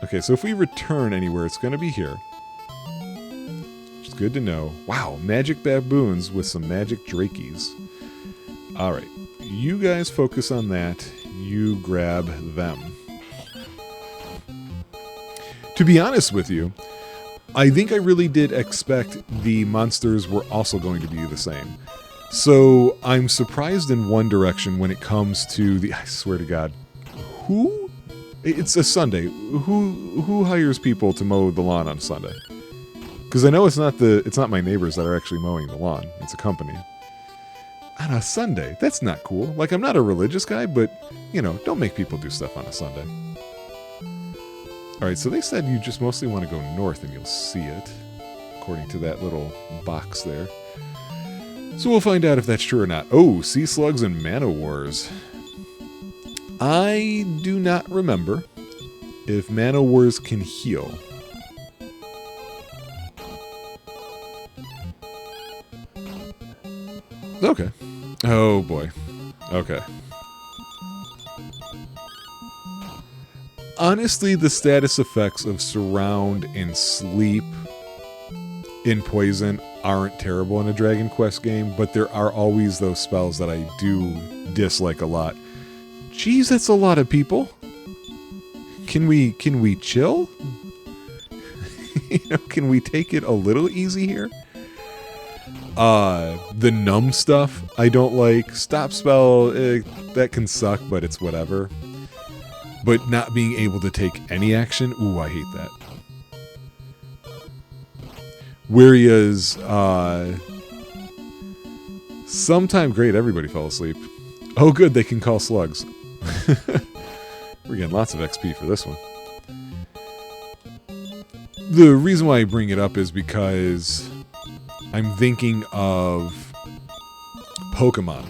Okay, so if we return anywhere, it's going to be here. Which is good to know. Wow, magic baboons with some magic drakies. Alright, you guys focus on that. You grab them. To be honest with you, I think I really did expect the monsters were also going to be the same. So I'm surprised in one direction when it comes to the... I swear to God. Who? It's a Sunday. Who hires people to mow the lawn on Sunday? Because I know it's not my neighbors that are actually mowing the lawn. It's a company. On a Sunday. That's not cool. Like, I'm not a religious guy, but, you know, don't make people do stuff on a Sunday. Alright, so they said you just mostly want to go north and you'll see it. According to that little box there. So we'll find out if that's true or not. Oh, sea slugs and mana wars. I do not remember if mana wars can heal. Okay. Oh boy. Okay. Honestly, the status effects of surround and sleep in Poison aren't terrible in a Dragon Quest game, but there are always those spells that I do dislike a lot. Jeez, that's a lot of people. Can we chill? You know, can we take it a little easy here? The numb stuff, I don't like. Stop spell, that can suck, but it's whatever. But not being able to take any action, ooh, I hate that. Whereas, sometime, great, everybody fell asleep. Oh good, they can call slugs. We're getting lots of XP for this one. The reason why I bring it up is because I'm thinking of Pokemon.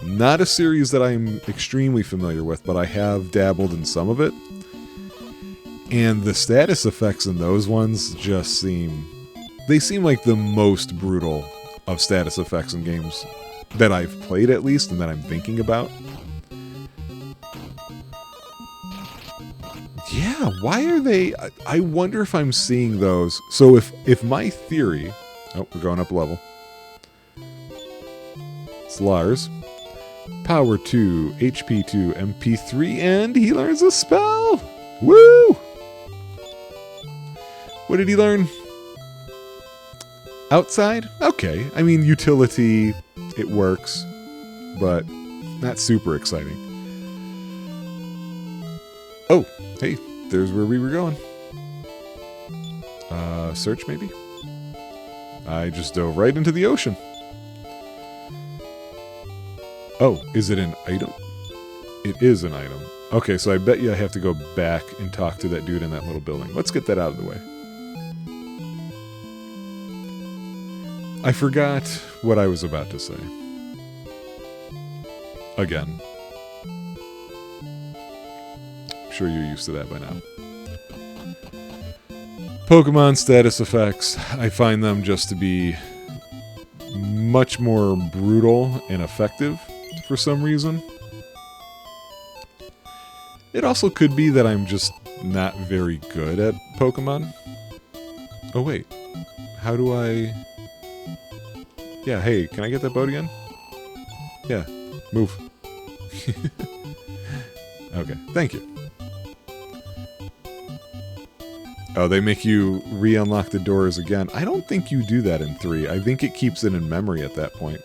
Not a series that I'm extremely familiar with, but I have dabbled in some of it. And the status effects in those ones just seem... They seem like the most brutal of status effects in games that I've played, at least, and that I'm thinking about. Yeah, why are they... I wonder if I'm seeing those. So if my theory... Oh, we're going up a level. It's Lars. Power 2, HP 2, MP 3, and he learns a spell! Woo! What did he learn? Outside? Okay. I mean, utility, it works, but not super exciting. Oh, hey, there's where we were going. Search maybe? I just dove right into the ocean. Oh, is it an item? It is an item. Okay, so I bet you I have to go back and talk to that dude in that little building. Let's get that out of the way. I forgot what I was about to say. Again. I'm sure you're used to that by now. Pokemon status effects, I find them just to be much more brutal and effective for some reason. It also could be that I'm just not very good at Pokemon. Oh wait, how do I... Yeah, hey, can I get that boat again? Yeah, move. Okay, thank you. Oh, they make you re-unlock the doors again. I don't think you do that in 3. I think it keeps it in memory at that point.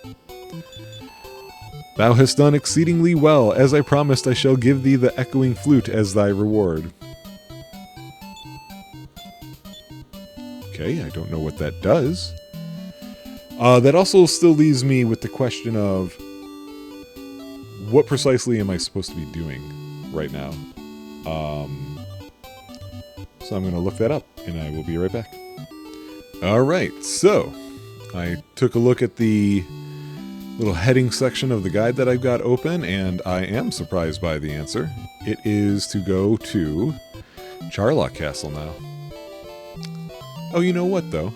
Thou hast done exceedingly well. As I promised, I shall give thee the echoing flute as thy reward. Okay, I don't know what that does. That also still leaves me with the question of what precisely am I supposed to be doing right now? So I'm going to look that up, and I will be right back. Alright, so I took a look at the little heading section of the guide that I've got open, and I am surprised by the answer. It is to go to Charlock Castle now. Oh, you know what, though?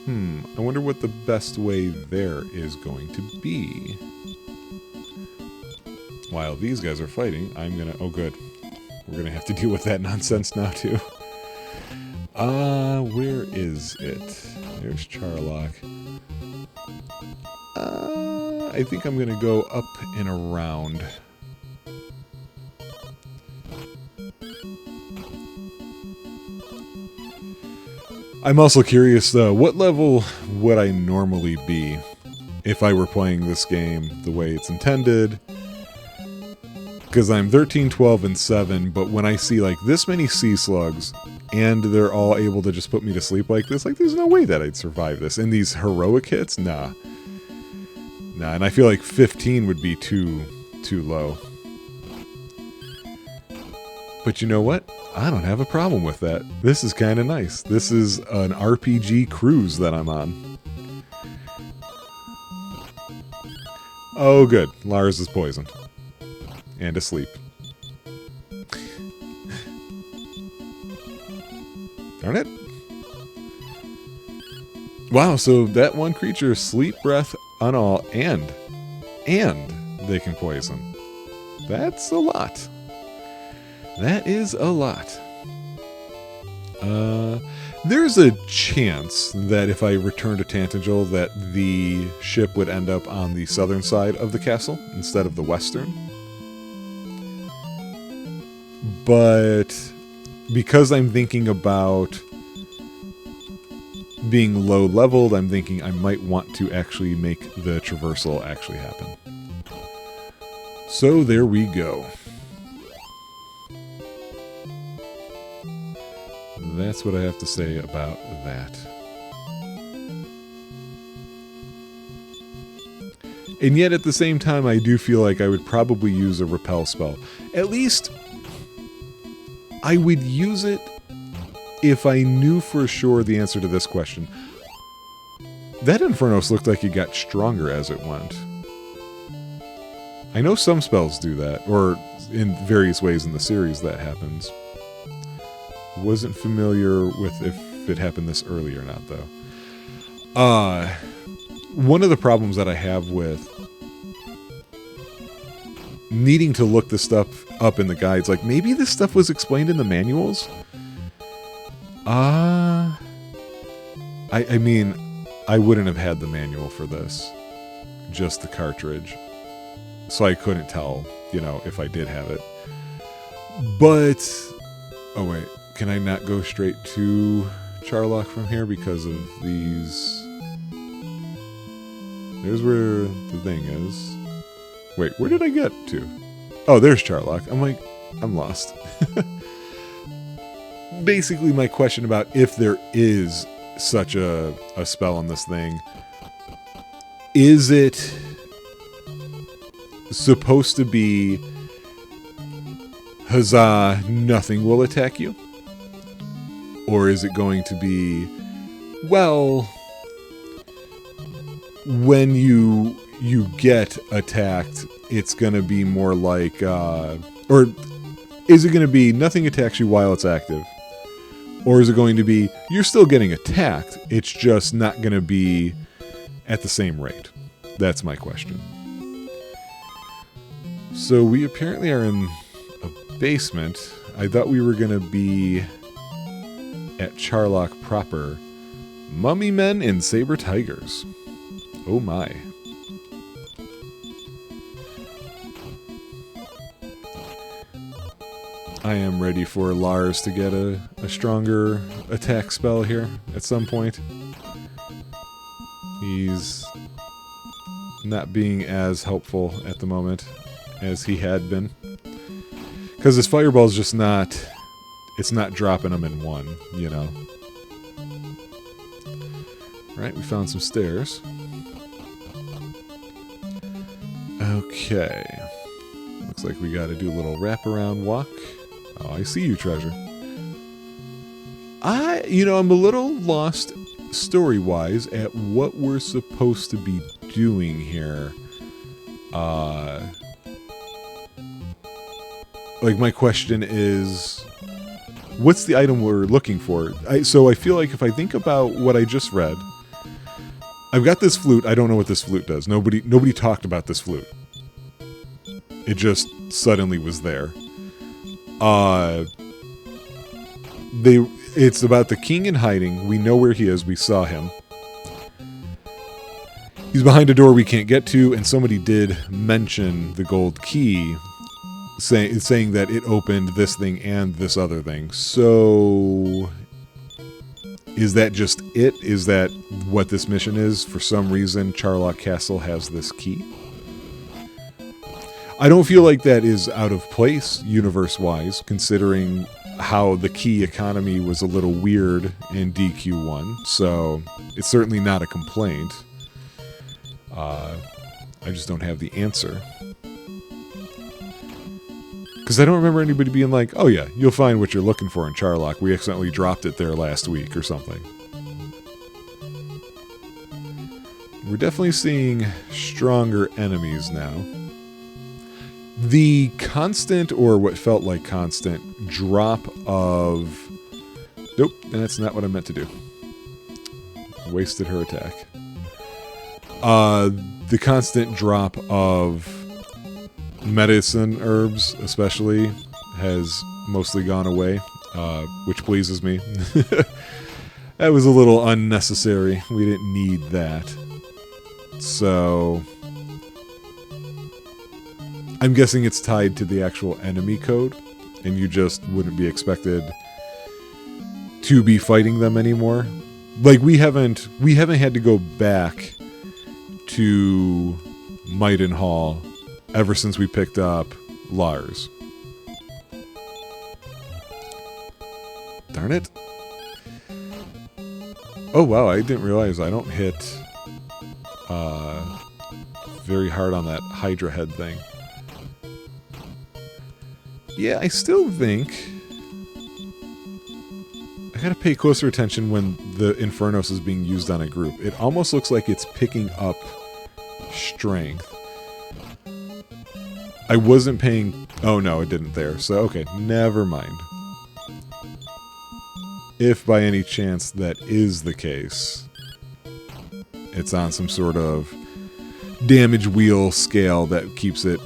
I wonder what the best way there is going to be. While these guys are fighting, I'm gonna... Oh, good. We're gonna have to deal with that nonsense now, too. Where is it? There's Charlock. I think I'm gonna go up and around. I'm also curious, though, what level would I normally be if I were playing this game the way it's intended? Because I'm 13, 12, and 7, but when I see, like, this many sea slugs, and they're all able to just put me to sleep like this, like, there's no way that I'd survive this. And these heroic hits? Nah. Nah, and I feel like 15 would be too low. But you know what? I don't have a problem with that. This is kind of nice. This is an RPG cruise that I'm on. Oh, good. Lars is poisoned. And asleep. Darn it. Wow, so that one creature, sleep, breath, on all, and they can poison. That's a lot. That is a lot. There's a chance that if I return to Tantagel that the ship would end up on the southern side of the castle instead of the western. But because I'm thinking about being low leveled, I'm thinking I might want to actually make the traversal actually happen. So there we go. That's what I have to say about that. And yet at the same time, I do feel like I would probably use a repel spell. At least I would use it if I knew for sure the answer to this question. That Infernos looked like it got stronger as it went. I know some spells do that, or in various ways in the series that happens. Wasn't familiar with if it happened this early or not, though. One of the problems that I have with needing to look this stuff up in the guides, like maybe this stuff was explained in the manuals? I mean, I wouldn't have had the manual for this. Just the cartridge. So I couldn't tell, you know, if I did have it. But, oh wait, can I not go straight to Charlock from here because of these? There's where the thing is. Wait, where did I get to? Oh, there's Charlock. I'm like, I'm lost. Basically, my question about if there is such a spell on this thing, is it supposed to be, huzzah, nothing will attack you? Or is it going to be, well, when you get attacked, it's going to be more like, or is it going to be nothing attacks you while it's active? Or is it going to be, you're still getting attacked, it's just not going to be at the same rate? That's my question. So we apparently are in a basement. I thought we were going to be at Charlock proper. Mummy men and saber tigers. Oh my. I am ready for Lars to get a stronger attack spell here at some point. He's not being as helpful at the moment as he had been. Because his fireball's just not... It's not dropping them in one, you know. Right, we found some stairs. Okay. Looks like we gotta do a little wraparound walk. Oh, I see you, treasure. I'm a little lost story-wise at what we're supposed to be doing here. Like, my question is, what's the item we're looking for? So I feel like if I think about what I just read, I've got this flute. I don't know what this flute does. Nobody talked about this flute. It just suddenly was there. It's about the king in hiding. We know where he is. We saw him. He's behind a door we can't get to, and somebody did mention the gold key, saying that it opened this thing and this other thing. So, is that just it? Is that what this mission is? For some reason, Charlock Castle has this key. I don't feel like that is out of place, universe-wise, considering how the key economy was a little weird in DQ1, so it's certainly not a complaint. I just don't have the answer. Because I don't remember anybody being like, oh yeah, you'll find what you're looking for in Charlock. We accidentally dropped it there last week or something. We're definitely seeing stronger enemies now. The constant, or what felt like constant, drop of... Nope, that's not what I meant to do. Wasted her attack. The constant drop of medicine herbs, especially, has mostly gone away, which pleases me. That was a little unnecessary. We didn't need that. So... I'm guessing it's tied to the actual enemy code, and you just wouldn't be expected to be fighting them anymore. Like, we haven't had to go back to Mightenhall ever since we picked up Lars. Darn it. Oh, wow, I didn't realize I don't hit very hard on that Hydra head thing. Yeah, I still think I gotta pay closer attention when the Infernos is being used on a group. It almost looks like it's picking up strength. I wasn't paying... Oh, no, it didn't there. So, okay, never mind. If by any chance that is the case, it's on some sort of damage wheel scale that keeps it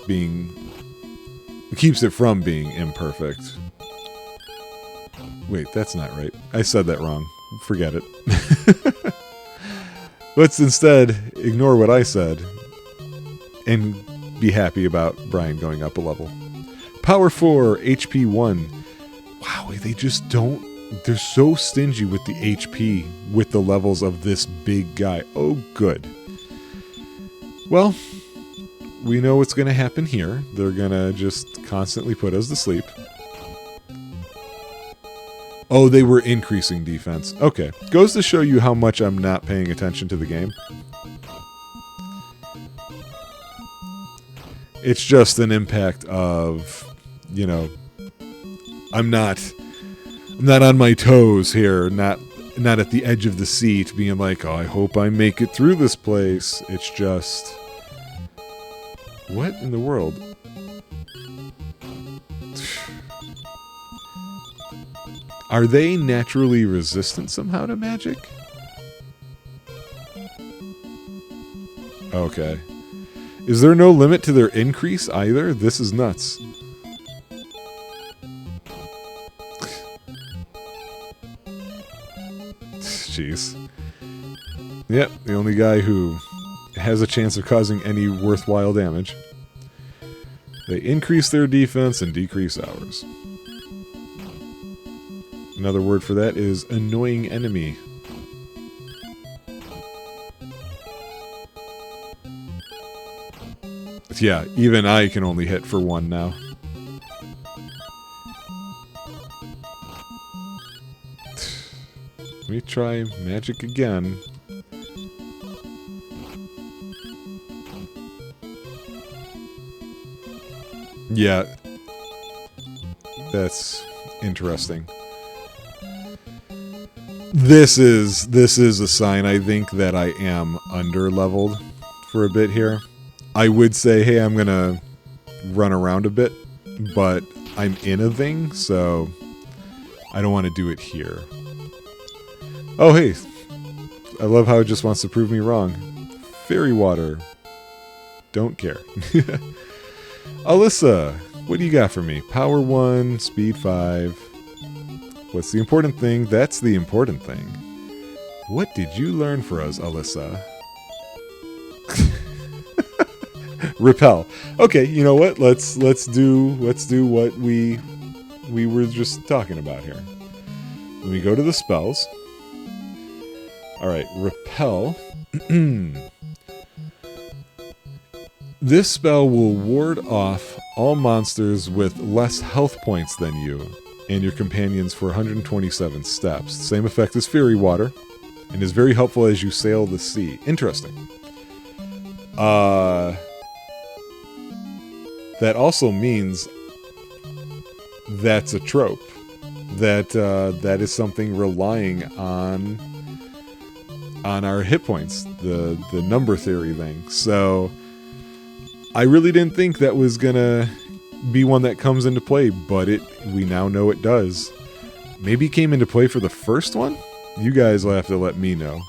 from being imperfect. Wait, that's not right. I said that wrong. Forget it. Let's instead ignore what I said and be happy about Brian going up a level. Power 4, HP 1. Wow, they just don't... They're so stingy with the HP with the levels of this big guy. Oh, good. Well, we know what's going to happen here. They're going to just constantly put us to sleep. Oh, they were increasing defense. Okay. Goes to show you how much I'm not paying attention to the game. It's just an impact of, you know, I'm not on my toes here, not at the edge of the seat being like, oh, I hope I make it through this place. It's just... What in the world? Are they naturally resistant somehow to magic? Okay. Is there no limit to their increase either? This is nuts. Jeez. Yep, the only guy who has a chance of causing any worthwhile damage. They increase their defense and decrease ours. Another word for that is annoying enemy. Yeah, even I can only hit for 1 now. Let me try magic again. Yeah. That's interesting. This is a sign, I think, that I am under-leveled for a bit here. I would say, hey, I'm gonna run around a bit, but I'm in a thing, so I don't want to do it here. Oh, hey. I love how it just wants to prove me wrong. Fairy water. Don't care. Alyssa, what do you got for me? Power 1, speed 5. What's the important thing? That's the important thing. What did you learn for us, Alyssa? Repel. Okay, you know what? Let's do what we were just talking about here. Let me go to the spells. All right, repel. This spell will ward off all monsters with less health points than you and your companions for 127 steps. Same effect as Fairy Water, and is very helpful as you sail the sea. Interesting. That also means that's a trope. That is something relying on our hit points, the number theory thing. So I really didn't think that was gonna be one that comes into play, but we now know it does. Maybe it came into play for the first one? You guys will have to let me know.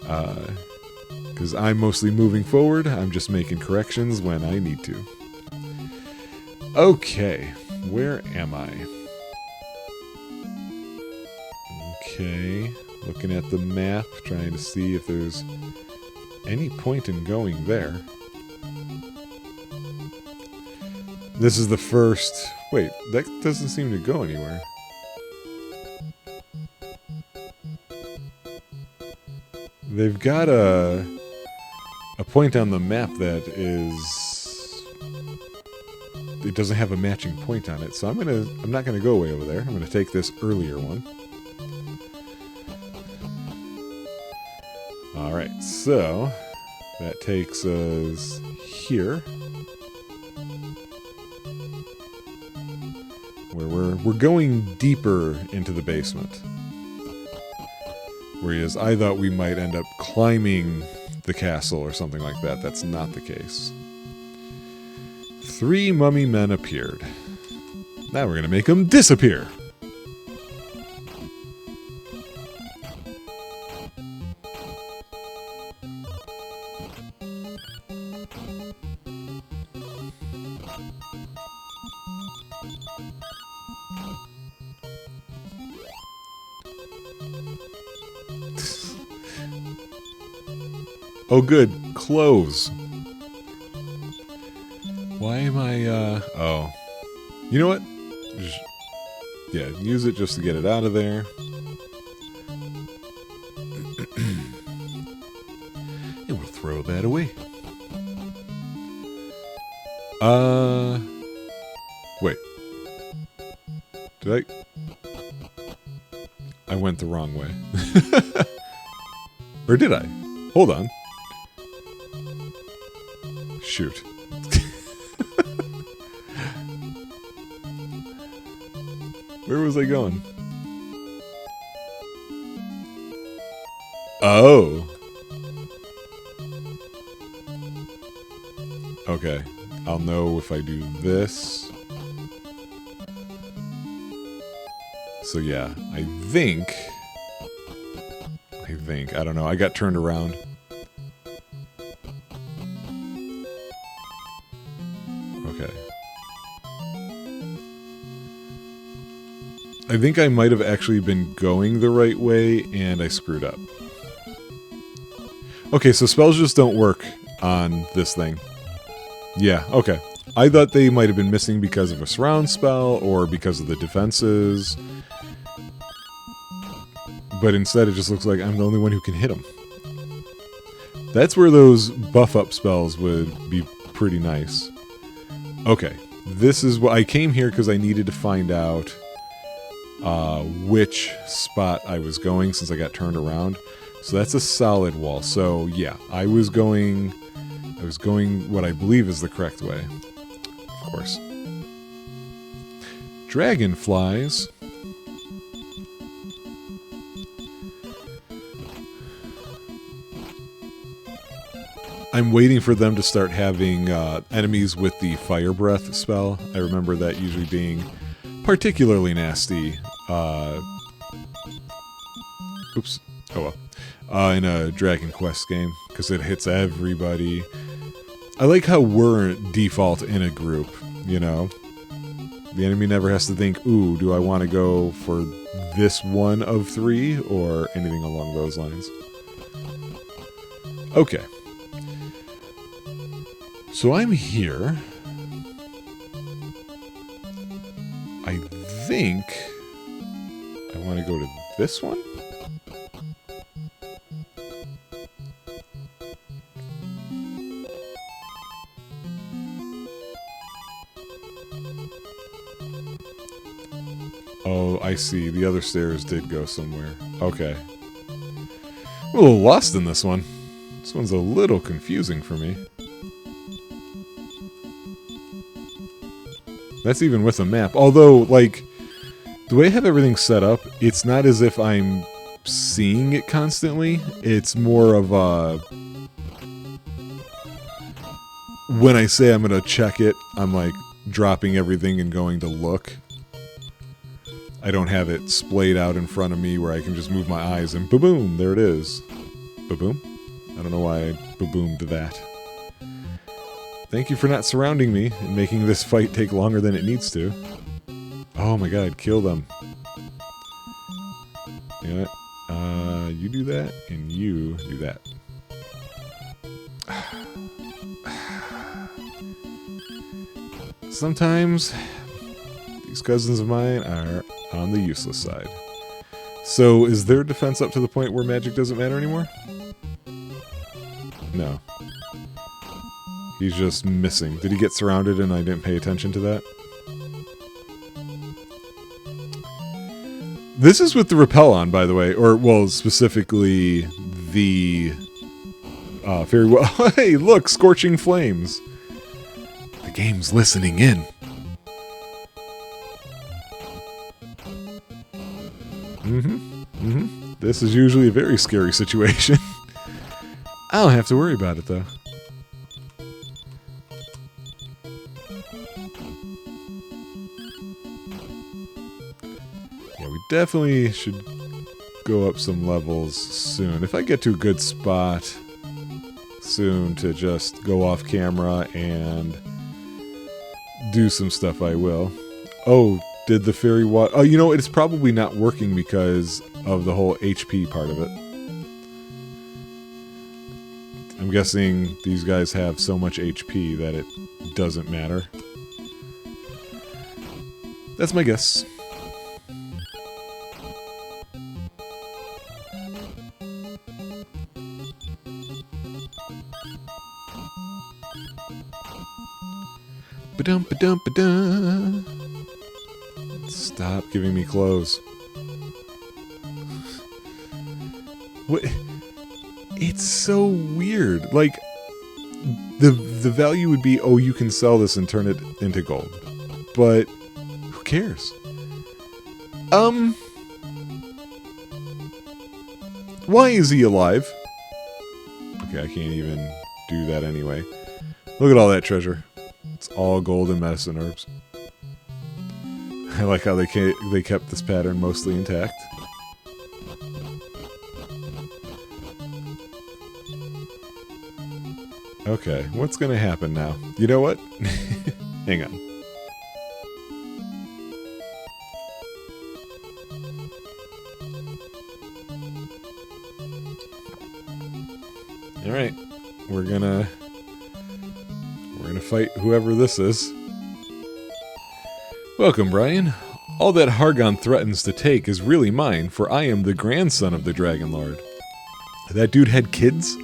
Because I'm mostly moving forward. I'm just making corrections when I need to. Okay, where am I? Okay, looking at the map, trying to see if there's any point in going there. This is the first... Wait, that doesn't seem to go anywhere. They've got a point on the map that is... It doesn't have a matching point on it, so I'm not gonna go way over there. I'm gonna take this earlier one. Alright, so that takes us here. Where we're going deeper into the basement. Whereas I thought we might end up climbing the castle or something like that. That's not the case. 3 mummy men appeared. Now we're going to make them disappear. Oh good, clothes. Why am I, oh. You know what? Yeah, use it just to get it out of there. And we'll throw that away. Wait. Did I went the wrong way. Or did I? Hold on. Shoot. Where was I going? Oh. Okay. I'll know if I do this. So yeah, I think, I don't know, I got turned around. Okay. I think I might have actually been going the right way, and I screwed up. Okay, so spells just don't work on this thing. Yeah, okay. I thought they might have been missing because of a surround spell, or because of the defenses. But instead it just looks like I'm the only one who can hit them. That's where those buff-up spells would be pretty nice. Okay, this is what I came here because I needed to find out which spot I was going since I got turned around. So that's a solid wall. So yeah, I was going what I believe is the correct way. Of course. Dragonflies. I'm waiting for them to start having enemies with the fire breath spell. I remember that usually being particularly nasty. Oops. Oh well. In a Dragon Quest game, because it hits everybody. I like how we're default in a group, you know? The enemy never has to think, ooh, do I want to go for this one of 3, or anything along those lines. Okay. So I'm here. I think I want to go to this one. Oh, I see. The other stairs did go somewhere. Okay. I'm a little lost in this one. This one's a little confusing for me. That's even with a map. Although, like, the way I have everything set up, it's not as if I'm seeing it constantly. It's more of a... When I say I'm going to check it, I'm, like, dropping everything and going to look. I don't have it splayed out in front of me where I can just move my eyes and ba-boom, there it is. Ba-boom? I don't know why I ba-boomed that. Thank you for not surrounding me and making this fight take longer than it needs to. Oh my god, kill them. You know what? You do that, and you do that. Sometimes these cousins of mine are on the useless side. So is their defense up to the point where magic doesn't matter anymore? No. He's just missing. Did he get surrounded and I didn't pay attention to that? This is with the rappel on, by the way. Or, well, specifically the fairy well. Hey, look! Scorching flames. The game's listening in. This is usually a very scary situation. I don't have to worry about it, though. Yeah, we definitely should go up some levels soon. If I get to a good spot soon to just go off camera and do some stuff, I will. Oh, did the fairy water... Oh, you know, it's probably not working because of the whole HP part of it. I'm guessing these guys have so much HP that it doesn't matter. That's my guess. Ba-dum, ba-dum, ba-dum. Stop giving me clothes. What? It's so weird. Like, the value would be, oh, you can sell this and turn it into gold. But who cares? Why is he alive? Okay, I can't even do that anyway. Look at all that treasure. It's all gold and medicine herbs. I like how they kept this pattern mostly intact. Okay, what's gonna happen now? You know what? Hang on. Alright. We're gonna fight whoever this is. Welcome, Brian. All that Hargon threatens to take is really mine, for I am the grandson of the Dragon Lord. That dude had kids?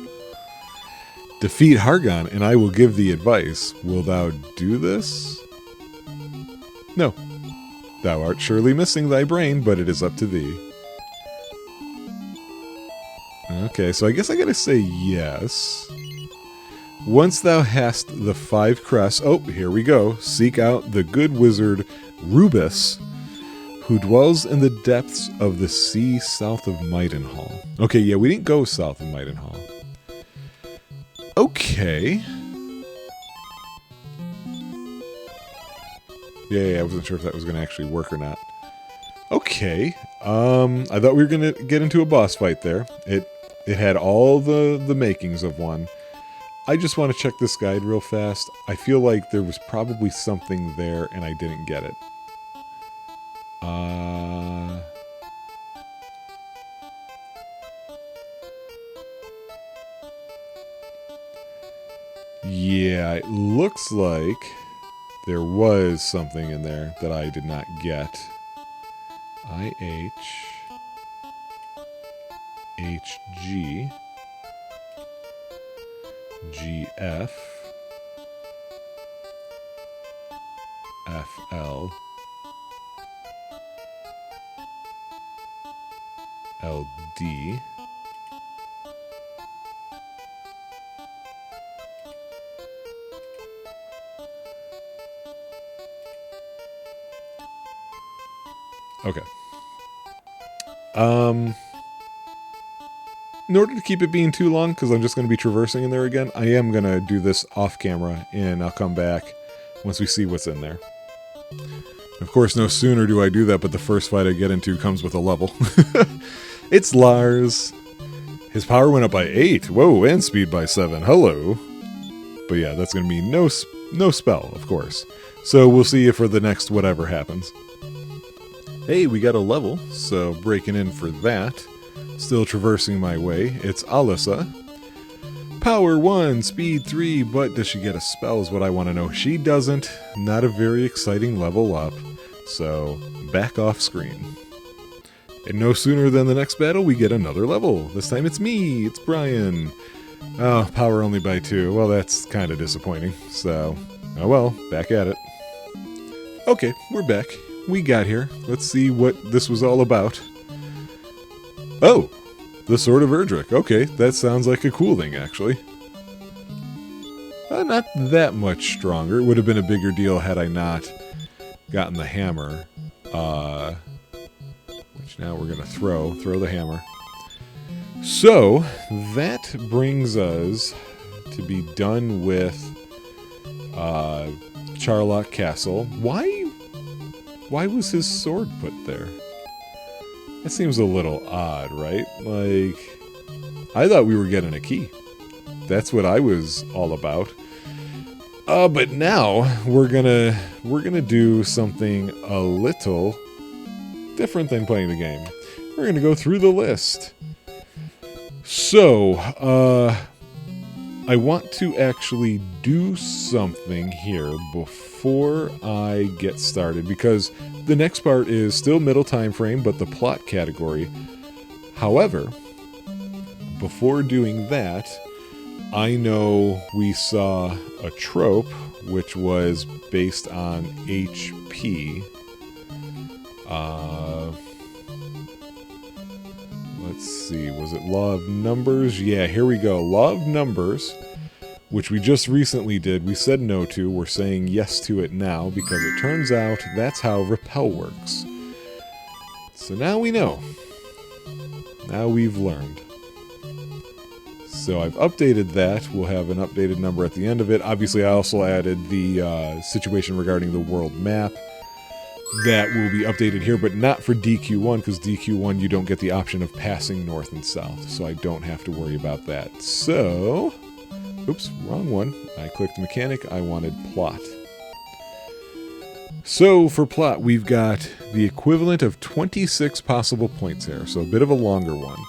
Defeat Hargon, and I will give thee advice. Will thou do this? No. Thou art surely missing thy brain, but it is up to thee. Okay, so I guess I gotta say yes. Once thou hast the 5 crests... Oh, here we go. Seek out the good wizard Rubus, who dwells in the depths of the sea south of Maidenhall. Okay, yeah, we didn't go south of Maidenhall. Okay. Yeah, I wasn't sure if that was going to actually work or not. Okay. I thought we were going to get into a boss fight there. It had all the makings of one. I just want to check this guide real fast. I feel like there was probably something there and I didn't get it. Yeah, it looks like there was something in there that I did not get. IH HG GF FL LD Okay. In order to keep it being too long, because I'm just going to be traversing in there again, I am going to do this off camera, and I'll come back once we see what's in there. Of course, no sooner do I do that, but the first fight I get into comes with a level. It's Lars. His power went up by 8. Whoa, and speed by 7. Hello. But yeah, that's going to be no spell, of course. So we'll see if for the next whatever happens. Hey, we got a level, so breaking in for that. Still traversing my way. It's Alyssa. Power 1, speed 3, but does she get a spell is what I want to know. She doesn't. Not a very exciting level up. So, back off screen. And no sooner than the next battle, we get another level. This time it's me, it's Brian. Oh, power only by 2. Well, that's kind of disappointing. So, oh well, back at it. Okay, we're back. We got here. Let's see what this was all about. Oh, the Sword of Erdrick. Okay, that sounds like a cool thing, actually. Not that much stronger. It would have been a bigger deal had I not gotten the hammer. Which now we're going to throw the hammer. So, that brings us to be done with Charlock Castle. Why was his sword put there? That seems a little odd, right? Like, I thought we were getting a key. That's what I was all about. But now we're gonna do something a little different than playing the game. We're gonna go through the list. So, I want to actually do something here before I get started, because the next part is still middle time frame, but the plot category. However, before doing that, I know we saw a trope which was based on HP. Let's see, was it Law of Numbers? Yeah, here we go. Law of Numbers, which we just recently did. We said no to. We're saying yes to it now because it turns out that's how Repel works. So now we know. Now we've learned. So I've updated that. We'll have an updated number at the end of it. Obviously, I also added the situation regarding the world map. That will be updated here, but not for DQ1, because DQ1 you don't get the option of passing north and south, so I don't have to worry about that. So, oops, wrong one. I clicked mechanic, I wanted plot. So for plot, we've got the equivalent of 26 possible points here, so a bit of a longer one.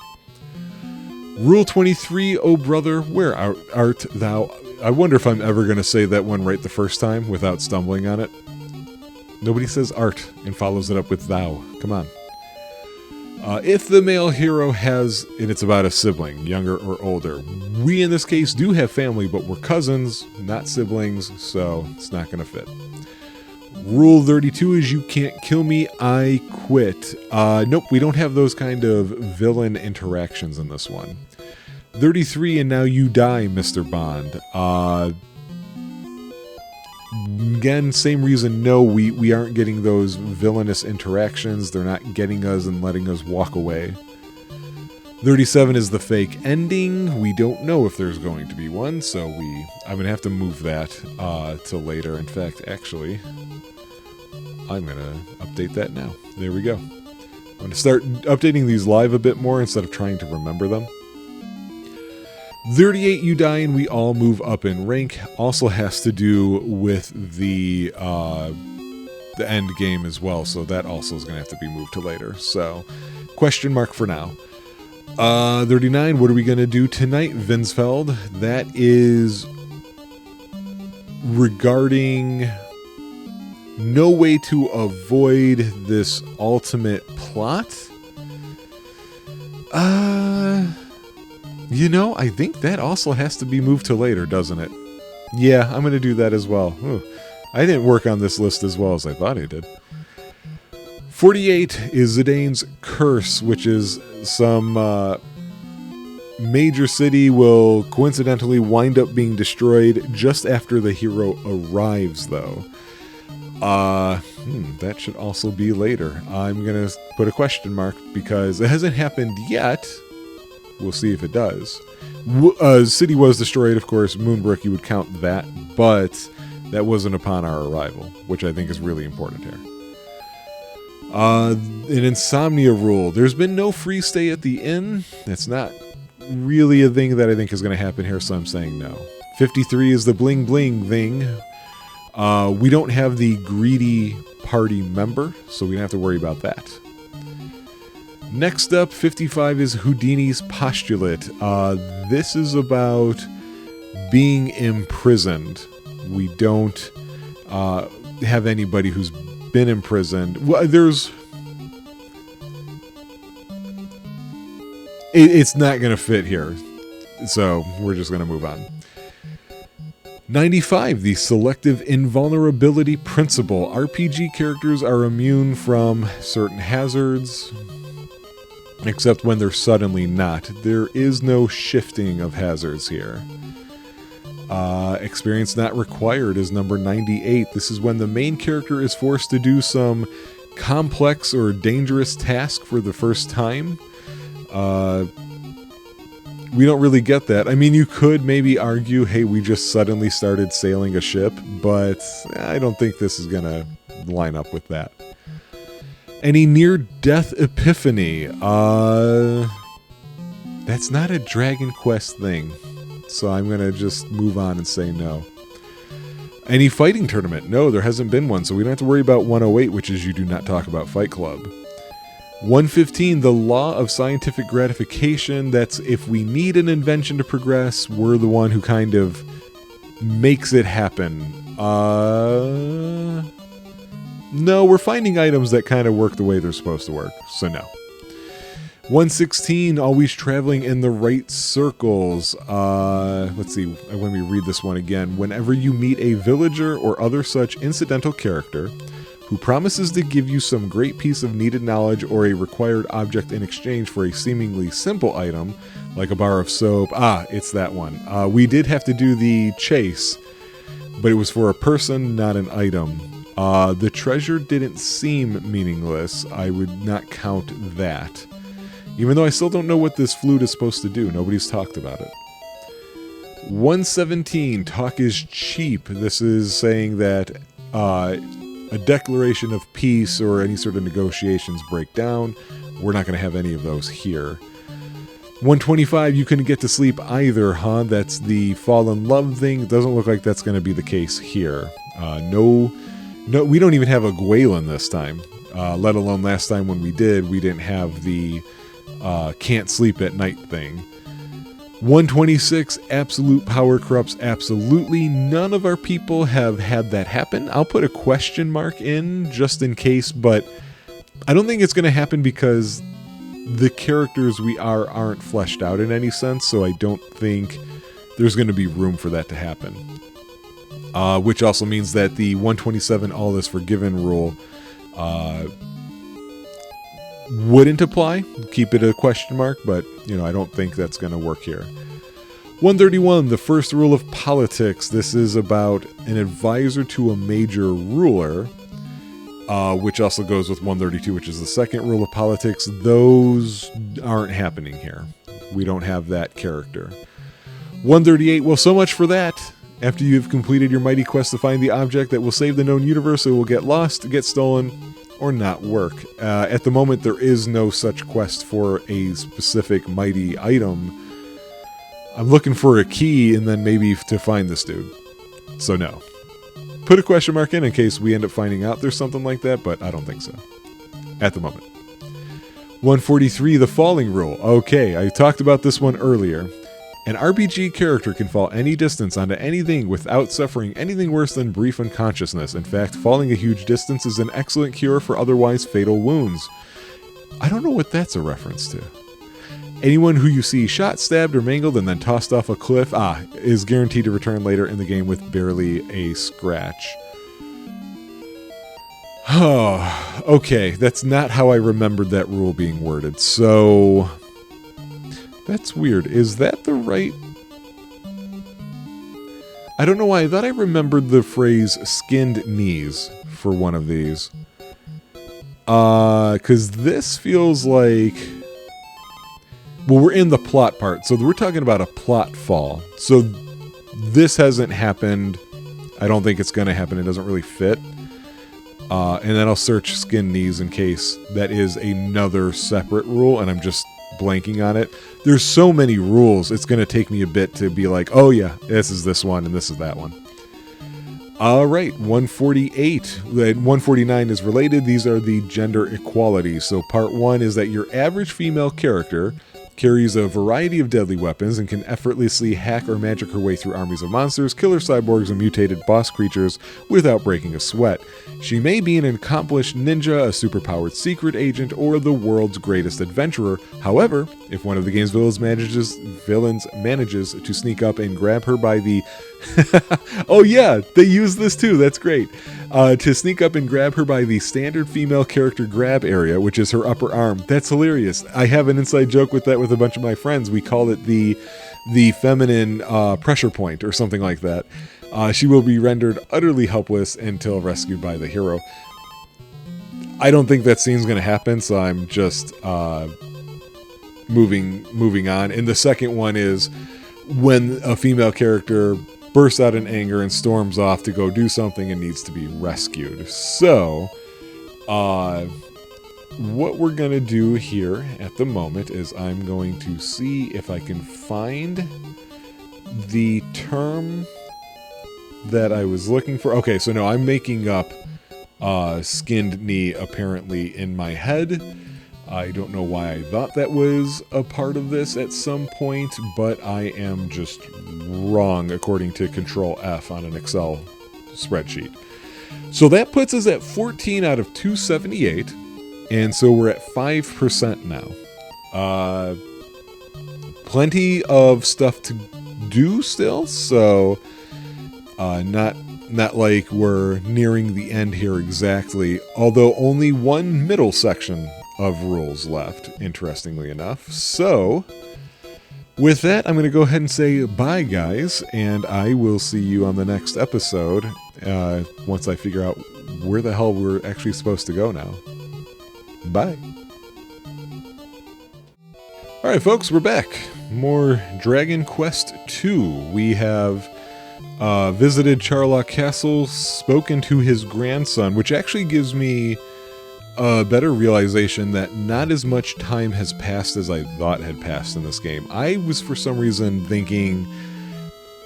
Rule 23, oh brother, where art thou? I wonder if I'm ever going to say that one right the first time without stumbling on it. Nobody says art and follows it up with thou. Come on. If the male hero has, and it's about a sibling, younger or older. We, in this case, do have family, but we're cousins, not siblings, so it's not going to fit. Rule 32 is you can't kill me, I quit. Nope, we don't have those kind of villain interactions in this one. 33, and now you die, Mr. Bond. Again, same reason, no, we aren't getting those villainous interactions. They're not getting us and letting us walk away. 37 is the fake ending. We don't know if there's going to be one, so I'm going to have to move that to later. In fact, actually, I'm going to update that now. There we go. I'm going to start updating these live a bit more instead of trying to remember them. 38, you die and we all move up in rank. Also has to do with the end game as well, so that also is going to have to be moved to later. So, question mark for now. 39, what are we going to do tonight, Vinsfeld? That is regarding no way to avoid this ultimate plot. You know, I think that also has to be moved to later, doesn't it? Yeah, I'm going to do that as well. Ooh, I didn't work on this list as well as I thought I did. 48 is Zidane's Curse, which is some major city will coincidentally wind up being destroyed just after the hero arrives, though. That should also be later. I'm going to put a question mark because it hasn't happened yet. We'll see if it does. City was destroyed, of course. Moonbrook, you would count that, but that wasn't upon our arrival, which I think is really important here. An insomnia rule. There's been no free stay at the inn. That's not really a thing that I think is going to happen here, so I'm saying no. 53 is the bling bling thing. We don't have the greedy party member, so we don't have to worry about that. Next up, 55 is Houdini's postulate. This is about being imprisoned. We don't have anybody who's been imprisoned. Well, it's not going to fit here. So we're just going to move on. 95, the selective invulnerability principle. RPG characters are immune from certain hazards, except when they're suddenly not. There is no shifting of hazards here. Experience not required is number 98. This is when the main character is forced to do some complex or dangerous task for the first time. We don't really get that. I mean, you could maybe argue, hey, we just suddenly started sailing a ship, but I don't think this is going to line up with that. Any near-death epiphany? That's not a Dragon Quest thing, so I'm going to just move on and say no. Any fighting tournament? No, there hasn't been one, so we don't have to worry about 108, which is you do not talk about Fight Club. 115, the law of scientific gratification. That's if we need an invention to progress, we're the one who kind of makes it happen. No, we're finding items that kind of work the way they're supposed to work, so no. 116, always traveling in the right circles. Let's see, when we read this one again. Whenever you meet a villager or other such incidental character who promises to give you some great piece of needed knowledge or a required object in exchange for a seemingly simple item, like a bar of soap. It's that one. We did have to do the chase, but it was for a person, not an item. The treasure didn't seem meaningless. I would not count that. Even though I still don't know what this flute is supposed to do. Nobody's talked about it. 117, talk is cheap. This is saying that a declaration of peace or any sort of negotiations break down. We're not going to have any of those here. 125, you couldn't get to sleep either, huh? That's the fall in love thing. It doesn't look like that's going to be the case here. No, we don't even have a Gwaelin this time. Let alone last time when we didn't have the can't sleep at night thing. 126, absolute power corrupts absolutely. None of our people have had that happen. I'll put a question mark in just in case, but I don't think it's going to happen because the characters we aren't fleshed out in any sense, so I don't think there's going to be room for that to happen. Which also means that the 127 all is forgiven rule wouldn't apply. Keep it a question mark, but I don't think that's going to work here. 131, the first rule of politics. This is about an advisor to a major ruler, which also goes with 132, which is the second rule of politics. Those aren't happening here. We don't have that character. 138, well, so much for that. After you've completed your mighty quest to find the object that will save the known universe, it will get lost, get stolen, or not work. At the moment, there is no such quest for a specific mighty item. I'm looking for a key and then maybe to find this dude. So no. Put a question mark in case we end up finding out there's something like that, but I don't think so. At the moment. 143, the falling rule. Okay, I talked about this one earlier. An RPG character can fall any distance onto anything without suffering anything worse than brief unconsciousness. In fact, falling a huge distance is an excellent cure for otherwise fatal wounds. I don't know what that's a reference to. Anyone who you see shot, stabbed, or mangled and then tossed off a cliff, is guaranteed to return later in the game with barely a scratch. Oh, okay, that's not how I remembered that rule being worded, so that's weird. Is that the right... I don't know why. I thought I remembered the phrase skinned knees for one of these. Because this feels like... Well, we're in the plot part, so we're talking about a plot fall. So this hasn't happened. I don't think it's going to happen. It doesn't really fit. And then I'll search skinned knees in case that is another separate rule, and I'm just blanking on it. There's so many rules, it's going to take me a bit to be like, oh yeah, this is this one and this is that one. Alright, 148. 149 is related. These are the gender equality. So part 1 is that your average female character carries a variety of deadly weapons, and can effortlessly hack or magic her way through armies of monsters, killer cyborgs, and mutated boss creatures without breaking a sweat. She may be an accomplished ninja, a superpowered secret agent, or the world's greatest adventurer. However, if one of the game's villains manages to sneak up and grab her by the... oh yeah, they use this too, that's great. To sneak up and grab her by the standard female character grab area, which is her upper arm. That's hilarious. I have an inside joke with that with a bunch of my friends. We call it the feminine pressure point or something like that. She will be rendered utterly helpless until rescued by the hero. I don't think that scene's going to happen, so I'm just moving on. And the second one is when a female character bursts out in anger and storms off to go do something and needs to be rescued. So, what we're going to do here at the moment is I'm going to see if I can find the term that I was looking for. Okay, so no, I'm making up skinned knee apparently in my head. I don't know why I thought that was a part of this at some point, but I am just wrong according to Control F on an Excel spreadsheet. So that puts us at 14 out of 278, and so we're at 5% now. Plenty of stuff to do still, so not like we're nearing the end here exactly, although only one middle section of rules left, interestingly enough. So, with that, I'm going to go ahead and say bye, guys, and I will see you on the next episode once I figure out where the hell we're actually supposed to go now. Bye. Alright, folks, we're back. More Dragon Quest II. We have visited Charlock Castle, spoken to his grandson, which actually gives me a better realization that not as much time has passed as I thought had passed in this game. I was for some reason thinking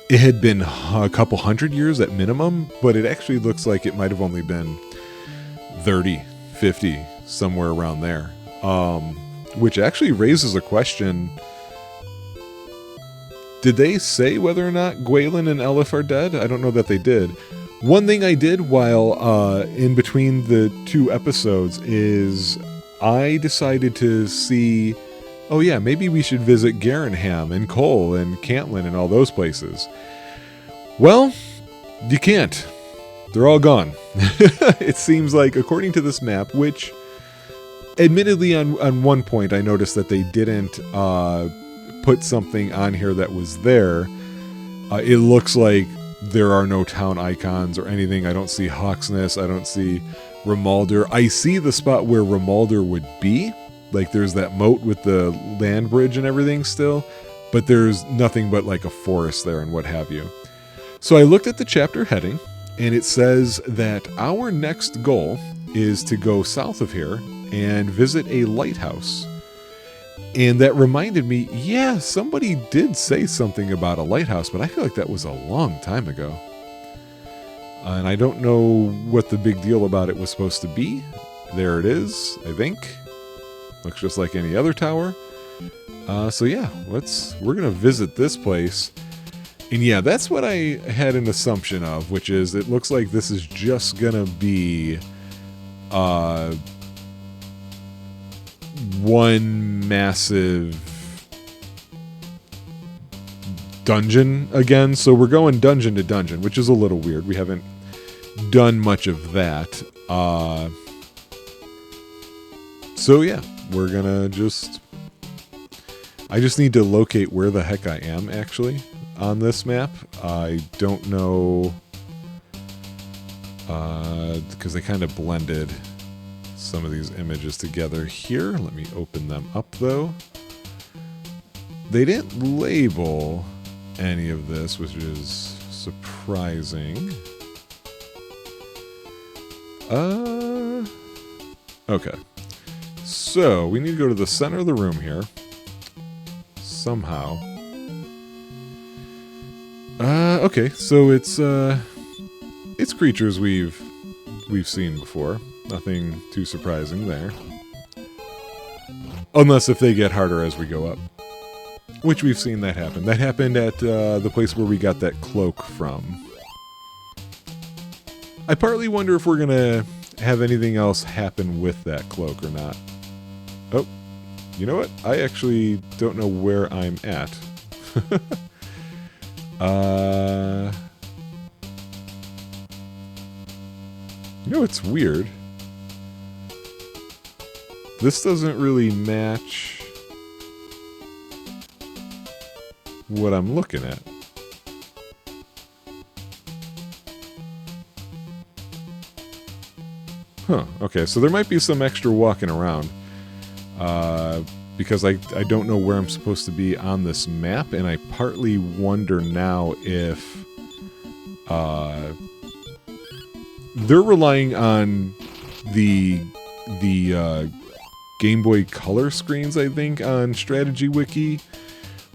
it had been a couple hundred years at minimum, but it actually looks like it might have only been 30, 50, somewhere around there. Which actually raises a question. Did they say whether or not Gwaelin and Elif are dead? I don't know that they did. One thing I did while in between the two episodes is I decided to see, oh yeah, maybe we should visit Garenham and Cole and Cantlin and all those places. Well, you can't. They're all gone. It seems like, according to this map, which admittedly on one point I noticed that they didn't put something on here that was there. It looks like there are no town icons or anything. I don't see Hawksness. I don't see Rimuldar. I see the spot where Rimuldar would be. Like there's that moat with the land bridge and everything still. But there's nothing but like a forest there and what have you. So I looked at the chapter heading, and it says that our next goal is to go south of here and visit a lighthouse. And that reminded me, yeah, somebody did say something about a lighthouse, but I feel like that was a long time ago. And I don't know what the big deal about it was supposed to be. There it is, I think. Looks just like any other tower. So yeah, we're going to visit this place. And yeah, that's what I had an assumption of, which is it looks like this is just going to be one massive dungeon again. So we're going dungeon to dungeon, which is a little weird. We haven't done much of that. So yeah, we're gonna I just need to locate where the heck I am actually on this map. I don't know, because they kind of blended some of these images together here. Let me open them up though. They didn't label any of this, which is surprising. Okay. So we need to go to the center of the room here. Somehow. Okay, so it's creatures we've seen before. Nothing too surprising there. Unless if they get harder as we go up. Which we've seen that happen. That happened at the place where we got that cloak from. I partly wonder if we're going to have anything else happen with that cloak or not. Oh, you know what? I actually don't know where I'm at. You know, it's weird. This doesn't really match what I'm looking at. Huh, okay, so there might be some extra walking around. Because I don't know where I'm supposed to be on this map, and I partly wonder now if they're relying on the Game Boy Color screens, I think, on Strategy Wiki,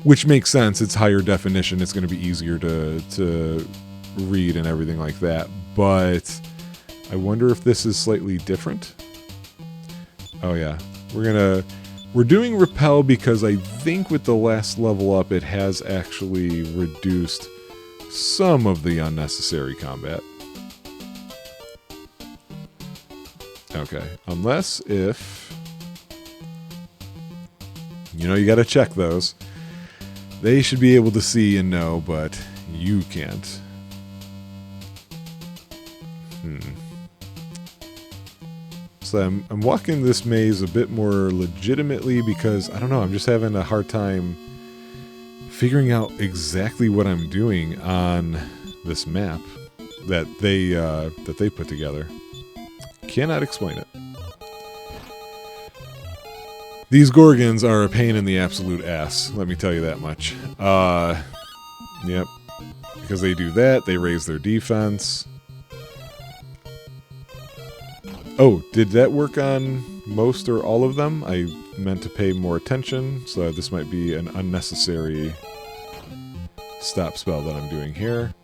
which makes sense. It's higher definition. It's going to be easier to read and everything like that. But I wonder if this is slightly different. Oh yeah, we're doing repel because I think with the last level up, it has actually reduced some of the unnecessary combat. Okay, unless if... You know, you gotta check those. They should be able to see and know, but you can't. So I'm walking this maze a bit more legitimately because, I don't know, I'm just having a hard time figuring out exactly what I'm doing on this map that they put together. Cannot explain it. These Gorgons are a pain in the absolute ass, let me tell you that much. Yep. Because they do that, they raise their defense. Oh, did that work on most or all of them? I meant to pay more attention, so this might be an unnecessary stop spell that I'm doing here.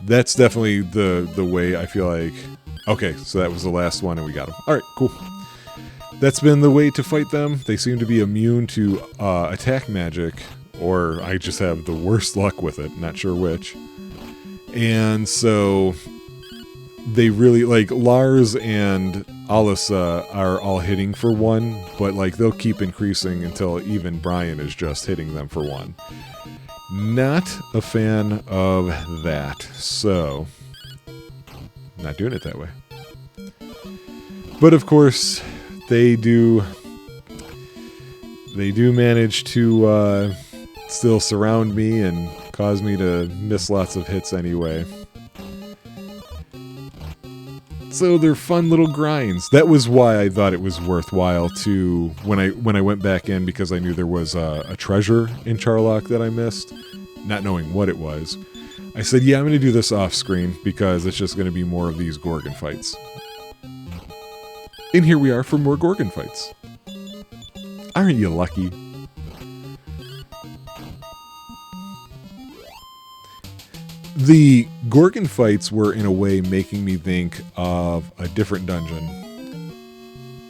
That's definitely the way I feel like... Okay, so that was the last one and we got them. Alright, cool. That's been the way to fight them. They seem to be immune to attack magic, or I just have the worst luck with it, not sure which. And so... They really, like, Lars and Alissa are all hitting for 1, but, like, they'll keep increasing until even Brian is just hitting them for 1. Not a fan of that, so not doing it that way. But, of course, they do manage to still surround me and cause me to miss lots of hits anyway. So they're fun little grinds. That was why I thought it was worthwhile to when I went back in, because I knew there was a treasure in Charlock that I missed, not knowing what it was. I said, yeah, I'm going to do this off screen because it's just going to be more of these Gorgon fights. And here we are for more Gorgon fights. Aren't you lucky? The Gorgon fights were, in a way, making me think of a different dungeon.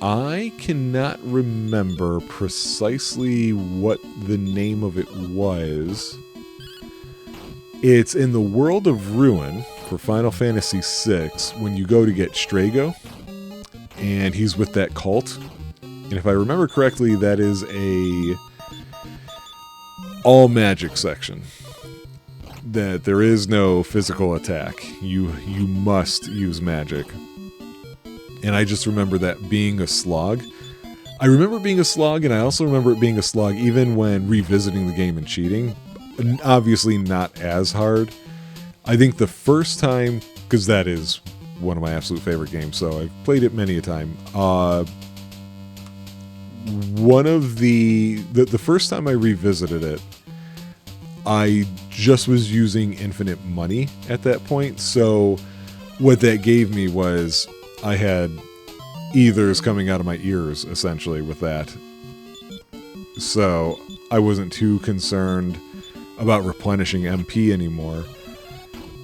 I cannot remember precisely what the name of it was. It's in the World of Ruin for Final Fantasy VI when you go to get Strago, and he's with that cult. And if I remember correctly, that is a all magic section. That there is no physical attack. You must use magic. And I just remember that being a slog. I remember being a slog, and I also remember it being a slog even when revisiting the game and cheating. Obviously not as hard. I think the first time, because that is one of my absolute favorite games, so I've played it many a time. One of the first time I revisited it, I just was using infinite money at that point, so what that gave me was I had ethers coming out of my ears, essentially, with that. So I wasn't too concerned about replenishing MP anymore.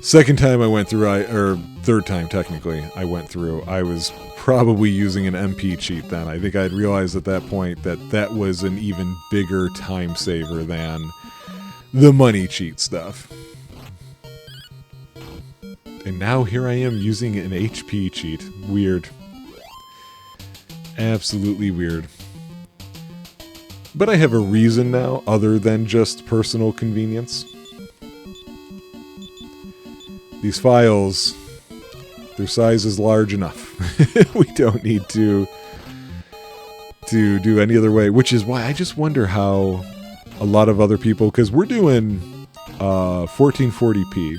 Second time I went through, or third time technically, I went through, I was probably using an MP cheat then. I think I'd realized at that point that that was an even bigger time saver than the money cheat stuff. And now here I am using an HP cheat. Weird. Absolutely weird. But I have a reason now, other than just personal convenience. These files, their size is large enough. We don't need to do any other way, which is why I just wonder how a lot of other people, because we're doing 1440p.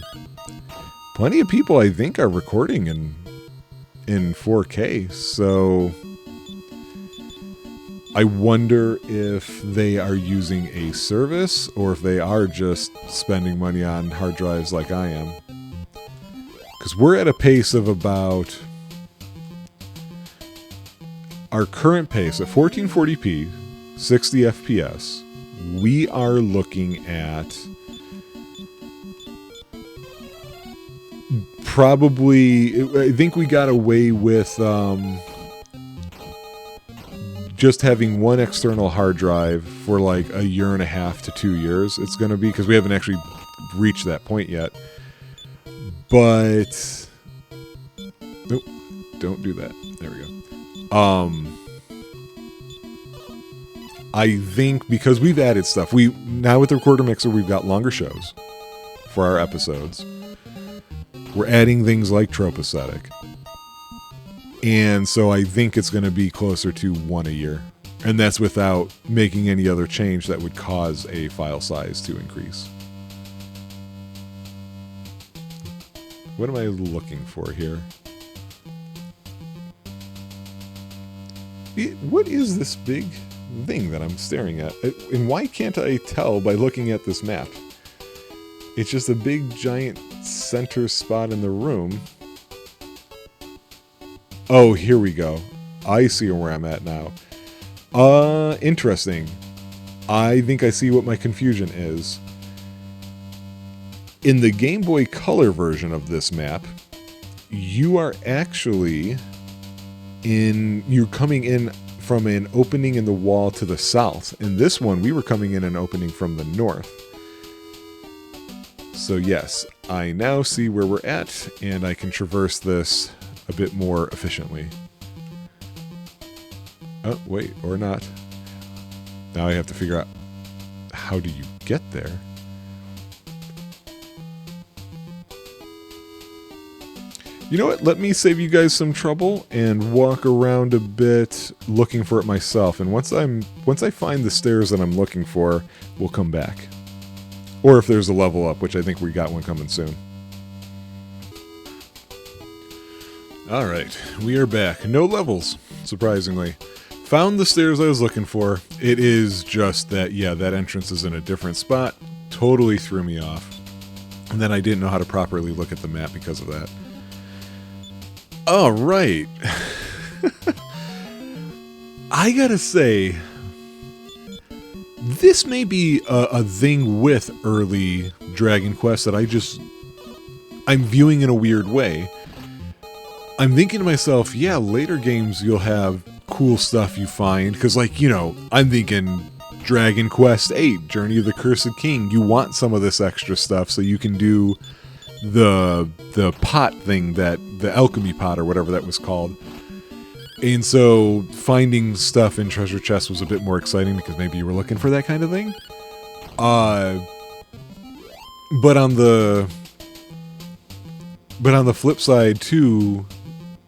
Plenty of people, I think, are recording in 4K, so I wonder if they are using a service or if they are just spending money on hard drives like I am. Because we're at a pace of about... Our current pace at 1440p, 60 FPS, we are looking at probably... I think we got away with just having one external hard drive for like a year and a half to 2 years. It's going to be, because we haven't actually reached that point yet. But... Nope, don't do that. There we go. I think because we've added stuff, now with the recorder mixer, we've got longer shows for our episodes. We're adding things like Tropeacetic. And so I think it's going to be closer to 1 a year. And that's without making any other change that would cause a file size to increase. What am I looking for here? What is this big thing that I'm staring at? And why can't I tell by looking at this map? It's just a big giant center spot in the room. Oh, here we go. I see where I'm at now. Interesting. I think I see what my confusion is. In the Game Boy Color version of this map, you are actually you're coming in from an opening in the wall to the south. In this one, we were coming in an opening from the north. So yes, I now see where we're at, and I can traverse this a bit more efficiently. Oh, wait, or not. Now I have to figure out, how do you get there? You know what? Let me save you guys some trouble and walk around a bit looking for it myself. And once I find the stairs that I'm looking for, we'll come back. Or if there's a level up, which I think we got one coming soon. Alright, we are back. No levels, surprisingly. Found the stairs I was looking for. It is just that, yeah, that entrance is in a different spot. Totally threw me off. And then I didn't know how to properly look at the map because of that. All right. I gotta say, this may be a thing with early Dragon Quest that I'm viewing in a weird way. I'm thinking to myself, yeah, later games you'll have cool stuff you find, because, like, you know, I'm thinking Dragon Quest VIII, Journey of the Cursed King. You want some of this extra stuff so you can do the pot thing, that the alchemy pot or whatever that was called. And so finding stuff in treasure chests was a bit more exciting because maybe you were looking for that kind of thing. But on the flip side too,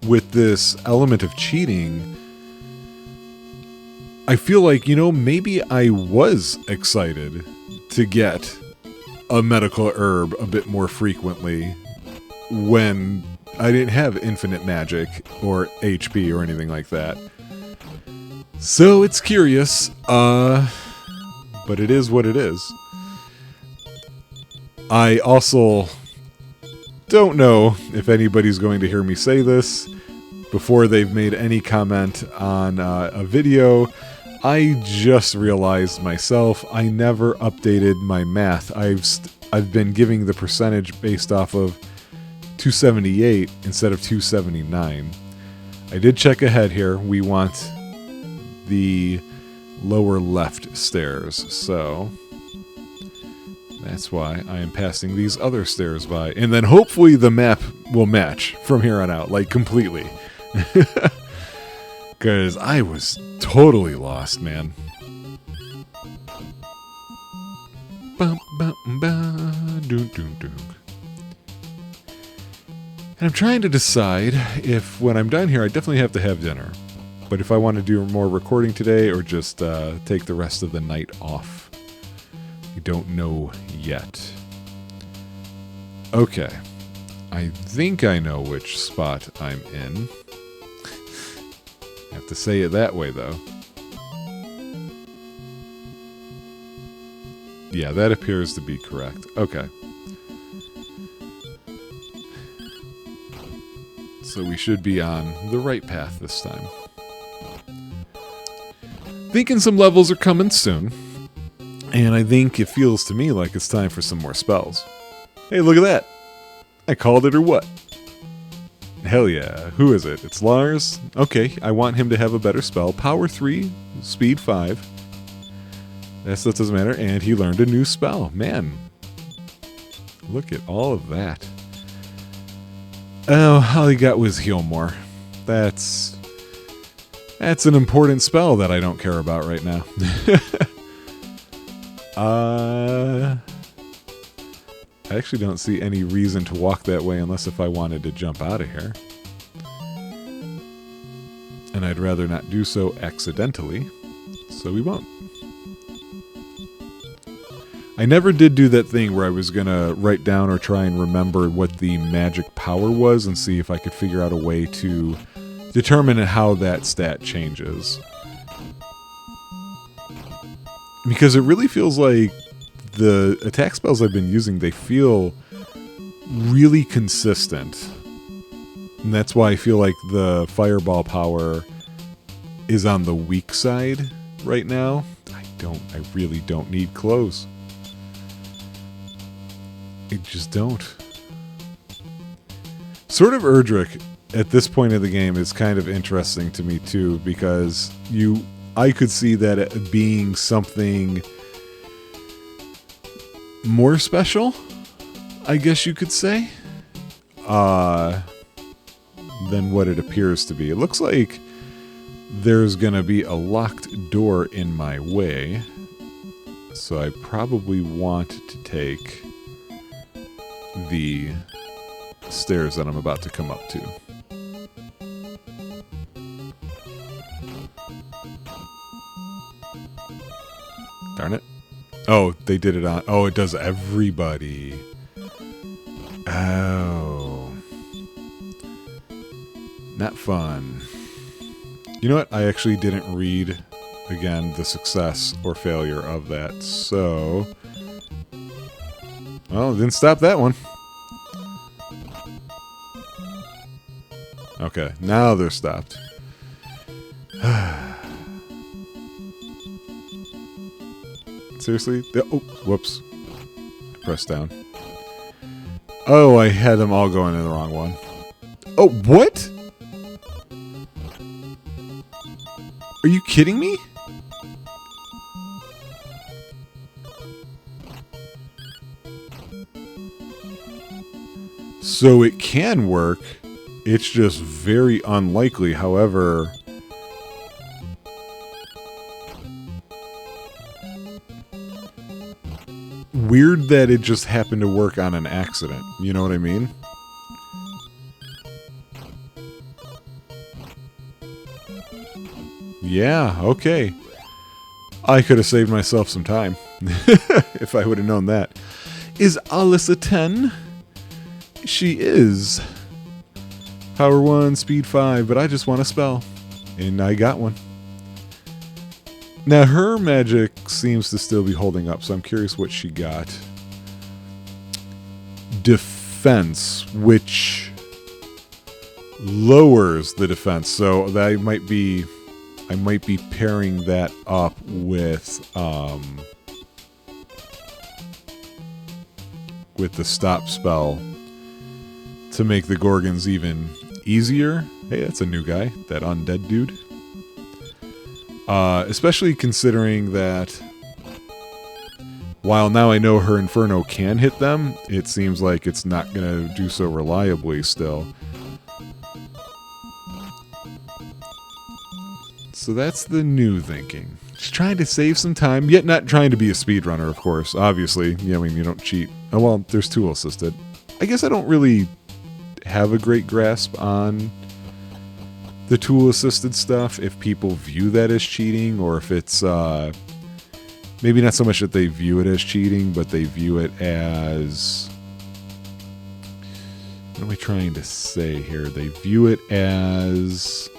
with this element of cheating, I feel like, you know, maybe I was excited to get a medical herb a bit more frequently when I didn't have infinite magic or HP or anything like that. So it's curious, but it is what it is. I also don't know if anybody's going to hear me say this before they've made any comment on a video. I just realized myself, I never updated my math. I've been giving the percentage based off of 278 instead of 279. I did check ahead here. We want the lower left stairs. So That's why I am passing these other stairs by. And then hopefully the map will match from here on out, like completely. Because I was totally lost, man. And I'm trying to decide if when I'm done here, I definitely have to have dinner. But if I want to do more recording today or just take the rest of the night off, I don't know yet. Okay. I think I know which spot I'm in. I have to say it that way, though. Yeah, that appears to be correct. Okay. So we should be on the right path this time. Thinking some levels are coming soon. And I think it feels to me like it's time for some more spells. Hey, look at that! I called it or what? Hell yeah. Who is it? It's Lars? Okay, I want him to have a better spell. Power 3, speed 5. That doesn't matter. And he learned a new spell. Man. Look at all of that. Oh, all he got was heal more. That's an important spell that I don't care about right now. I actually don't see any reason to walk that way unless if I wanted to jump out of here. And I'd rather not do so accidentally, so we won't. I never did do that thing where I was going to write down or try and remember what the magic power was and see if I could figure out a way to determine how that stat changes. Because it really feels like the attack spells I've been using, they feel really consistent. And that's why I feel like the fireball power is on the weak side right now. I really don't need clothes. I just don't. Sword of Erdrick at this point of the game is kind of interesting to me too, because I could see that it being something more special, I guess you could say, than what it appears to be. It looks like there's going to be a locked door in my way, so I probably want to take the stairs that I'm about to come up to. Darn it. Oh, they did it on... Oh, it does everybody. Oh. Not fun. You know what? I actually didn't read, again, the success or failure of that, so... Well, didn't stop that one. Okay, now they're stopped. Seriously? Oh, whoops. I pressed down. Oh, I had them all going in the wrong one. Oh, what? Are you kidding me? So it can work. It's just very unlikely. However... weird that it just happened to work on an accident. You know what I mean? Yeah, okay. I could have saved myself some time. If I would have known that. Is Alice a 10? She is. Power 1, speed 5, but I just want a spell. And I got one. Now, her magic seems to still be holding up, so I'm curious what she got. Defense, which lowers the defense, so that I might be pairing that up with the stop spell to make the Gorgons even easier. Hey, that's a new guy, that undead dude. Especially considering that while now I know her Inferno can hit them, it seems like it's not going to do so reliably still. So that's the new thinking. Just trying to save some time, yet not trying to be a speedrunner, of course. Obviously, I mean, you don't cheat. Oh, well, there's tool assisted. I guess I don't really have a great grasp on the tool assisted stuff, if people view that as cheating, or if it's maybe not so much that they view it as cheating, but they view it as, what am I trying to say here? They view it as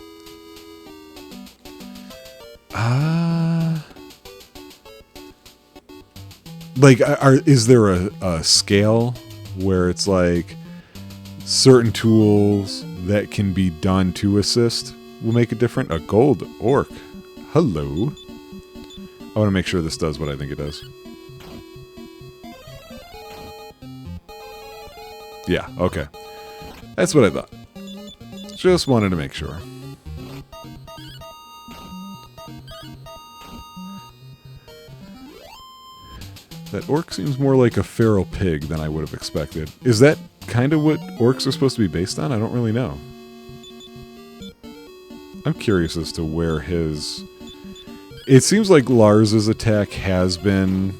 like, is there a scale where it's like certain tools that can be done to assist will make it different? A gold orc. Hello. I want to make sure this does what I think it does. Yeah, okay. That's what I thought. Just wanted to make sure. That orc seems more like a feral pig than I would have expected. Is that kind of what orcs are supposed to be based on? I don't really know. I'm curious as to where his... It seems like Lars's attack has been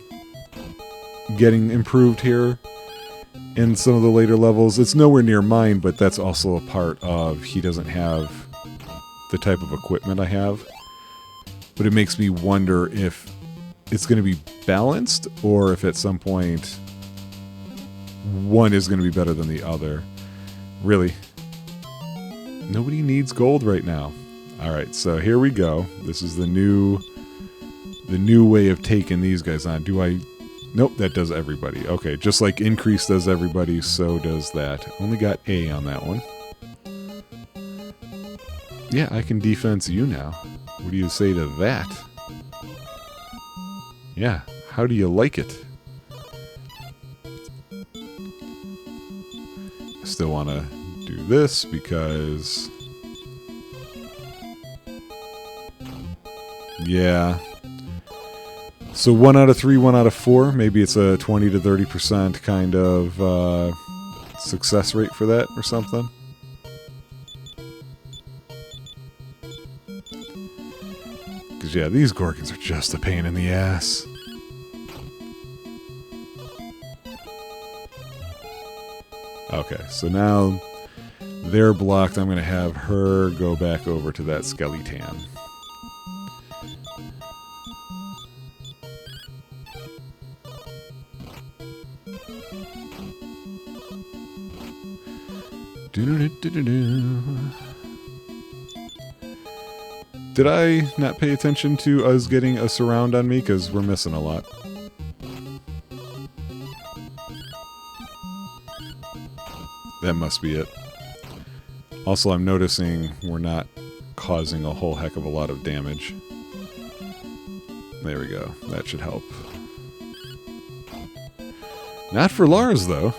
getting improved here in some of the later levels. It's nowhere near mine, but that's also a part of he doesn't have the type of equipment I have. But it makes me wonder if it's going to be balanced, or if at some point one is going to be better than the other. Really? Nobody needs gold right now. Alright, so here we go. This is the new way of taking these guys on. Do I... Nope, that does everybody. Okay, just like increase does everybody, so does that. Only got A on that one. Yeah, I can defense you now. What do you say to that? Yeah, how do you like it? I still want to do this because... Yeah. So 1 out of 3, 1 out of 4. Maybe it's a 20 to 30% kind of success rate for that or something. Because, yeah, these Gorgons are just a pain in the ass. Okay, so now they're blocked. I'm going to have her go back over to that skeleton. Did I not pay attention to us getting a surround on me? Because we're missing a lot. That must be it. Also, I'm noticing we're not causing a whole heck of a lot of damage. There we go. That should help. Not for Lars, though.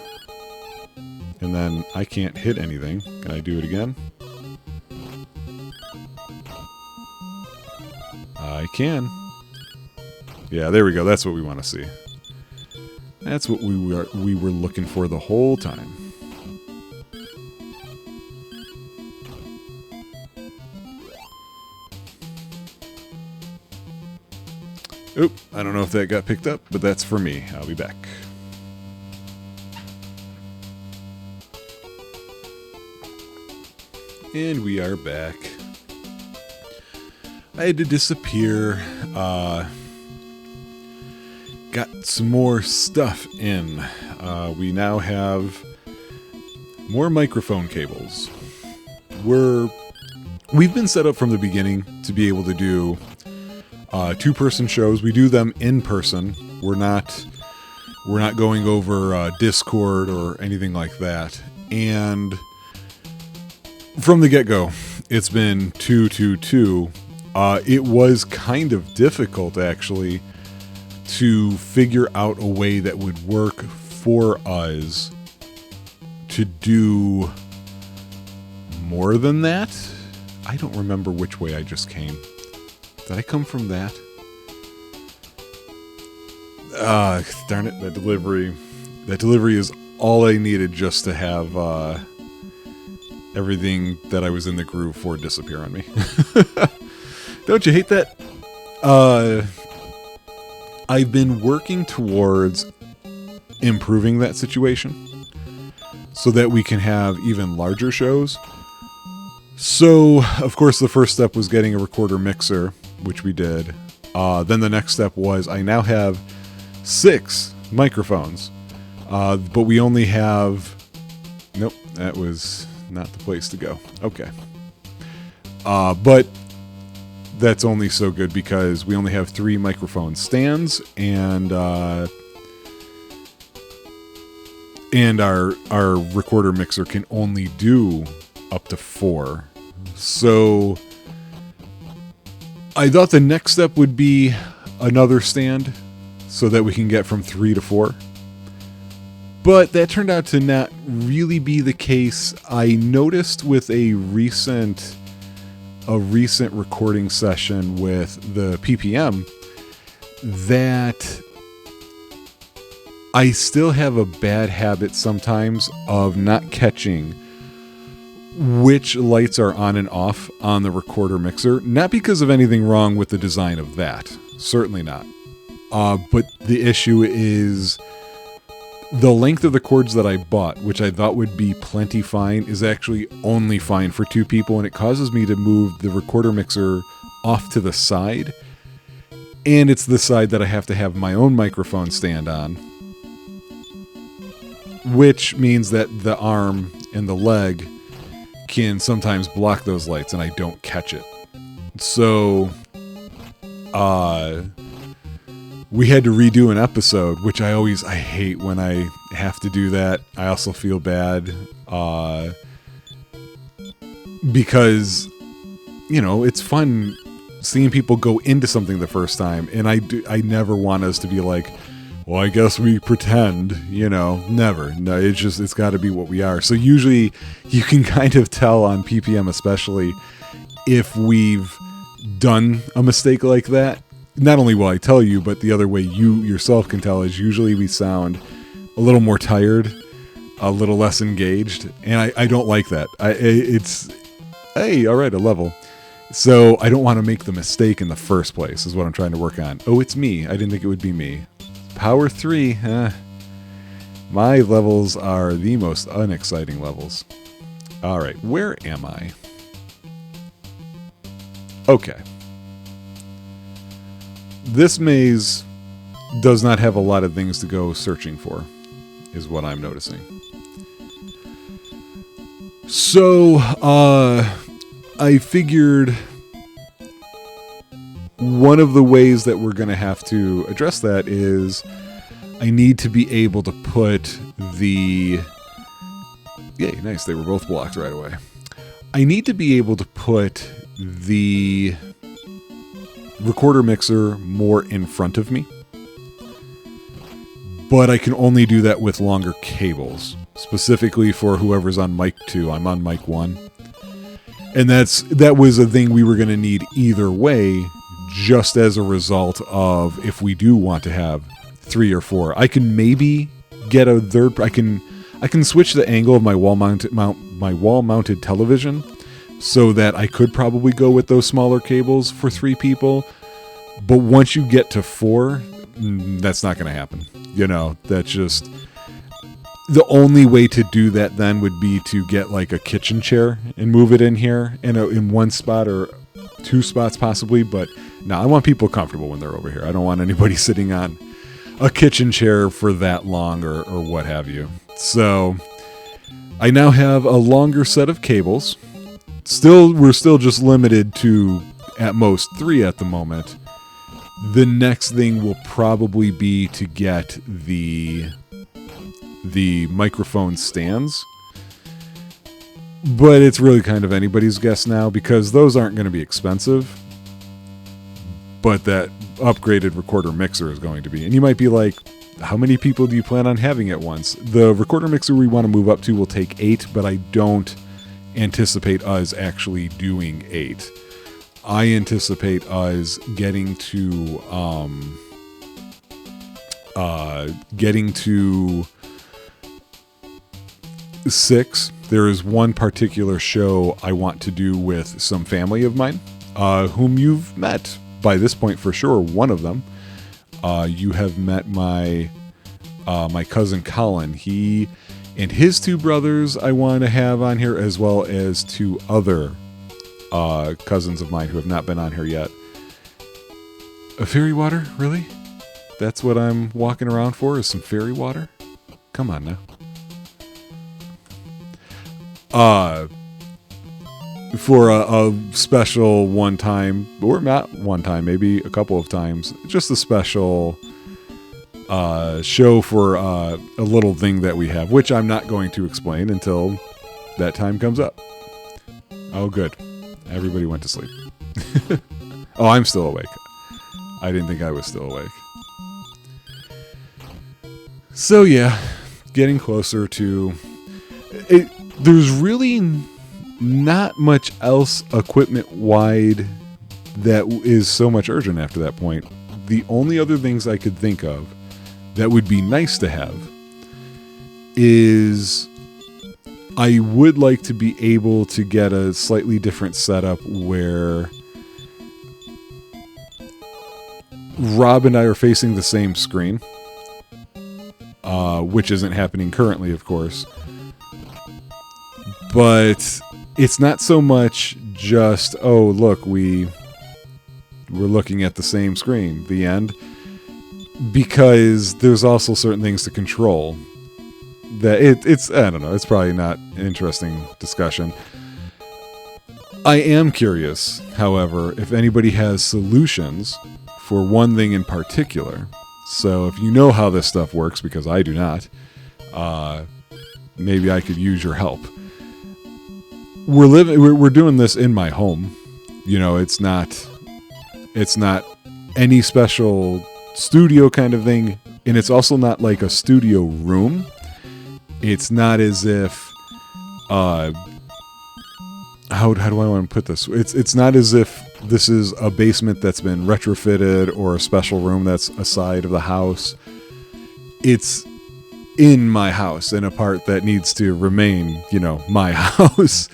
And then I can't hit anything. Can I do it again? I can. Yeah, there we go. That's what we want to see. That's what we were looking for the whole time. Oop, I don't know if that got picked up, but that's for me. I'll be back. And we are back. I had to disappear. Got some more stuff in. We now have more microphone cables. We've been set up from the beginning to be able to do two-person shows. We do them in person. We're not going over Discord or anything like that. And from the get-go, it's been 2-2-2. It was kind of difficult, actually, to figure out a way that would work for us to do more than that. I don't remember which way I just came. Did I come from that? Darn it, that delivery is all I needed just to have everything that I was in the groove for disappear on me. Don't you hate that? I've been working towards improving that situation so that we can have even larger shows. So, of course, the first step was getting a recorder mixer, which we did. Then the next step was I now have 6 microphones, but we only have... Nope, that was not the place to go. Okay. But that's only so good because we only have 3 microphone stands, and our recorder mixer can only do up to 4. So I thought the next step would be another stand so that we can get from 3 to 4. But that turned out to not really be the case. I noticed with a recent recording session with the PPM that I still have a bad habit sometimes of not catching which lights are on and off on the recorder mixer. Not because of anything wrong with the design of that. Certainly not. But the issue is the length of the cords that I bought, which I thought would be plenty fine, is actually only fine for 2 people, and it causes me to move the recorder mixer off to the side. And it's the side that I have to have my own microphone stand on, which means that the arm and the leg can sometimes block those lights, and I don't catch it. So, we had to redo an episode, which I hate when I have to do that. I also feel bad, because, you know, it's fun seeing people go into something the first time, and I never want us to be like, well, I guess we pretend, you know, never. No, it's got to be what we are. So usually you can kind of tell on PPM especially if we've done a mistake like that. Not only will I tell you, but the other way you yourself can tell is usually we sound a little more tired, a little less engaged, and I don't like that. Hey, all right, a level. So I don't want to make the mistake in the first place is what I'm trying to work on. Oh, it's me. I didn't think it would be me. Power 3, my levels are the most unexciting levels. Alright, where am I? Okay. This maze does not have a lot of things to go searching for, is what I'm noticing. So, I figured one of the ways that we're going to have to address that is I need to be able to put the... Yay, nice, they were both blocked right away. I need to be able to put the recorder mixer more in front of me. But I can only do that with longer cables. Specifically for whoever's on mic 2. I'm on mic 1. And that was a thing we were going to need either way, just as a result of if we do want to have 3 or 4. I can maybe get a third... I can switch the angle of my wall-mounted television so that I could probably go with those smaller cables for 3 people. But once you get to 4, that's not going to happen. You know, that's just... The only way to do that then would be to get like a kitchen chair and move it in here in one spot or 2 spots possibly. But no, I want people comfortable when they're over here. I don't want anybody sitting on a kitchen chair for that long or what have you. So I now have a longer set of cables. We're still just limited to at most 3 at the moment. The next thing will probably be to get the microphone stands, but it's really kind of anybody's guess now because those aren't going to be expensive, but that upgraded recorder mixer is going to be. And you might be like, how many people do you plan on having at once? The recorder mixer we want to move up to will take 8, but I don't anticipate us actually doing 8. I anticipate us getting to getting to 6, there is one particular show I want to do with some family of mine, whom you've met by this point for sure. One of them, you have met my cousin Colin. He and his 2 brothers I want to have on here, as well as 2 other cousins of mine who have not been on here yet. A fairy water, really? That's what I'm walking around for, is some fairy water? Come on now. For a special one time, or not one time, maybe a couple of times, just a special show for a little thing that we have, which I'm not going to explain until that time comes up. Oh, good. Everybody went to sleep. Oh, I'm still awake. I didn't think I was still awake. So yeah, getting closer to it. There's really not much else equipment-wide that is so much urgent after that point. The only other things I could think of that would be nice to have is I would like to be able to get a slightly different setup where Rob and I are facing the same screen, which isn't happening currently, of course. But it's not so much just, oh, look, we're looking at the same screen, the end. Because there's also certain things to control. That it's I don't know, it's probably not an interesting discussion. I am curious, however, if anybody has solutions for one thing in particular. So if you know how this stuff works, because I do not, maybe I could use your help. We're doing this in my home. You know, it's not any special studio kind of thing, and it's also not like a studio room. It's not as if how do I want to put this? It's not as if this is a basement that's been retrofitted or a special room that's a side of the house. It's in my house, in a part that needs to remain, you know, my house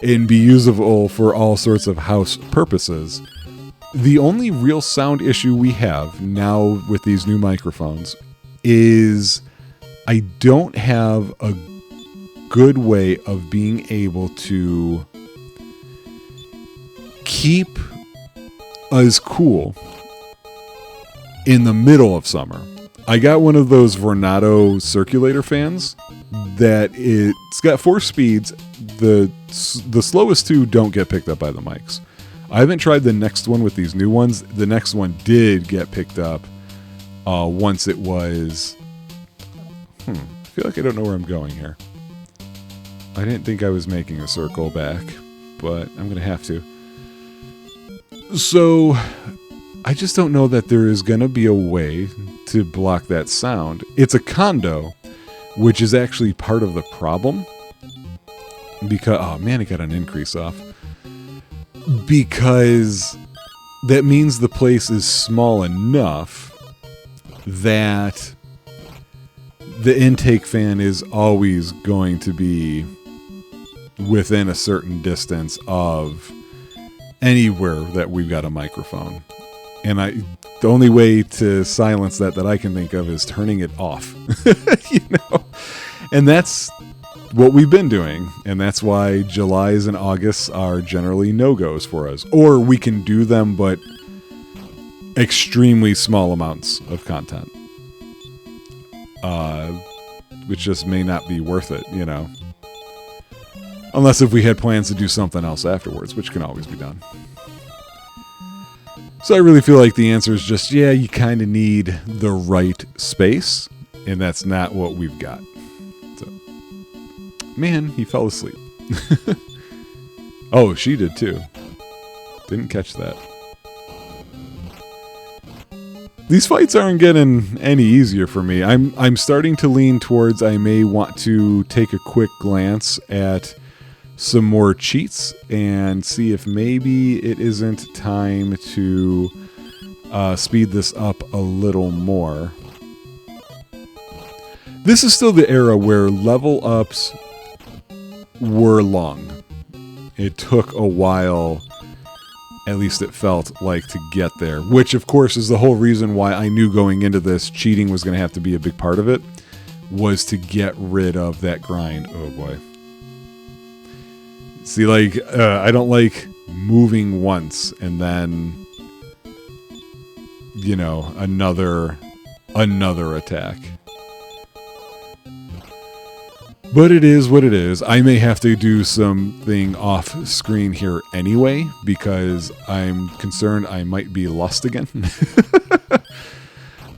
and be usable for all sorts of house purposes. The only real sound issue we have now with these new microphones is I don't have a good way of being able to keep us cool in the middle of summer. I got one of those Vornado circulator fans that it's got 4 speeds. The slowest 2 don't get picked up by the mics. I haven't tried the next one with these new ones. The next one did get picked up once it was... I feel like I don't know where I'm going here. I didn't think I was making a circle back, but I'm going to have to. So, I just don't know that there is going to be a way to block that sound. It's a condo, which is actually part of the problem. Because, oh man, it got an increase off. Because that means the place is small enough that the intake fan is always going to be within a certain distance of anywhere that we've got a microphone. And the only way to silence that I can think of is turning it off. You know? And that's what we've been doing. And that's why Julys and Augusts are generally no-goes for us. Or we can do them, but extremely small amounts of content. Which just may not be worth it, you know. Unless if we had plans to do something else afterwards, which can always be done. So I really feel like the answer is just, yeah, you kind of need the right space, and that's not what we've got. So, man, he fell asleep. Oh, she did too. Didn't catch that. These fights aren't getting any easier for me. I'm starting to lean towards I may want to take a quick glance at some more cheats and see if maybe it isn't time to speed this up a little more. This is still the era where level ups were long. It took a while, at least it felt like, to get there. Which, of course, is the whole reason why I knew going into this cheating was going to have to be a big part of it. Was to get rid of that grind. Oh, boy. See, like, I don't like moving once and then, you know, another attack. But it is what it is. I may have to do something off screen here anyway, because I'm concerned I might be lost again.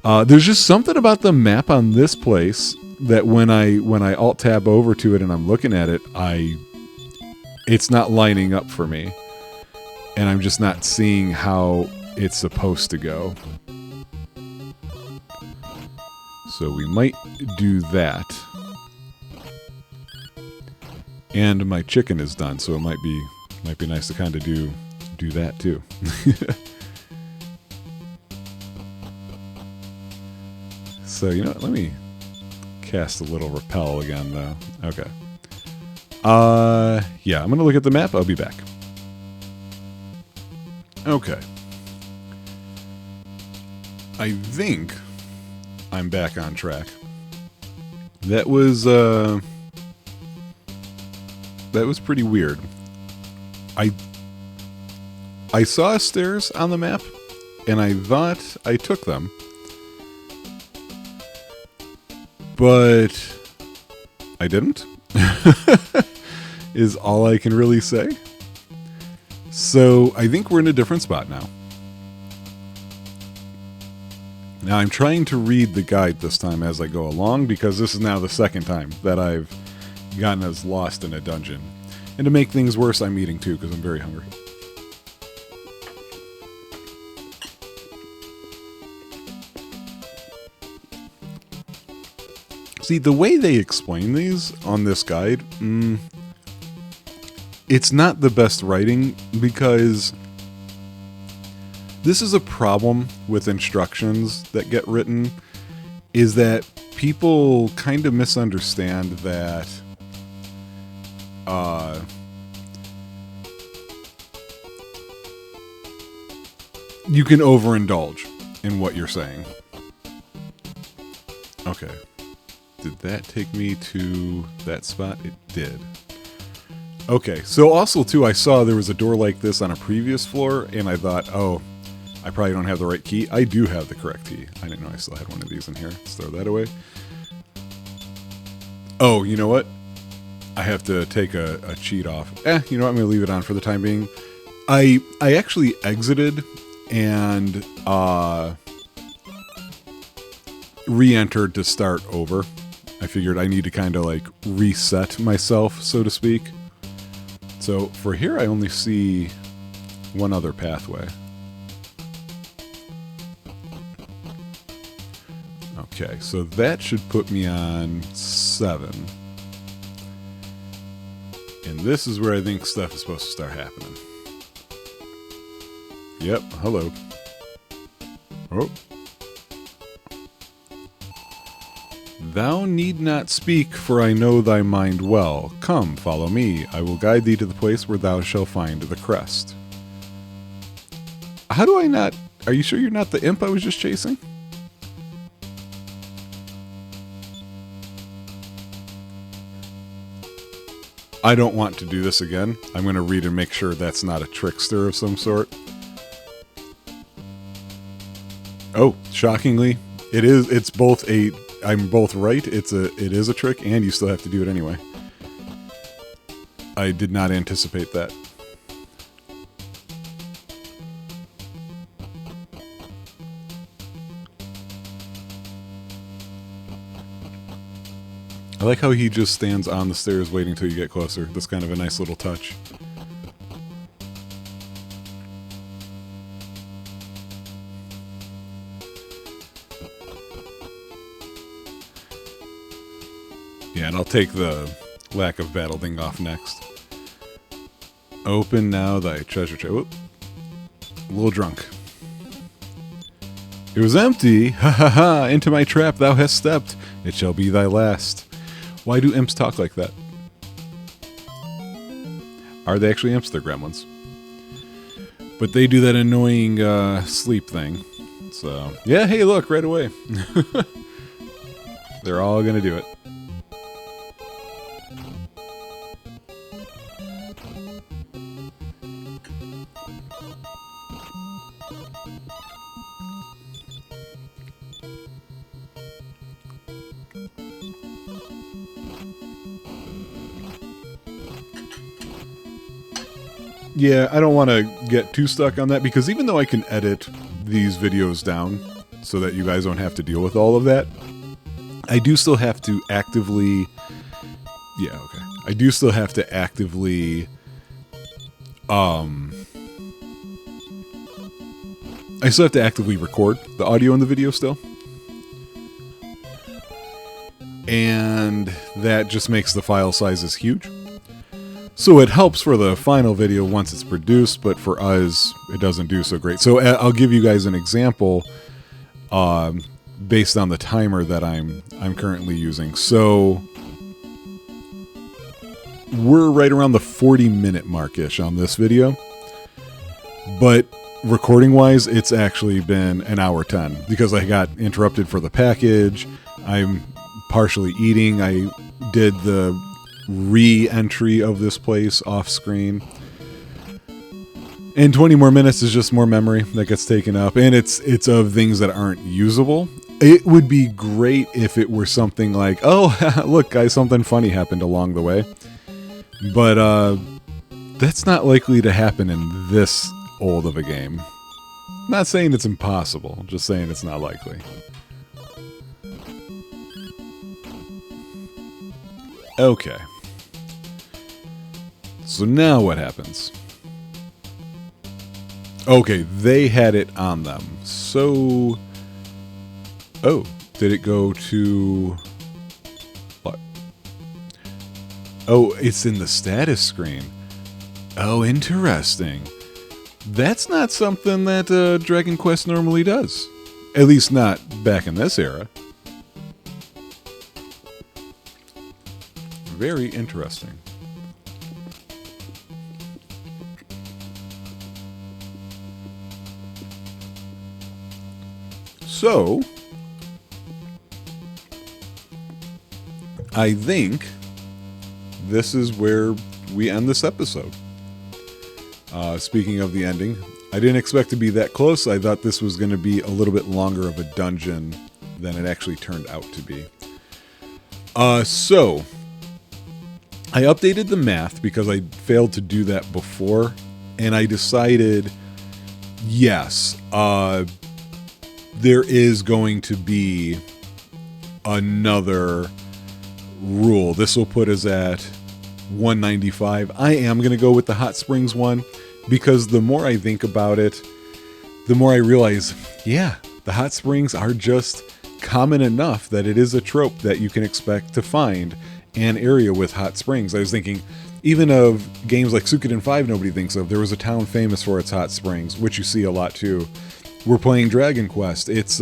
There's just something about the map on this place that when I alt tab over to it and I'm looking at it, it's not lining up for me. And I'm just not seeing how it's supposed to go. So we might do that. And my chicken is done, so it might be nice to kind of do that too. So, you know what, let me cast a little repel again though. Okay. Yeah, I'm gonna look at the map, I'll be back. Okay. I think I'm back on track. That was pretty weird. I saw stairs on the map, and I thought I took them. But I didn't. Is all I can really say. So I think we're in a different spot now. Now I'm trying to read the guide this time as I go along, because this is now the second time that I've gotten as lost in a dungeon. And to make things worse, I'm eating too, because I'm very hungry. See, the way they explain these on this guide, it's not the best writing, because this is a problem with instructions that get written, is that people kind of misunderstand that you can overindulge in what you're saying. Okay. Did that take me to that spot? It did. Okay, so also too, I saw there was a door like this on a previous floor, and I thought, oh, I probably don't have the right key. I do have the correct key. I didn't know I still had one of these in here. Let's throw that away. Oh, you know what? I have to take a cheat off. You know what? I'm going to leave it on for the time being. I actually exited and re-entered to start over. I figured I need to kind of like reset myself, so to speak. So for here, I only see one other pathway. Okay, so that should put me on 7. And this is where I think stuff is supposed to start happening. Yep, hello. Oh. Thou need not speak, for I know thy mind well. Come, follow me. I will guide thee to the place where thou shalt find the crest. How do I not... Are you sure you're not the imp I was just chasing? I don't want to do this again. I'm going to read and make sure that's not a trickster of some sort. Oh, shockingly, it is. It's both a... I'm both right. It is a trick, and you still have to do it anyway. I did not anticipate that. I like how he just stands on the stairs waiting till you get closer. That's kind of a nice little touch. Yeah, and I'll take the lack of battle thing off next. Open now thy treasure chest. Whoop. A little drunk. It was empty. Ha ha ha. Into my trap thou hast stepped. It shall be thy last. Why do imps talk like that? Are they actually imps? They're gremlins. But they do that annoying sleep thing. So, yeah, hey, look, right away. They're all going to do it. Yeah, I don't want to get too stuck on that, because even though I can edit these videos down so that you guys don't have to deal with all of that, I do still have to actively... Yeah, okay. I do still have to actively... I still have to actively record the audio and the video still. And that just makes the file sizes huge. So it helps for the final video once it's produced, but for us, it doesn't do so great. So I'll give you guys an example based on the timer that I'm currently using. So we're right around the 40-minute mark-ish on this video. But recording-wise, it's actually been an hour 10 because I got interrupted for the package. I'm partially eating. I did the re-entry of this place off screen, and 20 more minutes is just more memory that gets taken up, and it's of things that aren't usable. It would be great if it were something like, oh, look guys, something funny happened along the way, but that's not likely to happen in this old of a game. Not saying it's impossible, just saying it's not likely. Okay. So now what happens? Okay, they had it on them. So... Oh, did it go to... What? Oh, it's in the status screen. Oh, interesting. That's not something that Dragon Quest normally does. At least not back in this era. Very interesting. So, I think this is where we end this episode. Speaking of the ending, I didn't expect to be that close. I thought this was going to be a little bit longer of a dungeon than it actually turned out to be. So, I updated the math because I failed to do that before, and I decided, yes, there is going to be another rule. This will put us at 195. I am going to go with the hot springs one because the more I think about it, the more I realize, yeah, the hot springs are just common enough that it is a trope that you can expect to find an area with hot springs. I was thinking, even of games like Suikoden 5 nobody thinks of. There was a town famous for its hot springs, which you see a lot too. We're playing Dragon Quest. It's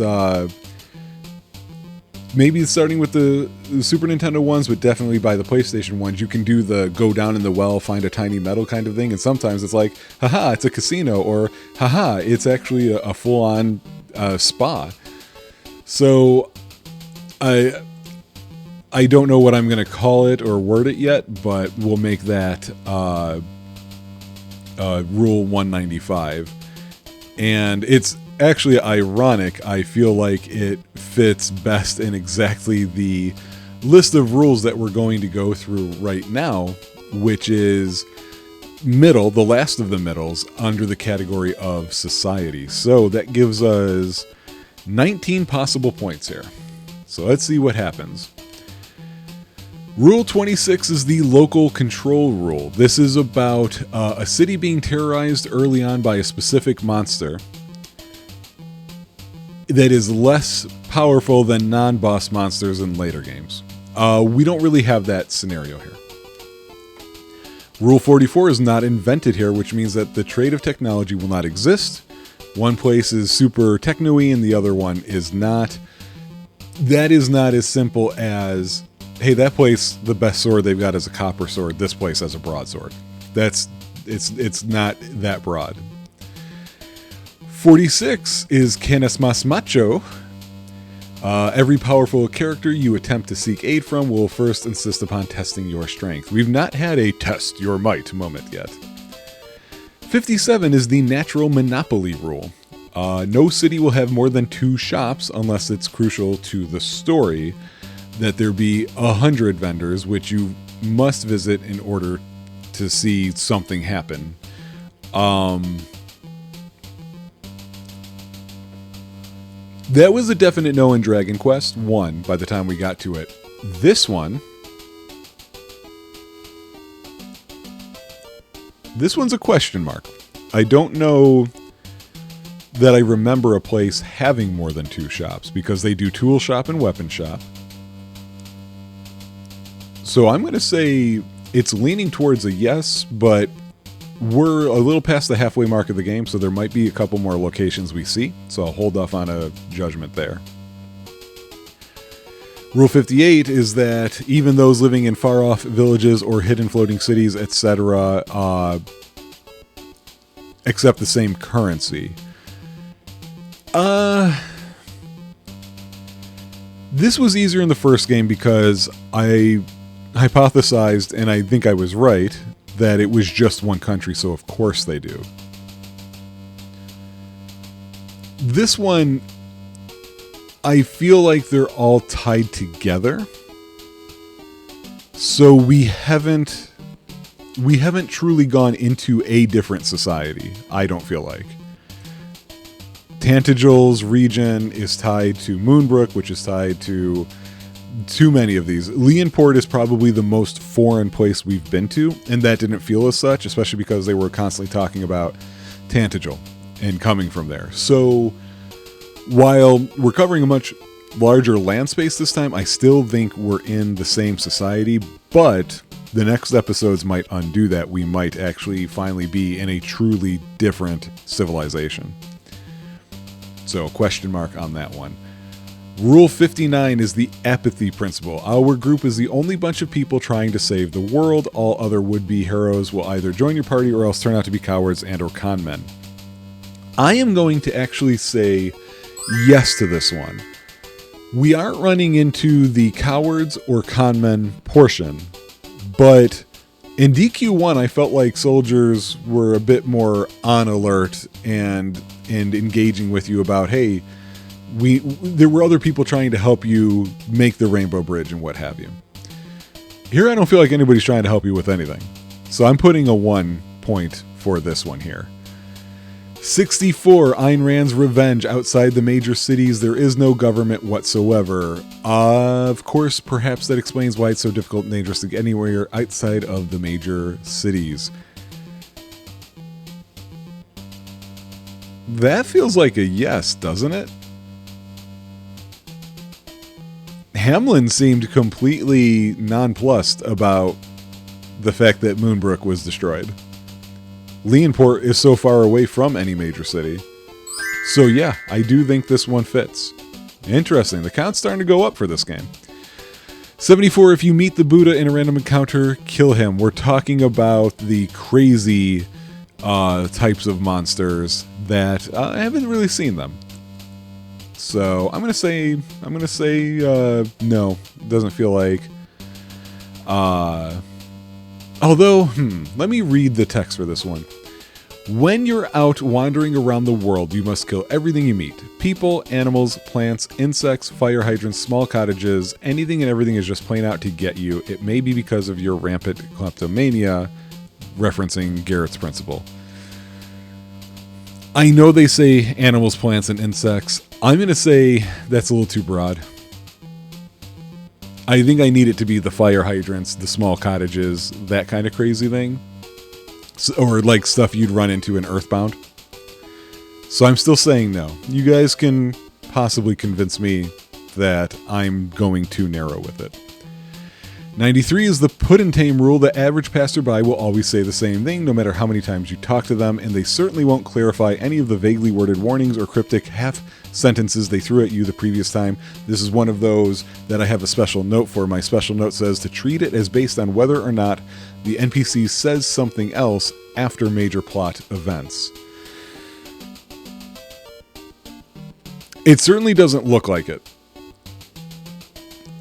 maybe starting with the Super Nintendo ones, but definitely by the PlayStation ones. You can do the go down in the well, find a tiny metal kind of thing, and sometimes it's like, haha, it's a casino, or haha, it's actually a full-on spa. So I don't know what I'm going to call it or word it yet, but we'll make that Rule 195. And it's actually ironic. I feel like it fits best in exactly the list of rules that we're going to go through right now, which is middle, the last of the middles, under the category of society. So that gives us 19 possible points here. So let's see what happens. Rule 26 is the local control rule. This is about a city being terrorized early on by a specific monster that is less powerful than non-boss monsters in later games. We don't really have that scenario here. Rule 44 is not invented here, which means that the trade of technology will not exist. One place is super techno-y and the other one is not. that is not as simple as, hey, that place, the best sword they've got is a copper sword. This place has a broadsword. It's not that broad. 46 is Canis Mas Macho. Every powerful character you attempt to seek aid from will first insist upon testing your strength. We've not had a test your might moment yet. 57 is the natural monopoly rule. No city will have more than 2 shops unless it's crucial to the story that there be 100 vendors, which you must visit in order to see something happen. That was a definite no in Dragon Quest 1 by the time we got to it. This one's a question mark. I don't know that I remember a place having more than 2 shops, because they do tool shop and weapon shop. So I'm going to say it's leaning towards a yes, but we're a little past the halfway mark of the game, so there might be a couple more locations we see, so I'll hold off on a judgment there. Rule 58 is that even those living in far-off villages or hidden floating cities, etc., accept the same currency. This was easier in the first game because I hypothesized, and I think I was right, that it was just one country, so of course they do. This one, I feel like they're all tied together. So we haven't truly gone into a different society, I don't feel like. Tantagel's region is tied to Moonbrook, which is tied to too many of these. Leonport is probably the most foreign place we've been to, and that didn't feel as such, especially because they were constantly talking about Tantagel and coming from there. So while we're covering a much larger land space this time, I still think we're in the same society, but the next episodes might undo that. We might actually finally be in a truly different civilization. So question mark on that one. Rule 59 is the apathy principle. Our group is the only bunch of people trying to save the world. All other would-be heroes will either join your party or else turn out to be cowards and or con men. I am going to actually say yes to this one. We aren't running into the cowards or con men portion, but in DQ1 I felt like soldiers were a bit more on alert and engaging with you about, hey, there were other people trying to help you make the Rainbow Bridge and what have you. Here I don't feel like anybody's trying to help you with anything. So I'm putting a 1 point for this one here. 64, Ayn Rand's revenge. Outside the major cities, there is no government whatsoever. Of course, perhaps that explains why it's so difficult and dangerous to get anywhere outside of the major cities. That feels like a yes, doesn't it? Hamlin seemed completely nonplussed about the fact that Moonbrook was destroyed. Leonport is so far away from any major city. So yeah, I do think this one fits. Interesting, the count's starting to go up for this game. 74, if you meet the Buddha in a random encounter, kill him. We're talking about the crazy types of monsters that I haven't really seen them. So I'm gonna say no. Doesn't feel like. Although, let me read the text for this one. When you're out wandering around the world, you must kill everything you meet. People, animals, plants, insects, fire hydrants, small cottages, anything and everything is just plain out to get you. It may be because of your rampant kleptomania, referencing Garrett's principle. I know they say animals, plants, and insects. I'm going to say that's a little too broad. I think I need it to be the fire hydrants, the small cottages, that kind of crazy thing. Or like stuff you'd run into in Earthbound. So I'm still saying no. You guys can possibly convince me that I'm going too narrow with it. 93 is the put and tame rule. The average passerby will always say the same thing no matter how many times you talk to them, and they certainly won't clarify any of the vaguely worded warnings or cryptic half sentences they threw at you the previous time. This is one of those that I have a special note for. My special note says to treat it as based on whether or not the NPC says something else after major plot events. It certainly doesn't look like it.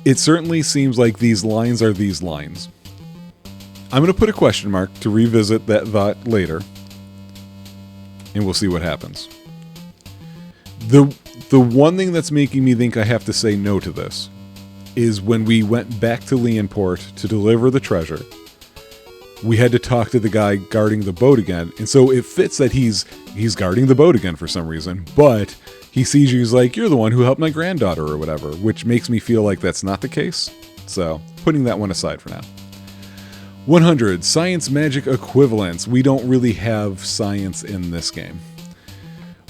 It certainly seems like these lines are these lines. I'm going to put a question mark to revisit that thought later, and we'll see what happens. The one thing that's making me think I have to say no to this is when we went back to Leonport to deliver the treasure, we had to talk to the guy guarding the boat again, and so it fits that he's guarding the boat again for some reason, but he sees you, he's like, you're the one who helped my granddaughter or whatever, which makes me feel like that's not the case. So, putting that one aside for now. 100, science magic equivalents. We don't really have science in this game.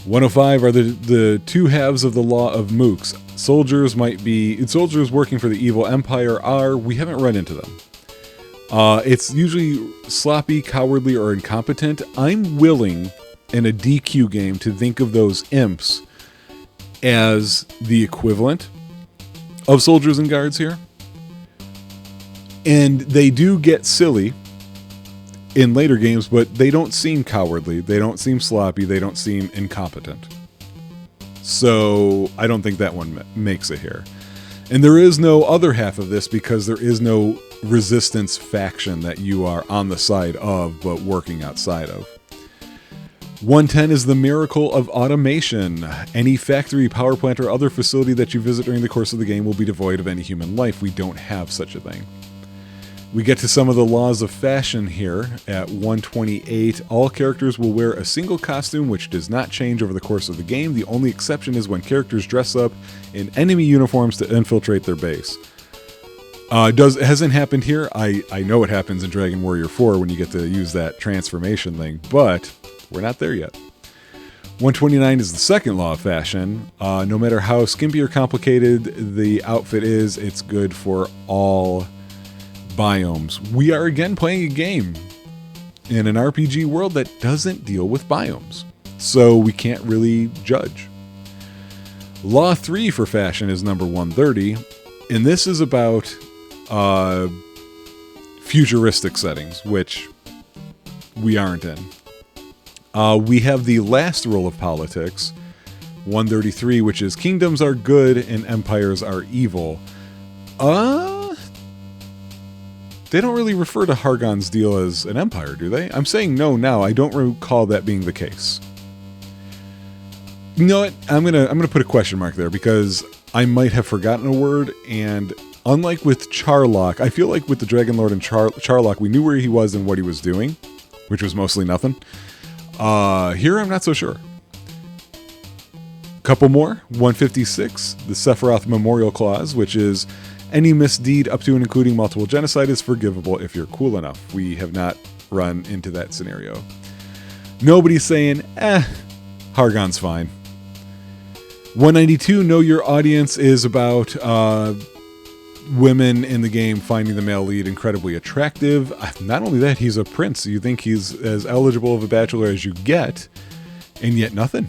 105 are the two halves of the law of mooks. Soldiers working for the evil empire are, we haven't run into them. It's usually sloppy, cowardly, or incompetent. I'm willing in a DQ game to think of those imps as the equivalent of soldiers and guards here. And they do get silly in later games, but they don't seem cowardly, they don't seem sloppy, they don't seem incompetent. So I don't think that one makes it here. And there is no other half of this because there is no resistance faction that you are on the side of but working outside of. 110 is the miracle of automation. Any factory, power plant, or other facility that you visit during the course of the game will be devoid of any human life. We don't have such a thing. We get to some of the laws of fashion here at 128. All characters will wear a single costume which does not change over the course of the game. The only exception is when characters dress up in enemy uniforms to infiltrate their base. It hasn't happened here. I know it happens in Dragon Warrior 4 when you get to use that transformation thing, but we're not there yet. 129 is the second law of fashion. No matter how skimpy or complicated the outfit is, it's good for all biomes. We are again playing a game in an RPG world that doesn't deal with biomes, so we can't really judge. Law 3 for fashion is number 130, and this is about futuristic settings, which we aren't in. We have the last rule of politics, 133, which is kingdoms are good and empires are evil. They don't really refer to Hargon's deal as an empire, do they? I'm saying no now. I don't recall that being the case. You know what? I'm gonna put a question mark there because I might have forgotten a word, and unlike with Charlock, I feel like with the Dragon Lord and Charlock, we knew where he was and what he was doing, which was mostly nothing. Here I'm not so sure. Couple more. 156, the Sephiroth Memorial Clause, which is any misdeed up to and including multiple genocide is forgivable if you're cool enough. We have not run into that scenario. Nobody's saying, Hargon's fine. 192, know your audience is about women in the game finding the male lead incredibly attractive. Not only that, he's a prince. You think he's as eligible of a bachelor as you get, and yet nothing.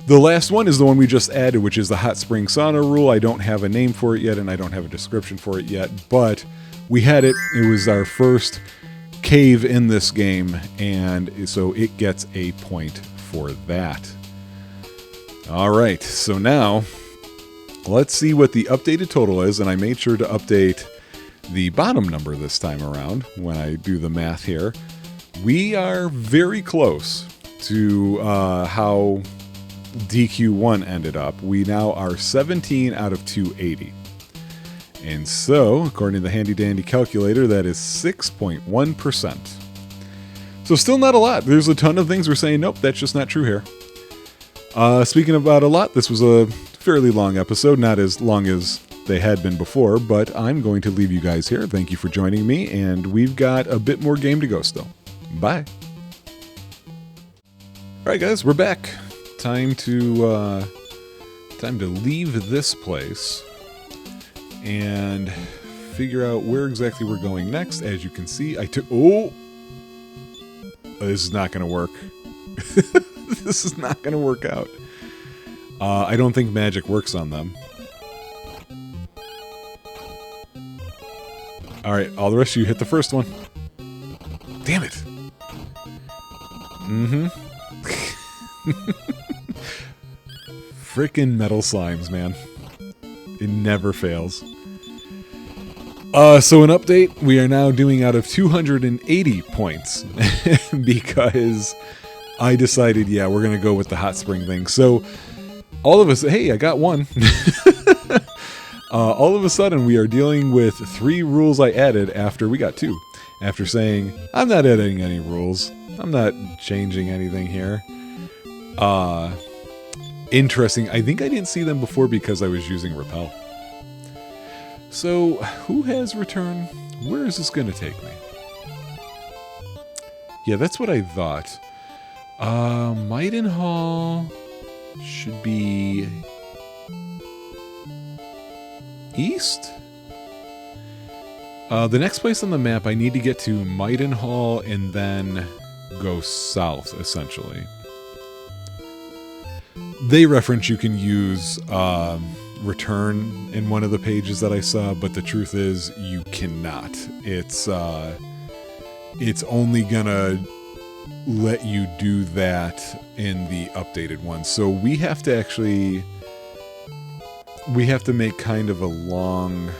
The last one is the one we just added, which is the hot spring sauna rule. I don't have a name for it yet, and I don't have a description for it yet, but we had it. It was our first cave in this game, and so it gets a point for that. All right, so now let's see what the updated total is, and I made sure to update the bottom number this time around when I do the math here. We are very close to how DQ1 ended up. We now are 17 out of 280. And so, according to the handy dandy calculator, that is 6.1%. So still not a lot. There's a ton of things we're saying, nope, that's just not true here. Speaking about a lot, this was a fairly long episode, not as long as they had been before, but I'm going to leave you guys here. Thank you for joining me, and we've got a bit more game to go still. Bye. Alright guys, we're back. Time to leave this place and figure out where exactly we're going next. As you can see, I took... Oh! This is not going to work. This is not going to work out. I don't think magic works on them. Alright, all the rest of you hit the first one. Damn it! Mm-hmm. Frickin' metal slimes, man. It never fails. So an update, we are now doing out of 280 points. Because I decided, yeah, we're going to go with the hot spring thing. So, all of us, hey, I got one. All of a sudden, we are dealing with 3 rules I added after we got 2. After saying, I'm not adding any rules. I'm not changing anything here. Interesting. I think I didn't see them before because I was using repel. So, who has return? Where is this going to take me? Yeah, that's what I thought. Maidenhall should be east? The next place on the map, I need to get to Maidenhall and then go south, essentially. They reference you can use return in one of the pages that I saw, but the truth is you cannot. It's only gonna let you do that in the updated one. So we have to make kind of a long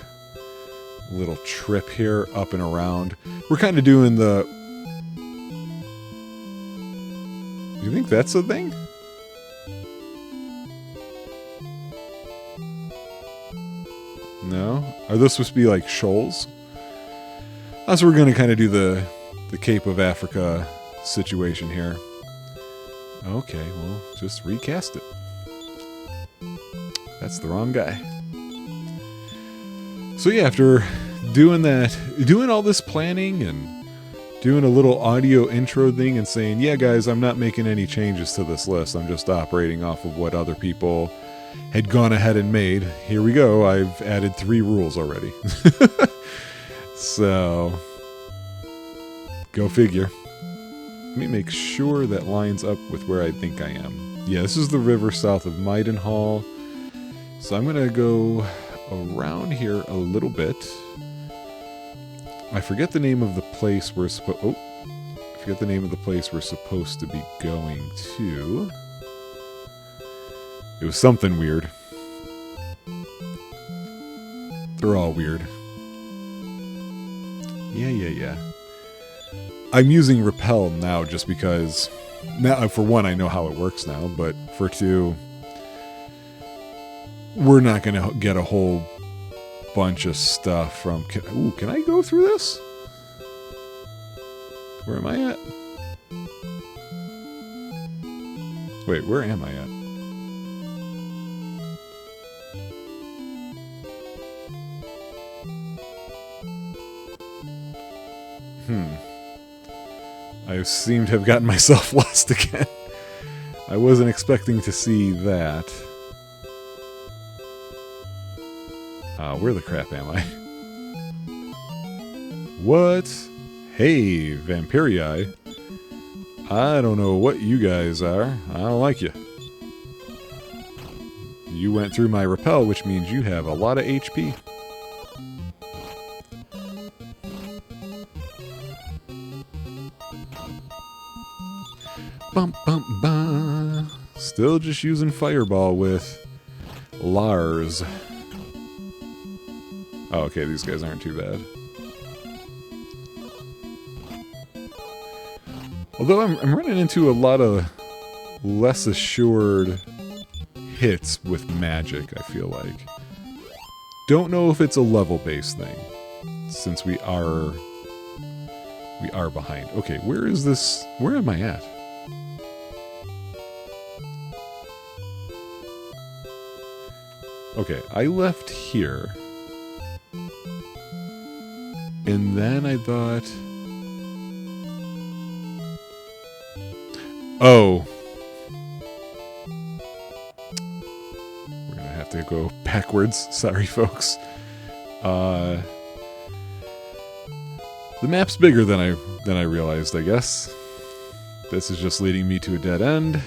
little trip here up and around. We're kind of doing the... Do you think that's a thing? No? Are those supposed to be like shoals? So we're going to kind of do the Cape of Africa situation here. Okay, well, just recast it. That's the wrong guy. So yeah, after doing that, doing all this planning and doing a little audio intro thing and saying, yeah guys, I'm not making any changes to this list. I'm just operating off of what other people had gone ahead and made. Here we go. I've added 3 rules already. So, go figure. Let me make sure that lines up with where I think I am. Yeah, this is the river south of Maidenhall. So I'm going to go around here a little bit. I forget the name of the place we're supposed... Oh, I forget the name of the place we're supposed to be going to. It was something weird. They're all weird. Yeah. I'm using repel now just because... Now, for one, I know how it works now, but for 2... We're not going to get a whole bunch of stuff from... Ooh, can I go through this? Where am I at? Wait, where am I at? I seem to have gotten myself lost again. I wasn't expecting to see that. Where the crap am I? What? Hey, Vampirii. I don't know what you guys are. I don't like you. You went through my repel, which means you have a lot of HP. Bum, bum, bum. Still just using Fireball with Lars. Oh, okay, these guys aren't too bad. Although I'm running into a lot of less assured hits with magic, I feel like. Don't know if it's a level-based thing, since we are behind. Okay, where is this? Where am I at? Okay, I left here. And then I thought... Oh. We're gonna have to go backwards. Sorry, folks. The map's bigger than I realized, I guess. This is just leading me to a dead end.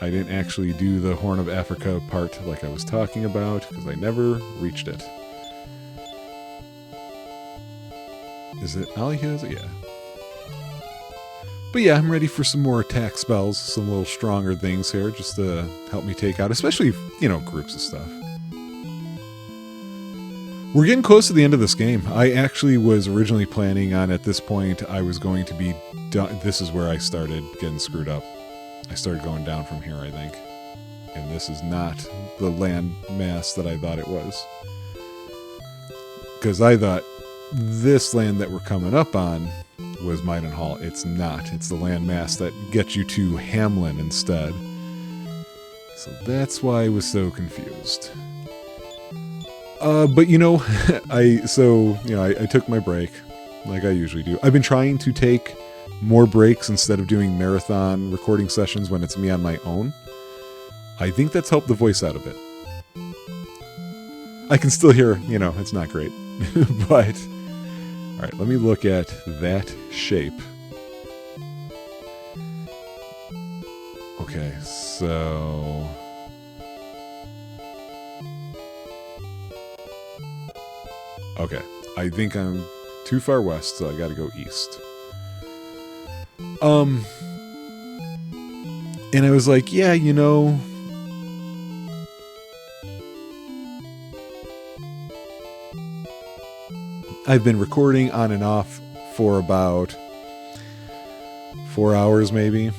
I didn't actually do the Horn of Africa part like I was talking about, because I never reached it. Is it Ali who has it? Yeah. But yeah, I'm ready for some more attack spells, some little stronger things here, just to help me take out, especially, you know, groups of stuff. We're getting close to the end of this game. I actually was originally planning on, at this point, I was going to be done. This is where I started getting screwed up. I started going down from here, I think. And this is not the land mass that I thought it was. Because I thought this land that we're coming up on was Maidenhall. It's not. It's the land mass that gets you to Hamlin instead. So that's why I was so confused. But you know, I took my break, like I usually do. I've been trying to take more breaks instead of doing marathon recording sessions when it's me on my own. I think that's helped the voice out a bit. I can still hear, you know, it's not great. But, alright, let me look at that shape. Okay, so... Okay, I think I'm too far west, so I gotta go east. And I was like, yeah, you know... I've been recording on and off for about 4 hours, maybe.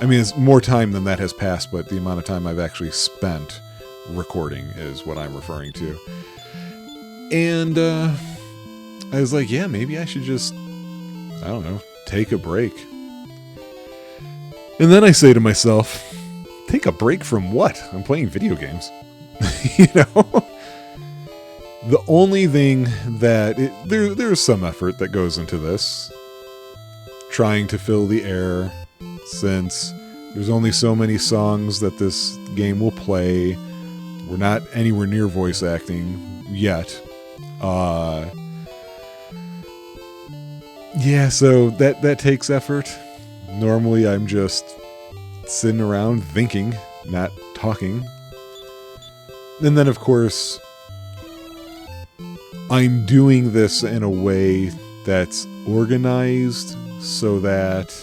I mean, it's more time than that has passed, but the amount of time I've actually spent recording is what I'm referring to. And I was like, yeah, maybe I should just, I don't know, take a break. And then I say to myself, take a break from what? I'm playing video games. You know? The only thing that... there's some effort that goes into this. Trying to fill the air, since there's only so many songs that this game will play. We're not anywhere near voice acting yet. Yeah, so that takes effort. Normally I'm just sitting around thinking, not talking. And then of course, I'm doing this in a way that's organized so that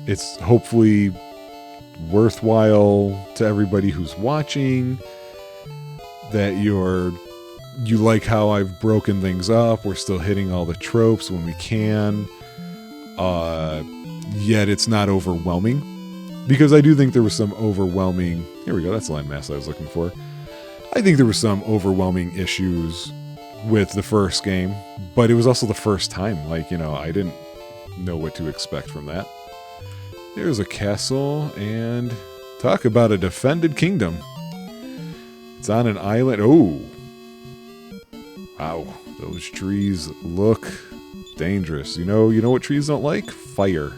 it's hopefully worthwhile to everybody who's watching, that you like how I've broken things up. We're still hitting all the tropes when we can, yet it's not overwhelming, because I do think there was some overwhelming... Here we go, that's the landmass I was looking for. I think there were some overwhelming issues with the first game, but it was also the first time. Like, you know, I didn't know what to expect from that. There's a castle, and talk about a defended kingdom. It's on an island. Oh! Wow, those trees look dangerous. You know what trees don't like? Fire.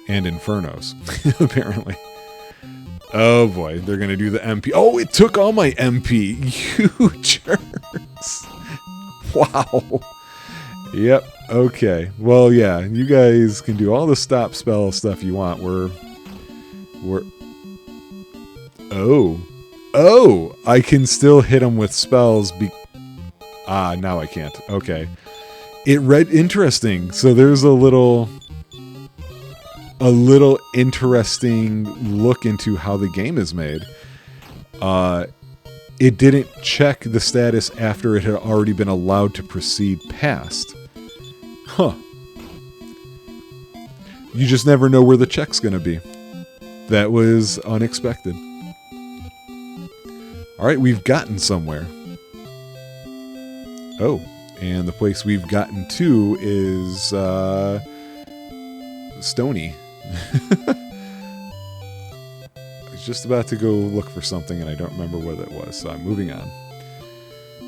And infernos, apparently. Oh boy, they're gonna do the MP. Oh, it took all my MP. You jerks. Wow. Yep, okay. Well, yeah, you guys can do all the stop spell stuff you want. We're... Oh! I can still hit them with spells now I can't. Okay. It read interesting. So there's a little interesting look into how the game is made. It didn't check the status after it had already been allowed to proceed past. Huh. You just never know where the check's gonna be. That was unexpected. Alright, we've gotten somewhere. Oh, and the place we've gotten to is, Stony. I was just about to go look for something and I don't remember what it was, so I'm moving on.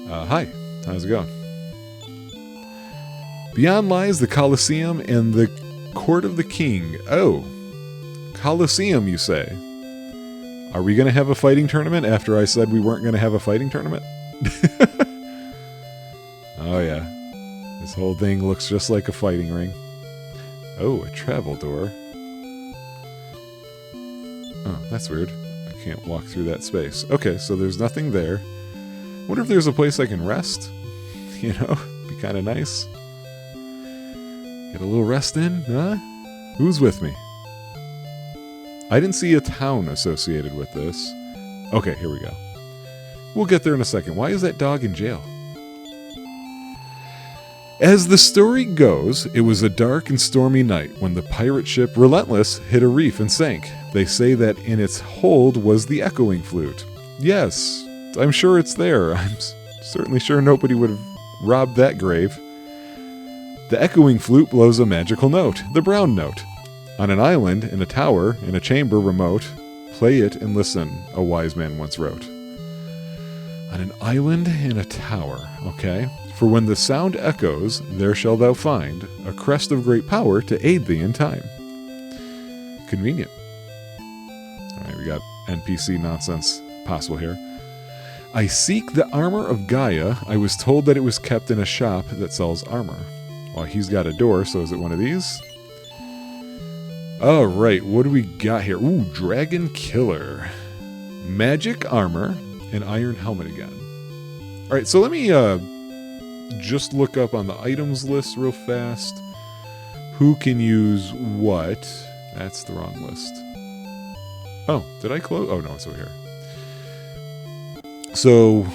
Hi, how's it going? Beyond lies the Colosseum and the Court of the King. Oh, Colosseum, you say? Are we going to have a fighting tournament after I said we weren't going to have a fighting tournament? Oh, yeah. This whole thing looks just like a fighting ring. Oh, a travel door. Oh, that's weird. I can't walk through that space. Okay, so there's nothing there. Wonder if there's a place I can rest? You know, be kind of nice. Get a little rest in, huh? Who's with me? I didn't see a town associated with this. Okay, here we go. We'll get there in a second. Why is that dog in jail? As the story goes, it was a dark and stormy night when the pirate ship Relentless hit a reef and sank. They say that in its hold was the echoing flute. Yes, I'm sure it's there. I'm certainly sure nobody would have robbed that grave. The echoing flute blows a magical note, the brown note. On an island, in a tower, in a chamber remote, play it and listen, a wise man once wrote. On an island in a tower, okay. For when the sound echoes, there shall thou find a crest of great power to aid thee in time. Convenient. Alright, we got NPC nonsense possible here. I seek the armor of Gaia. I was told that it was kept in a shop that sells armor. Well, he's got a door, so is it one of these? Alright, what do we got here? Ooh, Dragon Killer. Magic armor and iron helmet again. Alright, so let me just look up on the items list real fast. Who can use what? That's the wrong list. Oh, did I close? Oh, no, it's over here. So,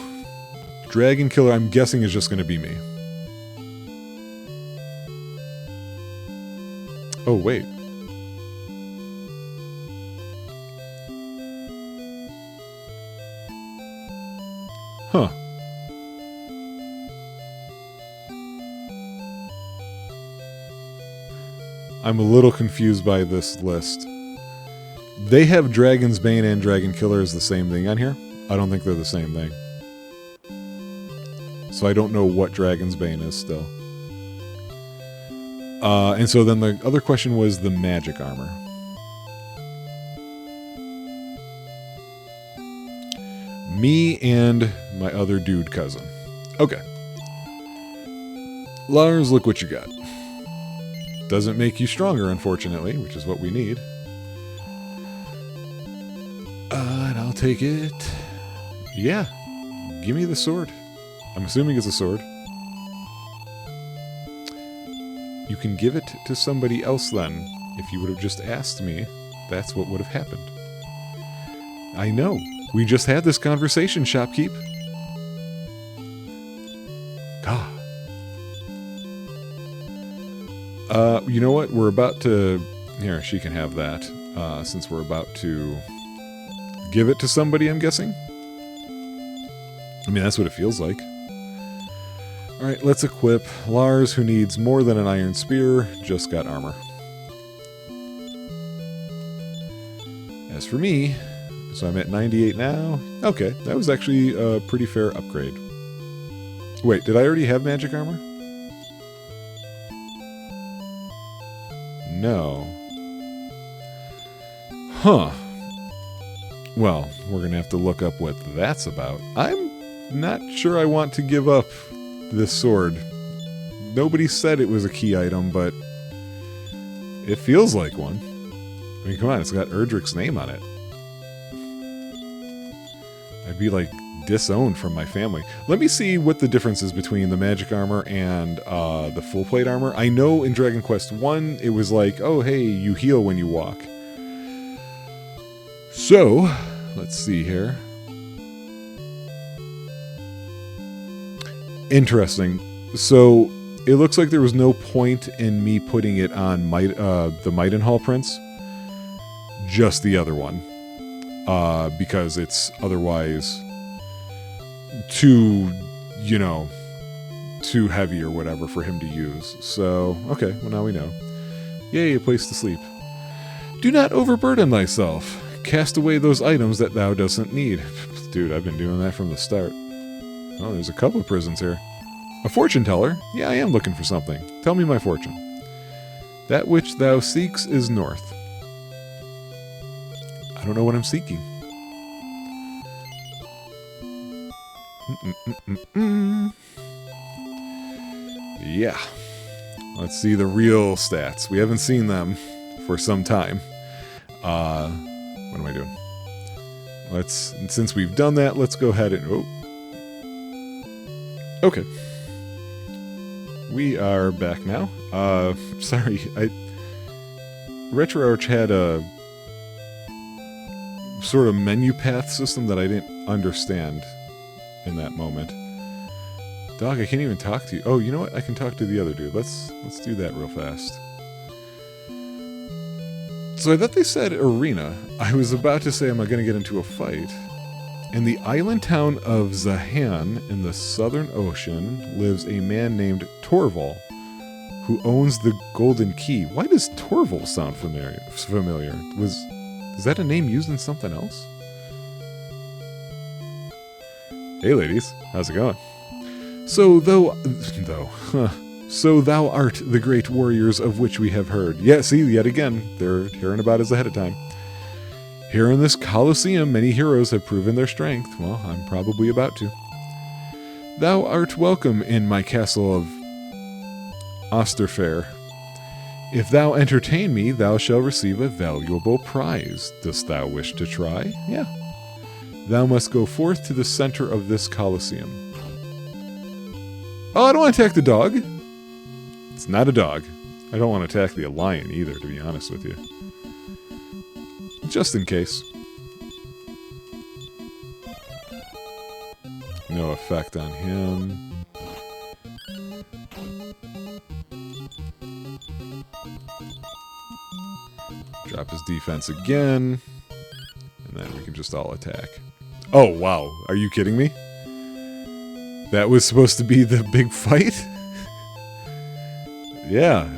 Dragon Killer, I'm guessing, is just going to be me. Oh, wait. Huh. I'm a little confused by this list. They have Dragon's Bane and Dragon Killer as the same thing on here. I don't think they're the same thing. So I don't know what Dragon's Bane is still. And so then the other question was the magic armor. Me and my other dude cousin. Okay. Lars, look what you got. Doesn't make you stronger, unfortunately, which is what we need. And I'll take it. Yeah. Give me the sword. I'm assuming it's a sword. You can give it to somebody else then. If you would have just asked me, that's what would have happened. I know. We just had this conversation, Shopkeep. God. You know what? We're about to... Here, she can have that. Since we're about to give it to somebody, I'm guessing. I mean, that's what it feels like. Alright, let's equip Lars, who needs more than an iron spear, just got armor. As for me... So I'm at 98 now. Okay, that was actually a pretty fair upgrade. Wait, did I already have magic armor? No. Huh. Well, we're going to have to look up what that's about. I'm not sure I want to give up this sword. Nobody said it was a key item, but it feels like one. I mean, come on, it's got Erdrick's name on it. I'd be, like, disowned from my family. Let me see what the difference is between the magic armor and the full plate armor. I know in Dragon Quest 1, it was like, oh, hey, you heal when you walk. So, let's see here. Interesting. So, it looks like there was no point in me putting it on the Maidenhall Prince. Just the other one. Because it's otherwise too, you know, too heavy or whatever for him to use. So, okay, well now we know. Yay, a place to sleep. Do not overburden thyself. Cast away those items that thou doesn't need. Dude, I've been doing that from the start. Oh, there's a couple of prisons here. A fortune teller? Yeah, I am looking for something. Tell me my fortune. That which thou seeks is north. I don't know what I'm seeking. Yeah. Let's see the real stats. We haven't seen them for some time. What am I doing? Since we've done that, let's go ahead and... Oh. Okay. We are back now. Sorry, RetroArch had a sort of menu path system that I didn't understand in that moment. Dog, I can't even talk to you. Oh, you know what? I can talk to the other dude. Let's do that real fast. So I thought they said arena. I was about to say, am I going to get into a fight? In the island town of Zahan in the Southern Ocean lives a man named Torval, who owns the Golden Key. Why does Torval sound familiar? Is that a name used in something else? Hey ladies, how's it going? So thou art the great warriors of which we have heard. Yeah, see, yet again, they're hearing about us ahead of time. Here in this Colosseum, many heroes have proven their strength. Well, I'm probably about to. Thou art welcome in my castle of Osterfair. If thou entertain me, thou shalt receive a valuable prize. Dost thou wish to try? Yeah. Thou must go forth to the center of this Colosseum. Oh, I don't want to attack the dog. It's not a dog. I don't want to attack the lion either, to be honest with you. Just in case. No effect on him. Drop his defense again. And then we can just all attack. Oh, wow. Are you kidding me? That was supposed to be the big fight? Yeah.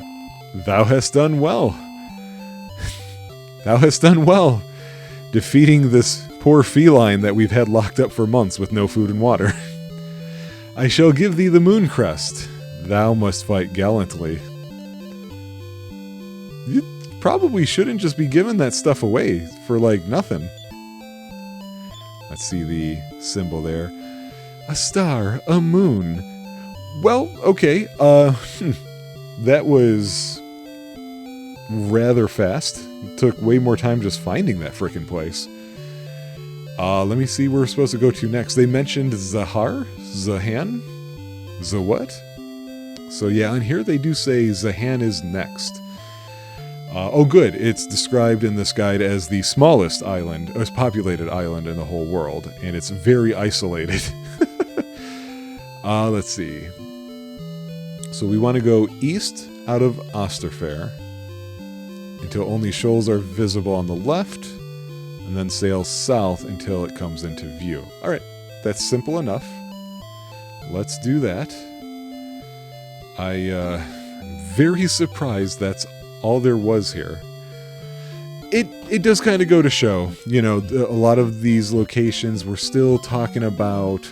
Thou hast done well. Thou hast done well. Defeating this poor feline that we've had locked up for months with no food and water. I shall give thee the moon crest. Thou must fight gallantly. You probably shouldn't just be giving that stuff away for, like, nothing. Let's see the symbol there. A star, a moon. Well, okay, that was rather fast. It took way more time just finding that frickin' place. Let me see where we're supposed to go to next. They mentioned Zahar? Zahan? What? So yeah, on here they do say Zahan is next. Oh good, it's described in this guide as the smallest island, most populated island in the whole world, and it's very isolated. Let's see. So we want to go east out of Osterfair until only shoals are visible on the left, and then sail south until it comes into view. Alright, that's simple enough. Let's do that. I'm very surprised that's all there was here. It does kind of go to show, you know, a lot of these locations we're still talking about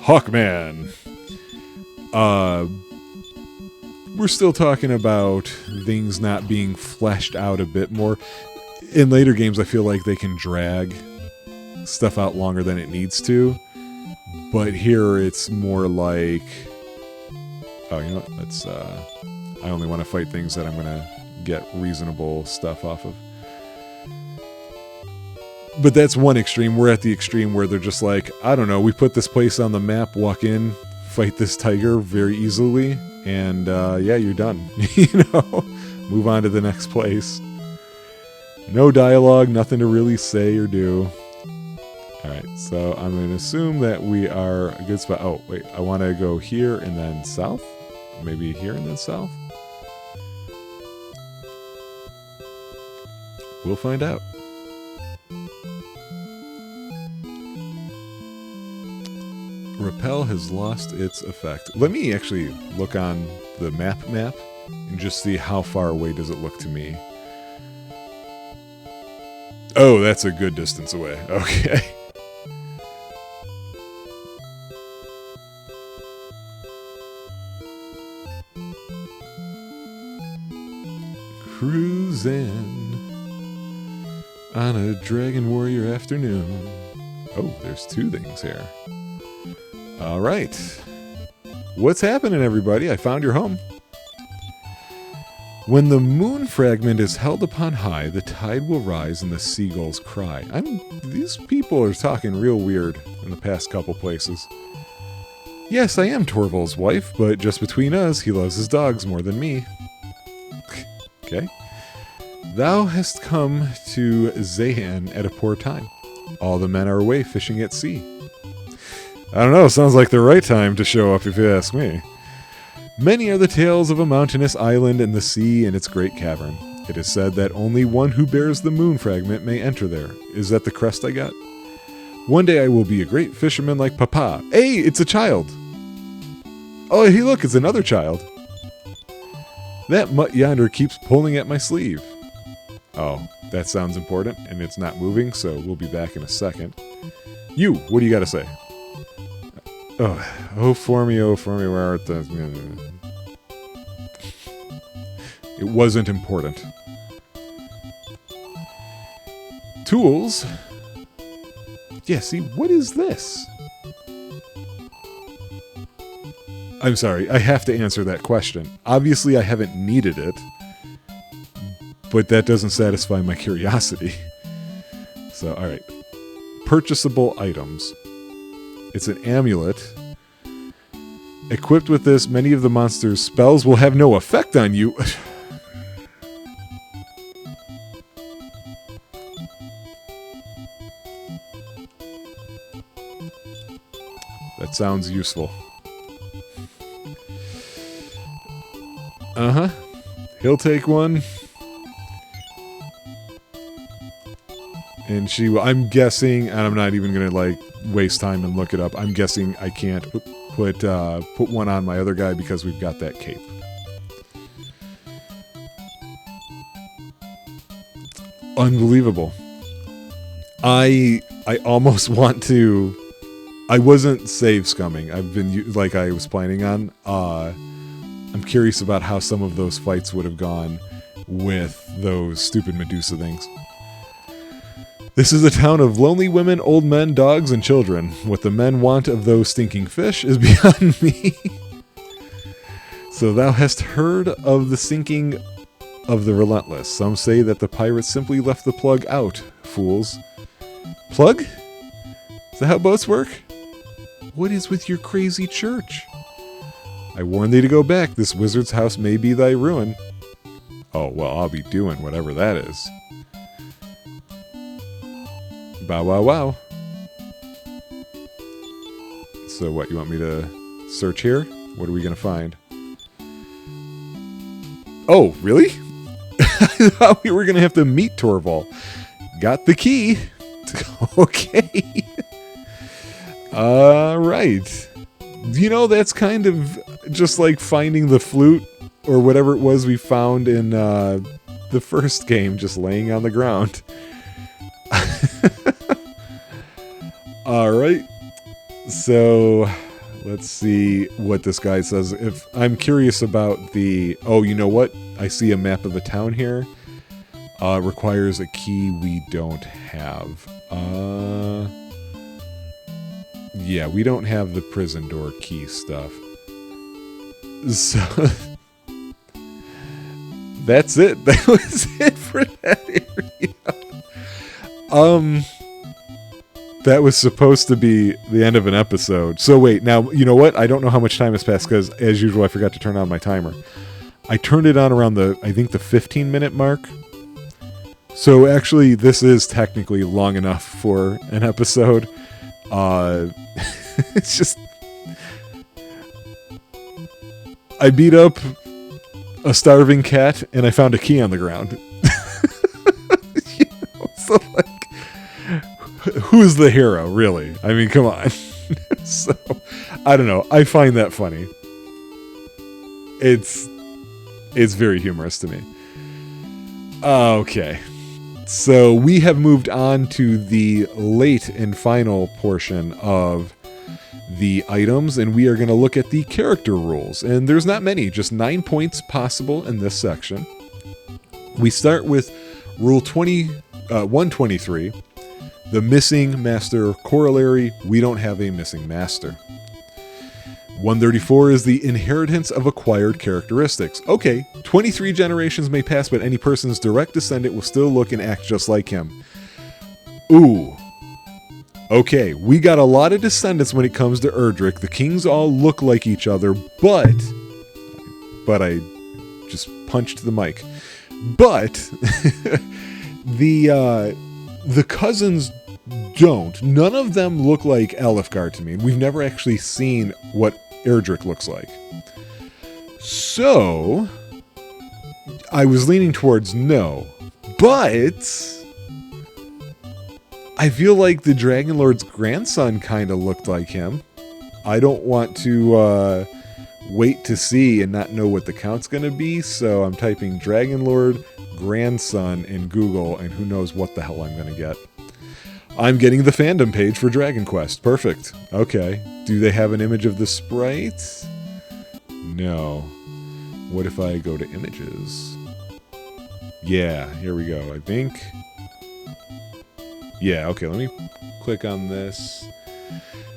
Hawkman. We're still talking about things not being fleshed out a bit more. In later games, I feel like they can drag stuff out longer than it needs to. But here, it's more like... Oh, you know what? Let's, I only want to fight things that I'm going to get reasonable stuff off of. But that's one extreme. We're at the extreme where they're just like, I don't know, we put this place on the map, walk in, fight this tiger very easily, and yeah, you're done. You know? Move on to the next place. No dialogue, nothing to really say or do. Alright, so I'm going to assume that we are a good spot. Oh, wait, I want to go here and then south? Maybe here and then south? We'll find out. Repel has lost its effect. Let me actually look on the map and just see how far away does it look to me. Oh, that's a good distance away. Okay. Cruising on a Dragon Warrior afternoon. Oh, there's two things here. All right. What's happening, everybody? I found your home. When the moon fragment is held upon high, the tide will rise and the seagulls cry. These people are talking real weird in the past couple places. Yes, I am Torval's wife, but just between us, he loves his dogs more than me. Okay. Thou hast come to Zahan at a poor time. All the men are away fishing at sea. I don't know, sounds like the right time to show up if you ask me. Many are the tales of a mountainous island and the sea and its great cavern. It is said that only one who bears the moon fragment may enter there. Is that the crest I got? One day I will be a great fisherman like Papa. Hey, it's a child! Oh, hey, look, it's another child. That mutt yonder keeps pulling at my sleeve. Oh, that sounds important, and it's not moving, so we'll be back in a second. You, what do you got to say? Oh, for me, where art thou? It wasn't important. Tools? Yeah, see, what is this? I'm sorry, I have to answer that question. Obviously, I haven't needed it, but that doesn't satisfy my curiosity. So, alright. Purchasable items. It's an amulet. Equipped with this, many of the monster's spells will have no effect on you. That sounds useful. Uh-huh. He'll take one. And she will, I'm guessing, and I'm not even going to, like, waste time and look it up. I'm guessing I can't put one on my other guy because we've got that cape. Unbelievable. I almost want to... I wasn't save scumming. I've been, like I was planning on. I'm curious about how some of those fights would have gone with those stupid Medusa things. This is a town of lonely women, old men, dogs, and children. What the men want of those stinking fish is beyond me. So thou hast heard of the sinking of the Relentless. Some say that the pirates simply left the plug out, fools. Plug? Is that how boats work? What is with your crazy church? I warn thee to go back. This wizard's house may be thy ruin. Oh, well, I'll be doing whatever that is. Bow, wow, wow. So what, you want me to search here? What are we going to find? Oh, really? I thought we were going to have to meet Torval. Got the key. Okay. Alright. You know, that's kind of just like finding the flute or whatever it was we found in the first game, just laying on the ground. Alright. So, let's see what this guy says. If I'm curious about the... Oh, you know what? I see a map of the town here. Requires a key we don't have. Yeah, we don't have the prison door key stuff. So... That's it. That was it for that area. That was supposed to be the end of an episode. So wait, now, you know what? I don't know how much time has passed because, as usual, I forgot to turn on my timer. I turned it on around I think the 15-minute mark. So actually, this is technically long enough for an episode. It's just... I beat up a starving cat, and I found a key on the ground. You know, so like... Who's the hero, really? I mean, come on. So, I don't know. I find that funny. It's very humorous to me. Okay. So, we have moved on to the late and final portion of the items, and we are going to look at the character rules. And there's not many, just 9 points possible in this section. We start with Rule 123. The missing master corollary, we don't have a missing master. 134 is the inheritance of acquired characteristics. Okay, 23 generations may pass, but any person's direct descendant will still look and act just like him. Ooh. Okay, we got a lot of descendants when it comes to Erdrick. The kings all look like each other, but I just punched the mic. But the cousins don't. None of them look like Elfgar to me. We've never actually seen what Erdrick looks like. So, I was leaning towards no. But I feel like the Dragon Lord's grandson kind of looked like him. I don't want to wait to see and not know what the count's going to be, so I'm typing Dragon Lord grandson in Google, and who knows what the hell I'm going to get. I'm getting the fandom page for Dragon Quest. Perfect. Okay. Do they have an image of the sprite? No. What if I go to images? Yeah, here we go, I think. Yeah, okay, let me click on this.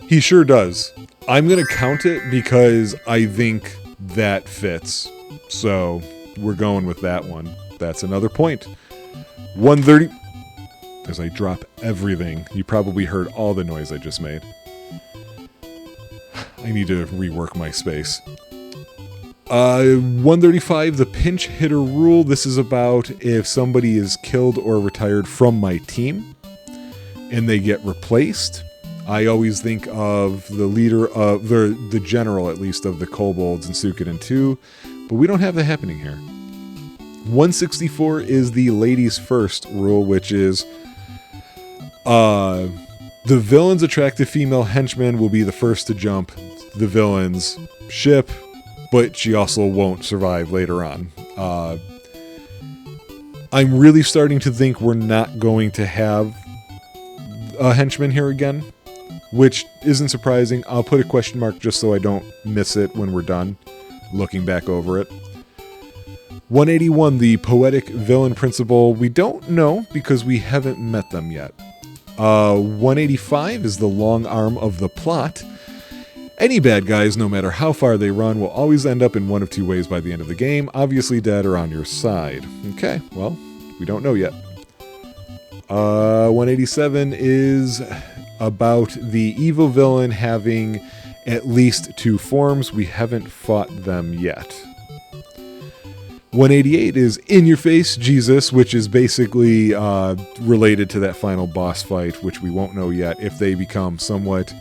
He sure does. I'm going to count it because I think that fits. So, we're going with that one. That's another point. 130... As I drop everything. You probably heard all the noise I just made. I need to rework my space. 135, the pinch hitter rule. This is about if somebody is killed or retired from my team and they get replaced. I always think of the leader of the general, at least, of the kobolds in Suikoden 2, but we don't have that happening here. 164 is the ladies first rule, which is the villain's attractive female henchman will be the first to jump the villain's ship, but she also won't survive later on. I'm really starting to think we're not going to have a henchman here again, which isn't surprising. I'll put a question mark just so I don't miss it when we're done looking back over it. 181, the poetic villain principle. We don't know because we haven't met them yet. 185 is the long arm of the plot. Any bad guys, no matter how far they run, will always end up in one of two ways by the end of the game, obviously dead or on your side. Okay, well, we don't know yet. 187 is about the evil villain having at least two forms. We haven't fought them yet. 188 is In Your Face Jesus, which is basically related to that final boss fight, which we won't know yet if they become somewhat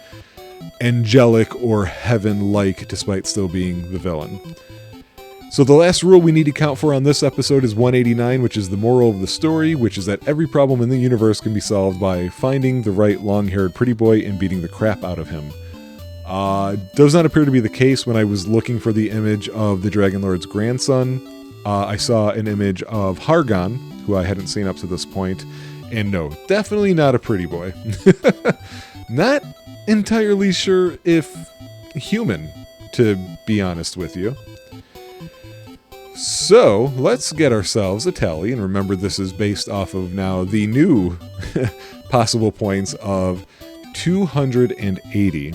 angelic or heaven-like despite still being the villain. So the last rule we need to count for on this episode is 189, which is the moral of the story, which is that every problem in the universe can be solved by finding the right long-haired pretty boy and beating the crap out of him. Does not appear to be the case. When I was looking for the image of the Dragon Lord's grandson, I saw an image of Hargon, who I hadn't seen up to this point, and no, definitely not a pretty boy. Not entirely sure if human, to be honest with you. So, let's get ourselves a tally, and remember this is based off of now the new possible points of 280.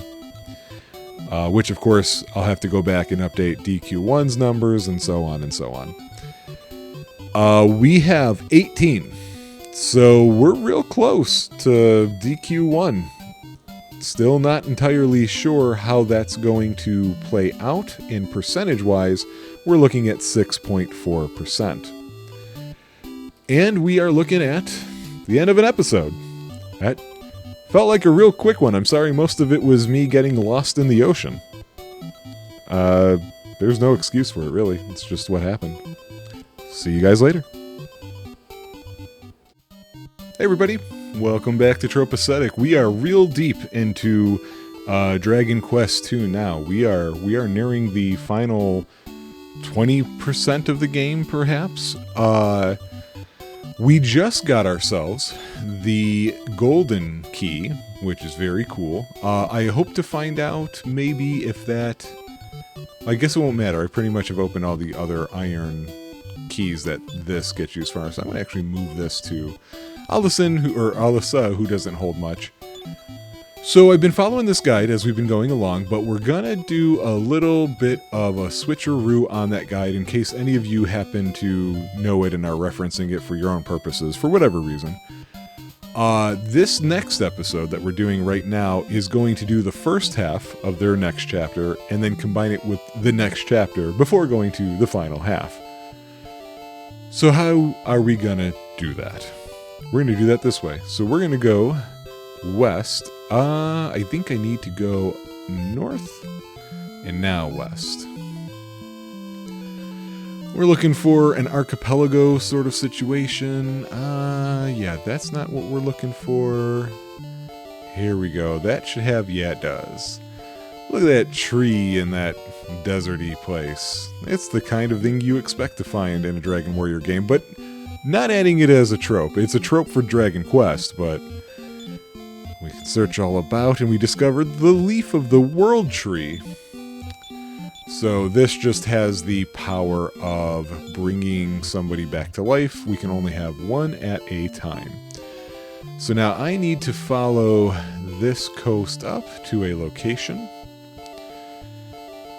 Which, of course, I'll have to go back and update DQ1's numbers and so on and so on. We have 18. So we're real close to DQ1. Still not entirely sure how that's going to play out. In percentage-wise, we're looking at 6.4%. And we are looking at the end of an episode. That felt like a real quick one. I'm sorry, most of it was me getting lost in the ocean. There's no excuse for it, really. It's just what happened. See you guys later. Hey everybody, welcome back to Tropeacetic. We are real deep into Dragon Quest II now. We are nearing the final 20% of the game, perhaps. We just got ourselves the golden key, which is very cool. I hope to find out maybe if that... I guess it won't matter. I pretty much have opened all the other iron keys that this gets used for. So I'm going to actually move this to Alyssa, who doesn't hold much. So I've been following this guide as we've been going along, but we're gonna do a little bit of a switcheroo on that guide in case any of you happen to know it and are referencing it for your own purposes, for whatever reason. This next episode that we're doing right now is going to do the first half of their next chapter and then combine it with the next chapter before going to the final half. So how are we gonna do that? We're gonna do that this way. So we're gonna go west. I think I need to go north and now west. We're looking for an archipelago sort of situation. Yeah, that's not what we're looking for. Here we go. That should have, yeah, it does. Look at that tree in that deserty place. It's the kind of thing you expect to find in a Dragon Warrior game, but not adding it as a trope. It's a trope for Dragon Quest, but we can search all about, and we discovered the leaf of the world tree. So this just has the power of bringing somebody back to life. We can only have one at a time. So now I need to follow this coast up to a location.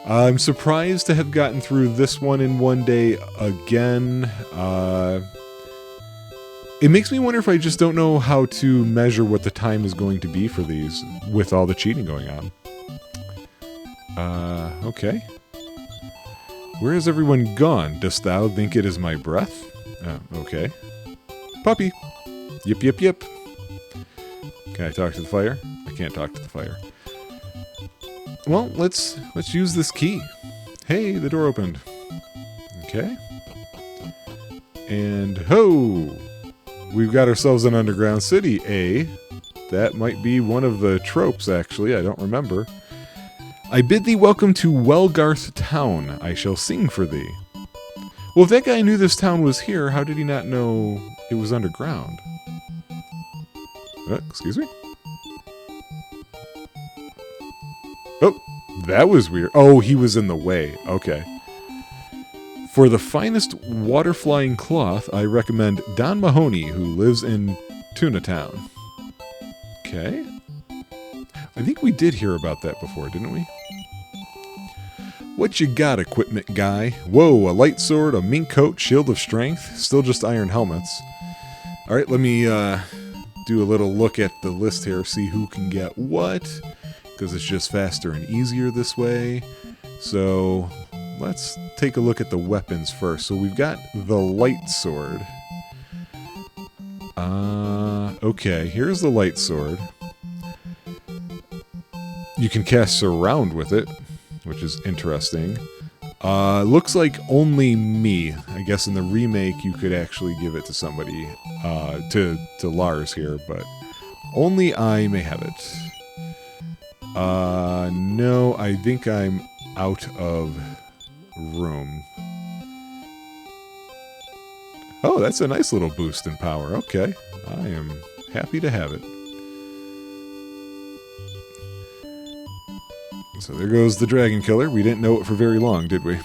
I'm surprised to have gotten through this one in one day again. It makes me wonder if I just don't know how to measure what the time is going to be for these with all the cheating going on. Okay. Where has everyone gone? Dost thou think it is my breath? Okay. Puppy. Yip, yip, yip. Can I talk to the fire? I can't talk to the fire. Well, let's use this key. Hey, the door opened. Okay. And ho! We've got ourselves an underground city, eh? That might be one of the tropes, actually. I don't remember. I bid thee welcome to Welgarth Town. I shall sing for thee. Well, if that guy knew this town was here, how did he not know it was underground? Excuse me? Oh, that was weird. Oh, he was in the way. Okay. For the finest water-flying cloth, I recommend Don Mahoney, who lives in Tuna Town. Okay. I think we did hear about that before, didn't we? What you got, equipment guy? Whoa, a light sword, a mink coat, shield of strength, still just iron helmets. Alright, let me do a little look at the list here, see who can get what, because it's just faster and easier this way. So let's take a look at the weapons first. So we've got the light sword. Okay, here's the light sword. You can cast Surround with it, which is interesting. Looks like only me. I guess in the remake you could actually give it to somebody, to Lars here, but only I may have it. No, I think I'm out of room. Oh, that's a nice little boost in power. Okay, I am happy to have it. So there goes the Dragon Killer. We didn't know it for very long, did we?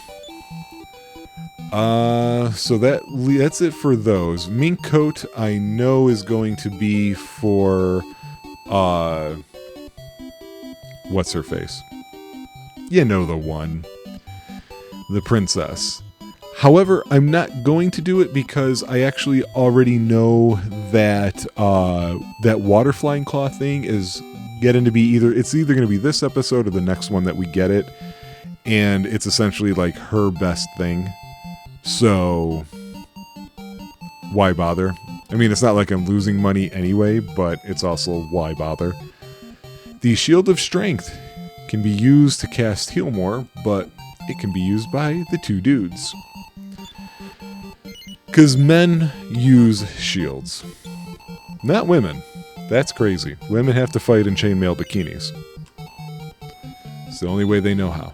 So that's it for those. Mink Coat, I know, is going to be for, what's her face? You know the one. The princess. However, I'm not going to do it because I actually already know that, that water flying cloth thing is getting to be it's either going to be this episode or the next one that we get it, and it's essentially like her best thing, so why bother? I mean, it's not like I'm losing money anyway, but it's also why bother. The Shield of Strength can be used to cast Heal More, but it can be used by the two dudes, because men use shields, not women. That's crazy. Women have to fight in chainmail bikinis. It's the only way they know how.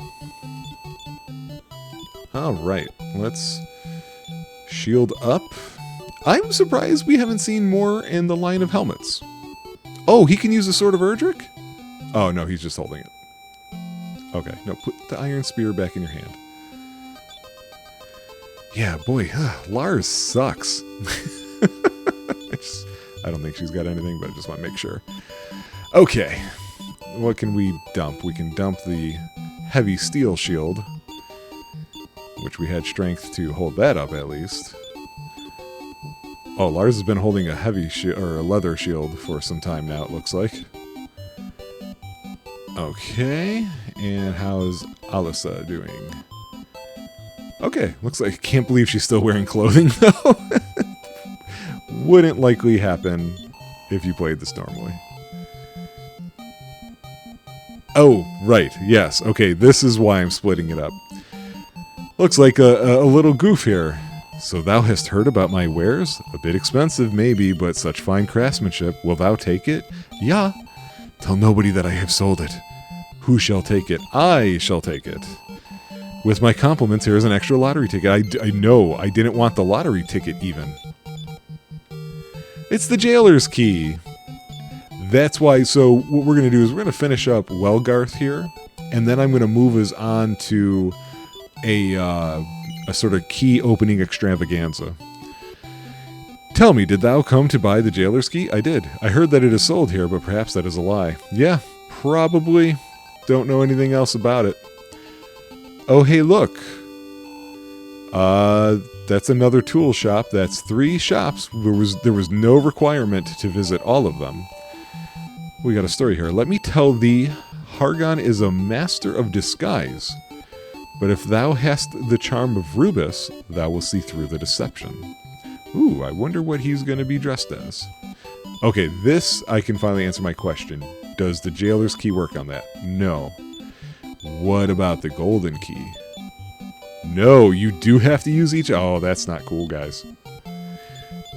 Alright, let's shield up. I'm surprised we haven't seen more in the line of helmets. Oh, he can use the Sword of Erdrick? Oh, no, he's just holding it. Okay, no, put the Iron Spear back in your hand. Yeah, boy, Lars sucks. I don't think she's got anything, but I just want to make sure. Okay. What can we dump? We can dump the heavy steel shield, which we had strength to hold that up at least. Oh, Lars has been holding a heavy or a leather shield for some time now, it looks like. Okay, and how's Alyssa doing? Okay, looks like I can't believe she's still wearing clothing though. Wouldn't likely happen if you played this normally. Oh, right, yes. Okay, this is why I'm splitting it up. Looks like a little goof here. So thou hast heard about my wares? A bit expensive, maybe, but such fine craftsmanship. Will thou take it? Yeah. Tell nobody that I have sold it. Who shall take it? I shall take it. With my compliments, here is an extra lottery ticket. I know, I didn't want the lottery ticket even. It's the jailer's key. That's why, so what we're going to do is we're going to finish up Welgarth here, and then I'm going to move us on to a sort of key opening extravaganza. Tell me, did thou come to buy the jailer's key? I did. I heard that it is sold here, but perhaps that is a lie. Yeah, probably. Don't know anything else about it. Oh, hey, look. That's another tool shop. That's 3 shops. There was no requirement to visit all of them. We got a story here. Let me tell thee, Hargon is a master of disguise. But if thou hast the charm of Rubus, thou will see through the deception. Ooh, I wonder what he's going to be dressed as. Okay, this, I can finally answer my question. Does the jailer's key work on that? No. What about the golden key? No, you do have to use each... Oh, that's not cool, guys.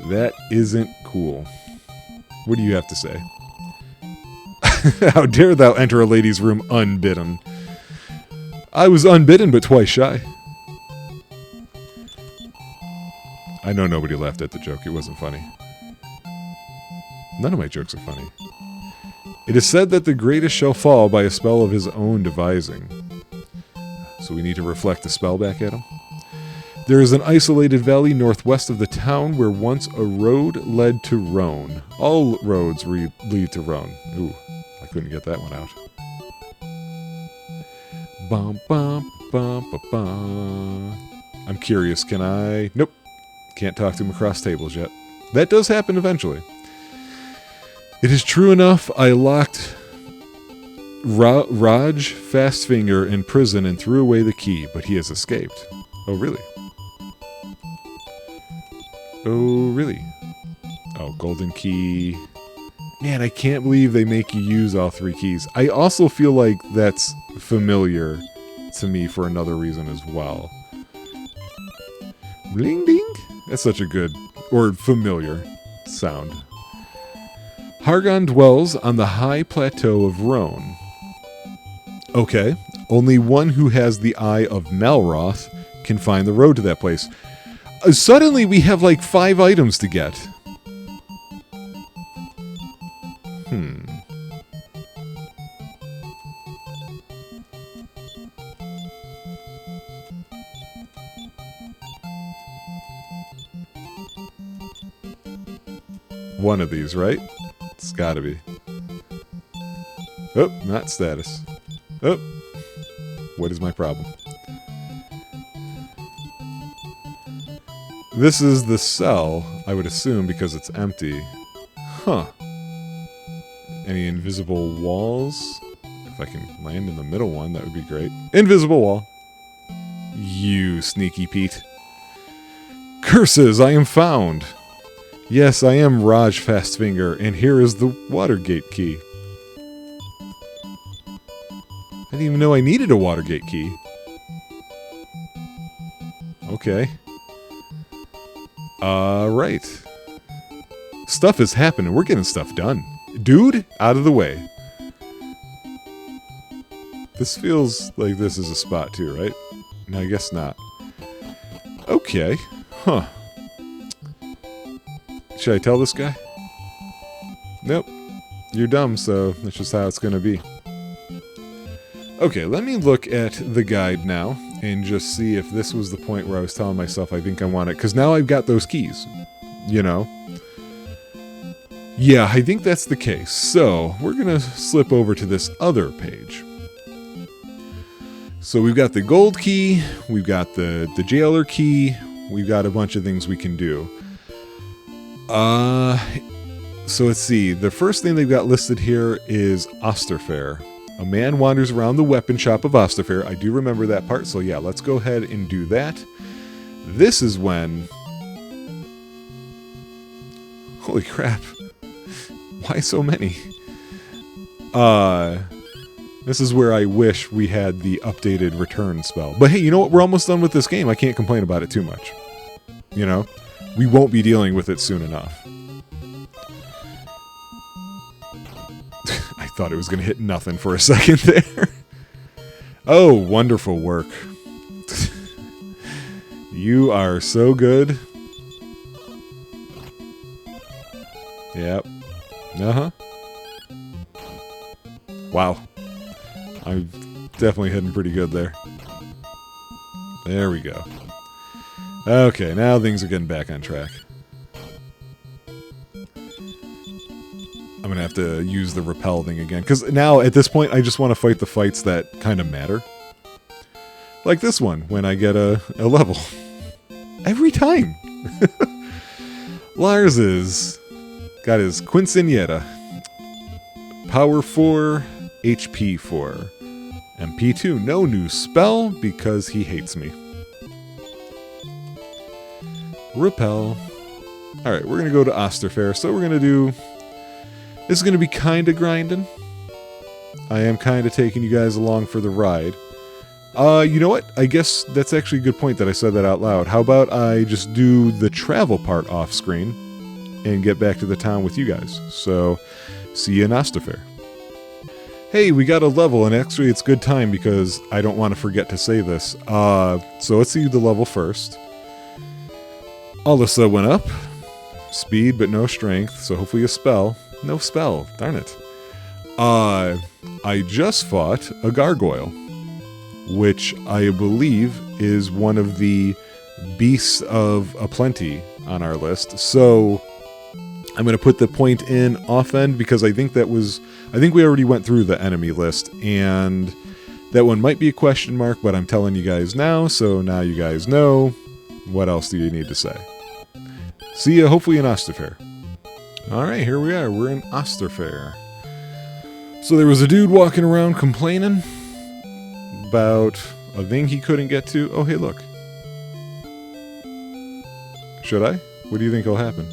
That isn't cool. What do you have to say? How dare thou enter a lady's room unbidden? I was unbidden, but twice shy. I know nobody laughed at the joke. It wasn't funny. None of my jokes are funny. It is said that the greatest shall fall by a spell of his own devising. So we need to reflect the spell back at him. There is an isolated valley northwest of the town where once a road led to Rhone. All roads lead to Rhone. Ooh, I couldn't get that one out. Bum, bum, bum, bum, bum. I'm curious, can I... Nope. Can't talk to him across tables yet. That does happen eventually. It is true enough, I locked Raj Fastfinger in prison and threw away the key, but he has escaped. Oh, really? Oh, really? Oh, golden key. Man, I can't believe they make you use all 3 keys. I also feel like that's familiar to me for another reason as well. Bling ding? That's such a good, or familiar, sound. Hargon dwells on the high plateau of Rhone. Okay, only one who has the Eye of Malroth can find the road to that place. Suddenly we have like 5 items to get. One of these, right? It's gotta be. Oh, not status. Oh, what is my problem? This is the cell, I would assume, because it's empty. Huh. Any invisible walls? If I can land in the middle one, that would be great. Invisible wall. You sneaky Pete. Curses, I am found. Yes, I am Raj Fastfinger, and here is the Watergate key. I didn't even know I needed a Watergate key. Okay. Right. Stuff is happening. We're getting stuff done. Dude, out of the way. This feels like this is a spot too, right? No, I guess not. Okay. Huh. Should I tell this guy? Nope. You're dumb, so that's just how it's gonna be. Okay, let me look at the guide now and just see if this was the point where I was telling myself I think I want it. Because now I've got those keys, you know? Yeah, I think that's the case. So we're going to slip over to this other page. So we've got the gold key, we've got the jailer key, we've got a bunch of things we can do. So let's see. The first thing they've got listed here is Osterfair. A man wanders around the weapon shop of Osterfair. I do remember that part, so yeah, let's go ahead and do that. This is when... Holy crap. Why so many? This is where I wish we had the updated return spell. But hey, you know what? We're almost done with this game. I can't complain about it too much. You know? We won't be dealing with it soon enough. I thought it was going to hit nothing for a second there. Oh, wonderful work. You are so good. Yep. Uh-huh. Wow. I'm definitely hitting pretty good there. There we go. Okay, now things are getting back on track. I'm going to have to use the repel thing again. Because now, at this point, I just want to fight the fights that kind of matter. Like this one, when I get a level. Every time. Lars is... got his Quinceañera. Power 4, HP 4. MP 2, no new spell because he hates me. Repel. Alright, we're going to go to Osterfair. So we're going to do... This is going to be kind of grinding. I am kind of taking you guys along for the ride. You know what? I guess that's actually a good point that I said that out loud. How about I just do the travel part off screen and get back to the town with you guys. So, see you in Osterfair. Hey, we got a level, and actually it's good time because I don't want to forget to say this. So let's see the level first. Alyssa went up. Speed, but no strength, so hopefully a spell. No spell, darn it. I just fought a gargoyle, which I believe is one of the beasts of aplenty on our list. So I'm going to put the point in off end because I think we already went through the enemy list, and that one might be a question mark, but I'm telling you guys now, so now you guys know. What else do you need to say? See ya, hopefully in Osterfair. Alright, here we are. We're in Osterfair. So there was a dude walking around complaining about a thing he couldn't get to. Oh, hey, look. Should I? What do you think will happen?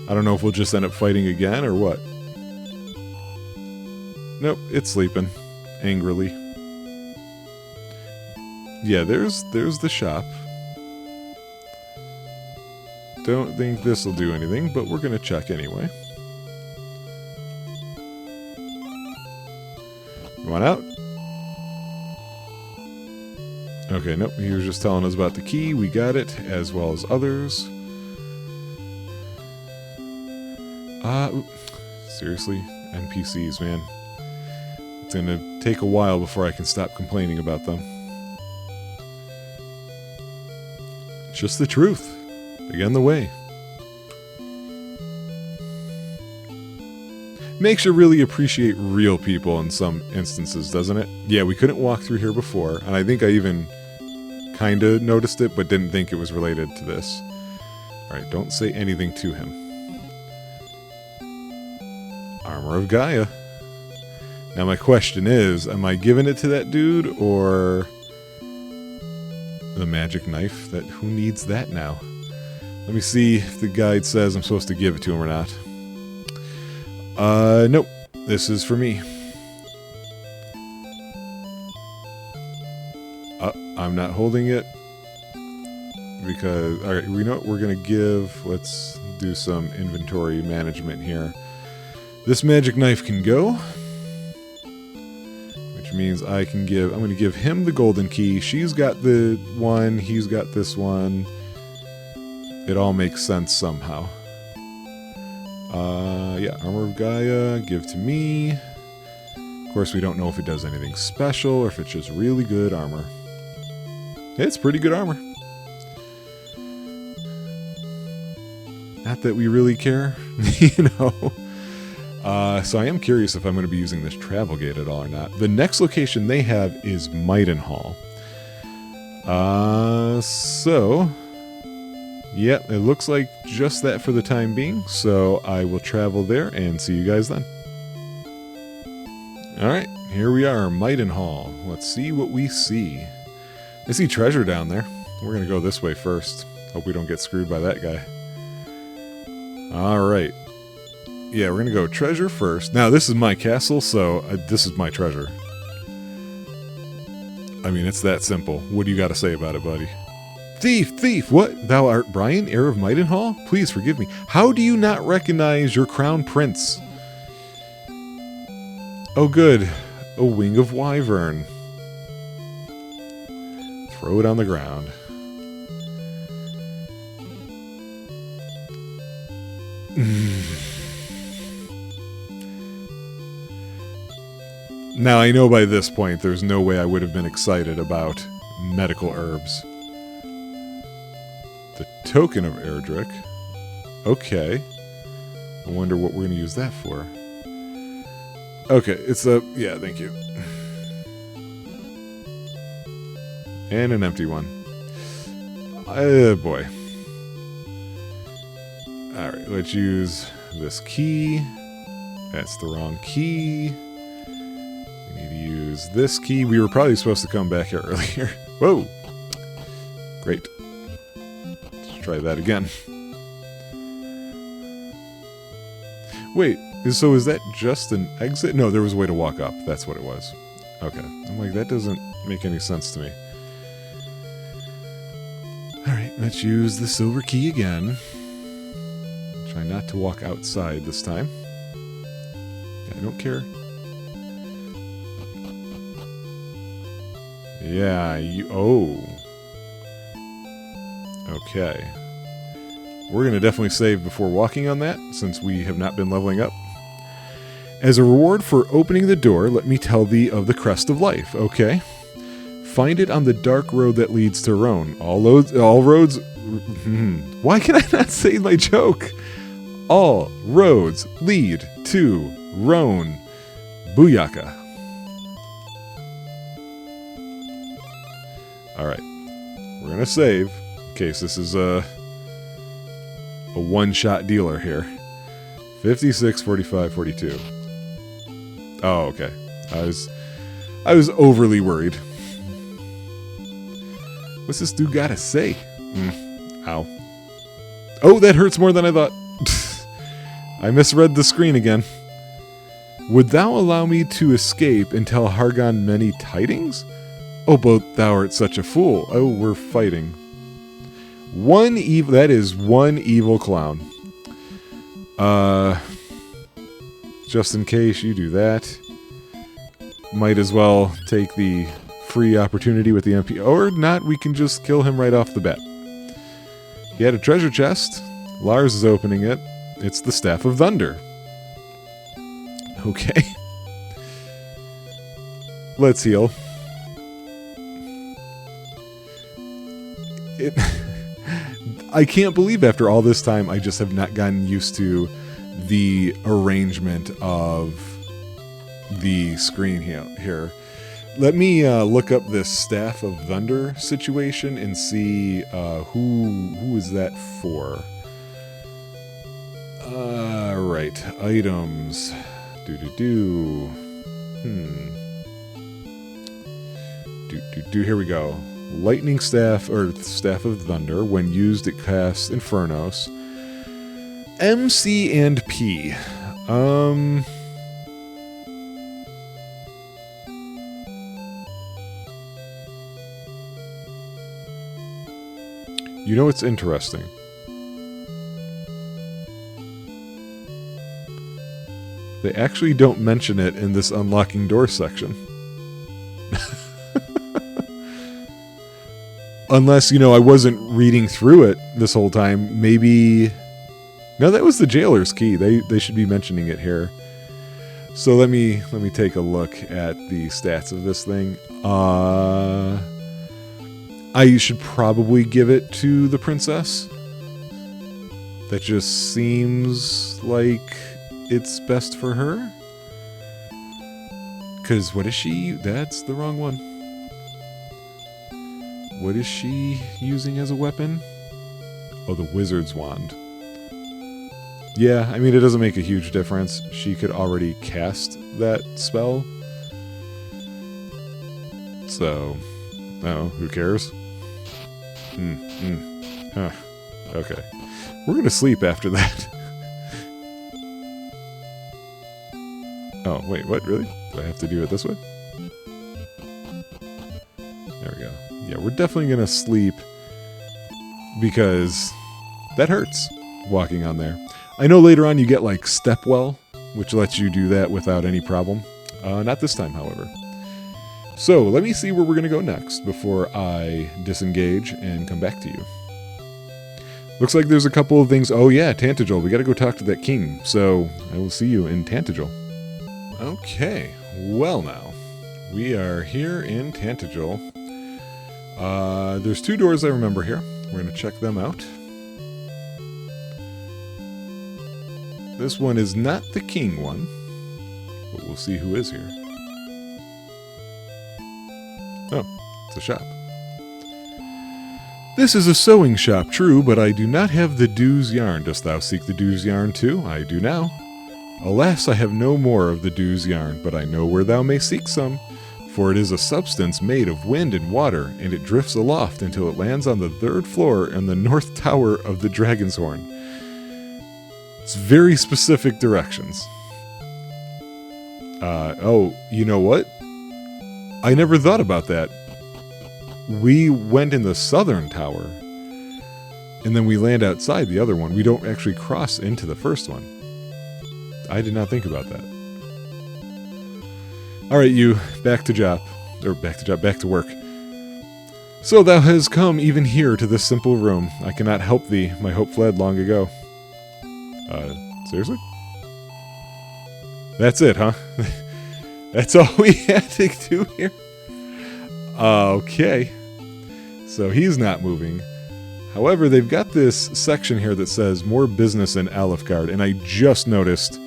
I don't know if we'll just end up fighting again or what. Nope, it's sleeping. Angrily. Yeah, there's the shop. Don't think this will do anything, but we're going to check anyway. You want out? Okay, nope, he was just telling us about the key. We got it, as well as others. Seriously? NPCs, man. It's going to take a while before I can stop complaining about them. It's just the truth. They get in the way. Makes you really appreciate real people in some instances, doesn't it? Yeah, we couldn't walk through here before, and I think I even kind of noticed it, but didn't think it was related to this. Alright, don't say anything to him. Armor of Gaia. Now my question is, am I giving it to that dude, or the magic knife? Who needs that now? Let me see if the guide says I'm supposed to give it to him or not. Nope. This is for me. I'm not holding it. Because, alright, we know what we're going to give. Let's do some inventory management here. This magic knife can go. Which means I'm going to give him the golden key. She's got the one, he's got this one. It all makes sense somehow. Yeah, Armor of Gaia, give to me. Of course, we don't know if it does anything special or if it's just really good armor. It's pretty good armor. Not that we really care, you know. So I am curious if I'm going to be using this travel gate at all or not. The next location they have is Maidenhall. So, yeah, it looks like just that for the time being. So I will travel there and see you guys then. Alright, here we are, Maidenhall. Let's see what we see. I see treasure down there. We're going to go this way first. Hope we don't get screwed by that guy. Alright. Yeah, we're going to go treasure first. Now, this is my castle, so this is my treasure. I mean, it's that simple. What do you got to say about it, buddy? Thief! Thief! What? Thou art Brian, heir of Maidenhall? Please forgive me. How do you not recognize your crown prince? Oh, good. A wing of wyvern. Throw it on the ground. Now, I know by this point there's no way I would have been excited about medical herbs. The token of Erdrick. Okay. I wonder what we're going to use that for. Okay, it's a... yeah, thank you. And an empty one. Boy. Alright, let's use this key. That's the wrong key. We need to use this key. We were probably supposed to come back here earlier. Whoa! Great. Let's try that again. Wait, so is that just an exit? No, there was a way to walk up. That's what it was. Okay. I'm like, that doesn't make any sense to me. Alright, let's use the silver key again. Try not to walk outside this time. I don't care. Yeah, you... oh. Okay. We're going to definitely save before walking on that, since we have not been leveling up. As a reward for opening the door, let me tell thee of the Crest of Life. Okay. Find it on the dark road that leads to Roan. All roads... Why can I not say my joke? All roads lead to Roan. Booyaka. Alright. We're going to save, in case this is a one-shot dealer here. 56, 45, 42. Oh, okay. I was overly worried. What's this dude gotta say? Ow. Oh, that hurts more than I thought. I misread the screen again. Would thou allow me to escape and tell Hargon many tidings? Oh, but thou art such a fool. Oh, we're fighting. That is one evil clown. Just in case you do that, might as well take the free opportunity with the MP. Or not, we can just kill him right off the bat. He had a treasure chest. Lars is opening it. It's the Staff of Thunder. Okay. Let's heal. I can't believe after all this time I just have not gotten used to the arrangement of the screen here. Let me look up this Staff of Thunder situation and see who is that for. Right, items. Here we go. Lightning Staff, or Staff of Thunder. When used, it casts Infernos. M, C, and P. You know what's interesting? They actually don't mention it in this unlocking door section. Unless, I wasn't reading through it this whole time. Maybe... No, that was the jailer's key. They should be mentioning it here. So let me take a look at the stats of this thing. I should probably give it to the princess. That just seems like it's best for her. Because what is she? That's the wrong one. What is she using as a weapon? Oh, the wizard's wand. Yeah, I mean, it doesn't make a huge difference. She could already cast that spell. So, no, who cares? Huh. Okay. We're gonna sleep after that. Oh, wait, what? Really? Do I have to do it this way? There we go. Yeah, we're definitely gonna sleep because that hurts, walking on there. I know later on you get, like, Stepwell, which lets you do that without any problem. Not this time, however. So, let me see where we're gonna go next before I disengage and come back to you. Looks like there's a couple of things. Oh yeah, Tantagel. We gotta go talk to that king. So, I will see you in Tantagel. Okay, well now. We are here in Tantagel. There's 2 doors I remember here. We're gonna check them out. This one is not the king one, but we'll see who is here. Oh, it's a shop. This is a sewing shop, true, but I do not have the Dews yarn. Dost thou seek the Dews yarn too? I do now. Alas, I have no more of the Dews yarn, but I know where thou mayst seek some. For it is a substance made of wind and water, and it drifts aloft until it lands on the 3rd floor in the north tower of the Dragon's Horn. It's very specific directions. Oh, you know what? I never thought about that. We went in the southern tower, and then we land outside the other one. We don't actually cross into the first one. I did not think about that. Alright, you, back to work. So thou hast come even here to this simple room. I cannot help thee, my hope fled long ago. Seriously? That's it, huh? That's all we had to do here? Okay. So he's not moving. However, they've got this section here that says more business in Alefgard, and I just noticed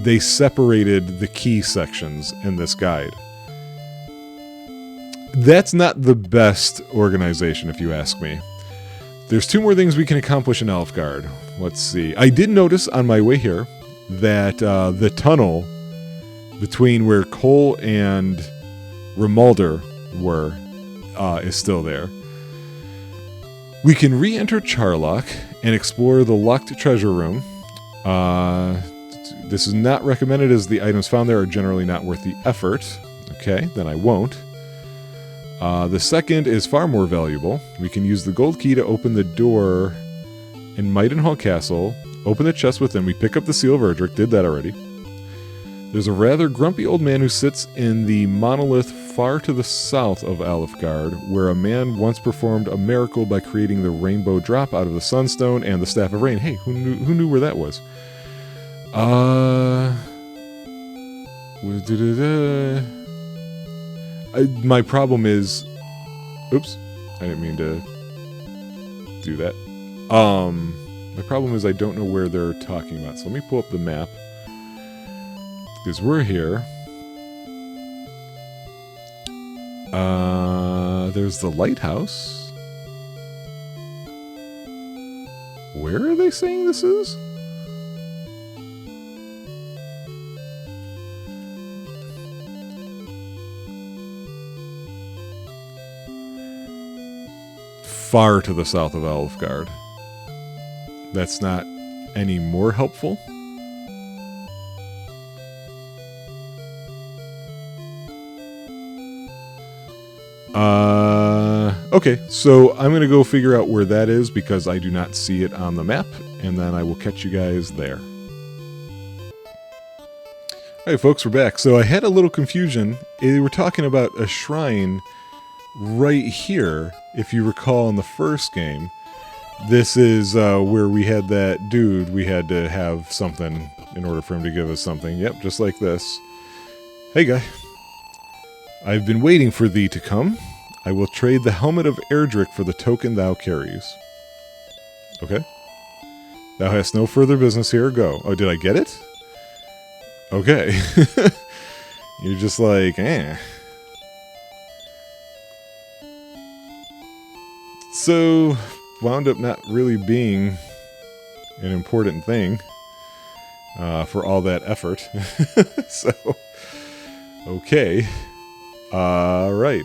they separated the key sections in this guide. That's not the best organization, if you ask me. There's 2 more things we can accomplish in Alefgard. Let's see. I did notice on my way here that the tunnel between where Cole and Rimuldar were is still there. We can re-enter Charlock and explore the locked treasure room. This is not recommended as the items found there are generally not worth the effort. Okay, then I won't. The second is far more valuable. We can use the gold key to open the door in Maidenhall Castle, open the chest within. We pick up the Seal of Erdrick, did that already. There's a rather grumpy old man who sits in the monolith far to the south of Alefgard, where a man once performed a miracle by creating the rainbow drop out of the Sunstone and the Staff of Rain. Hey, who knew where that was? My problem is... Oops. I didn't mean to do that. My problem is I don't know where they're talking about. So let me pull up the map. Because we're here. There's the lighthouse. Where are they saying this is? Far to the south of Alefgard. That's not any more helpful. Okay, so I'm going to go figure out where that is because I do not see it on the map, and then I will catch you guys there. Alright folks, we're back. So I had a little confusion. They were talking about a shrine right here, if you recall in the first game. This is where we had that dude, we had to have something in order for him to give us something. Yep, just like this. Hey guy. I've been waiting for thee to come. I will trade the helmet of Erdrick for the token thou carries. Okay. Thou hast no further business here. Go. Oh, did I get it? Okay. You're just like, eh. So, wound up not really being an important thing for all that effort. So, okay. Right.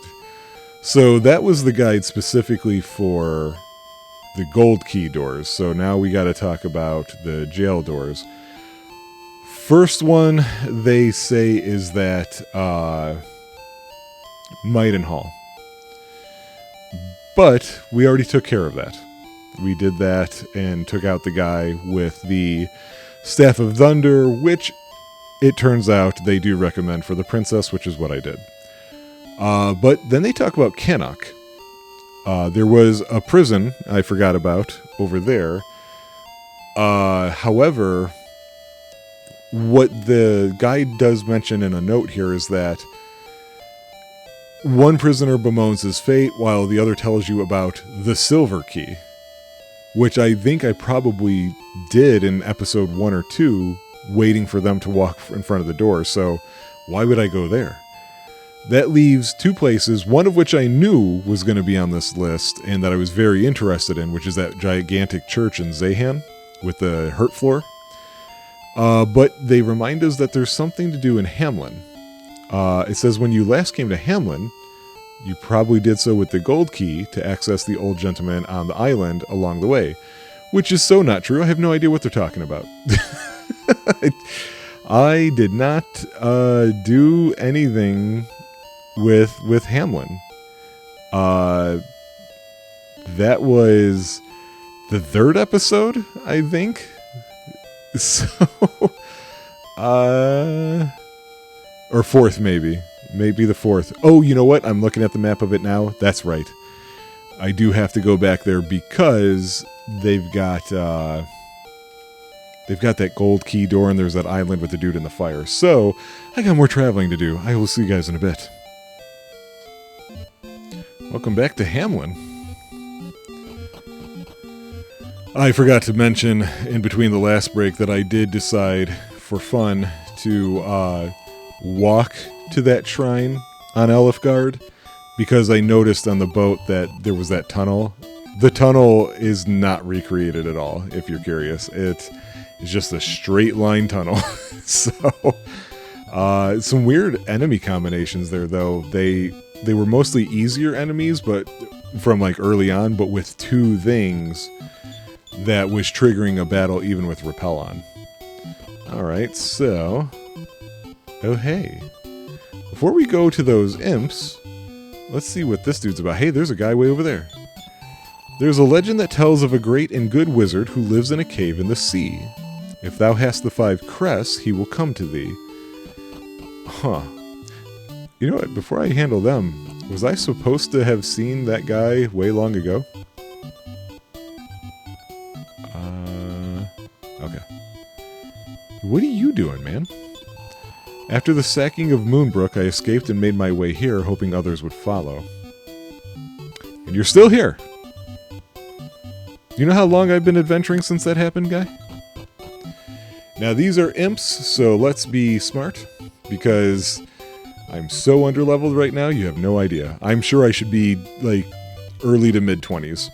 So that was the guide specifically for the gold key doors. So now we got to talk about the jail doors. First one they say is that Maidenhall. But we already took care of that. We did that and took out the guy with the Staff of Thunder, which it turns out they do recommend for the princess, which is what I did. But then they talk about Cannock. There was a prison I forgot about over there. However, what the guide does mention in a note here is that one prisoner bemoans his fate while the other tells you about the silver key, which I think I probably did in episode 1 or 2, waiting for them to walk in front of the door. So why would I go there? That leaves two places, one of which I knew was going to be on this list and that I was very interested in, which is that gigantic church in Zehan with the hurt floor. But they remind us that there's something to do in Hamlin. It says when you last came to Hamlin, you probably did so with the gold key to access the old gentleman on the island along the way, which is so not true. I have no idea what they're talking about. I did not do anything with Hamlin. That was the 3rd episode, I think. So, or 4th maybe. Maybe the 4th. Oh, you know what? I'm looking at the map of it now. That's right. I do have to go back there because they've got that gold key door and there's that island with the dude in the fire. So, I got more traveling to do. I will see you guys in a bit. Welcome back to Hamlin. I forgot to mention in between the last break that I did decide for fun to walk to that shrine on Elfgard because I noticed on the boat that there was that tunnel. The tunnel is not recreated at all, if you're curious. It is just a straight line tunnel. So, some weird enemy combinations there, though. They were mostly easier enemies, but from like early on, but with two things that was triggering a battle even with Repel on. Alright, so... Oh, hey. Before we go to those imps, let's see what this dude's about. Hey, there's a guy way over there. There's a legend that tells of a great and good wizard who lives in a cave in the sea. If thou hast the 5 crests, he will come to thee. Huh. You know what? Before I handle them, was I supposed to have seen that guy way long ago? Okay. What are you doing, man? After the sacking of Moonbrook, I escaped and made my way here, hoping others would follow. And you're still here! Do you know how long I've been adventuring since that happened, guy? Now, these are imps, so let's be smart, because I'm so underleveled right now, you have no idea. I'm sure I should be, like, early to mid-20s.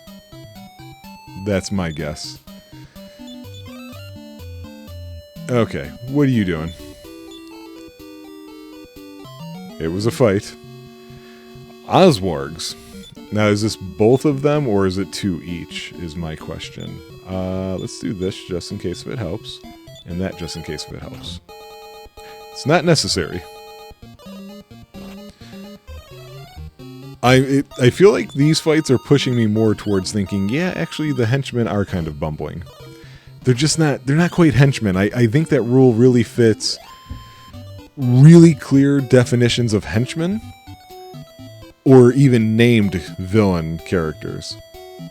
That's my guess. Okay, what are you doing? It was a fight. Oswargs. Now, is this both of them, or is it 2 each, is my question. Let's do this just in case if it helps, and that just in case if it helps. It's not necessary. I feel like these fights are pushing me more towards thinking, yeah, actually the henchmen are kind of bumbling. They're not quite henchmen. I think that rule really fits really clear definitions of henchmen, or even named villain characters.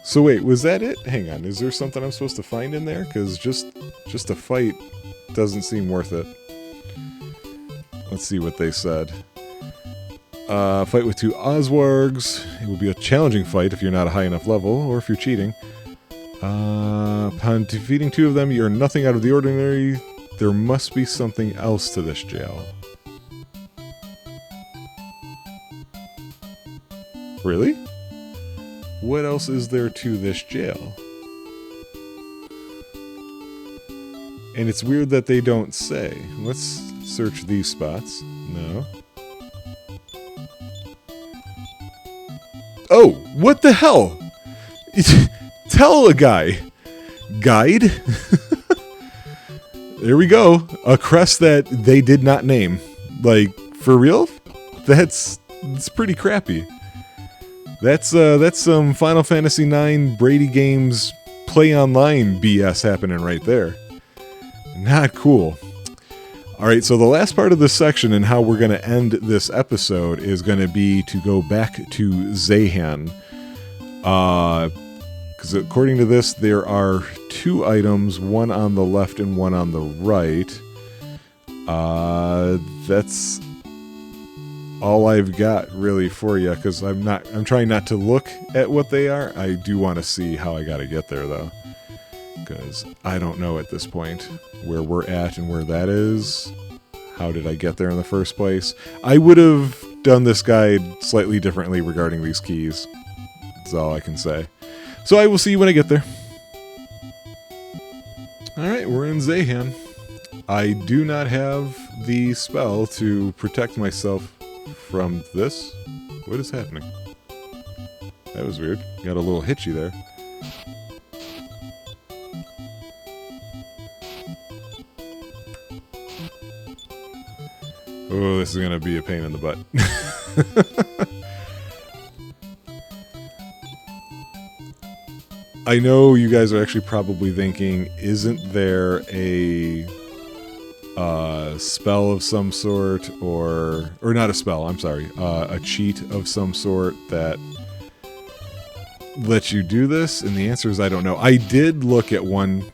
So wait, was that it? Hang on, is there something I'm supposed to find in there? Because just a fight doesn't seem worth it. Let's see what they said. Fight with 2 Oswargs. It will be a challenging fight if you're not a high enough level, or if you're cheating. Upon defeating 2 of them, you are nothing out of the ordinary. There must be something else to this jail. Really? What else is there to this jail? And it's weird that they don't say. Let's search these spots. No. Oh, what the hell? Tell a guy. Guide? There we go. A crest that they did not name. Like, for real? It's pretty crappy. That's some Final Fantasy IX Brady Games play online BS happening right there. Not cool. Alright, so the last part of this section and how we're going to end this episode is going to be to go back to Zehan. Because according to this, there are 2 items, one on the left and one on the right. That's all I've got really for you, because I'm trying not to look at what they are. I do want to see how I got to get there, though. Because I don't know at this point where we're at and where that is. How did I get there in the first place? I would have done this guide slightly differently regarding these keys. That's all I can say. So I will see you when I get there. Alright, we're in Zehan. I do not have the spell to protect myself from this. What is happening? That was weird. Got a little hitchy there. Oh, this is going to be a pain in the butt. I know you guys are actually probably thinking, isn't there a spell of some sort, or not a spell, I'm sorry, a cheat of some sort that lets you do this? And the answer is I don't know. I did look at one.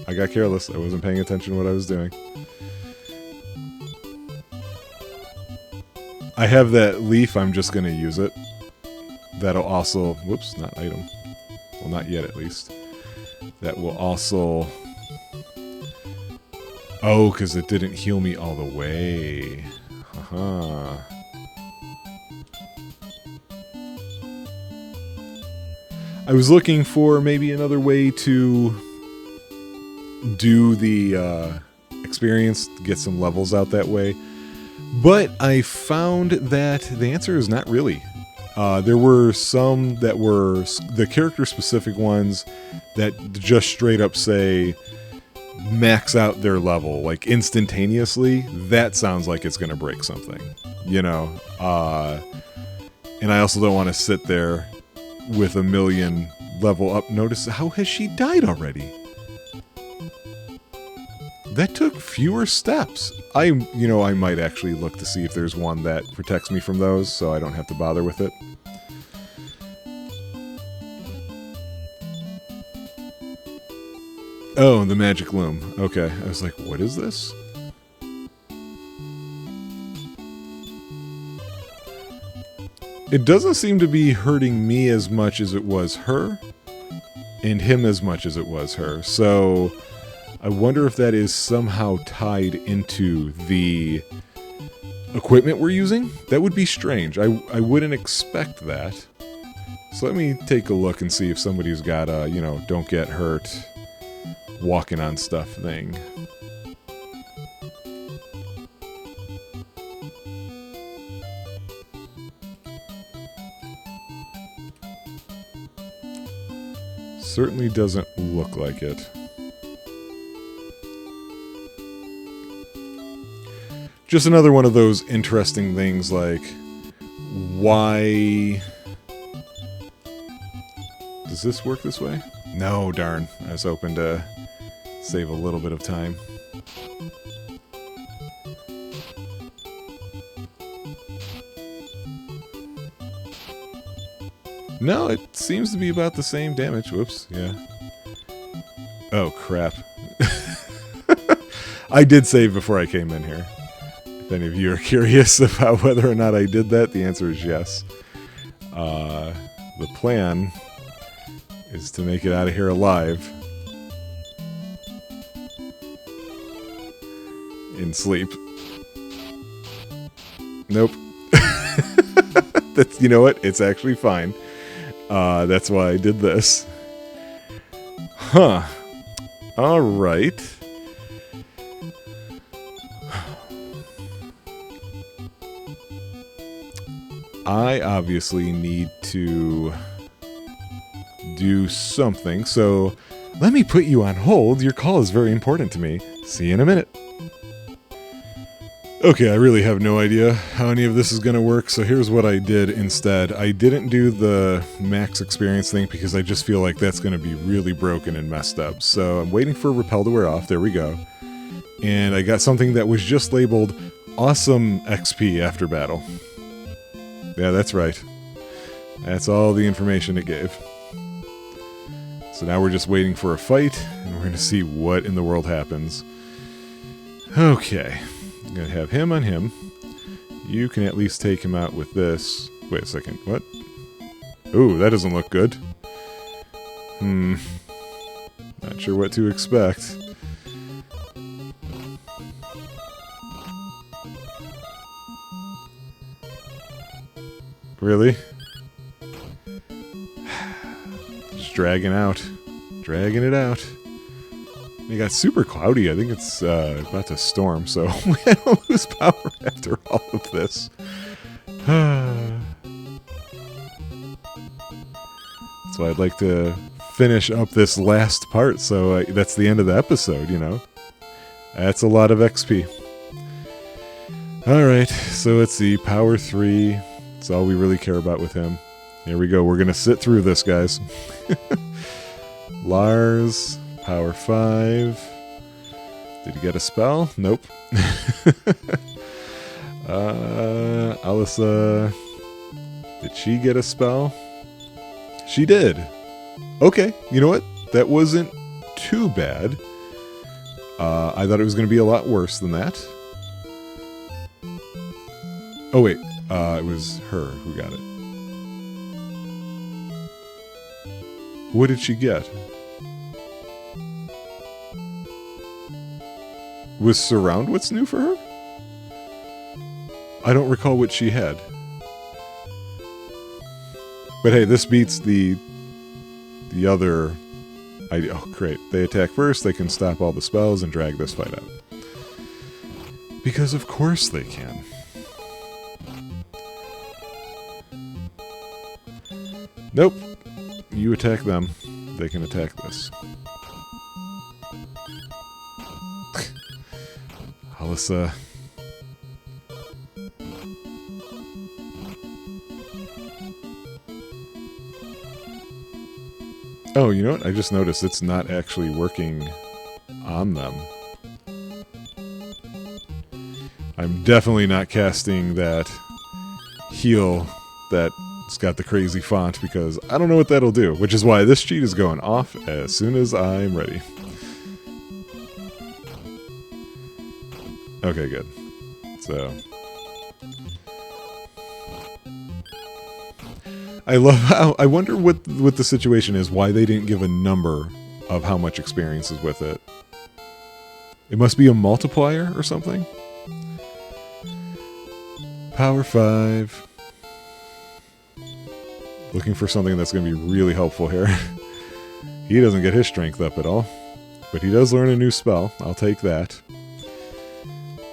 I got careless. I wasn't paying attention to what I was doing. I have that leaf. I'm just going to use it. That'll also... Whoops, not item. Well, not yet, at least. That will also... Oh, because it didn't heal me all the way. Haha. I was looking for maybe another way to do the experience, get some levels out that way. But I found that the answer is not really. There were some that were the character-specific ones that just straight up say max out their level, like instantaneously. That sounds like it's going to break something, you know. And I also don't want to sit there with a million level up. Notice, how has she died already? That took fewer steps. I might actually look to see if there's one that protects me from those, so I don't have to bother with it. Oh, the magic loom. Okay, I was like, what is this? It doesn't seem to be hurting me as much as it was her, and him as much as it was her, so... I wonder if that is somehow tied into the equipment we're using. That would be strange. I wouldn't expect that. So let me take a look and see if somebody's got a, don't get hurt walking on stuff thing. Certainly doesn't look like it. Just another one of those interesting things, like, why... Does this work this way? No, darn. I was hoping to save a little bit of time. No, it seems to be about the same damage. Whoops, yeah. Oh, crap. I did save before I came in here. If any of you are curious about whether or not I did that, the answer is yes. The plan is to make it out of here alive in sleep. Nope. That's, you know what? It's actually fine. That's why I did this. Huh. Alright. I obviously need to do something, so let me put you on hold. Your call is very important to me. See you in a minute. Okay, I really have no idea how any of this is going to work, so here's what I did instead. I didn't do the max experience thing because I just feel like that's going to be really broken and messed up. So I'm waiting for Repel to wear off. There we go. And I got something that was just labeled Awesome XP after battle. Yeah, that's right. That's all the information it gave. So now we're just waiting for a fight, and we're going to see what in the world happens. Okay. I'm going to have him on him. You can at least take him out with this. Wait a second. What? Ooh, that doesn't look good. Not sure what to expect. Really? Just dragging out. Dragging it out. It got super cloudy. I think it's about to storm, so we don't lose power after all of this. So I'd like to finish up this last part, so that's the end of the episode, you know. That's a lot of XP. Alright, so let's see. Power 3. That's all we really care about with him. Here we go. We're going to sit through this, guys. Lars, Power 5. Did he get a spell? Nope. Alyssa. Did she get a spell? She did. Okay, you know what? That wasn't too bad. I thought it was going to be a lot worse than that. Oh, wait. It was her who got it. What did she get? Was Surround what's new for her? I don't recall what she had. But hey, this beats the other idea. Oh, great. They attack first, they can stop all the spells and drag this fight out. Because of course they can. Nope. You attack them. They can attack this. Alyssa. Oh, you know what? I just noticed it's not actually working on them. I'm definitely not casting that heal that's got the crazy font because I don't know what that'll do, which is why this cheat is going off as soon as I'm ready. Okay, good. So I love how I wonder what the situation is, why they didn't give a number of how much experience is with it. It must be a multiplier or something. Power 5. Looking for something that's going to be really helpful here. He doesn't get his strength up at all, but he does learn a new spell. I'll take that.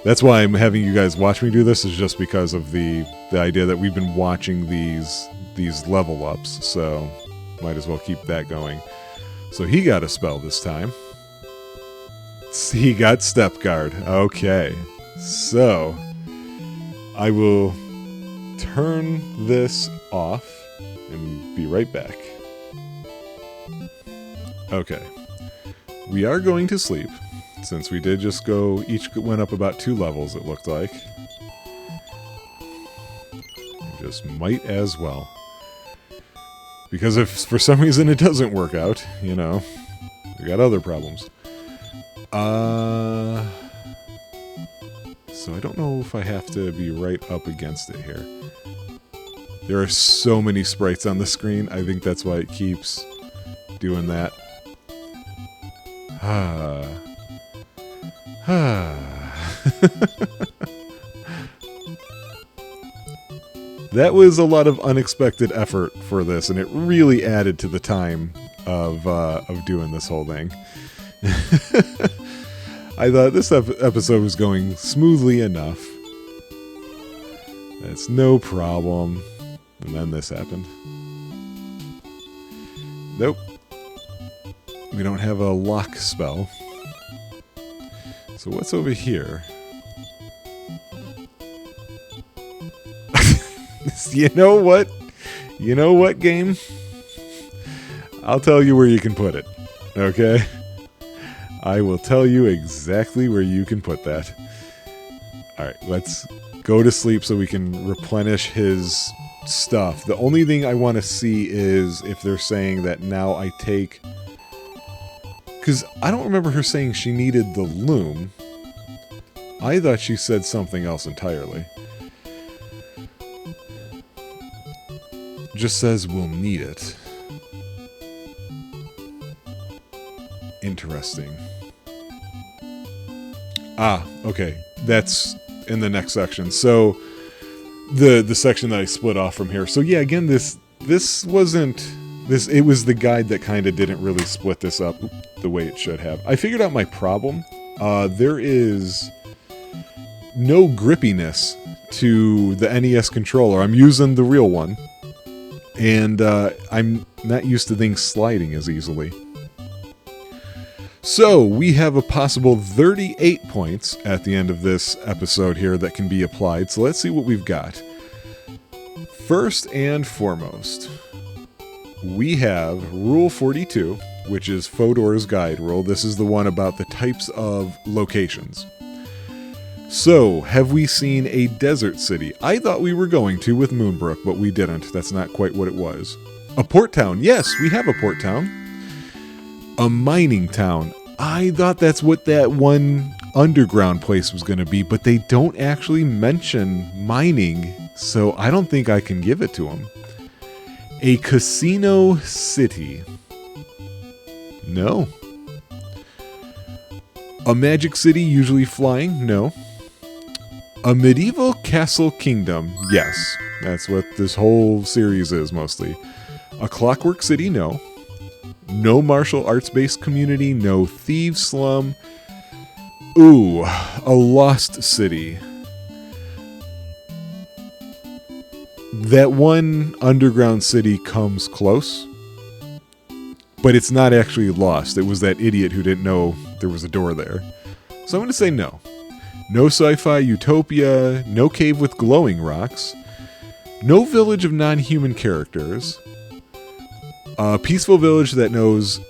That's why I'm having you guys watch me do this, is just because of the idea that we've been watching these level ups, so might as well keep that going. So he got a spell this time. He got Step Guard. Okay. So I will turn this off and be right back. Okay. We are going to sleep, since we did just go, each went up about 2 levels, it looked like. Just might as well. Because if for some reason it doesn't work out, you know, we got other problems. So so I don't know if I have to be right up against it here. There are so many sprites on the screen. I think that's why it keeps doing that. That was a lot of unexpected effort for this, and it really added to the time of doing this whole thing. I thought this episode was going smoothly enough. That's no problem. And then this happened. Nope. We don't have a lock spell. So what's over here? You know what? You know what, game? I'll tell you where you can put it. Okay? I will tell you exactly where you can put that. Alright, let's go to sleep so we can replenish his stuff. The only thing I want to see is if they're saying that now I take... Because I don't remember her saying she needed the loom. I thought she said something else entirely. Just says we'll need it. Interesting. Ah, okay. That's in the next section. So the section that I split off from here. So yeah, again, this wasn't this. It was the guide that kind of didn't really split this up the way it should have. I figured out my problem. There is no grippiness to the NES controller. I'm using the real one. And I'm not used to things sliding as easily. So, we have a possible 38 points at the end of this episode here that can be applied. So let's see what we've got. First and foremost, we have Rule 42, which is Fodor's guide rule. This is the one about the types of locations. So, have we seen a desert city? I thought we were going to with Moonbrook, but we didn't. That's not quite what it was. A port town. Yes, we have a port town. A mining town. I thought that's what that one underground place was going to be, but they don't actually mention mining, so I don't think I can give it to them. A casino city. No. A magic city, usually flying? No. A medieval castle kingdom, yes. That's what this whole series is, mostly. A clockwork city, no. No martial arts-based community, no thieves slum. Ooh, a lost city. That one underground city comes close, but it's not actually lost. It was that idiot who didn't know there was a door there. So I'm going to say no. No sci-fi utopia, no cave with glowing rocks, no village of non-human characters, a peaceful village that knows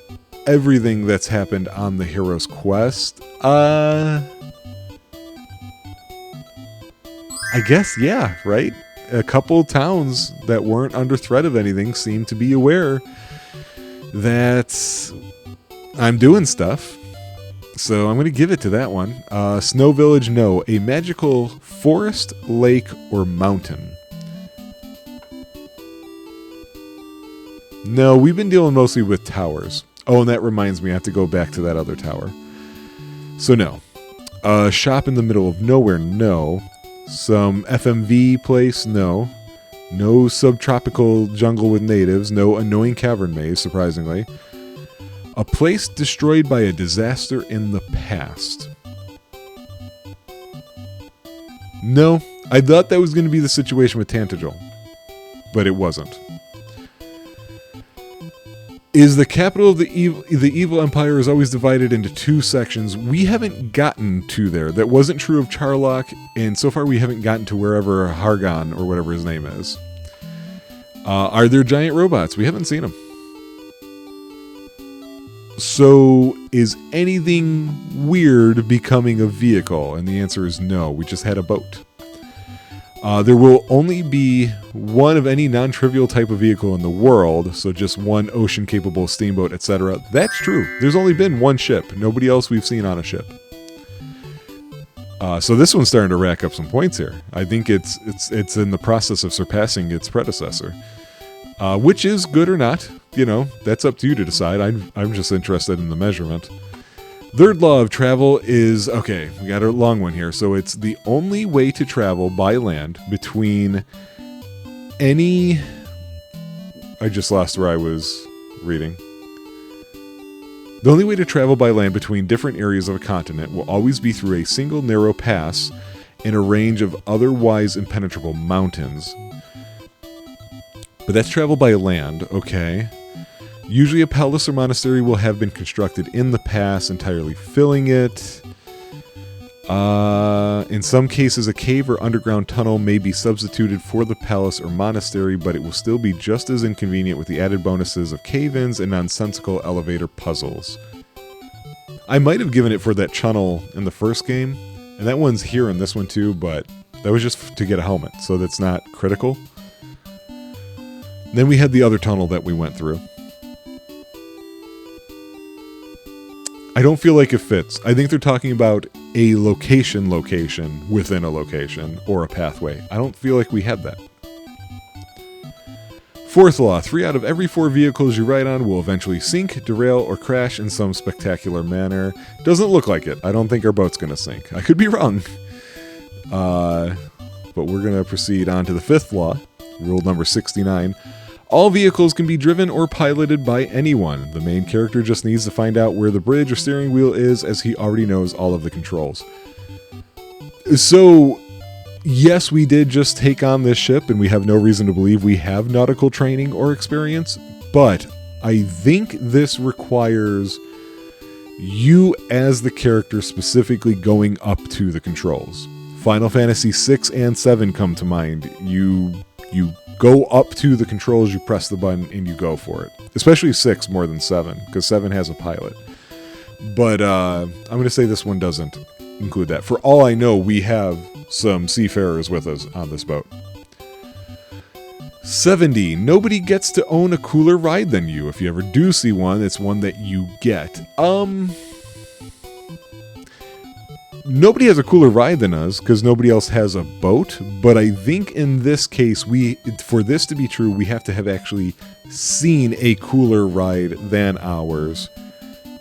everything that's happened on the hero's quest. I guess, yeah, right? A couple towns that weren't under threat of anything seem to be aware that I'm doing stuff. So I'm going to give it to that one. Snow Village, no. A magical forest, lake, or mountain. No, we've been dealing mostly with towers. Oh, and that reminds me, I have to go back to that other tower. So no. Shop in the middle of nowhere, no. Some FMV place, no. No subtropical jungle with natives, no annoying cavern maze, surprisingly. A place destroyed by a disaster in the past. No, I thought that was going to be the situation with Tantagel, but it wasn't. Is the capital of the evil empire is always divided into two sections? We haven't gotten to there. That wasn't true of Charlock, and so far we haven't gotten to wherever Hargon, or whatever his name is. Are there giant robots? We haven't seen them. So, is anything weird becoming a vehicle? And the answer is no. We just had a boat. There will only be one of any non-trivial type of vehicle in the world, so just one ocean-capable steamboat, etc. That's true. There's only been one ship. Nobody else we've seen on a ship. So this one's starting to rack up some points here. I think it's in the process of surpassing its predecessor, which is good or not. You know, that's up to you to decide. I'm just interested in the measurement. Third law of travel is, okay, we got a long one here. So it's the only way to travel by land between any... I just lost where I was reading. The only way to travel by land between different areas of a continent will always be through a single narrow pass in a range of otherwise impenetrable mountains. But that's travel by land, okay. Usually a palace or monastery will have been constructed in the pass, entirely filling it. In some cases, a cave or underground tunnel may be substituted for the palace or monastery, but it will still be just as inconvenient with the added bonuses of cave-ins and nonsensical elevator puzzles. I might have given it for that tunnel in the first game, and that one's here in this one too, but that was just to get a helmet, so that's not critical. Then we had the other tunnel that we went through. I don't feel like it fits. I think they're talking about a location within a location, or a pathway. I don't feel like we had that. Fourth law, 3 out of every 4 vehicles you ride on will eventually sink, derail, or crash in some spectacular manner. Doesn't look like it. I don't think our boat's going to sink. I could be wrong. But we're going to proceed on to the 5th law, rule number 69. All vehicles can be driven or piloted by anyone. The main character just needs to find out where the bridge or steering wheel is, as he already knows all of the controls. So, yes, we did just take on this ship, and we have no reason to believe we have nautical training or experience, but I think this requires you as the character specifically going up to the controls. Final Fantasy 6 and 7 come to mind. You go up to the controls, you press the button, and you go for it. Especially 6 more than 7, because 7 has a pilot. But I'm going to say this one doesn't include that. For all I know, we have some seafarers with us on this boat. 70. Nobody gets to own a cooler ride than you. If you ever do see one, it's one that you get. Nobody has a cooler ride than us because nobody else has a boat, but I think in this case, for this to be true, we have to have actually seen a cooler ride than ours,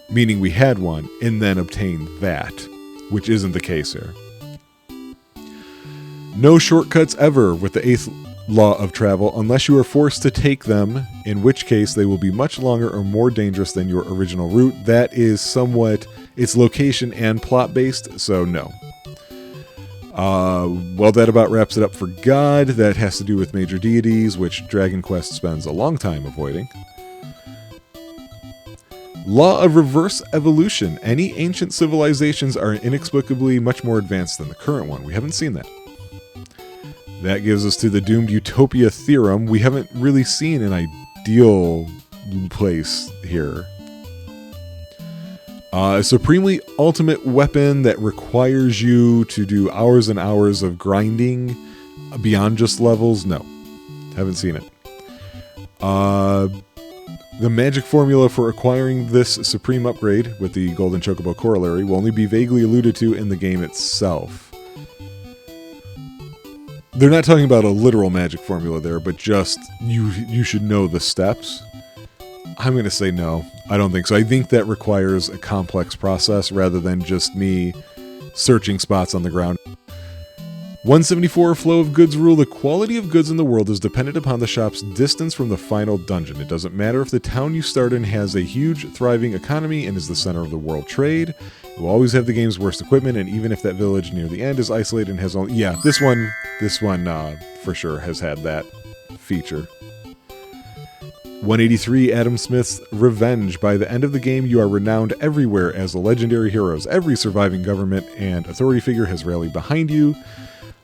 meaning we had one, and then obtained that, which isn't the case here. No shortcuts ever with the 8th law of travel unless you are forced to take them, in which case they will be much longer or more dangerous than your original route. That is somewhat... It's location and plot based, so no. Well, that about wraps it up for God. That has to do with major deities, which Dragon Quest spends a long time avoiding. Law of reverse evolution. Any ancient civilizations are inexplicably much more advanced than the current one. We haven't seen that. That gives us to the doomed utopia theorem. We haven't really seen an ideal place here. A supremely ultimate weapon that requires you to do hours and hours of grinding beyond just levels? No. Haven't seen it. The magic formula for acquiring this supreme upgrade with the Golden Chocobo corollary will only be vaguely alluded to in the game itself. They're not talking about a literal magic formula there, but just you should know the steps. I'm going to say no. I don't think so. I think that requires a complex process rather than just me searching spots on the ground. 174 Flow of Goods rule. The quality of goods in the world is dependent upon the shop's distance from the final dungeon. It doesn't matter if the town you start in has a huge, thriving economy and is the center of the world trade. It will always have the game's worst equipment, and even if that village near the end is isolated and has only... Yeah, this one for sure has had that feature. 183 Adam Smith's Revenge. By the end of the game, you are renowned everywhere as the legendary heroes. Every surviving government and authority figure has rallied behind you.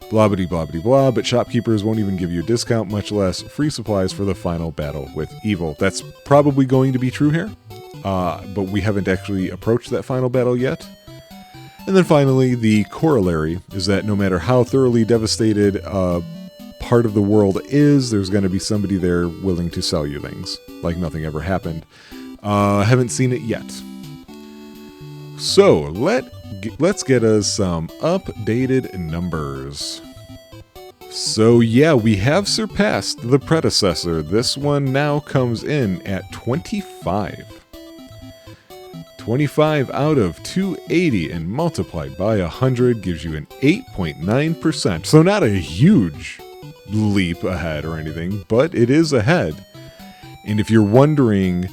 Blah-bitty, blah-bitty, blah, but shopkeepers won't even give you a discount, much less free supplies for the final battle with evil. That's probably going to be true here, but we haven't actually approached that final battle yet. And then finally, the corollary is that no matter how thoroughly devastated part of the world is, there's going to be somebody there willing to sell you things, like nothing ever happened. Haven't seen it yet. So, let let's get us some updated numbers. So yeah, we have surpassed the predecessor. This one now comes in at 25. 25 out of 280 and multiplied by 100 gives you an 8.9%. So not a huge leap ahead or anything, but it is ahead. And if you're wondering,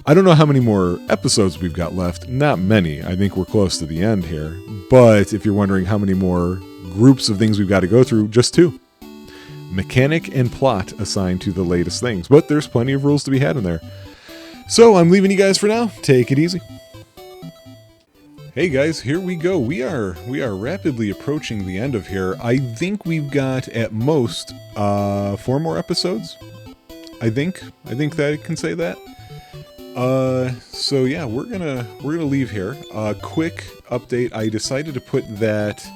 I don't know how many more episodes we've got left. Not many. I think we're close to the end here. But if you're wondering how many more groups of things we've got to go through, just 2. Mechanic and plot assigned to the latest things. But there's plenty of rules to be had in there. So I'm leaving you guys for now. Take it easy. Hey guys, here we go. We are rapidly approaching the end of here. I think we've got at most 4 more episodes. I think that I can say that. So yeah, we're gonna leave here. Quick update. I decided to put that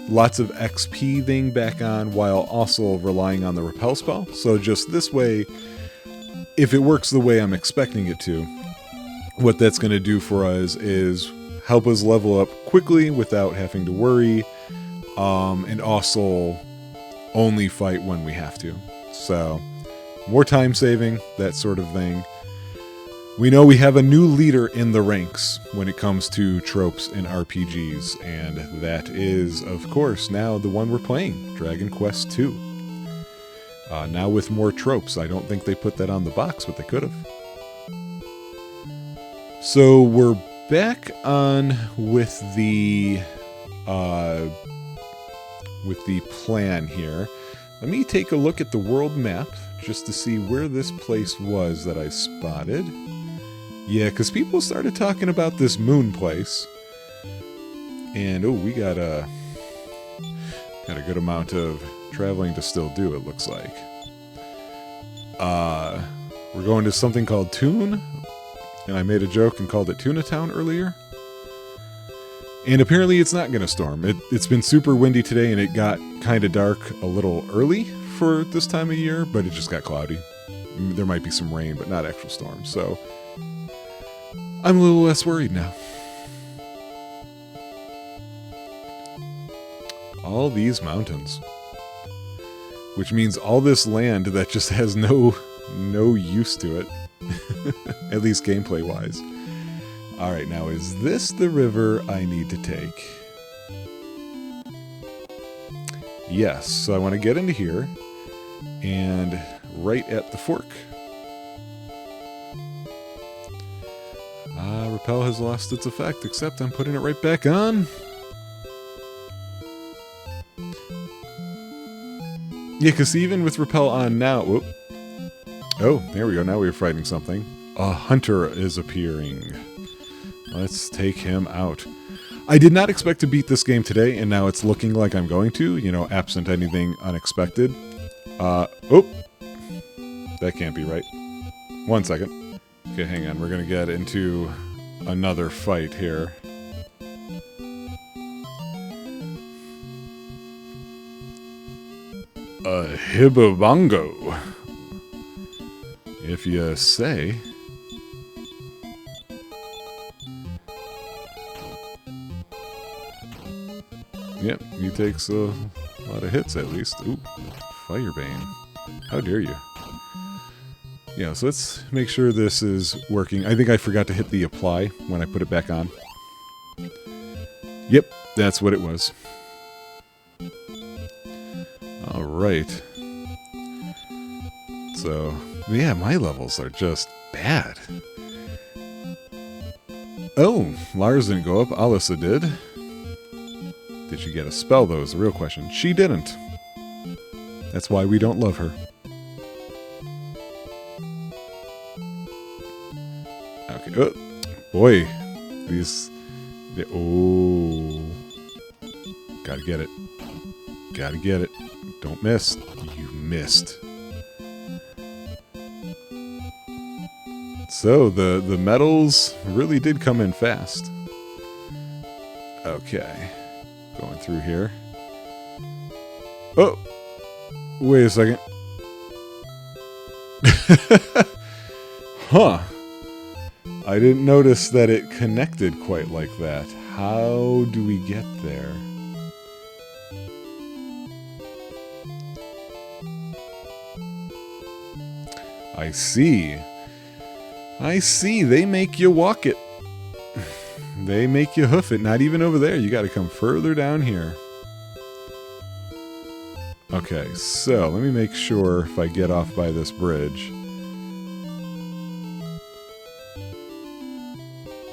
lots of XP thing back on while also relying on the repel spell. So just this way, if it works the way I'm expecting it to, what that's going to do for us is help us level up quickly without having to worry, and also only fight when we have to. So, more time saving, that sort of thing. We know we have a new leader in the ranks when it comes to tropes in RPGs, and that is, of course, now the one we're playing, Dragon Quest II. Now with more tropes. I don't think they put that on the box, but they could have. So we're back on with the plan here. Let me take a look at the world map just to see where this place was that I spotted. Yeah, because people started talking about this moon place. And, oh, we got a good amount of traveling to still do, it looks like. We're going to something called Toon. And I made a joke and called it Tuna Town earlier. And apparently it's not going to storm. It's been super windy today, and it got kind of dark a little early for this time of year, but it just got cloudy. There might be some rain, but not actual storms. So I'm a little less worried now. All these mountains. Which means all this land that just has no use to it. At least gameplay-wise. Alright, now is this the river I need to take? Yes, so I want to get into here. And right at the fork. Repel has lost its effect, except I'm putting it right back on. Yeah, because even with repel on now... Whoop. Oh, there we go. Now we're fighting something. A hunter is appearing. Let's take him out. I did not expect to beat this game today, and now it's looking like I'm going to, you know, absent anything unexpected. Oh! That can't be right. 1 second. Okay, hang on. We're going to get into another fight here. A hibbabongo. If you say. Yep, he takes a lot of hits at least. Ooh, Firebane. How dare you. Yeah, so let's make sure this is working. I think I forgot to hit the apply when I put it back on. Yep, that's what it was. Alright. So, yeah, my levels are just bad. Oh, Lars didn't go up. Alyssa did. Did she get a spell, though, is the real question. She didn't. That's why we don't love her. Okay. Oh, boy. These... Oh. Gotta get it. Gotta get it. Don't miss. You missed. So, the medals really did come in fast. Okay. Going through here. Oh! Wait a second. Huh. I didn't notice that it connected quite like that. How do we get there? I see. I see. They make you walk it. They make you hoof it. Not even over there. You got to come further down here. Okay, so let me make sure if I get off by this bridge.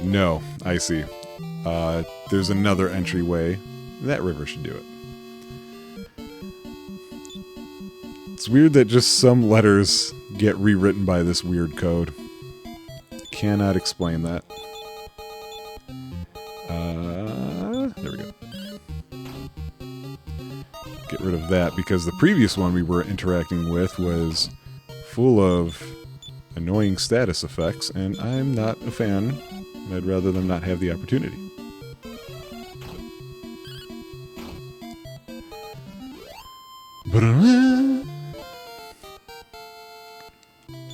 No, I see. There's another entryway. That river should do it. It's weird that just some letters get rewritten by this weird code. Cannot explain that. There we go. Get rid of that because the previous one we were interacting with was full of annoying status effects, and I'm not a fan. I'd rather them not have the opportunity.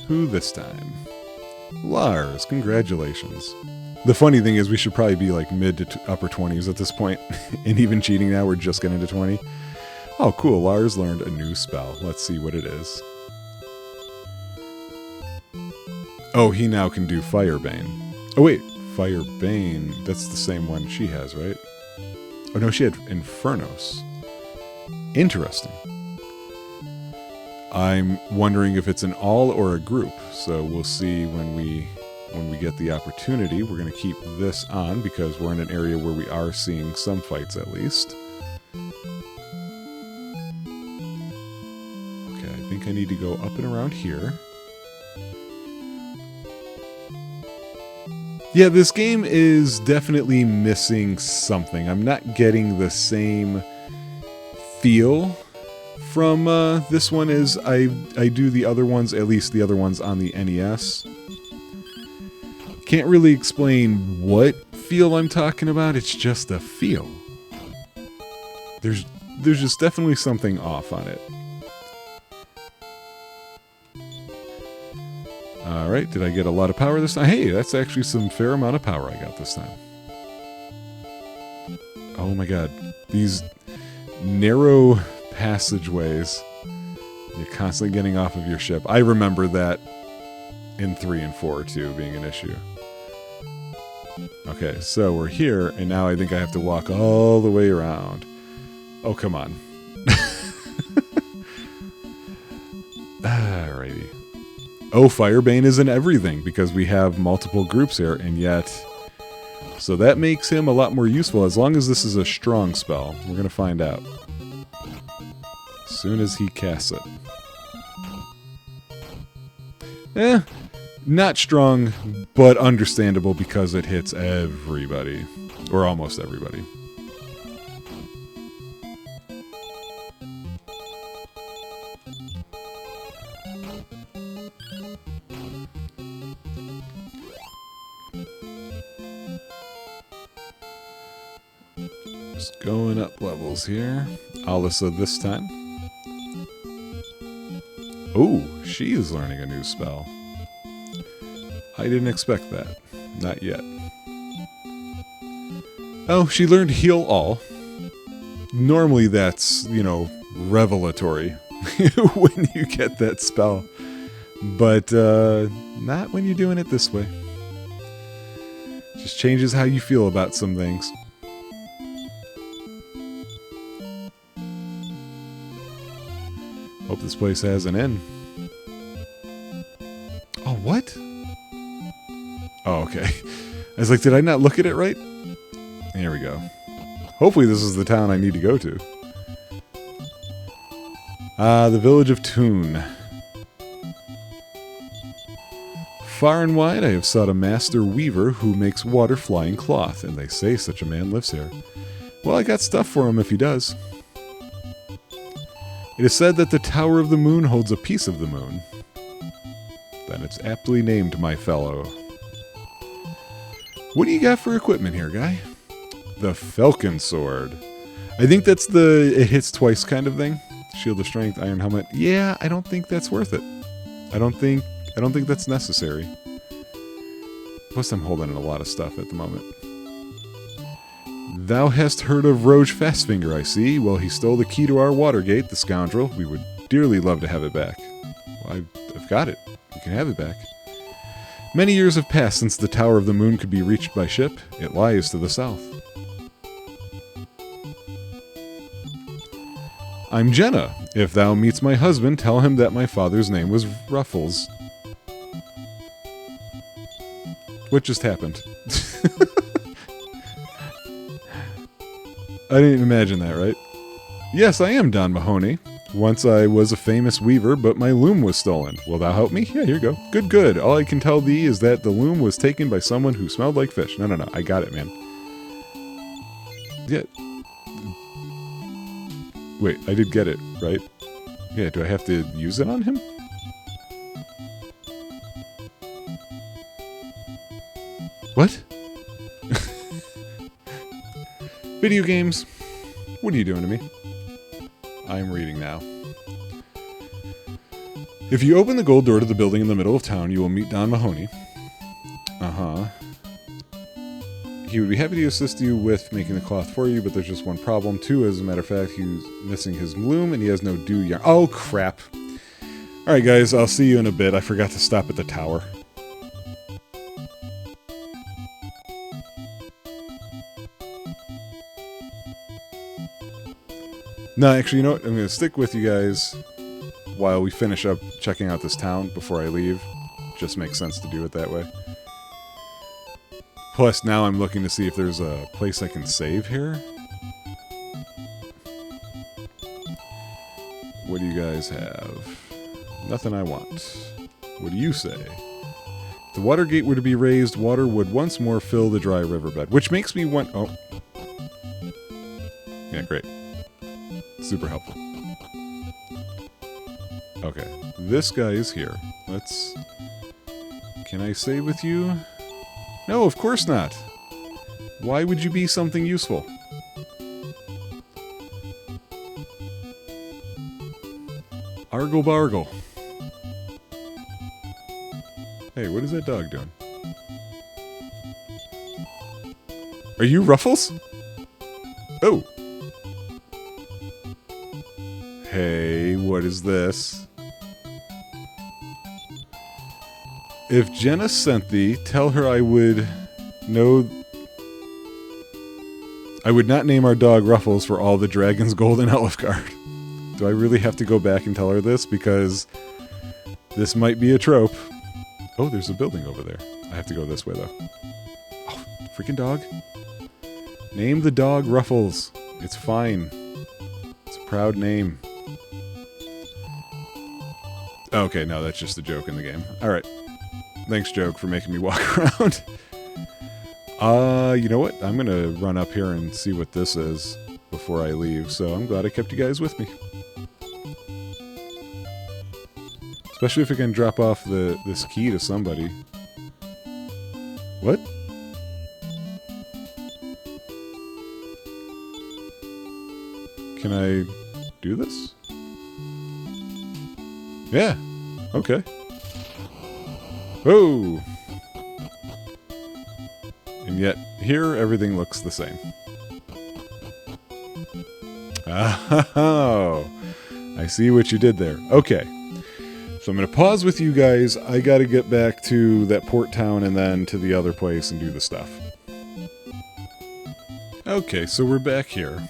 Who this time? Lars, congratulations. The funny thing is we should probably be like mid to upper 20s at this point. And even cheating now, we're just getting to 20. Oh, cool. Lars learned a new spell. Let's see what it is. Oh, he now can do Firebane. Oh, wait. Firebane. That's the same one she has, right? Oh, no, she had Infernos. Interesting. I'm wondering if it's an all or a group. So we'll see when we get the opportunity. We're going to keep this on because we're in an area where we are seeing some fights at least. Okay, I think I need to go up and around here. Yeah, this game is definitely missing something. I'm not getting the same feel from this one as I do the other ones, at least the other ones on the NES. Can't really explain what feel I'm talking about, it's just a feel. There's just definitely something off on it. Alright, did I get a lot of power this time? Hey, that's actually some fair amount of power I got this time. Oh my god. These narrow passageways. You're constantly getting off of your ship. I remember that in 3 and 4 too being an issue. Okay, so we're here, and now I think I have to walk all the way around. Oh, come on. Alrighty. Oh, Firebane is in everything, because we have multiple groups here, and yet... So that makes him a lot more useful, as long as this is a strong spell. We're going to find out. As soon as he casts it. Not strong, but understandable because it hits everybody. Or almost everybody. Just going up levels here. Alyssa this time. Oh, she is learning a new spell. I didn't expect that. Not yet. Oh, she learned Heal All. Normally that's, you know, revelatory when you get that spell. But not when you're doing it this way. Just changes how you feel about some things. Hope this place has an inn. Oh, what? Oh, okay. I was like, did I not look at it right? Here we go. Hopefully this is the town I need to go to. The village of Toon. Far and wide I have sought a master weaver who makes water-flying cloth, and they say such a man lives here. Well, I got stuff for him if he does. It is said that the Tower of the Moon holds a piece of the moon. Then it's aptly named, my fellow. What do you got for equipment here, guy? The Falcon Sword. I think that's the it hits twice kind of thing. Shield of Strength, Iron Helmet. Yeah, I don't think that's worth it. I don't think that's necessary. Plus, I'm holding a lot of stuff at the moment. Thou hast heard of Roge Fastfinger, I see. Well, he stole the key to our Watergate, the scoundrel. We would dearly love to have it back. Well, I've got it. You can have it back. Many years have passed since the Tower of the Moon could be reached by ship. It lies to the south. I'm Jenna. If thou meets my husband, tell him that my father's name was Ruffles. What just happened? I didn't imagine that, right? Yes, I am Don Mahoney. Once I was a famous weaver, but my loom was stolen. Will thou help me? Yeah, here you go. Good, good. All I can tell thee is that the loom was taken by someone who smelled like fish. No. I got it, man. Yeah. Wait, I did get it, right? Yeah, do I have to use it on him? What? Video games. What are you doing to me? I'm reading now. If you open the gold door to the building in the middle of town, you will meet Don Mahoney. He would be happy to assist you with making the cloth for you, but there's just one problem. Too, as a matter of fact, he's missing his loom and he has no dew yarn. Oh, crap. Alright, guys, I'll see you in a bit. I forgot to stop at the tower. No, actually, you know what? I'm going to stick with you guys while we finish up checking out this town before I leave. Just makes sense to do it that way. Plus, now I'm looking to see if there's a place I can save here. What do you guys have? Nothing I want. What do you say? If the water gate were to be raised, water would once more fill the dry riverbed. Which makes me want... Oh. Yeah, great. Super helpful. Okay, this guy is here. Let's... Can I save with you? No, of course not. Why would you be something useful? Argle bargle. Hey, what is that dog doing? Are you Ruffles? Oh. Hey, what is this? If Jenna sent thee, tell her I would not name our dog Ruffles for all the dragon's gold in Elfgard. Do I really have to go back and tell her this? Because this might be a trope. Oh, there's a building over there. I have to go this way, though. Oh, freaking dog. Name the dog Ruffles. It's fine. It's a proud name. Okay, no, that's just a joke in the game. Alright. Thanks, joke, for making me walk around. You know what? I'm gonna run up here and see what this is before I leave, so I'm glad I kept you guys with me. Especially if I can drop off this key to somebody. What? Can I do this? Yeah. Okay. Oh! And yet, here, everything looks the same. Oh! I see what you did there. Okay. So I'm going to pause with you guys. I got to get back to that port town and then to the other place and do the stuff. Okay, so we're back here.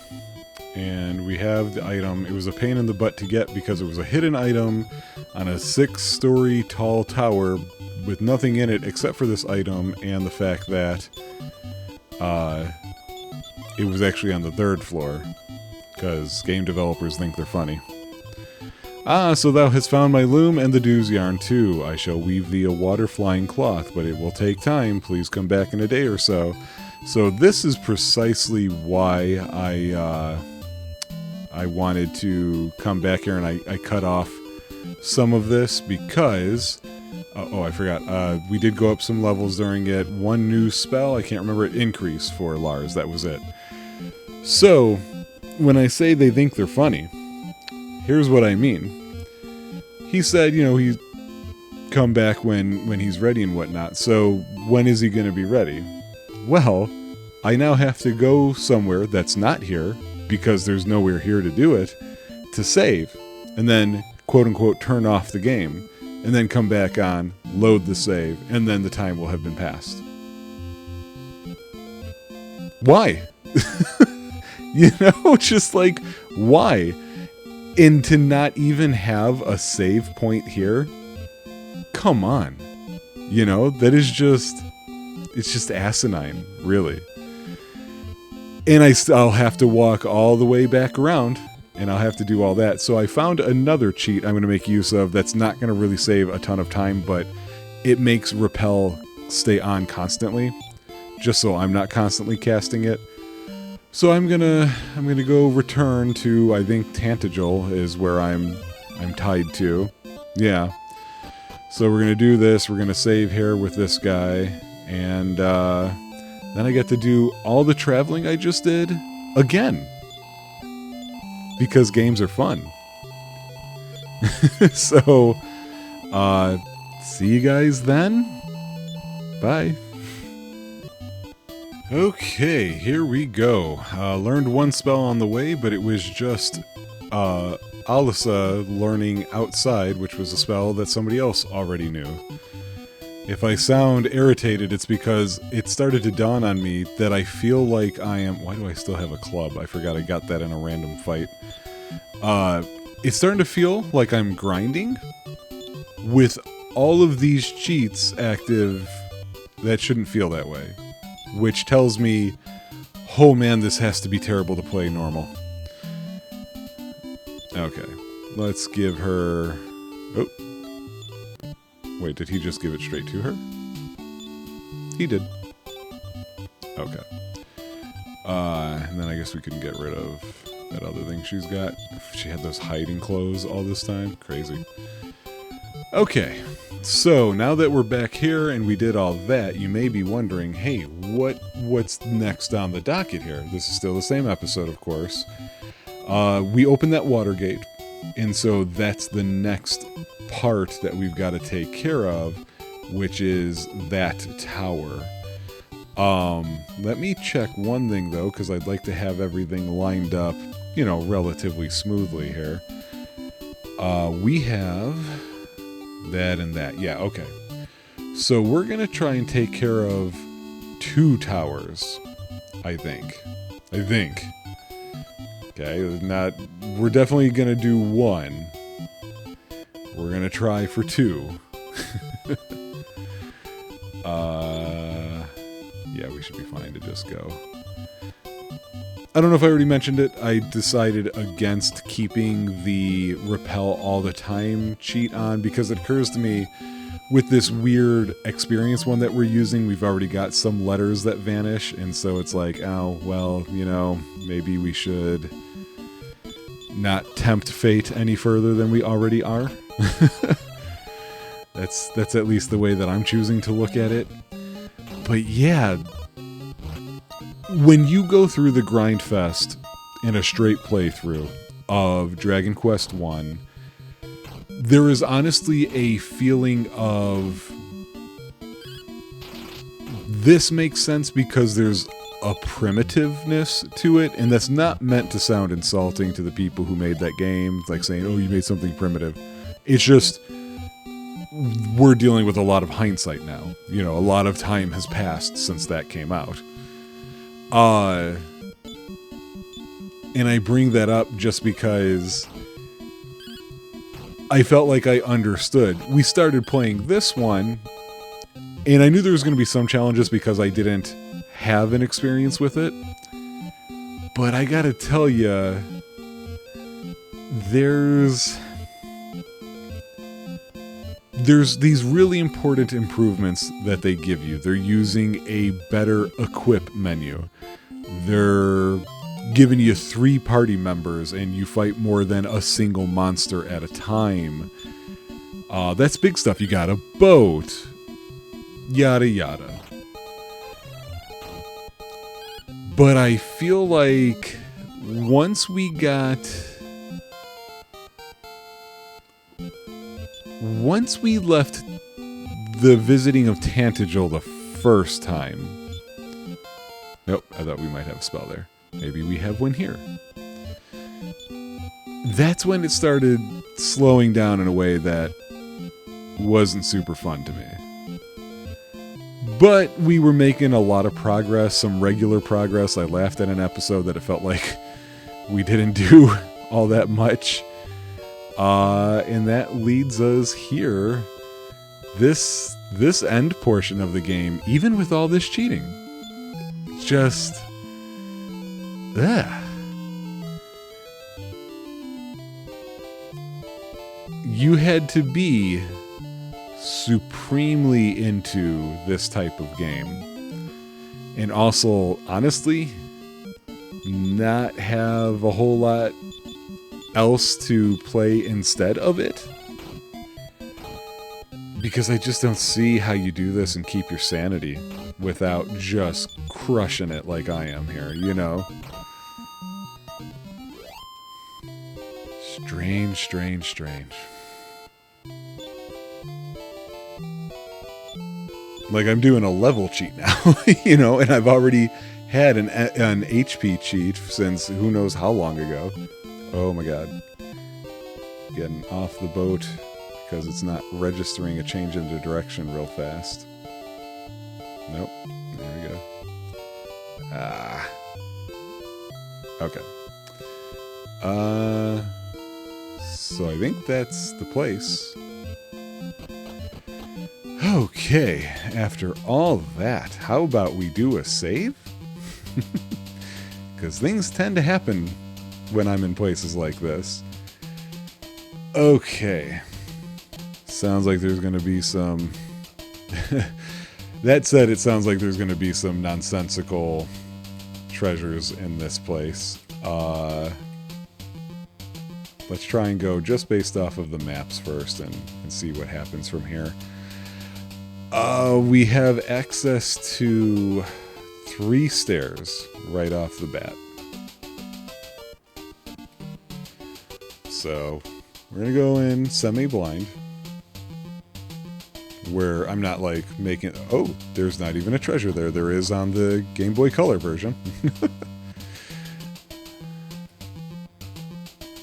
And we have the item. It was a pain in the butt to get because it was a hidden item on a 6-story tall tower with nothing in it except for this item and the fact that it was actually on the 3rd floor because game developers think they're funny. Ah, so thou hast found my loom and the dews yarn too. I shall weave thee a water-flying cloth, but it will take time. Please come back in a day or so. So this is precisely why I wanted to come back here and I cut off some of this because... oh, I forgot. We did go up some levels during it. One new spell, I can't remember it, increase for Lars. That was it. So, when I say they think they're funny, here's what I mean. He said, you know, come back when he's ready and whatnot. So when is he going to be ready? Well, I now have to go somewhere that's not here, because there's nowhere here to do it, to save, and then quote-unquote turn off the game, and then come back on, load the save, and then the time will have been passed. Why? You know, just like, why? And to not even have a save point here? Come on. You know, that is just, it's just asinine, really. And I'll have to walk all the way back around, and I'll have to do all that. So I found another cheat I'm going to make use of that's not going to really save a ton of time, but it makes Repel stay on constantly, just so I'm not constantly casting it. So I'm gonna go return to, I think Tantagel is where I'm tied to. Yeah. So we're gonna do this. We're gonna save here with this guy, and then I get to do all the traveling I just did again, because games are fun. So see you guys then. Bye. Okay, here we go. Learned one spell on the way, but it was just Alisa learning outside, which was a spell that somebody else already knew. If I sound irritated, it's because it started to dawn on me that I feel like I am... Why do I still have a club? I forgot I got that in a random fight. It's starting to feel like I'm grinding. With all of these cheats active, that shouldn't feel that way. Which tells me, oh man, this has to be terrible to play normal. Okay, let's give her... Oh. Wait, did he just give it straight to her? He did. Okay. And then I guess we can get rid of that other thing she's got. She had those hiding clothes all this time. Crazy. Okay. So, now that we're back here and we did all that, you may be wondering, hey, what's next on the docket here? This is still the same episode, of course. We opened that water gate, and so that's the next part that we've got to take care of, which is that tower. Let me check one thing, though, because I'd like to have everything lined up, you know, relatively smoothly here. We have... that and that. Yeah, okay. So we're going to try and take care of 2 towers, I think. Okay, we're definitely going to do 1. We're going to try for 2. Yeah, we should be fine to just go. I don't know if I already mentioned it. I decided against keeping the repel all the time cheat on because it occurs to me with this weird experience one that we're using, we've already got some letters that vanish, and so it's like, oh, well, you know, maybe we should not tempt fate any further than we already are. That's at least the way that I'm choosing to look at it. But yeah, when you go through the grind fest in a straight playthrough of Dragon Quest I, there is honestly a feeling of this makes sense because there's a primitiveness to it, and that's not meant to sound insulting to the people who made that game, like saying, oh, you made something primitive. It's just we're dealing with a lot of hindsight now. You know, a lot of time has passed since that came out. And I bring that up just because I felt like I understood. We started playing this one, and I knew there was going to be some challenges because I didn't have an experience with it. But I gotta tell you, there's these really important improvements that they give you. They're using a better equip menu. They're giving you 3 party members and you fight more than a single monster at a time. That's big stuff. You got a boat. Yada yada. But I feel like once we left the visiting of Tantegel the first time. Nope, I thought we might have a spell there. Maybe we have one here. That's when it started slowing down in a way that wasn't super fun to me. But we were making a lot of progress, some regular progress. I laughed at an episode that it felt like we didn't do all that much. And that leads us here. This end portion of the game, even with all this cheating, just... You had to be supremely into this type of game. And also, honestly, not have a whole lot else to play instead of it. Because I just don't see how you do this and keep your sanity without just crushing it like I am here, you know? Strange, strange, strange. Like, I'm doing a level cheat now, you know, and I've already had an HP cheat since who knows how long ago. Oh my god. Getting off the boat because it's not registering a change in the direction real fast. Nope. There we go. Okay. So I think that's the place. Okay, after all that, how about we do a save? Because things tend to happen when I'm in places like this. Okay. Sounds like there's going to be some... That said, it sounds like there's going to be some nonsensical treasures in this place. Let's try and go just based off of the maps first and see what happens from here. We have access to 3 stairs right off the bat. So, we're going to go in semi-blind. Where I'm not like making... Oh, there's not even a treasure there. There is on the Game Boy Color version.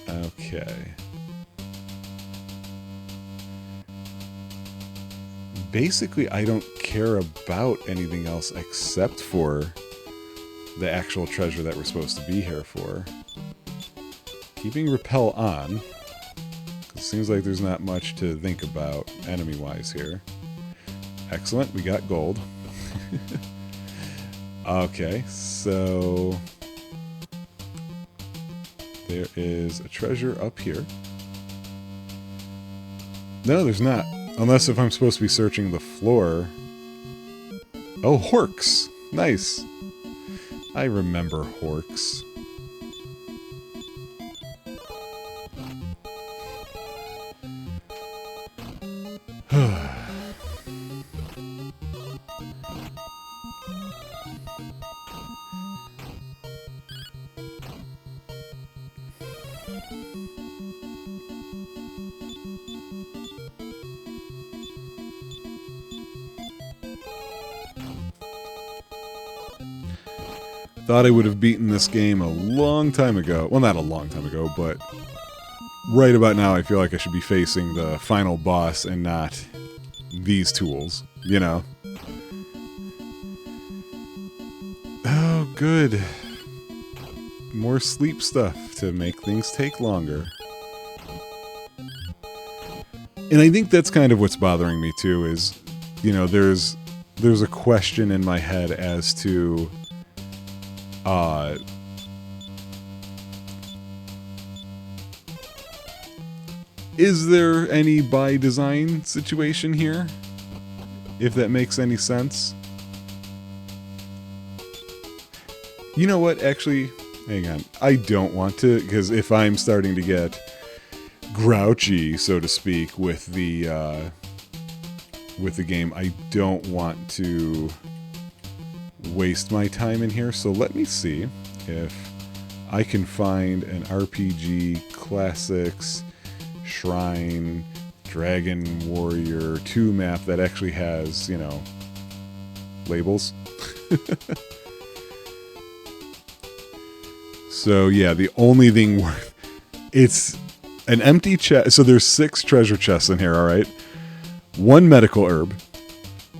Okay. Basically, I don't care about anything else except for the actual treasure that we're supposed to be here for. Keeping repel on. It seems like there's not much to think about enemy-wise here. Excellent, we got gold. Okay, so... There is a treasure up here. No, there's not. Unless if I'm supposed to be searching the floor. Oh, Horks! Nice! I remember Horks. Thought I would have beaten this game a long time ago. Well, not a long time ago, but right about now I feel like I should be facing the final boss and not these tools, you know? Oh, good. More sleep stuff to make things take longer. And I think that's kind of what's bothering me too, is, you know, there's a question in my head as to... is there any by design situation here? If that makes any sense. You know what, actually, hang on. I don't want to, because if I'm starting to get grouchy, so to speak, with the game, I don't want to waste my time in here. So let me see if I can find an RPG Classics Shrine Dragon Warrior 2 map that actually has, you know, labels. So yeah, the only thing worth, it's an empty chest. So there's 6 treasure chests in here, all right? 1 medical herb,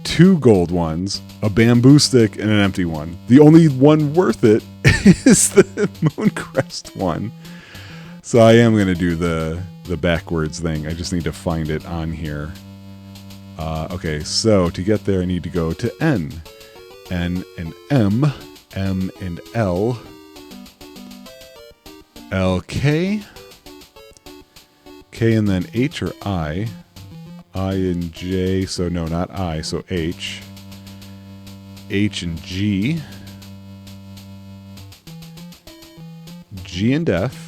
2 gold ones, a bamboo stick, and an empty one. The only one worth it is the Mooncrest one. So I am going to do the backwards thing. I just need to find it on here. Okay, so to get there, I need to go to N and M and L, K and then H or I and J, so no, not I, so H and G and F,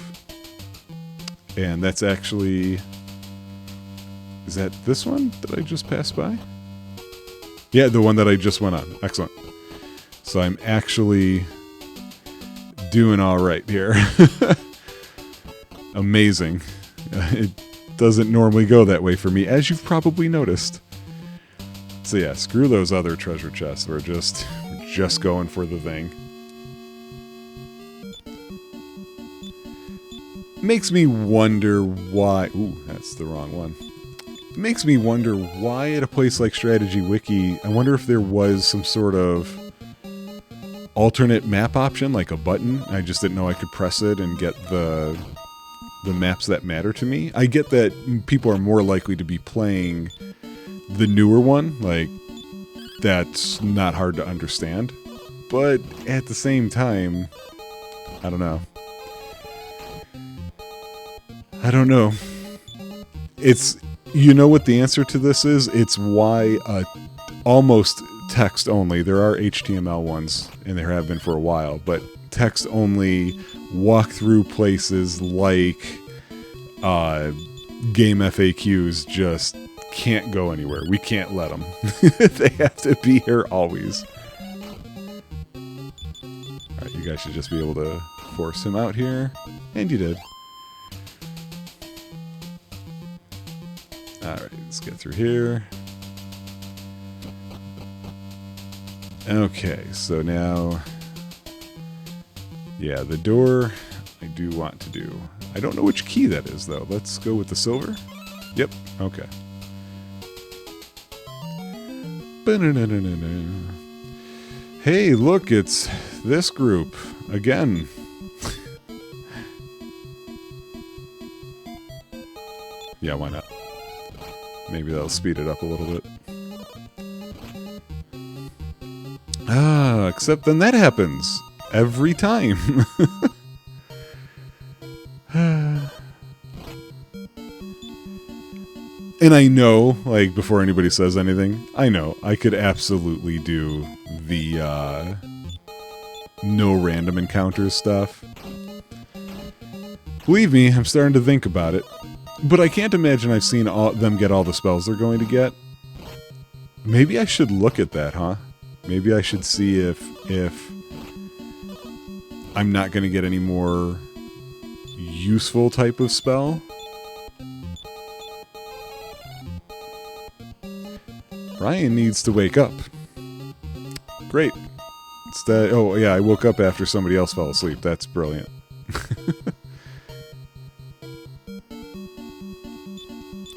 and that's actually, is that this one that I just passed by? Yeah, the one that I just went on. Excellent. So I'm actually doing all right here. Amazing. It doesn't normally go that way for me, as you've probably noticed. So yeah, screw those other treasure chests. We're just going for the thing. Makes me wonder why... Ooh, that's the wrong one. Makes me wonder why at a place like Strategy Wiki, I wonder if there was some sort of alternate map option, like a button. I just didn't know I could press it and get the maps that matter to me. I get that people are more likely to be playing the newer one, like, that's not hard to understand. But at the same time, I don't know. I don't know. It's, you know what the answer to this is? It's why almost text only. There are HTML ones, and there have been for a while, but text only walkthrough places like game FAQs just can't go anywhere. We can't let them. They have to be here always. Alright, you guys should just be able to force him out here. And you did. Alright, let's get through here. Okay, so now... yeah, the door I do want to do. I don't know which key that is, though. Let's go with the silver. Yep, okay. Hey, look, it's this group. Again. Yeah, why not? Maybe that'll speed it up a little bit. Ah, except then that happens every time. And I know, like, before anybody says anything, I know I could absolutely do the no random encounters stuff. Believe me, I'm starting to think about it. But I can't imagine I've seen them get all the spells they're going to get. Maybe I should look at that, huh? Maybe I should see if I'm not going to get any more useful type of spell. Ryan needs to wake up. Great. Instead, oh yeah, I woke up after somebody else fell asleep. That's brilliant.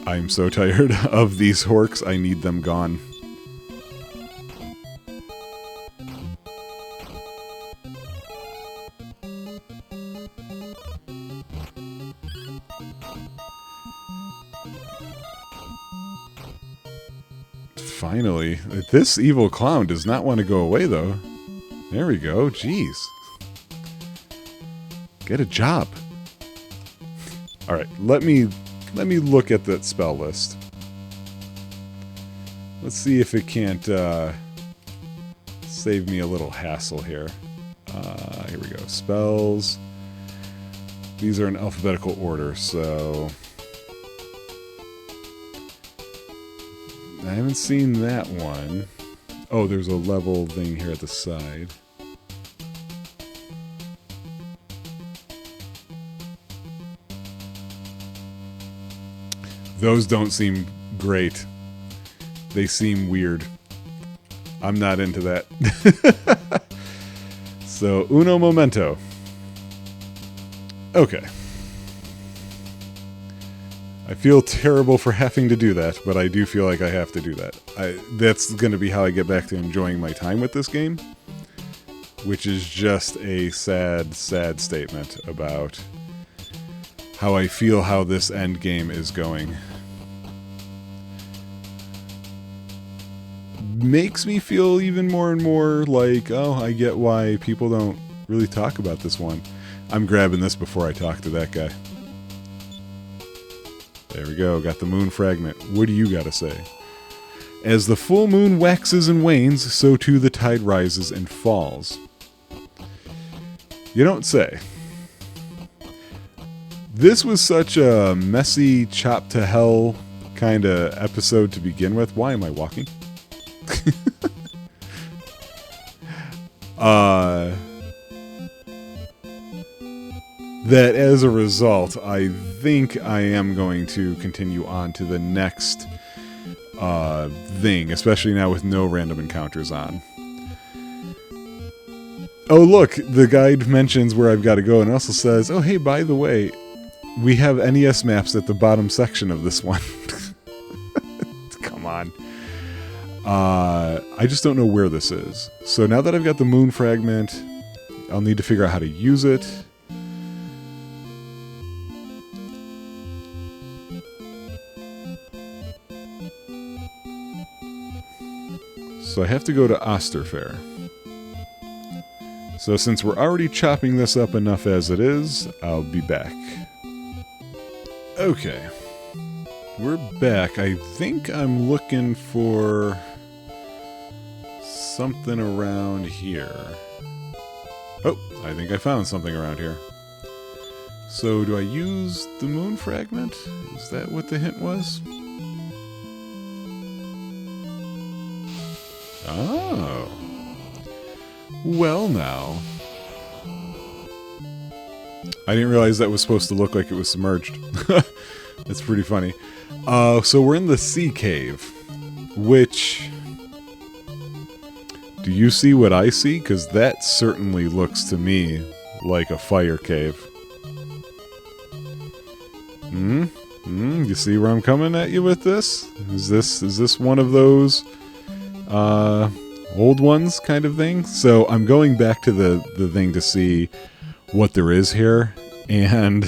I'm so tired of these horks. I need them gone. Finally. This evil clown does not want to go away, though. There we go. Jeez. Get a job. Alright, let me look at that spell list. Let's see if it can't save me a little hassle here. Here we go. Spells. These are in alphabetical order, so... I haven't seen that one. Oh, there's a level thing here at the side. Those don't seem great. They seem weird. I'm not into that. So, uno momento. Okay. I feel terrible for having to do that, but I do feel like I have to do that. That's going to be how I get back to enjoying my time with this game, which is just a sad, sad statement about how I feel how this end game is going. Makes me feel even more and more like, oh, I get why people don't really talk about this one. I'm grabbing this before I talk to that guy. There we go, got the moon fragment. What do you gotta say? As the full moon waxes and wanes, so too the tide rises and falls. You don't say. This was such a messy, chop to hell kind of episode to begin with. Why am I walking? That as a result, I think I am going to continue on to the next thing, especially now with no random encounters on. Oh look, the guide mentions where I've got to go and also says, oh hey, by the way, we have NES maps at the bottom section of this one. Come on. I just don't know where this is. So now that I've got the moon fragment, I'll need to figure out how to use it. So I have to go to Osterfair. So since we're already chopping this up enough as it is, I'll be back. Okay. We're back. I think I'm looking for something around here. Oh, I think I found something around here. So do I use the moon fragment? Is that what the hint was? Oh. Well now. I didn't realize that was supposed to look like it was submerged. That's pretty funny. So we're in the sea cave, which... Do you see what I see? Because that certainly looks to me like a fire cave. You see where I'm coming at you with this? Is this one of those old ones kind of thing? So I'm going back to the thing to see what there is here, and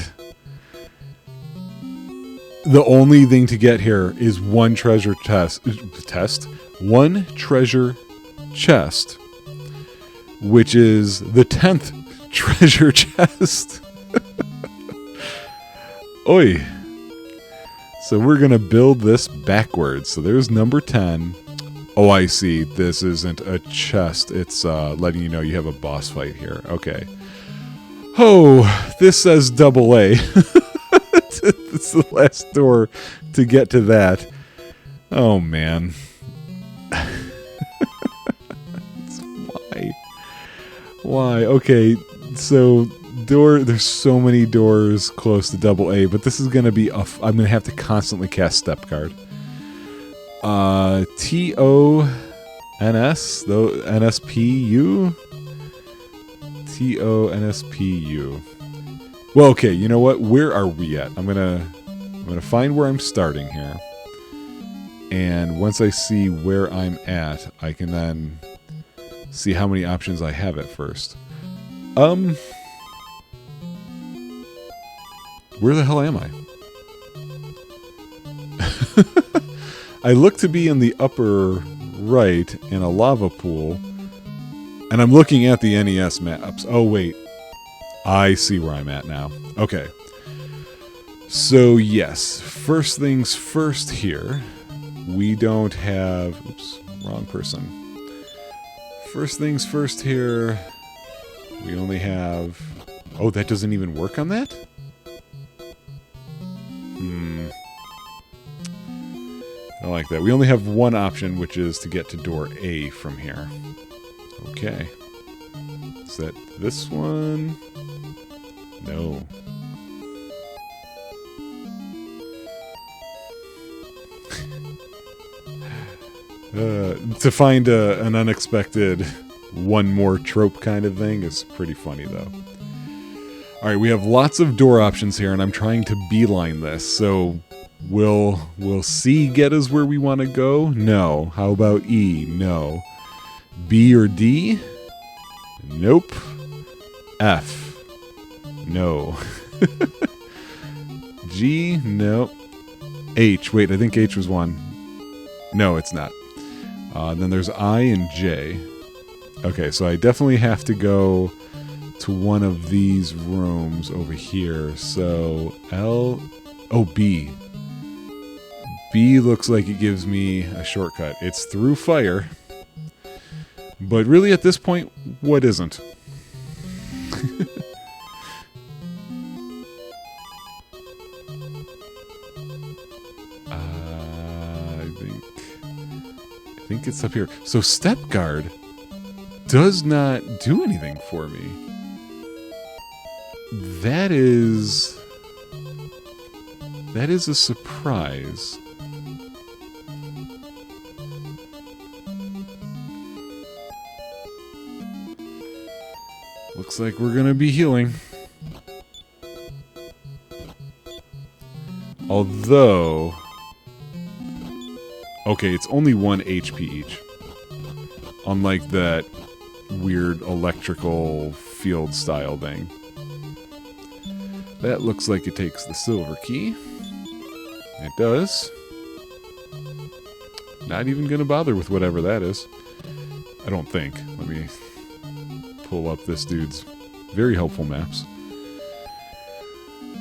the only thing to get here is one treasure one treasure chest, which is the 10th treasure chest. Oi. So we're gonna build this backwards. So there's number 10. Oh, I see. This isn't a chest. It's letting you know you have a boss fight here. Okay. Oh, this says double A. It's the last door to get to that. Oh, man. Why? Okay, so there's so many doors close to double A, but this is going to be I'm going to have to constantly cast Step Guard. T-O-N-S? N-S-P-U? T-O-N-S-P-U. Well, okay, you know what? Where are we at? I'm gonna find where I'm starting here. And once I see where I'm at, I can then see how many options I have at first. Where the hell am I? I look to be in the upper right in a lava pool. And I'm looking at the NES maps. Oh, wait. I see where I'm at now. Okay. So, yes. First things first here. We don't have... Oops. Wrong person. First things first here. We only have... Oh, that doesn't even work on that? I don't like that. We only have one option, which is to get to door A from here. Okay. Is that this one? No. To find an unexpected one more trope kind of thing is pretty funny, though. All right, we have lots of door options here, and I'm trying to beeline this. So, will C get us where we want to go? No. How about E? No. B or D? Nope. F? No. G? Nope. H? Wait, I think H was one. No, it's not. Then there's I and J. Okay, so I definitely have to go to one of these rooms over here. So L... Oh, B. B looks like it gives me a shortcut. It's through fire. But really at this point, what isn't? I think it's up here. So Step Guard does not do anything for me. That is a surprise. Looks like we're gonna be healing. Although... Okay, it's only 1 HP each. Unlike that weird electrical field style thing. That looks like it takes the silver key. It does. Not even gonna bother with whatever that is. I don't think. Let me pull up this dude's very helpful maps.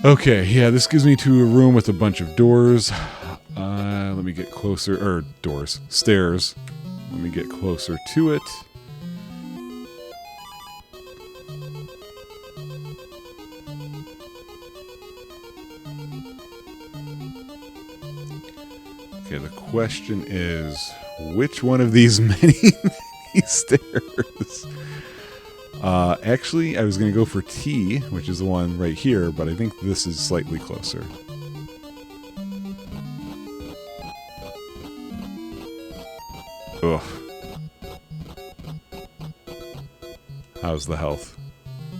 Okay, yeah, this gives me to a room with a bunch of doors. Let me get closer, or doors, stairs. Let me get closer to it. Okay, the question is, which one of these many stairs? Actually, I was going to go for T, which is the one right here, but I think this is slightly closer. Ugh. How's the health?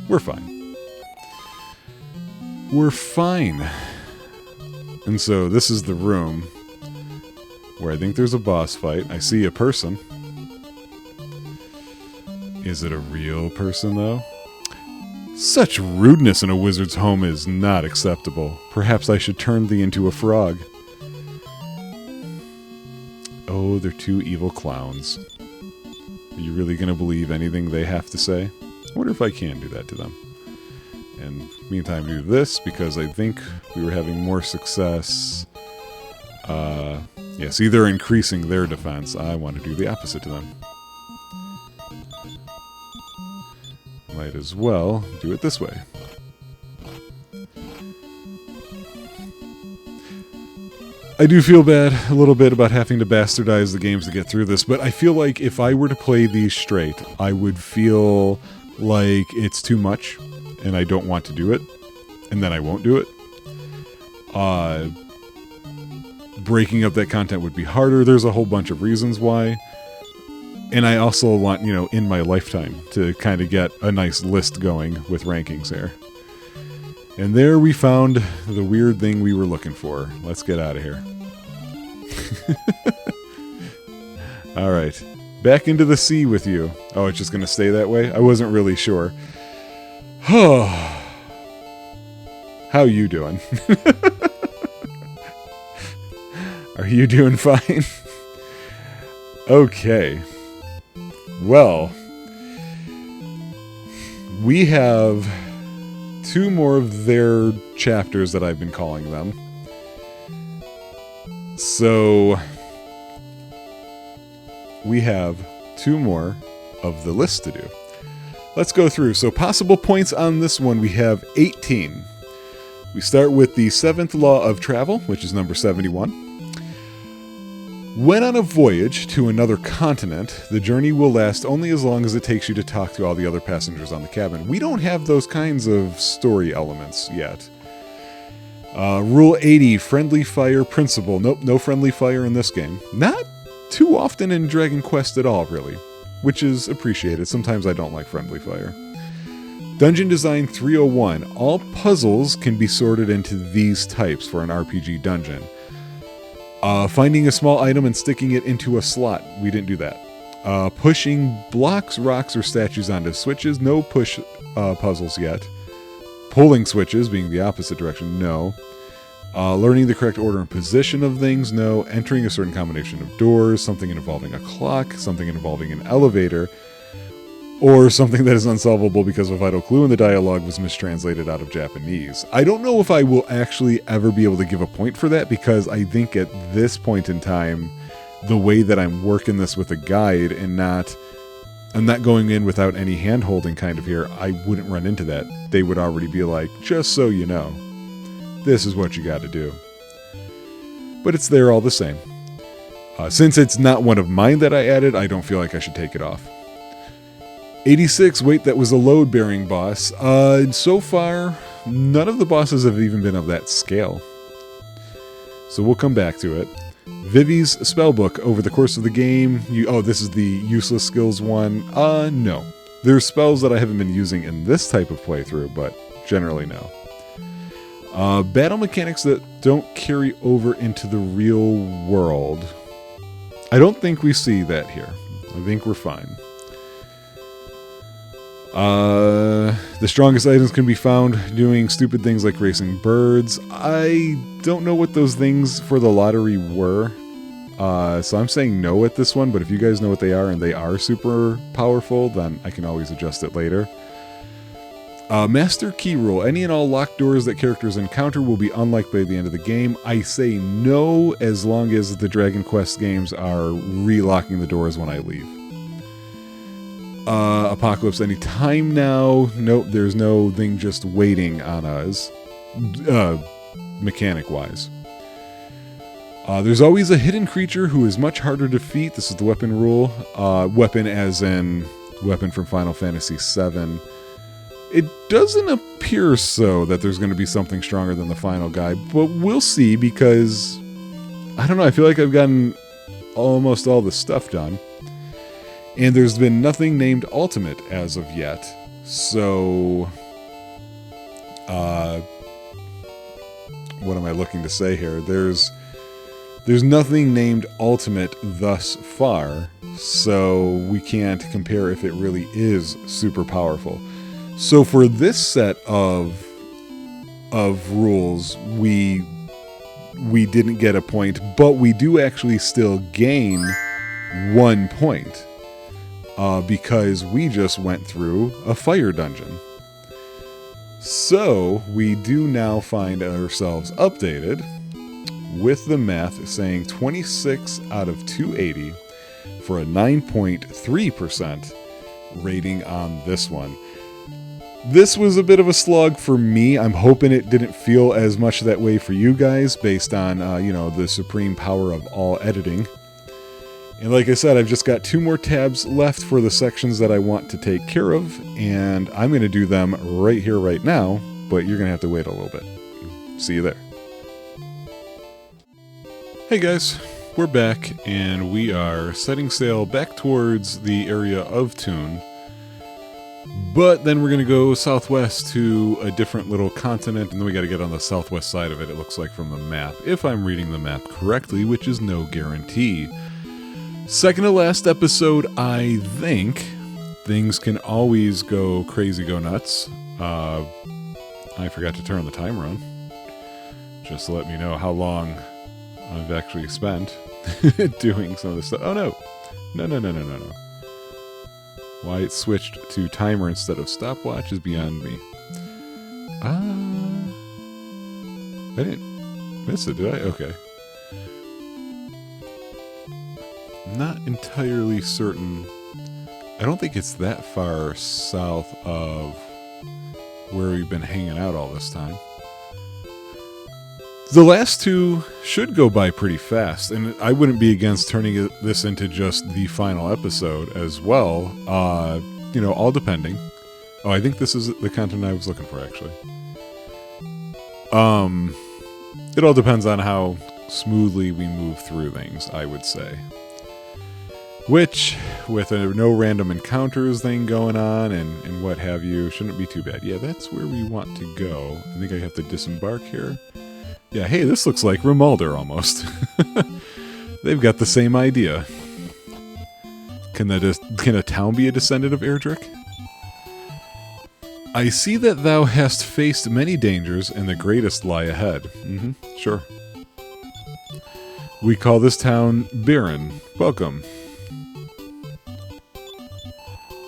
We're fine. We're fine. And so this is the room where I think there's a boss fight. I see a person. Is it a real person, though? Such rudeness in a wizard's home is not acceptable. Perhaps I should turn thee into a frog. Oh, they're two evil clowns. Are you really going to believe anything they have to say? I wonder if I can do that to them. And meantime, do this, because I think we were having more success. Yeah, see, they're increasing their defense. I want to do the opposite to them. Might as well do it this way. I do feel bad a little bit about having to bastardize the games to get through this, but I feel like if I were to play these straight, I would feel like it's too much, and I don't want to do it, and then I won't do it. Breaking up that content would be harder. There's a whole bunch of reasons why. And I also want, you know, in my lifetime to kind of get a nice list going with rankings here. And there we found the weird thing we were looking for. Let's get out of here. Alright. Back into the sea with you. Oh, it's just going to stay that way? I wasn't really sure. How you doing? Are you doing fine? Okay. Well, we have 2 more of their chapters that I've been calling them. So, we have 2 more of the list to do. Let's go through. So, possible points on this one, we have 18. We start with the 7th law of travel, which is number 71. When on a voyage to another continent, the journey will last only as long as it takes you to talk to all the other passengers on the cabin. We don't have those kinds of story elements yet. Rule 80, friendly fire principle. Nope, no friendly fire in this game. Not too often in Dragon Quest at all, really, which is appreciated. Sometimes I don't like friendly fire. Dungeon Design 301. All puzzles can be sorted into these types for an RPG dungeon. Finding a small item and sticking it into a slot. We didn't do that. Pushing blocks, rocks, or statues onto switches. No push puzzles yet. Pulling switches, being the opposite direction. No. Learning the correct order and position of things. No. Entering a certain combination of doors. Something involving a clock. Something involving an elevator. Or something that is unsolvable because a vital clue in the dialogue was mistranslated out of Japanese. I don't know if I will actually ever be able to give a point for that, because I think at this point in time, the way that I'm working this with a guide and I'm not going in without any hand-holding kind of here, I wouldn't run into that. They would already be like, just so you know, this is what you got to do. But it's there all the same. Since it's not one of mine that I added, I don't feel like I should take it off. 86, wait, that was a load-bearing boss. So far, none of the bosses have even been of that scale. So we'll come back to it. Vivi's spellbook. Over the course of the game, this is the useless skills one. No. There's spells that I haven't been using in this type of playthrough, but generally no. Battle mechanics that don't carry over into the real world. I don't think we see that here. I think we're fine. The strongest items can be found doing stupid things like racing birds. I don't know what those things for the lottery were. So I'm saying no at this one, but if you guys know what they are and they are super powerful, then I can always adjust it later. Master key rule. Any and all locked doors that characters encounter will be unlocked by the end of the game. I say no as long as the Dragon Quest games are relocking the doors when I leave. Apocalypse anytime now. Nope, there's no thing just waiting on us, mechanic-wise. There's always a hidden creature who is much harder to defeat. This is the weapon rule. Weapon as in weapon from Final Fantasy VII. It doesn't appear so that there's going to be something stronger than the final guy, but we'll see, because I don't know, I feel like I've gotten almost all the stuff done. And there's been nothing named Ultimate as of yet. So, what am I looking to say here? There's nothing named Ultimate thus far, so we can't compare if it really is super powerful. So for this set of rules, we didn't get a point, but we do actually still gain 1 point. Because we just went through a fire dungeon. So, we do now find ourselves updated with the math saying 26 out of 280 for a 9.3% rating on this one. This was a bit of a slog for me. I'm hoping it didn't feel as much that way for you guys based on, the supreme power of all editing. And like I said, I've just got 2 more tabs left for the sections that I want to take care of, and I'm going to do them right here, right now, but you're going to have to wait a little bit. See you there. Hey guys, we're back, and we are setting sail back towards the area of Toon, but then we're going to go southwest to a different little continent, and then we got to get on the southwest side of it, it looks like from the map, if I'm reading the map correctly, which is no guarantee. Second to last episode, I think. Things can always go crazy, go nuts. I forgot to turn the timer on. Just to let me know how long I've actually spent doing some of this stuff. Oh, no. No. Why it switched to timer instead of stopwatch is beyond me. I didn't miss it, did I? Okay. Not entirely certain. I don't think it's that far south of where we've been hanging out all this time. The last 2 should go by pretty fast, and I wouldn't be against turning this into just the final episode as well. All depending. Oh, I think this is the content I was looking for, actually. It all depends on how smoothly we move through things, I would say. Which, with a no random encounters thing going on and what have you, shouldn't be too bad. Yeah, that's where we want to go. I think I have to disembark here. Yeah, hey, this looks like Rimalder almost. They've got the same idea. Can a town be a descendant of Erdrick? I see that thou hast faced many dangers, and the greatest lie ahead. Sure. We call this town Biren. Welcome.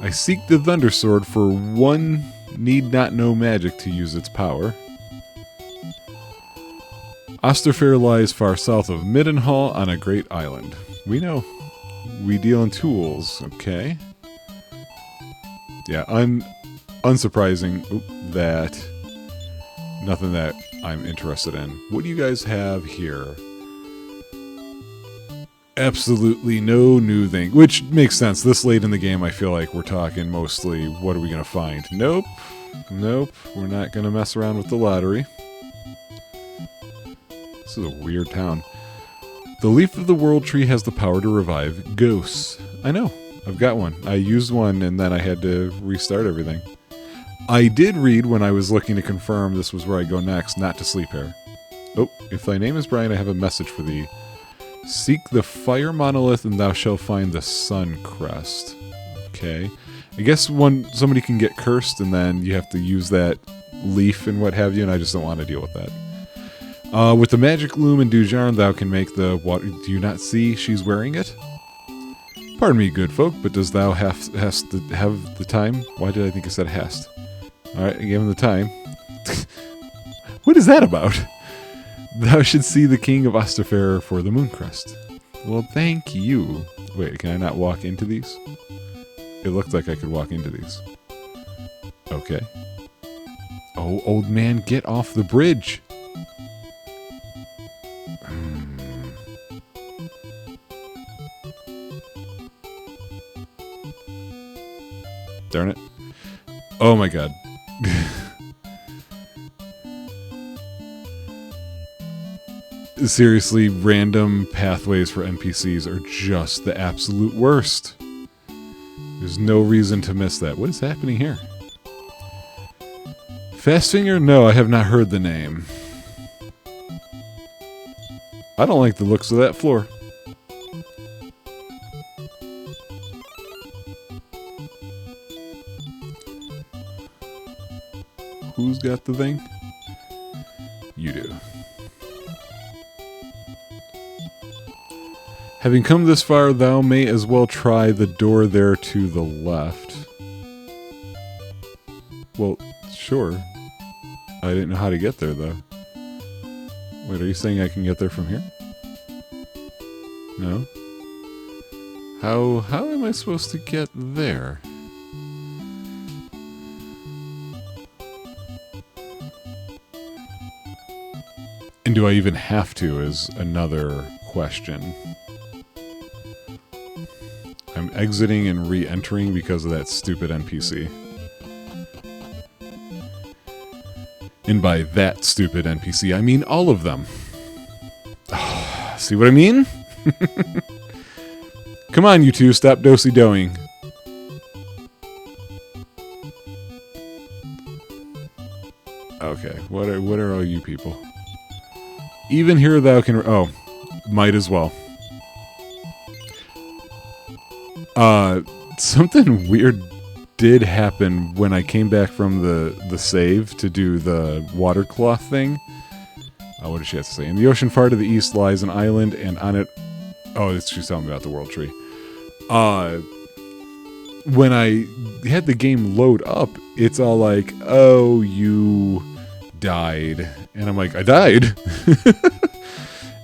I seek the Thunder Sword, for one need not know magic to use its power. Osterfair lies far south of Middenhall on a great island. We know. We deal in tools, okay. Yeah, unsurprising that nothing that I'm interested in. What do you guys have here? Absolutely no new thing, which makes sense. This late in the game, I feel like we're talking mostly, what are we going to find? Nope. We're not going to mess around with the lottery. This is a weird town. The leaf of the world tree has the power to revive ghosts. I know. I've got one. I used one and then I had to restart everything. I did read when I was looking to confirm this was where I go next, not to sleep here. Oh, if thy name is Brian, I have a message for thee. Seek the fire monolith and thou shalt find the sun crest. Okay. I guess somebody can get cursed and then you have to use that leaf and what have you, and I just don't want to deal with that. With the magic loom and Dujarn, thou can make the water. Do you not see she's wearing it? Pardon me, good folk, but does thou hast to have the time? Why did I think I said hast? Alright, I gave him the time. What is that about? Thou should see the king of Osterfair for the Mooncrest. Well, thank you. Wait, can I not walk into these? It looked like I could walk into these. Okay. Oh, old man, get off the bridge! Darn it. Oh my god. Seriously, random pathways for NPCs are just the absolute worst. There's no reason to miss that. What is happening here? Fastfinger? No, I have not heard the name. I don't like the looks of that floor. Who's got the thing? You do. Having come this far, thou may as well try the door there to the left. Well, sure. I didn't know how to get there, though. Wait, are you saying I can get there from here? No? How am I supposed to get there? And do I even have to is another question. I'm exiting and re-entering because of that stupid NPC. And by that stupid NPC, I mean all of them. Oh, see what I mean? Come on, you two, stop dosey-doing. Okay, what are all you people? Even here thou can... Oh, might as well. Something weird did happen when I came back from the save to do the water cloth thing. What does she have to say? In the ocean far to the east lies an island, and on it... Oh, she's telling me about the world tree. When I had the game load up, it's all like, oh, you died. And I'm like, I died?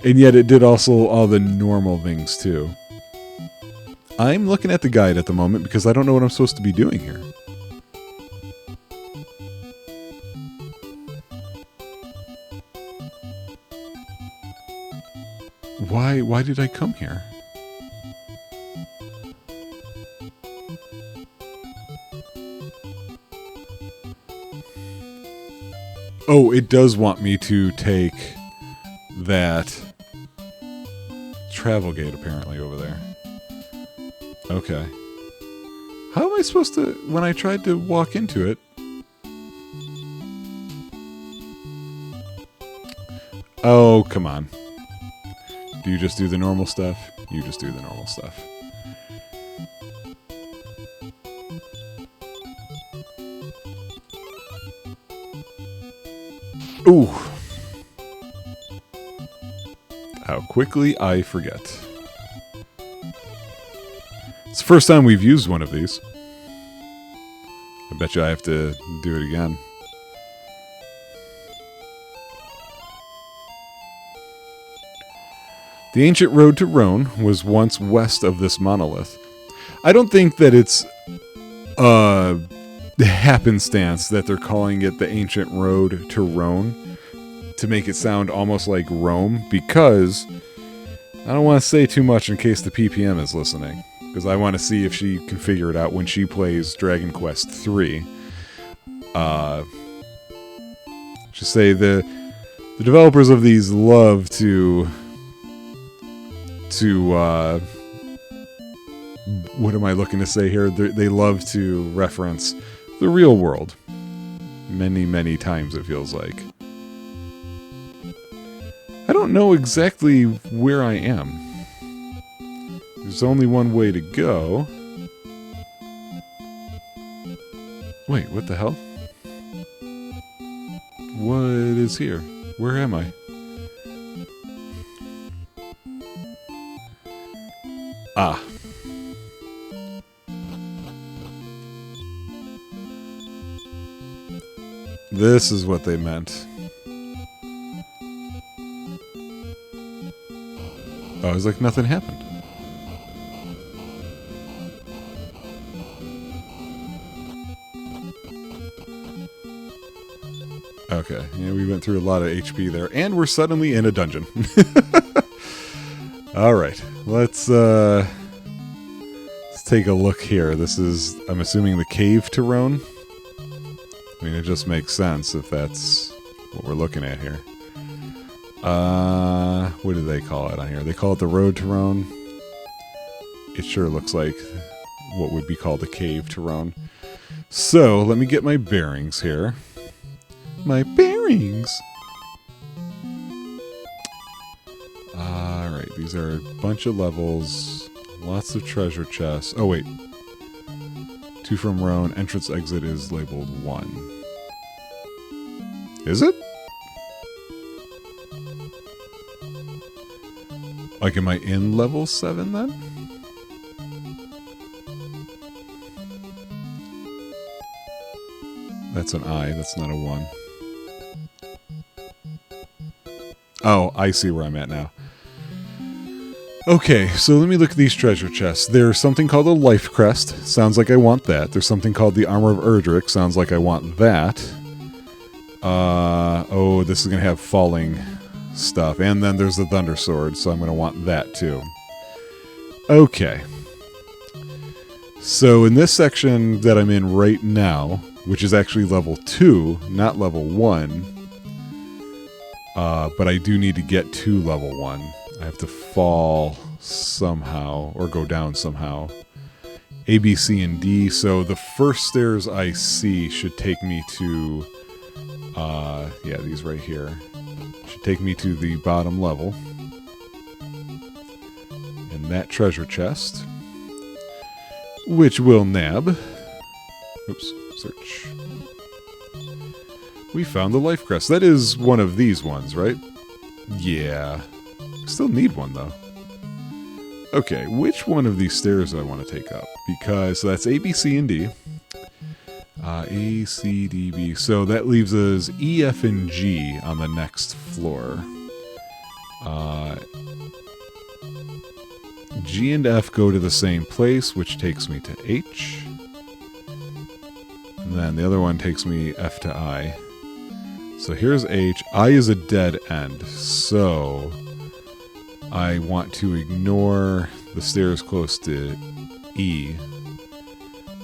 And yet it did also all the normal things, too. I'm looking at the guide at the moment because I don't know what I'm supposed to be doing here. Why did I come here? Oh, it does want me to take that travel gate apparently over there. Okay. How am I supposed to... When I tried to walk into it... Oh, come on. Do you just do the normal stuff? You just do the normal stuff. Ooh. How quickly I forget. It's the first time we've used one of these. I bet you I have to do it again. The ancient road to Rhone was once west of this monolith. I don't think that it's happenstance that they're calling it the ancient road to Rhone to make it sound almost like Rome, because I don't want to say too much in case the PPM is listening, because I want to see if she can figure it out when she plays Dragon Quest III. Just say the developers of these love to what am I looking to say here? They love to reference the real world many, many times, it feels like. I don't know exactly where I am. There's only one way to go. Wait, what the hell? What is here? Where am I? Ah. This is what they meant. Oh, it's like nothing happened. Okay, yeah, we went through a lot of HP there, and we're suddenly in a dungeon. Alright, let's take a look here. This is, I'm assuming, the cave to Rhone. I mean, it just makes sense if that's what we're looking at here. What do they call it on here? They call it the road to Rhone. It sure looks like what would be called the cave to Rhone. So, let me get my bearings here. My bearings! Alright, these are a bunch of levels. Lots of treasure chests. Oh, wait. 2 from Rhone. Entrance exit is labeled 1. Is it? Like, am I in level 7 then? That's an I, that's not a 1. Oh, I see where I'm at now. Okay, so let me look at these treasure chests. There's something called a life crest. Sounds like I want that. There's something called the armor of Erdrick. Sounds like I want that. Oh, this is going to have falling stuff. And then there's the Thunder Sword, so I'm going to want that too. Okay. So in this section that I'm in right now, which is actually level 2, not level 1, but I do need to get to level 1. I have to fall somehow, or go down somehow. A, B, C, and D. So the first stairs I see should take me to, yeah, these right here. Should take me to the bottom level. And that treasure chest, which we'll nab. Oops, search. We found the life crest. That is one of these ones, right? Yeah. Still need one, though. Okay, which one of these stairs do I want to take up? Because that's A, B, C, and D. A, C, D, B. So that leaves us E, F, and G on the next floor. G and F go to the same place, which takes me to H. And then the other one takes me F to I. So here's H. I is a dead end, so I want to ignore the stairs close to E.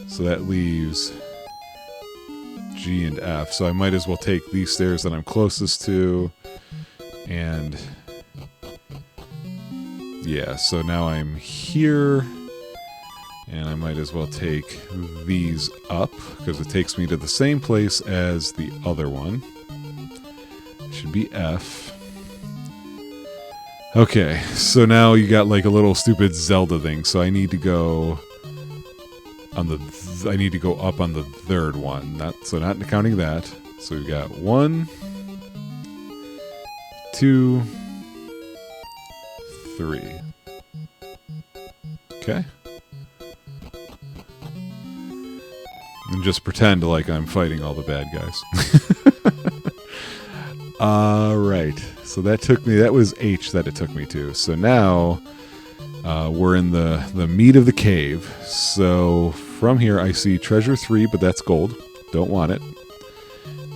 So that leaves G and F. So I might as well take these stairs that I'm closest to. And yeah, so now I'm here. And I might as well take these up, because it takes me to the same place as the other one. It should be F. Okay, so now you got like a little stupid Zelda thing, so I need to go on the I need to go up on the third one. Not counting that. So we've got 1, 2, 3. Okay. And just pretend like I'm fighting all the bad guys. Alright. So that was H that it took me to. So now we're in the meat of the cave. So from here I see treasure 3, but that's gold. Don't want it.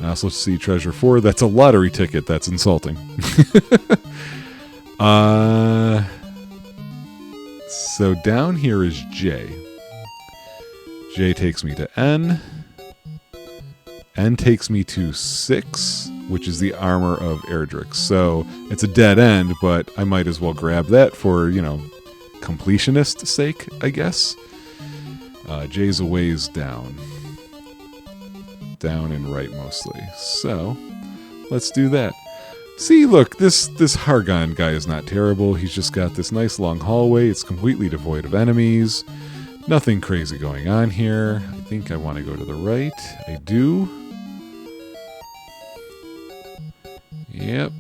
I also see treasure 4. That's a lottery ticket. That's insulting. So down here is J. J takes me to N. N takes me to 6, which is the armor of Erdrick. So it's a dead end, but I might as well grab that for, completionist sake, I guess. J's a ways down. Down and right mostly. So let's do that. See, look, this Hargon guy is not terrible. He's just got this nice long hallway. It's completely devoid of enemies. Nothing crazy going on here. I think I want to go to the right. I do. Yep.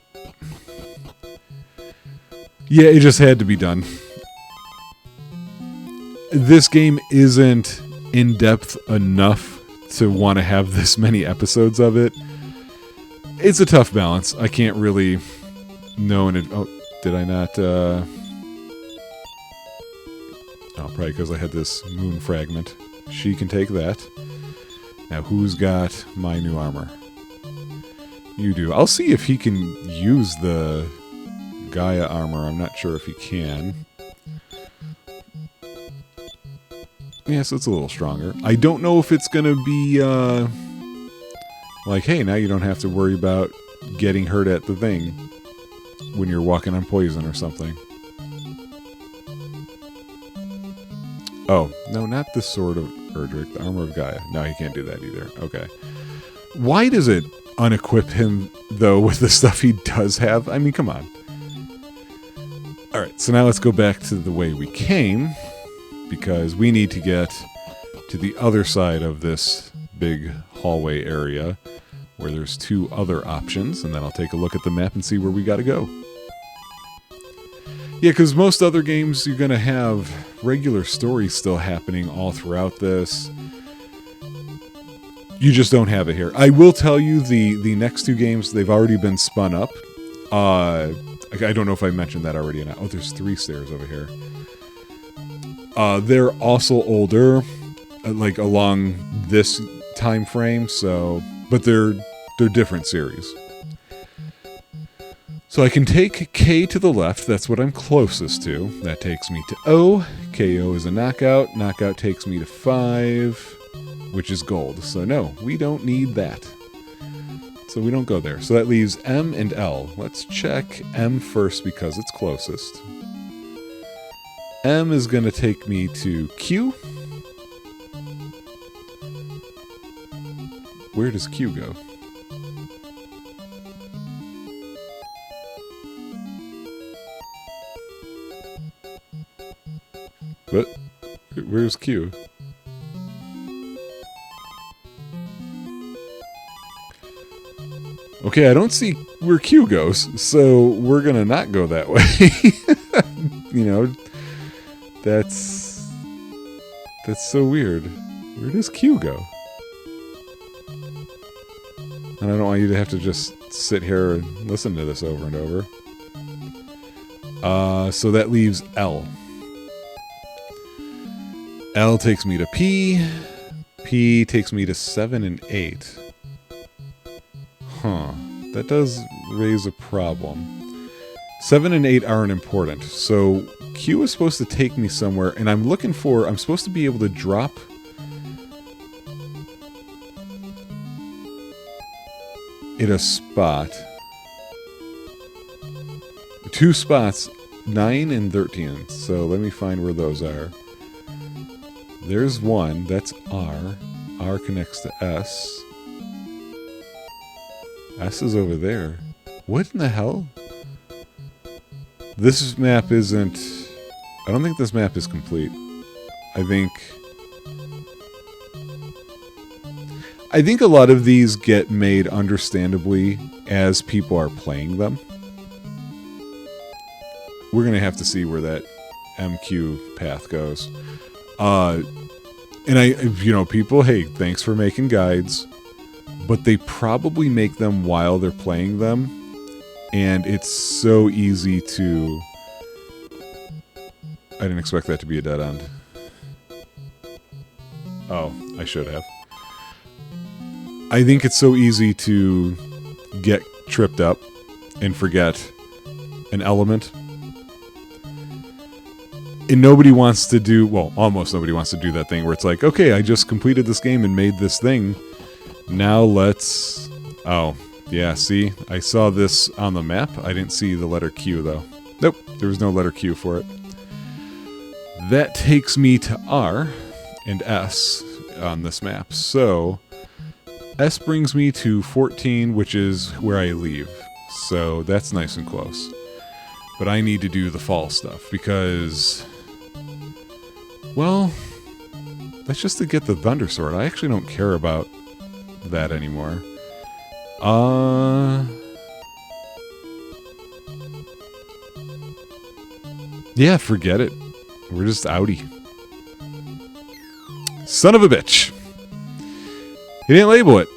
Yeah, it just had to be done. This game isn't in-depth enough to want to have this many episodes of it. It's a tough balance. I can't really know in it. Oh, did I not? Oh, probably because I had this moon fragment. She can take that. Now, who's got my new armor? You do. I'll see if he can use the Gaia armor. I'm not sure if he can. Yeah, so it's a little stronger. I don't know if it's going to be, like, hey, now you don't have to worry about getting hurt at the thing when you're walking on poison or something. Oh, no, not the sword of Erdrick, the armor of Gaia. No, he can't do that either. Okay. Why does it unequip him, though, with the stuff he does have? I mean, come on. Alright, so now let's go back to the way we came, because we need to get to the other side of this big hallway area where there's 2 other options, and then I'll take a look at the map and see where we gotta go. Yeah, because most other games you're gonna have regular stories still happening all throughout this. You just don't have it here. I will tell you the next 2 games, they've already been spun up. I don't know if I mentioned that already or not. Oh, there's 3 stairs over here. They're also older, like along this time frame, so but they're different series. So I can take K to the left, that's what I'm closest to. That takes me to O. KO is a knockout. Knockout takes me to 5, which is gold. So no, we don't need that. So we don't go there. So that leaves M and L. Let's check M first because it's closest. M is going to take me to Q. Where does Q go? What? Where's Q? Okay, I don't see where Q goes, so we're gonna not go that way. That's so weird. Where does Q go? And I don't want you to have to just sit here and listen to this over and over. So that leaves L. L takes me to P. P takes me to 7 and 8. Huh. That does raise a problem. 7 and 8 aren't important. So Q is supposed to take me somewhere, and I'm supposed to be able to drop in a spot. 2 spots, 9 and 13. So let me find where those are. there's one. That's R. R connects to S. S is over there. What in the hell? This map isn't... I don't think this map is complete. I think a lot of these get made understandably as people are playing them. We're going to have to see where that MQ path goes. And people, hey, thanks for making guides. But they probably make them while they're playing them. And it's so easy to... I didn't expect that to be a dead end. Oh, I should have. I think it's so easy to get tripped up and forget an element. And nobody wants to do... Well, almost nobody wants to do that thing where it's like, okay, I just completed this game and made this thing. Now let's... Oh, yeah, see? I saw this on the map. I didn't see the letter Q, though. Nope, there was no letter Q for it. That takes me to R and S on this map. So, S brings me to 14, which is where I leave. So, that's nice and close. But I need to do the fall stuff, because... Well, that's just to get the Thunder Sword. I actually don't care about that anymore. Yeah, forget it. We're just outie. Son of a bitch. He didn't label it.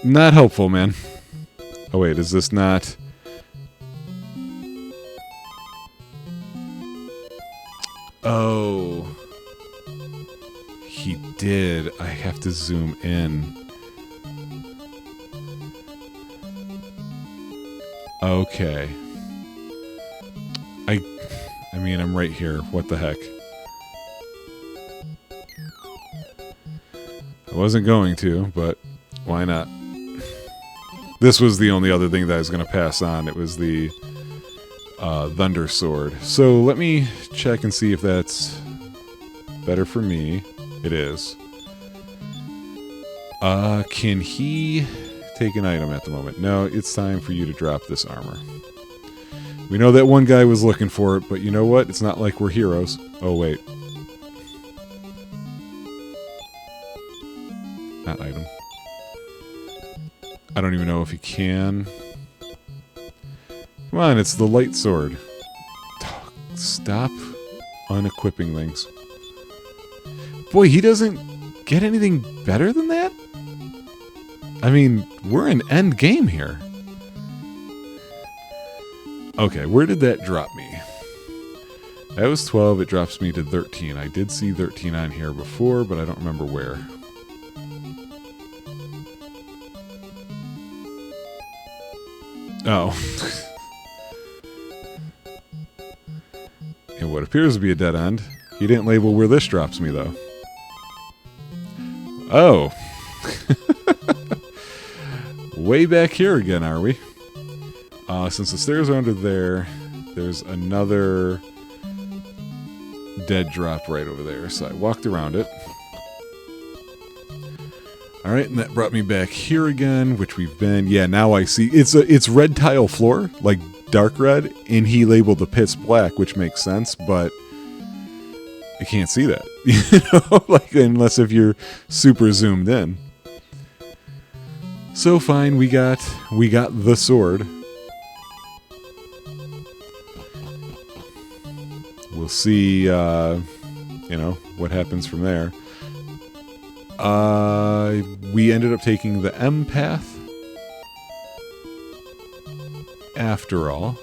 Not helpful, man. Oh, wait, is this not... Oh. He did. I have to zoom in. Okay. I mean, I'm right here. What the heck? I wasn't going to, but why not? This was the only other thing that I was going to pass on. It was the Thunder Sword. So let me check and see if that's better for me. It is. Can he take an item at the moment? No, it's time for you to drop this armor. We know that one guy was looking for it, but you know what? It's not like we're heroes. Oh, wait. Not item. I don't even know if he can. Come on, it's the light sword. Stop unequipping things. Boy, he doesn't get anything better than that? I mean, we're in end game here. Okay, where did that drop me? That was 12, it drops me to 13. I did see 13 on here before, but I don't remember where. Oh. And what appears to be a dead end. He didn't label where this drops me, though. Oh. Way back here again, are we? Since the stairs are under there, there's another dead drop right over there. So I walked around it. Alright, and that brought me back here again, which we've been... Yeah, now I see... It's red tile floor, like dark red, and he labeled the pits black, which makes sense, but I can't see that. You know, like, unless if you're super zoomed in. So fine, we got the sword. We'll see, what happens from there. We ended up taking the M path. After all.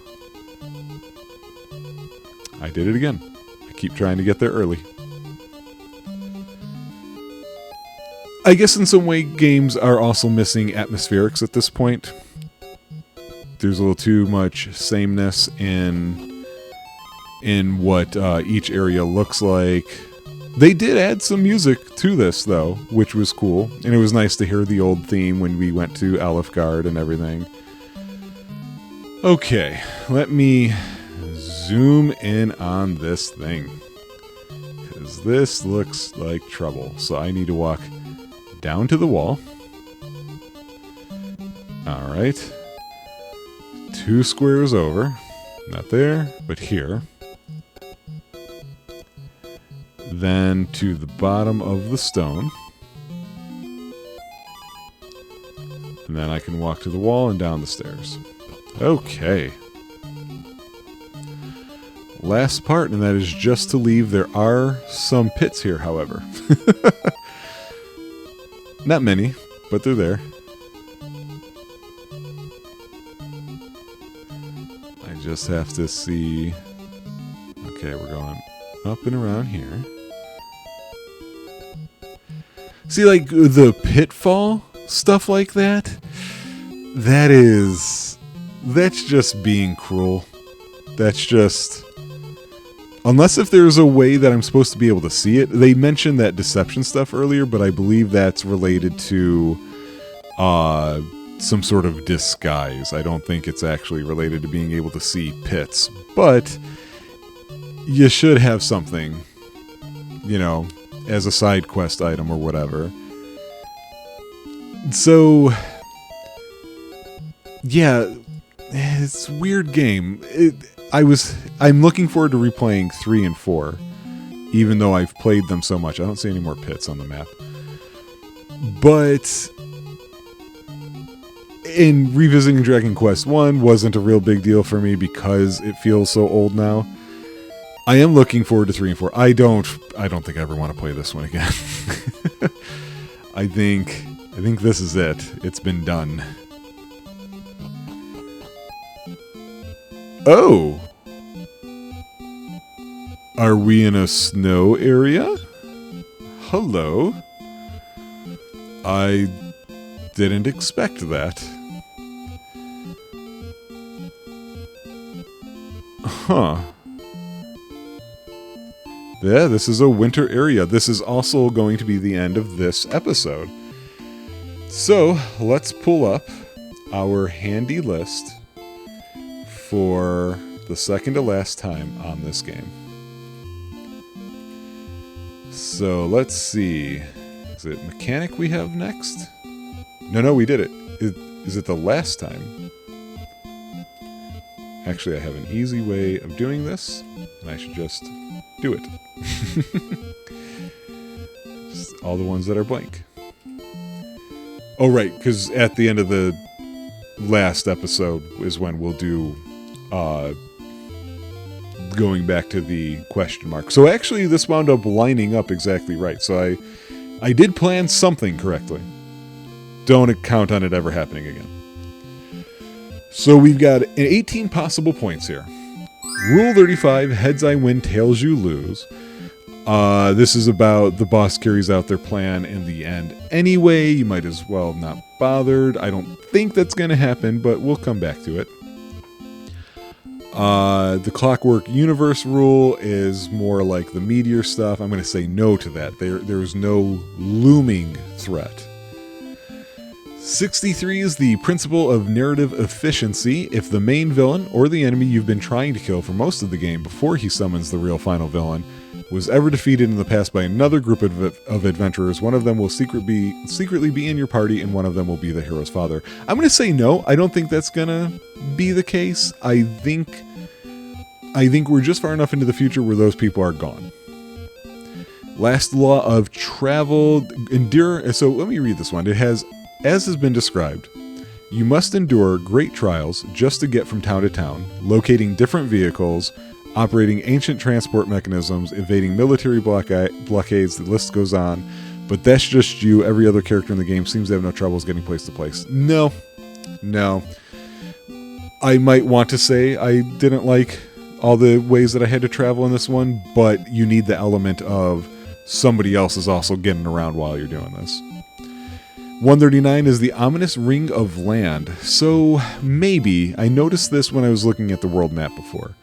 I did it again. I keep trying to get there early. I guess in some way games are also missing atmospherics at this point. There's a little too much sameness in what each area looks like. They did add some music to this, though, which was cool. And it was nice to hear the old theme when we went to Alefgard and everything. Okay, let me zoom in on this thing. because this looks like trouble. So I need to walk down to the wall. Alright. 2 squares over. Not there, but here. Then to the bottom of the stone. And then I can walk to the wall and down the stairs. Okay. Last part, and that is just to leave. There are some pits here, however. Not many, but they're there. I just have to see... Okay, we're going up and around here. See, like, the pitfall stuff like that, that's just being cruel. That's just... Unless if there's a way that I'm supposed to be able to see it. They mentioned that deception stuff earlier, but I believe that's related to some sort of disguise. I don't think it's actually related to being able to see pits. But you should have something, you know, as a side quest item or whatever. So, yeah, it's a weird game. I'm looking forward to replaying 3 and 4, even though I've played them so much. I don't see any more pits on the map. But in revisiting Dragon Quest 1 wasn't a real big deal for me because it feels so old now. I am looking forward to 3 and 4. I don't think I ever want to play this one again. I think this is it. It's been done. Oh! Are we in a snow area? Hello? I didn't expect that. Huh. Yeah, this is a winter area. This is also going to be the end of this episode. So, let's pull up our handy list for the second to last time on this game. So, let's see. Is it mechanic we have next? No, we did it. Is it the last time? Actually, I have an easy way of doing this, and I should just do it. Just all the ones that are blank. Oh, right, because at the end of the last episode is when we'll do going back to the question mark. So actually, this wound up lining up exactly right. So I did plan something correctly. Don't count on it ever happening again. So we've got 18 possible points here. Rule 35, heads I win, tails you lose. This is about the boss carries out their plan in the end anyway. You might as well not bothered. I don't think that's going to happen, but we'll come back to it. The Clockwork Universe rule is more like the meteor stuff. I'm going to say no to that. There is no looming threat. 63 is the principle of narrative efficiency. If the main villain or the enemy you've been trying to kill for most of the game before he summons the real final villain was ever defeated in the past by another group of adventurers, one of them will secretly be in your party and one of them will be the hero's father. I'm going to say no. I don't think that's going to be the case. I think we're just far enough into the future where those people are gone. Last law of travel, endure. So let me read this one. It has, as has been described, you must endure great trials just to get from town to town, locating different vehicles, operating ancient transport mechanisms, evading military blockades, the list goes on. But that's just you. Every other character in the game seems to have no troubles getting place to place. No. I might want to say I didn't like all the ways that I had to travel in this one, but you need the element of somebody else is also getting around while you're doing this. 139 is the ominous ring of land. So maybe, I noticed this when I was looking at the world map before.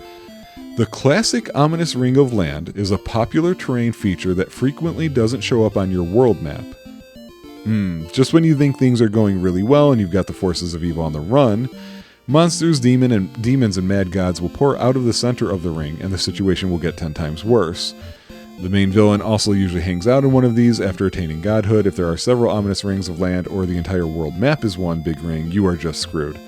The classic ominous ring of land is a popular terrain feature that frequently doesn't show up on your world map. Just when you think things are going really well and you've got the forces of evil on the run, monsters, demons, and mad gods will pour out of the center of the ring and the situation will get 10 times worse. The main villain also usually hangs out in one of these after attaining godhood. If there are several ominous rings of land or the entire world map is one big ring, you are just screwed.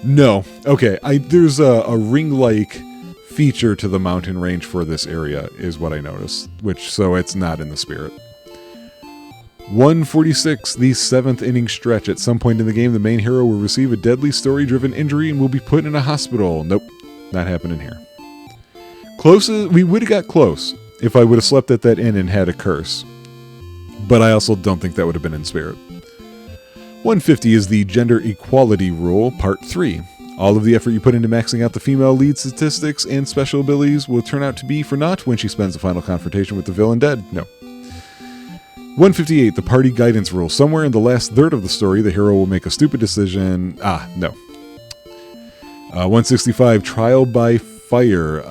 No. Okay, there's a ring-like feature to the mountain range for this area, is what I noticed, so it's not in the spirit. 146, the 7th inning stretch. At some point in the game, the main hero will receive a deadly story-driven injury and will be put in a hospital. Nope, not happening here. We would have got close if I would have slept at that inn and had a curse. But I also don't think that would have been in spirit. 150 is the gender equality rule, part 3. All of the effort you put into maxing out the female lead statistics and special abilities will turn out to be for naught when she spends the final confrontation with the villain dead. No. 158, the party guidance rule. Somewhere in the last third of the story, the hero will make a stupid decision. No. 165, trial by fire.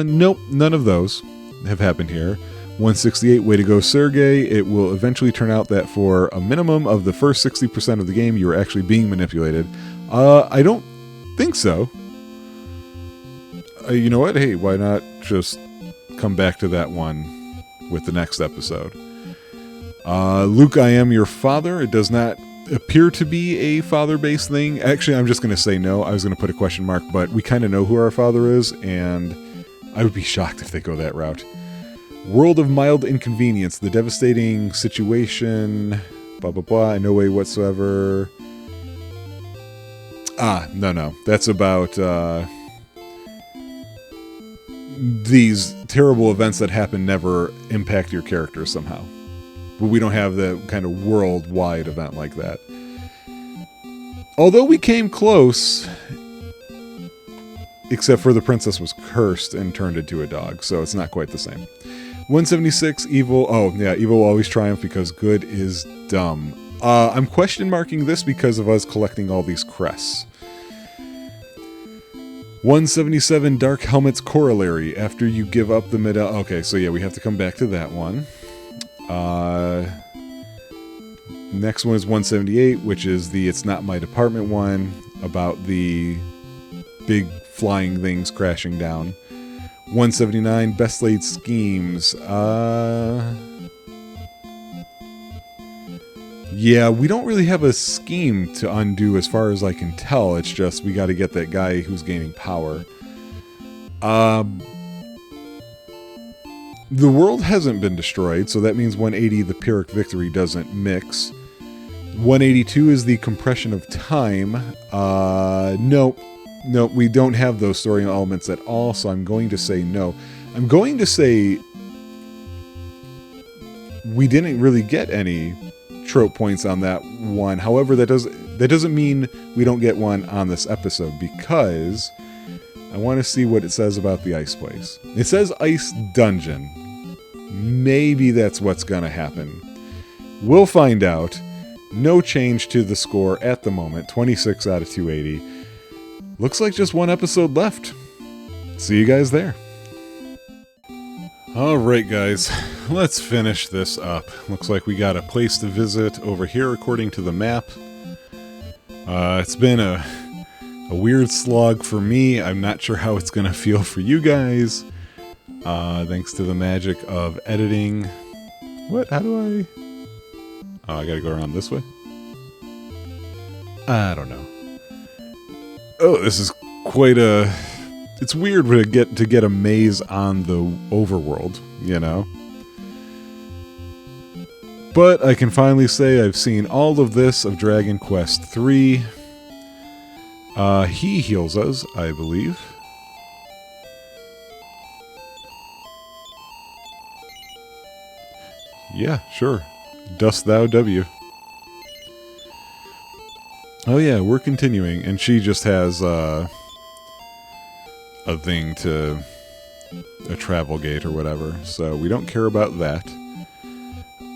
Nope, none of those have happened here. 168, way to go, Sergey. It will eventually turn out that for a minimum of the first 60% of the game, you are actually being manipulated. I don't think so. You know what? Hey, why not just come back to that one with the next episode? Luke, I am your father. It does not appear to be a father-based thing. Actually, I'm just going to say no. I was going to put a question mark, but we kind of know who our father is, and I would be shocked if they go that route. World of mild inconvenience. The devastating situation. Blah, blah, blah. In no way whatsoever. No. That's about these terrible events that happen never impact your character somehow. But we don't have the kind of worldwide event like that. Although we came close, except for the princess was cursed and turned into a dog, so it's not quite the same. 176, evil. Oh, yeah, evil will always triumph because good is dumb. I'm question marking this because of us collecting all these crests. 177, Dark Helmet's corollary. After you give up the mid... Okay, so yeah, we have to come back to that one. Next one is 178, which is the It's Not My Department one, about the big flying things crashing down. 179, Best Laid Schemes. Yeah, we don't really have a scheme to undo as far as I can tell. It's just we got to get that guy who's gaining power. The world hasn't been destroyed, so that means 180, the Pyrrhic Victory, doesn't mix. 182 is the compression of time. No, we don't have those story elements at all, so I'm going to say no. I'm going to say we didn't really get any trope points on that one. However, that doesn't mean we don't get one on this episode, because I want to see what it says about the ice place. It says ice dungeon. Maybe that's what's gonna happen. We'll find out. No change to the score at the moment. 26 out of 280. Looks like just one episode left. See you guys there. Alright guys, let's finish this up. Looks like we got a place to visit over here according to the map. It's been a weird slog for me. I'm not sure how it's gonna feel for you guys. Thanks to the magic of editing. What? How do I... Oh, I gotta go around this way? I don't know. Oh, this is quite a... It's weird to get a maze on the overworld, you know? But I can finally say I've seen all of this of Dragon Quest III. He heals us, I believe. Yeah, sure. Dost thou W. Oh yeah, we're continuing, and she just has a thing to a travel gate or whatever, so we don't care about that.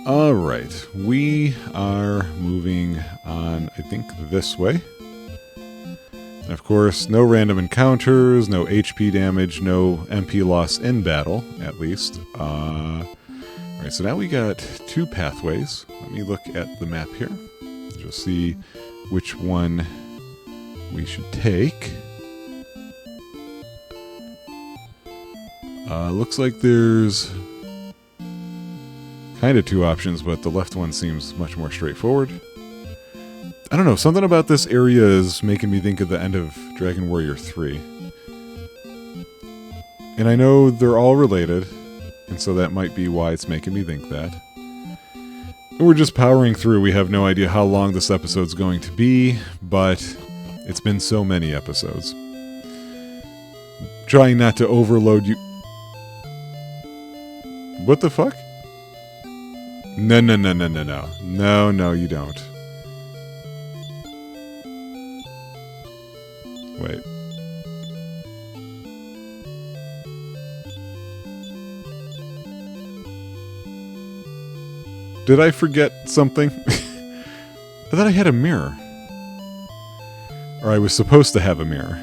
Alright, we are moving on, I think, this way. Of course, no random encounters, no HP damage, no MP loss in battle, at least. Alright, so now we got two pathways. Let me look at the map here. Just see which one we should take. Looks like there's kind of two options, but the left one seems much more straightforward. I don't know, something about this area is making me think of the end of Dragon Warrior 3. And I know they're all related, and so that might be why it's making me think that. And we're just powering through. We have no idea how long this episode's going to be, but it's been so many episodes. Trying not to overload you. What the fuck? No, no, no, no, no, no. No, no, you don't. Wait. Did I forget something? I thought I had a mirror. Or I was supposed to have a mirror.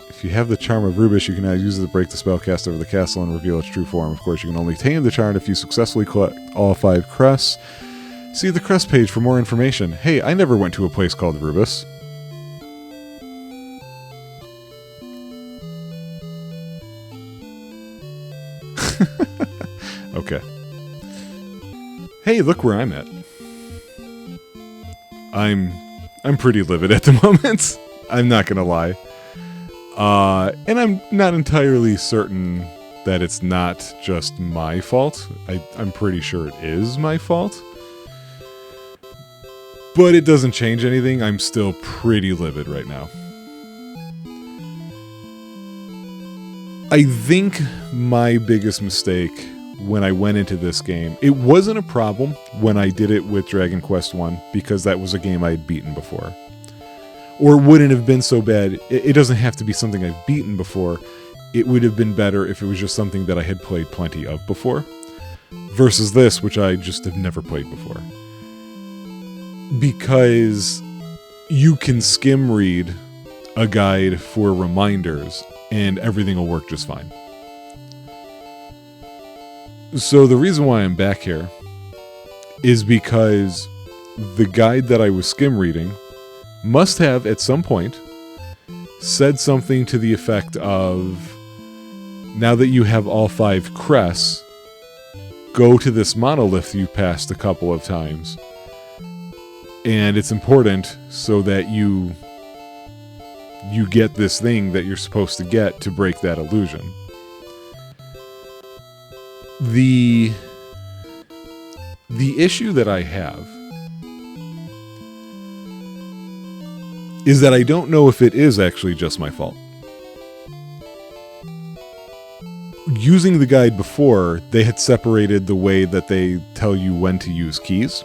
If you have the charm of Rubish, you can now use it to break the spell cast over the castle and reveal its true form. Of course, you can only tame the charm if you successfully collect all 5 crests. See the crest page for more information. Hey, I never went to a place called Rubis. Okay. Hey, look where I'm at. I'm pretty livid at the moment. I'm not gonna lie. And I'm not entirely certain that it's not just my fault. I'm pretty sure it is my fault. But it doesn't change anything. I'm still pretty livid right now. I think my biggest mistake when I went into this game, it wasn't a problem when I did it with Dragon Quest 1, because that was a game I had beaten before. Or it wouldn't have been so bad. It doesn't have to be something I've beaten before. It would have been better if it was just something that I had played plenty of before. Versus this, which I just have never played before. Because you can skim read a guide for reminders and everything will work just fine. So the reason why I'm back here is because the guide that I was skim reading must have, at some point, said something to the effect of, now that you have all 5 crests, go to this monolith you passed a couple of times. And it's important so that you get this thing that you're supposed to get to break that illusion. The issue that I have is that I don't know if it is actually just my fault. Using the guide before, they had separated the way that they tell you when to use keys,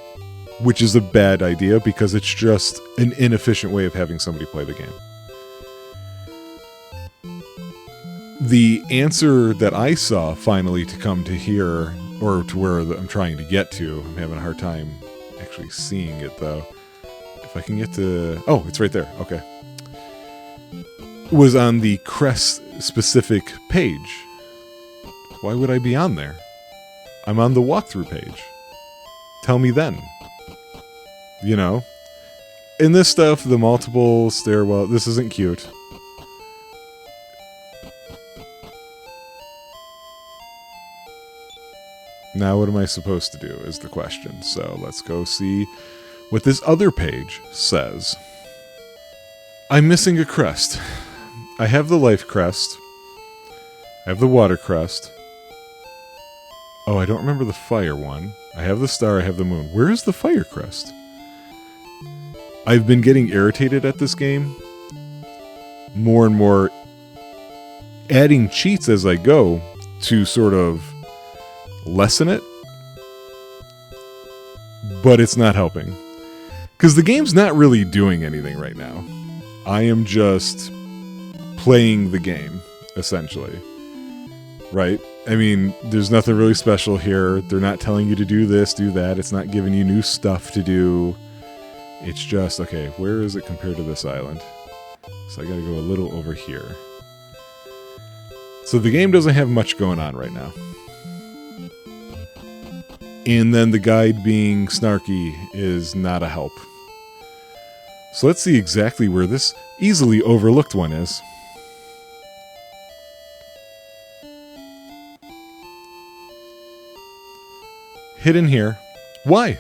which is a bad idea because it's just an inefficient way of having somebody play the game. The answer that I saw finally to come to here, or to where I'm trying to get to, I'm having a hard time actually seeing it though. If I can get to... Oh, it's right there. Okay. Was on the crest specific page. Why would I be on there? I'm on the walkthrough page. Tell me then. You know? In this stuff, the multiple stairwell... This isn't cute. Now what am I supposed to do is the question. So let's go see what this other page says. I'm missing a crest. I have the life crest. I have the water crest. Oh, I don't remember the fire one. I have the star, I have the moon. Where is the fire crest? I've been getting irritated at this game. More and more. Adding cheats as I go to sort of lessen it, but it's not helping because the game's not really doing anything right now. I am just playing the game essentially, right? I mean, there's nothing really special here. They're not telling you to do this, do that. It's not giving you new stuff to do. It's just, okay, where is it compared to this island? So I gotta go a little over here. So the game doesn't have much going on right now. And then the guide being snarky is not a help. So let's see exactly where this easily overlooked one is. hidden here. Why?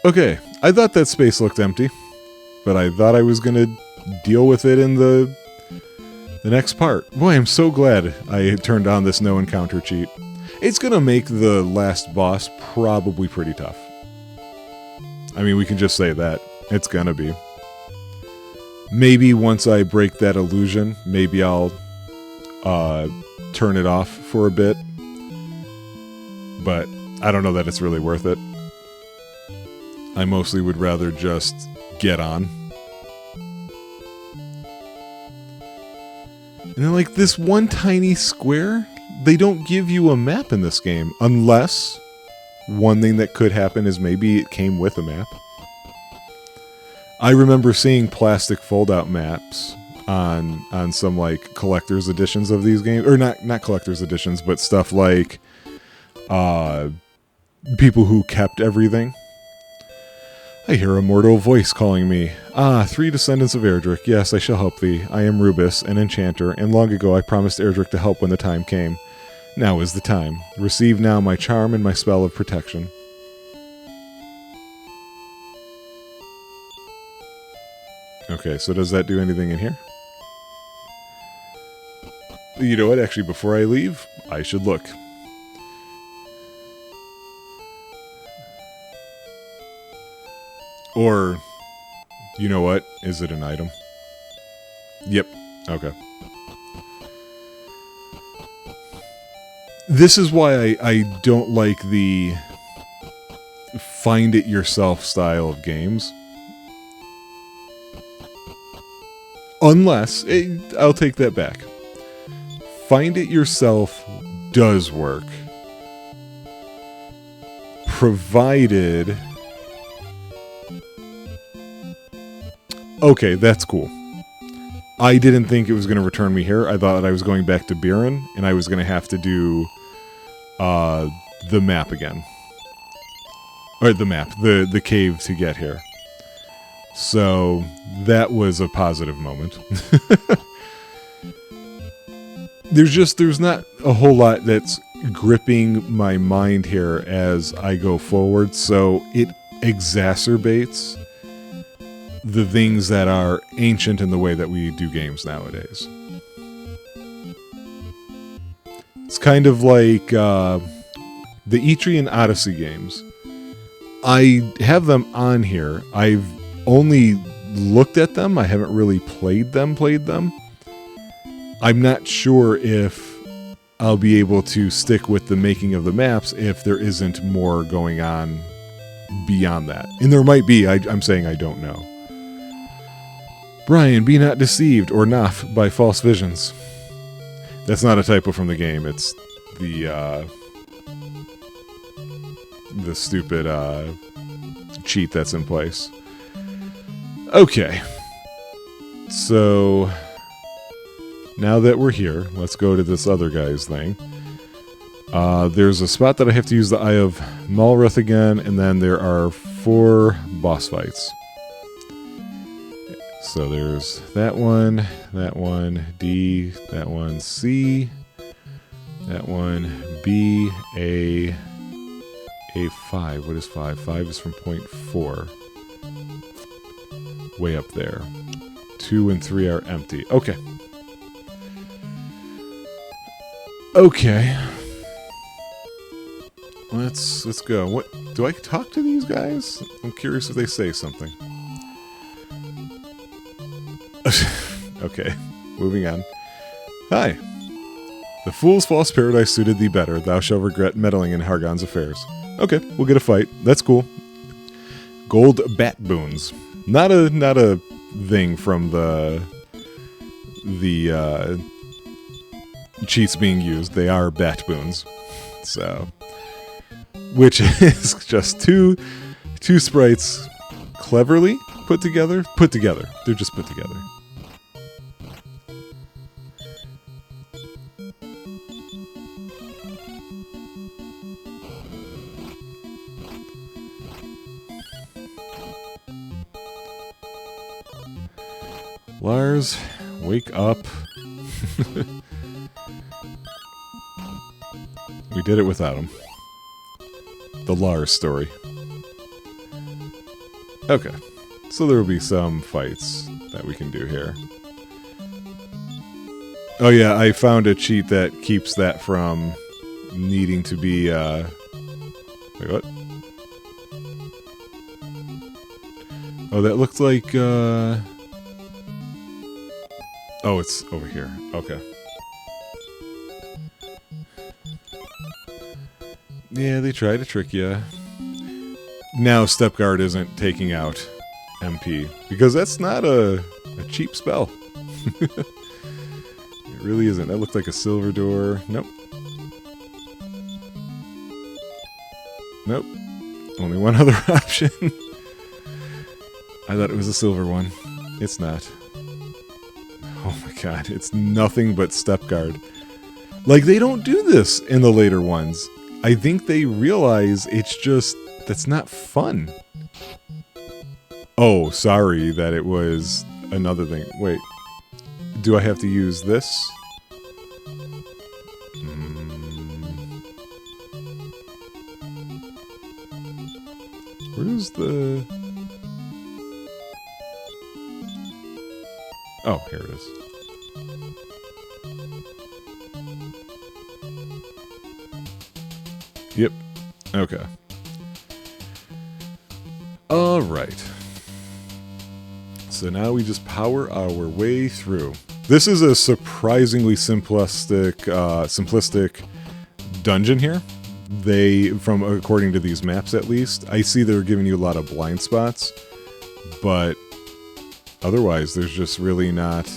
Okay, I thought that space looked empty, but I thought I was going to deal with it in the next part. Boy, I'm so glad I turned on this no encounter cheat. It's going to make the last boss probably pretty tough. I mean, we can just say that. It's going to be. Maybe once I break that illusion, maybe I'll turn it off for a bit. But I don't know that it's really worth it. I mostly would rather just get on. And then, like, this one tiny square, they don't give you a map in this game. Unless, one thing that could happen is maybe it came with a map. I remember seeing plastic fold-out maps on some, like, collector's editions of these games. Or not collector's editions, but stuff like people who kept everything. I hear a mortal voice calling me. Ah, 3 descendants of Erdrick. Yes, I shall help thee. I am Rubus, an enchanter, and long ago I promised Erdrick to help when the time came. Now is the time. Receive now my charm and my spell of protection. Okay, so does that do anything in here? You know what? Actually, before I leave, I should look. Or, you know what? Is it an item? Yep. Okay. This is why I don't like the find it yourself style of games. Unless, I'll take that back. Find it yourself does work. Provided... Okay, that's cool. I didn't think it was going to return me here. I thought I was going back to Biren, and I was going to have to do the map again. Or the map, the cave to get here. So, that was a positive moment. There's not a whole lot that's gripping my mind here as I go forward, so it exacerbates the things that are ancient in the way that we do games nowadays. It's kind of like the Etrian Odyssey games. I have them on here. I've only looked at them. I haven't really played them. I'm not sure if I'll be able to stick with the making of the maps if there isn't more going on beyond that. And there might be. I'm saying I don't know. Brian, be not deceived or not by false visions. That's not a typo from the game. It's the stupid cheat that's in place. Okay. So now that we're here, let's go to this other guy's thing. There's a spot that I have to use the Eye of Malruth again, and then there are 4 boss fights. So there's that one, D, that one, C, that one, B, A 5. What is 5? 5 is from point 4. Way up there. 2 and 3 are empty. Okay. Okay. Let's go. What do I talk to these guys? I'm curious if they say something. Okay, moving on. Hi. The fool's false paradise suited thee better. Thou shalt regret meddling in Hargon's affairs. Okay, we'll get a fight. That's cool. Gold bat boons. Not a thing from the cheats being used. They are bat boons. So, which is just two sprites cleverly put together. They're just put together. Lars, wake up. we did it without him. The Lars story. Okay. So there will be some fights that we can do here. Oh yeah, I found a cheat that keeps that from needing to be, wait, what? Oh, that looks like, oh, it's over here. Okay. Yeah, they try to trick you. Now Step Guard isn't taking out MP, because that's not a cheap spell. It really isn't. That looked like a silver door. Nope. Nope. Only one other option. I thought it was a silver one. It's not. Oh my god, it's nothing but Step Guard. Like, they don't do this in the later ones. I think they realize it's just, that's not fun. Oh, sorry that it was another thing. Wait, do I have to use this? Where's the... Oh, here it is. Yep. Okay. Alright. So now we just power our way through. This is a surprisingly simplistic dungeon here. According to these maps at least, I see they're giving you a lot of blind spots, but otherwise there's just really not...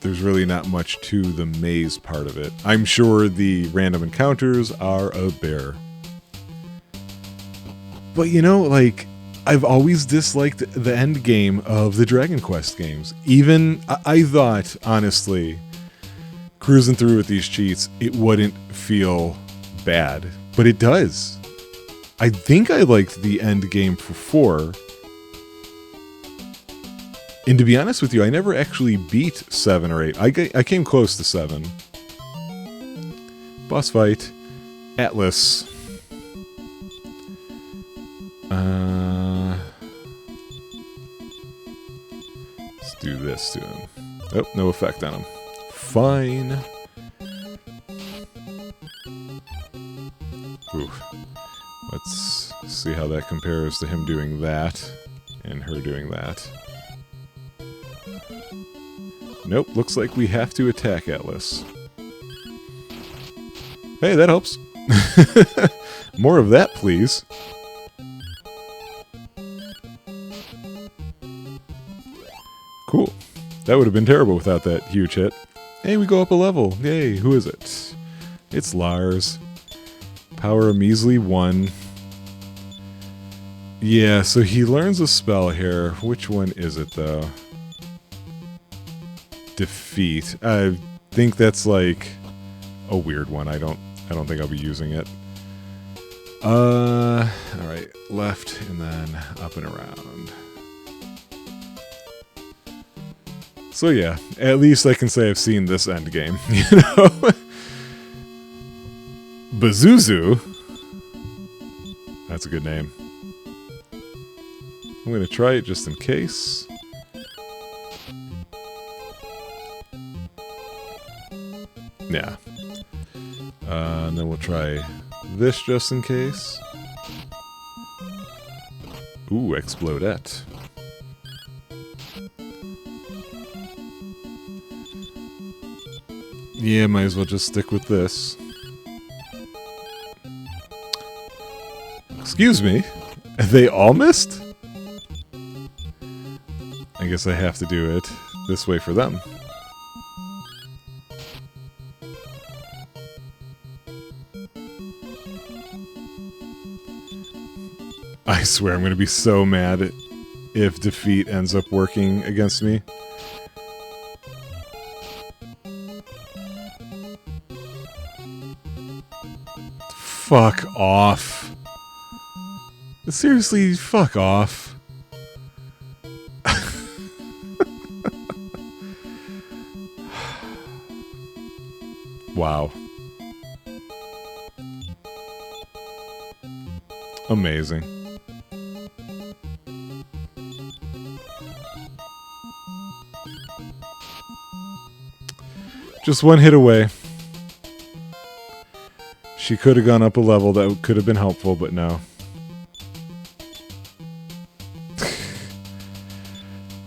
There's really not much to the maze part of it. I'm sure the random encounters are a bear. But you know, like, I've always disliked the end game of the Dragon Quest games. Even, I thought, honestly, cruising through with these cheats, it wouldn't feel bad. But it does. I think I liked the end game for 4. And to be honest with you, I never actually beat 7 or 8. I came close to 7. Boss fight. Atlas. Let's do this to him. Oh, no effect on him. Fine. Ooh. Let's see how that compares to him doing that and her doing that. Nope, looks like we have to attack Atlas. Hey, that helps. More of that, please. Cool. That would have been terrible without that huge hit. Hey, we go up a level. Yay, who is it? It's Lars. Power a measly 1. Yeah, so he learns a spell here. Which one is it, though? Defeat. I think that's like a weird one. I don't think I'll be using it. Alright, left and then up and around. So yeah, at least I can say I've seen this end game, you know? Bazuzu. That's a good name. I'm gonna try it just in case. Yeah. And then we'll try this just in case. Ooh, Explodette. Yeah, might as well just stick with this. Excuse me? They all missed? I guess I have to do it this way for them. I swear I'm going to be so mad if defeat ends up working against me. Fuck off. Seriously, fuck off. Wow. Amazing. Just one hit away. She could have gone up a level. That could have been helpful, but no.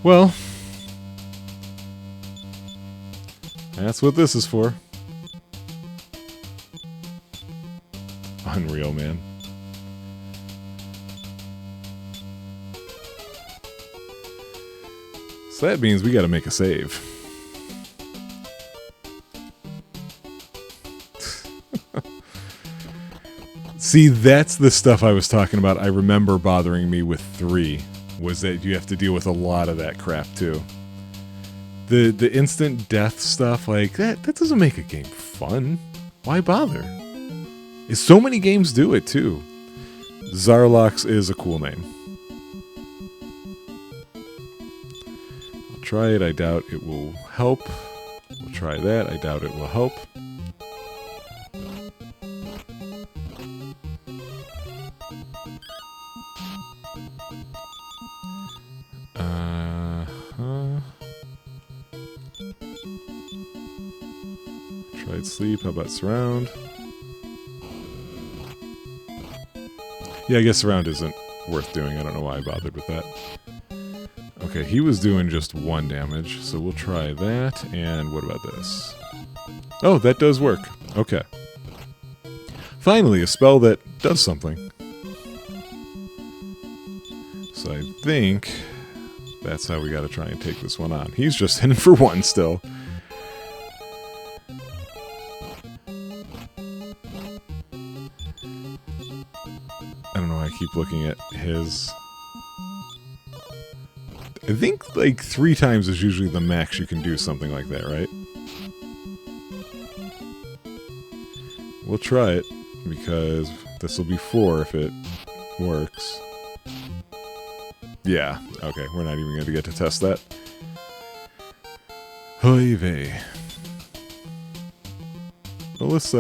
Well, that's what this is for. Unreal, man. So that means we gotta make a save. See, that's the stuff I was talking about. I remember bothering me with 3, was that you have to deal with a lot of that crap too. The instant death stuff, like, that doesn't make a game fun. Why bother? So many games do it too. Zarlox is a cool name. I'll try it, I doubt it will help. We'll try that, I doubt it will help. Tried sleep, how about surround? Yeah, I guess surround isn't worth doing. I don't know why I bothered with that. Okay, he was doing just 1 damage, so we'll try that. And what about this? Oh, that does work. Okay. Finally, a spell that does something. So I think that's how we gotta try and take this one on. He's just hitting for 1 still. I don't know why I keep looking at his. I think like 3 times is usually the max you can do something like that, right? We'll try it, because this will be 4 if it works. Yeah, okay, we're not even going to get to test that. Oy vey. Well, let's,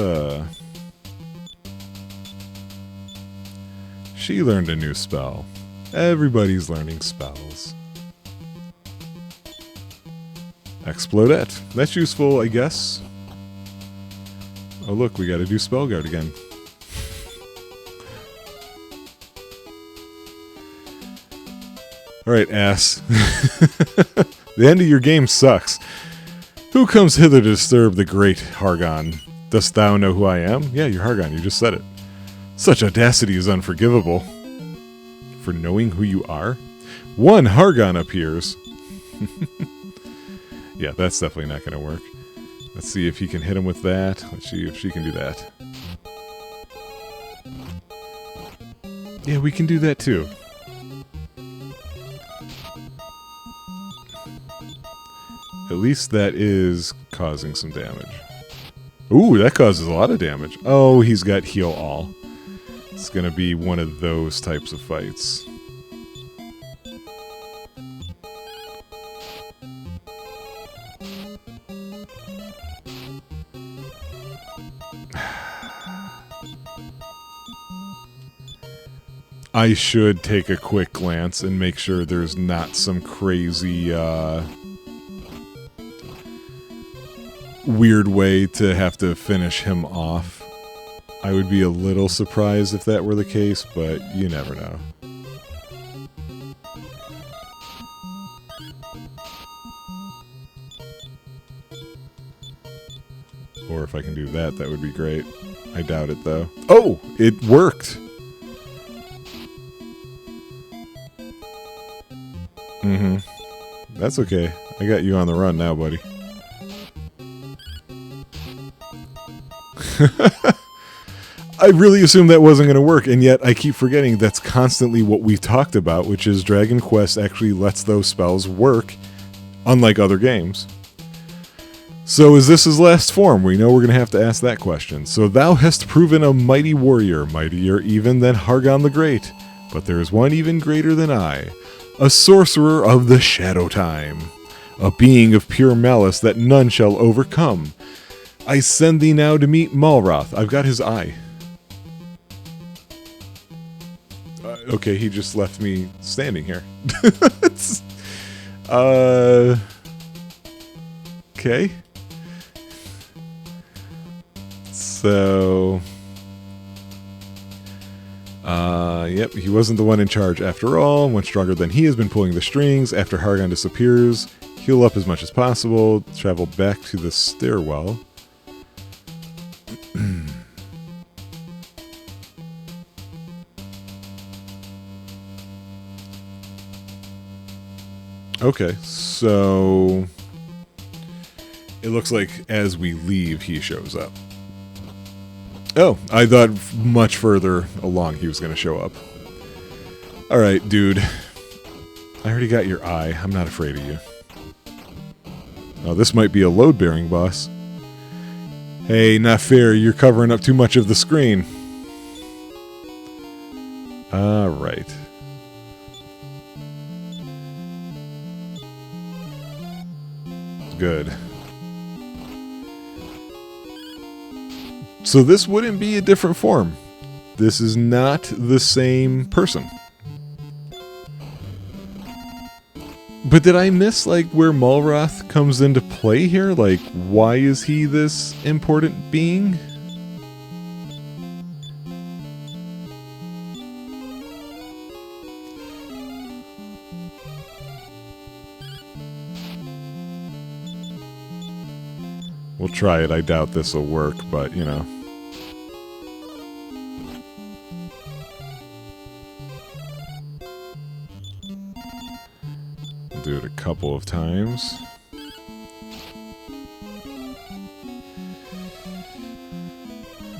she learned a new spell. Everybody's learning spells. Explodette. That's useful, I guess. Oh look, we gotta do Spell Guard again. Alright, ass. The end of your game sucks. Who comes hither to disturb the great Hargon? Dost thou know who I am? Yeah, you're Hargon, you just said it. Such audacity is unforgivable. For knowing who you are? 1 Hargon appears. Yeah, that's definitely not going to work. Let's see if he can hit him with that. Let's see if she can do that. Yeah, we can do that too. At least that is causing some damage. Ooh, that causes a lot of damage. Oh, he's got heal all. It's gonna be one of those types of fights. I should take a quick glance and make sure there's not some crazy, weird way to have to finish him off. I would be a little surprised if that were the case, but you never know. Or if I can do that, that would be great. I doubt it, though. Oh! It worked! Mm-hmm. That's okay. I got you on the run now, buddy. I really assumed that wasn't going to work, and yet I keep forgetting that's constantly what we've talked about, which is Dragon Quest actually lets those spells work, unlike other games. So is this his last form? We know we're going to have to ask that question. So thou hast proven a mighty warrior, mightier even than Hargon the Great, but there is one even greater than I, a sorcerer of the Shadow Time, a being of pure malice that none shall overcome. I send thee now to meet Malroth. I've got his eye. Okay, he just left me standing here. Okay. So... yep, he wasn't the one in charge after all. One stronger than he has been pulling the strings. After Hargon disappears, heal up as much as possible. Travel back to the stairwell. Okay, so... It looks like as we leave, he shows up. Oh, I thought much further along he was going to show up. Alright, dude. I already got your eye. I'm not afraid of you. Oh, this might be a load-bearing boss. Hey, not fair. You're covering up too much of the screen. Alright. Good. So this wouldn't be a different form. This is not the same person. But did I miss, like, where Malroth comes into play here? Like, why is he this important being? We'll try it. I doubt this will work, but, you know. Do it a couple of times.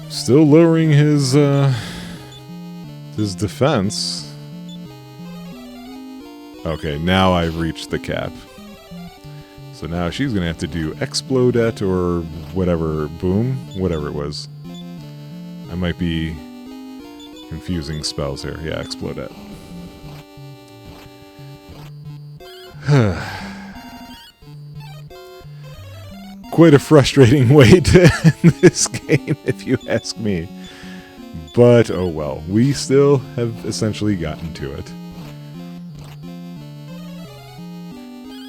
Still lowering his defense. Okay, now I've reached the cap. So now she's gonna have to do Explodette or whatever, boom, whatever it was. I might be confusing spells here. Yeah, Explodette. Quite a frustrating way to end this game, if you ask me. But, oh well. We still have essentially gotten to it.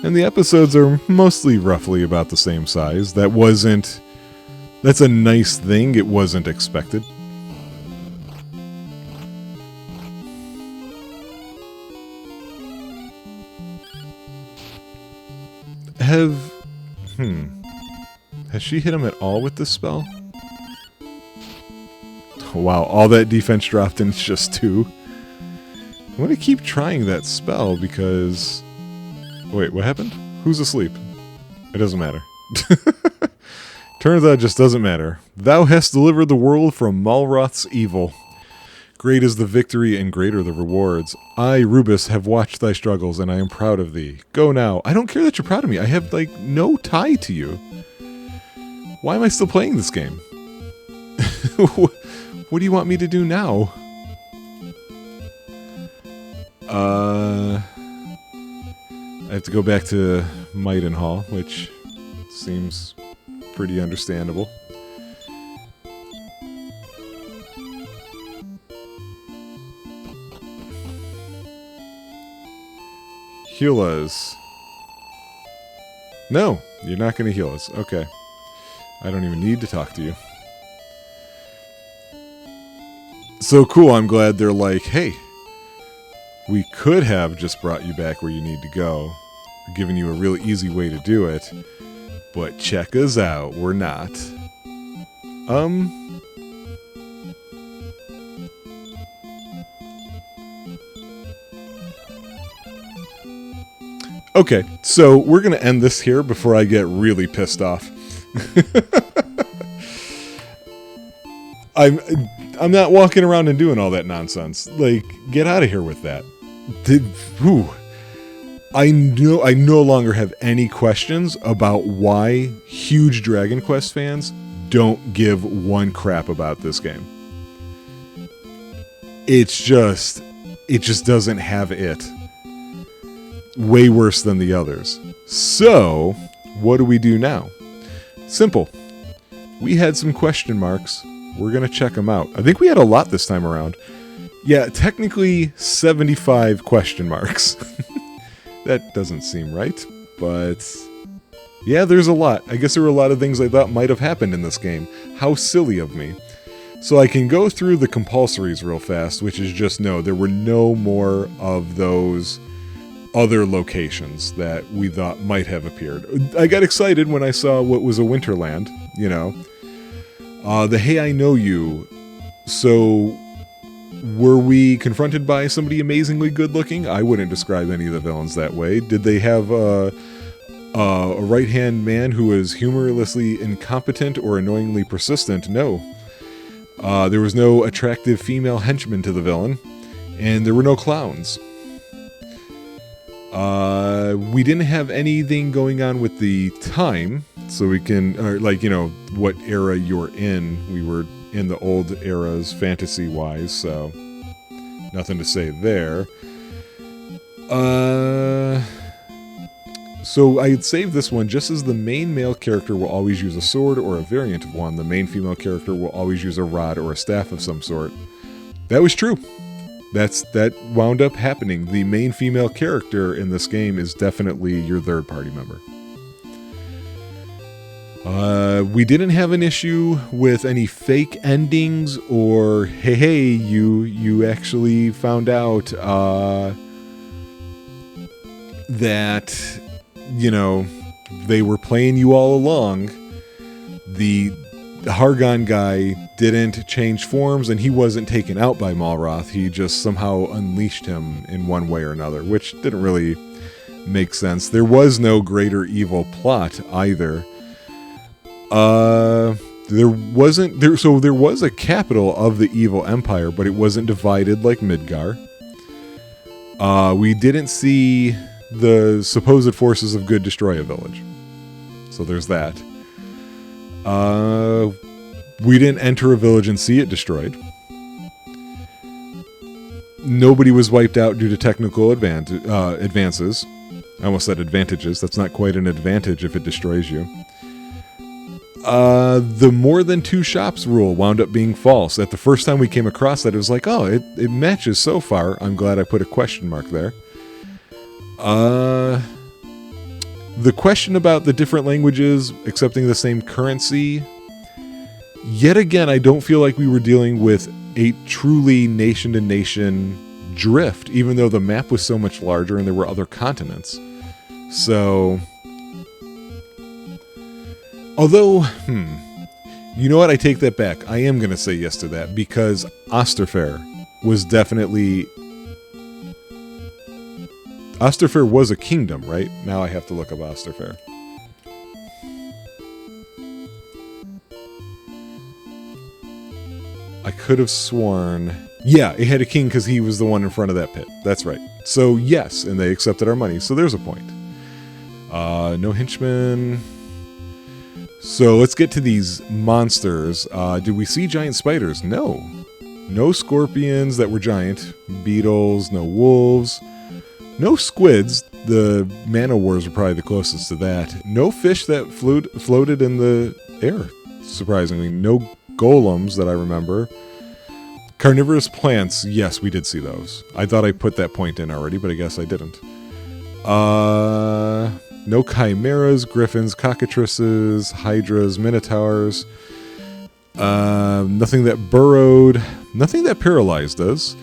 And the episodes are mostly roughly about the same size. That's a nice thing. It wasn't expected. Has she hit him at all with this spell? Oh, wow, all that defense dropped and it's just 2. I'm going to keep trying that spell because... Wait, what happened? Who's asleep? It doesn't matter. Turns out it just doesn't matter. Thou hast delivered the world from Malroth's evil. Great is the victory and greater the rewards. I, Rubus, have watched thy struggles, and I am proud of thee. Go now. I don't care that you're proud of me. I have, like, no tie to you. Why am I still playing this game? What do you want me to do now? I have to go back to Maidenhall, which seems pretty understandable. Heal us. No, you're not going to heal us. Okay. I don't even need to talk to you. So cool, I'm glad they're like, hey, we could have just brought you back where you need to go, giving you a real easy way to do it, but check us out, we're not. Okay, so we're gonna end this here before I get really pissed off. I'm not walking around and doing all that nonsense. Like, get out of here with that. I no longer have any questions about why huge Dragon Quest fans don't give one crap about this game. It just doesn't have it. Way worse than the others. So, what do we do now? Simple. We had some question marks. We're going to check them out. I think we had a lot this time around. Yeah, technically 75 question marks. That doesn't seem right, but yeah, there's a lot. I guess there were a lot of things I thought might have happened in this game. How silly of me. So I can go through the compulsories real fast, which is just no, there were no more of those other locations that we thought might have appeared. I got excited when I saw what was a Winterland, you know. The Hey I Know You. So, were we confronted by somebody amazingly good looking? I wouldn't describe any of the villains that way. Did they have a right-hand man who was humorlessly incompetent or annoyingly persistent? No. There was no attractive female henchman to the villain, and there were no clowns. We didn't have anything going on with the time, so we can, or like, you know, what era you're in. We were in the old eras fantasy-wise, so nothing to say there. So I'd save this one just as the main male character will always use a sword or a variant of one. The main female character will always use a rod or a staff of some sort. That was true. That wound up happening. The main female character in this game is definitely your third party member. We didn't have an issue with any fake endings or hey, you actually found out that, you know, they were playing you all along. The Hargon guy didn't change forms, and he wasn't taken out by Malroth. He just somehow unleashed him in one way or another, which didn't really make sense. There was no greater evil plot either. There was a capital of the evil empire, but it wasn't divided like Midgar. We didn't see the supposed forces of good destroy a village. So there's that. We didn't enter a village and see it destroyed. Nobody was wiped out due to technical advances. I almost said advantages. That's not quite an advantage if it destroys you. The more than two shops rule wound up being false. At the first time we came across that, it was like, oh, it matches so far. I'm glad I put a question mark there. The question about the different languages accepting the same currency, yet again, I don't feel like we were dealing with a truly nation-to-nation drift, even though the map was so much larger and there were other continents. So, although, you know what, I take that back. I am going to say yes to that, because Osterfair was definitely... Osterfair was a kingdom, right? Now I have to look up Osterfair. I could have sworn... Yeah, it had a king because he was the one in front of that pit. That's right. So, yes, and they accepted our money. So there's a point. No henchmen. So let's get to these monsters. Did we see giant spiders? No. No scorpions that were giant. Beetles, no wolves. No squids. The man-o'-wars were probably the closest to that. No fish that floated in the air, surprisingly. No golems that I remember. Carnivorous plants, yes, we did see those. I thought I put that point in already, but I guess I didn't. No chimeras, griffins, cockatrices, hydras, minotaurs. Nothing that burrowed. Nothing that paralyzed us.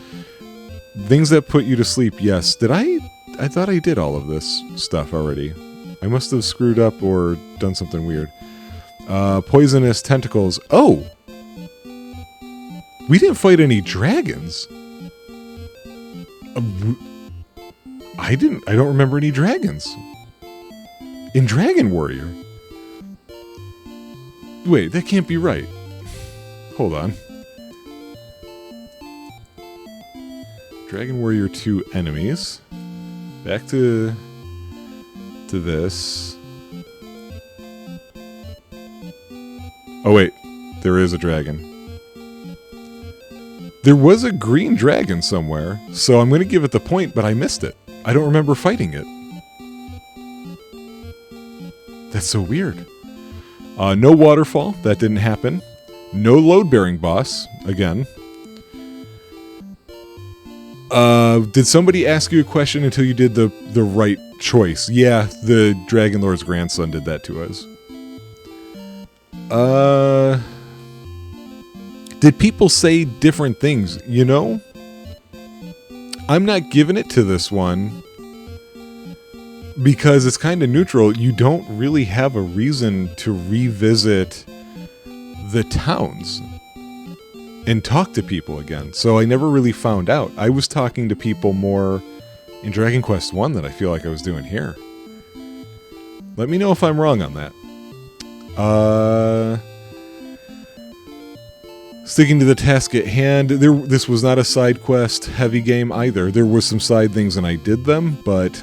Things that put you to sleep, yes. Did I thought I did all of this stuff already. I must have screwed up or done something weird. Poisonous tentacles. Oh! We didn't fight any dragons. I don't remember any dragons. In Dragon Warrior. Wait, that can't be right. Hold on. Dragon Warrior 2 enemies. Back to this. Oh wait, there is a dragon. There was a green dragon somewhere, so I'm going to give it the point, but I missed it. I don't remember fighting it. That's so weird. No waterfall, that didn't happen. No load-bearing boss, again. Did somebody ask you a question until you did the right choice? Yeah, the Dragon Lord's grandson did that to us. Did people say different things? You know, I'm not giving it to this one because it's kind of neutral. You don't really have a reason to revisit the towns and talk to people again. So I never really found out. I was talking to people more in Dragon Quest 1 than I feel like I was doing here. Let me know if I'm wrong on that. Sticking to the task at hand, this was not a side quest heavy game either. There was some side things and I did them, but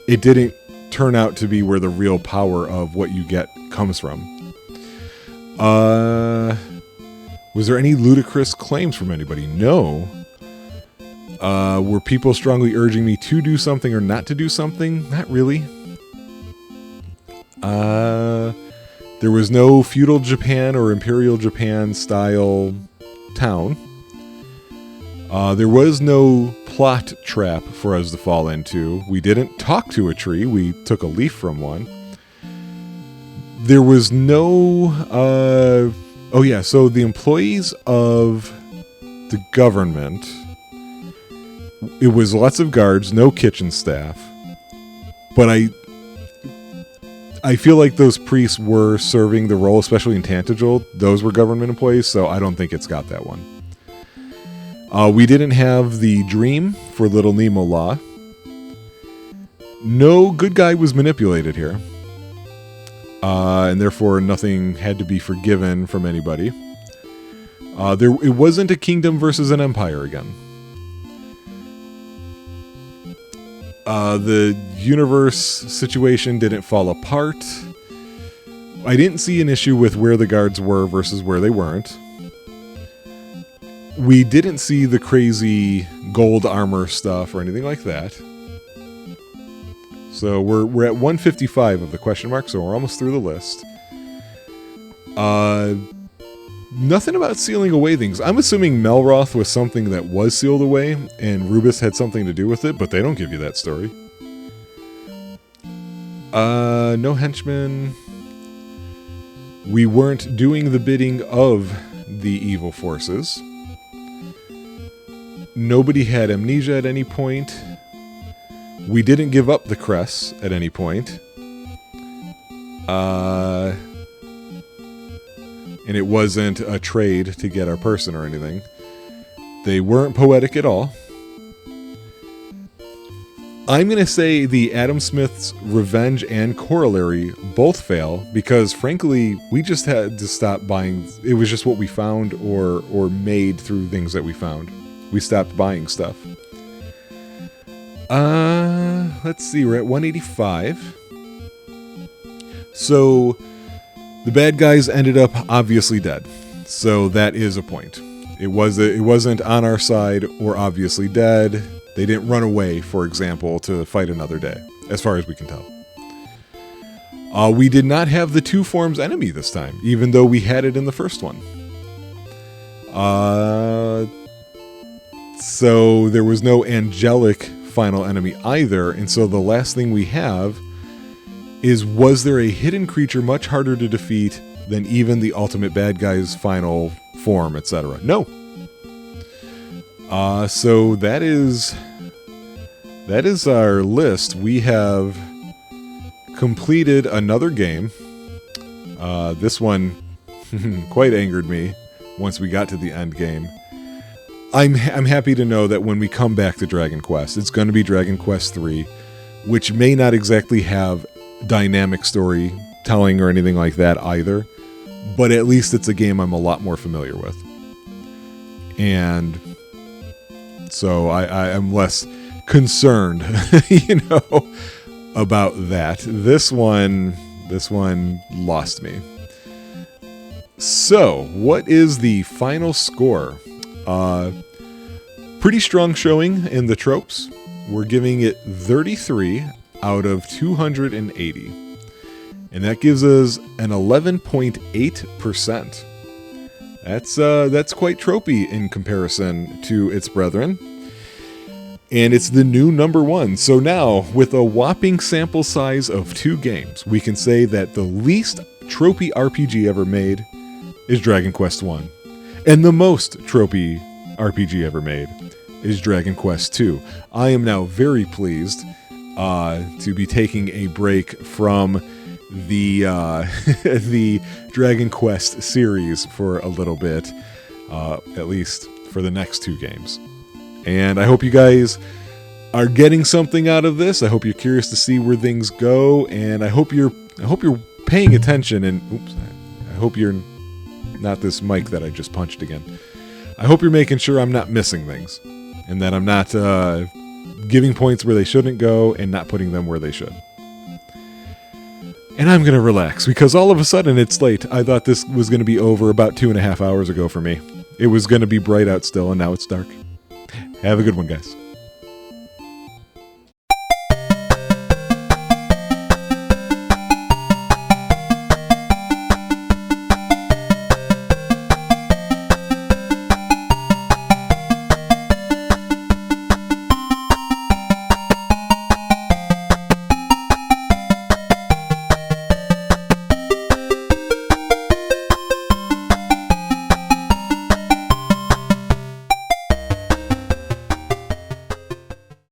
it didn't turn out to be where the real power of what you get comes from. Was there any ludicrous claims from anybody? No. Were people strongly urging me to do something or not to do something? Not really. There was no feudal Japan or imperial Japan style town. There was no plot trap for us to fall into. We didn't talk to a tree. We took a leaf from one. There was no... oh yeah, so the employees of the government... It was lots of guards, no kitchen staff. But I feel like those priests were serving the role, especially in Tantagel. Those were government employees, so I don't think it's got that one. We didn't have the dream for Little Nemo Law. No good guy was manipulated here. And therefore nothing had to be forgiven from anybody. It wasn't a kingdom versus an empire again. The universe situation didn't fall apart. I didn't see an issue with where the guards were versus where they weren't. We didn't see the crazy gold armor stuff or anything like that. So we're at 155 of the question mark, so we're almost through the list. Nothing about sealing away things. I'm assuming Melroth was something that was sealed away, and Rubus had something to do with it, but they don't give you that story. No henchmen. We weren't doing the bidding of the evil forces. Nobody had amnesia at any point. We didn't give up the crests at any point. And it wasn't a trade to get our person or anything. They weren't poetic at all. I'm going to say the Adam Smith's Revenge and Corollary both fail because, frankly, we just had to stop buying. It was just what we found or made through things that we found. We stopped buying stuff. Let's see. We're at 185. So the bad guys ended up obviously dead. So that is a point. It wasn't on our side or obviously dead. They didn't run away, for example, to fight another day, as far as we can tell. We did not have the two forms enemy this time, even though we had it in the first one. So there was no angelic final enemy either, and so the last thing we have is, was there a hidden creature much harder to defeat than even the ultimate bad guy's final form, etc.? No. So that is our list. We have completed another game. This one quite angered me once we got to the end game. I'm happy to know that when we come back to Dragon Quest, it's going to be Dragon Quest 3, which may not exactly have dynamic storytelling or anything like that either, but at least it's a game I'm a lot more familiar with. And so I'm less concerned, about that. This one lost me. So, what is the final score? Pretty strong showing in the tropes. We're giving it 33 out of 280. And that gives us an 11.8%. That's quite tropey in comparison to its brethren. And it's the new number 1. So now, with a whopping sample size of 2 games, we can say that the least tropey RPG ever made is Dragon Quest I. And the most tropey RPG ever made is Dragon Quest II. I am now very pleased to be taking a break from the the Dragon Quest series for a little bit, at least for the next 2 games. And I hope you guys are getting something out of this. I hope you're curious to see where things go, and I hope you're paying attention. And I hope you're not this mic that I just punched again. I hope you're making sure I'm not missing things, and that I'm not giving points where they shouldn't go and not putting them where they should. And I'm going to relax, because all of a sudden it's late. I thought this was going to be over about 2.5 hours ago for me. It was going to be bright out still, and now it's dark. Have a good one, guys.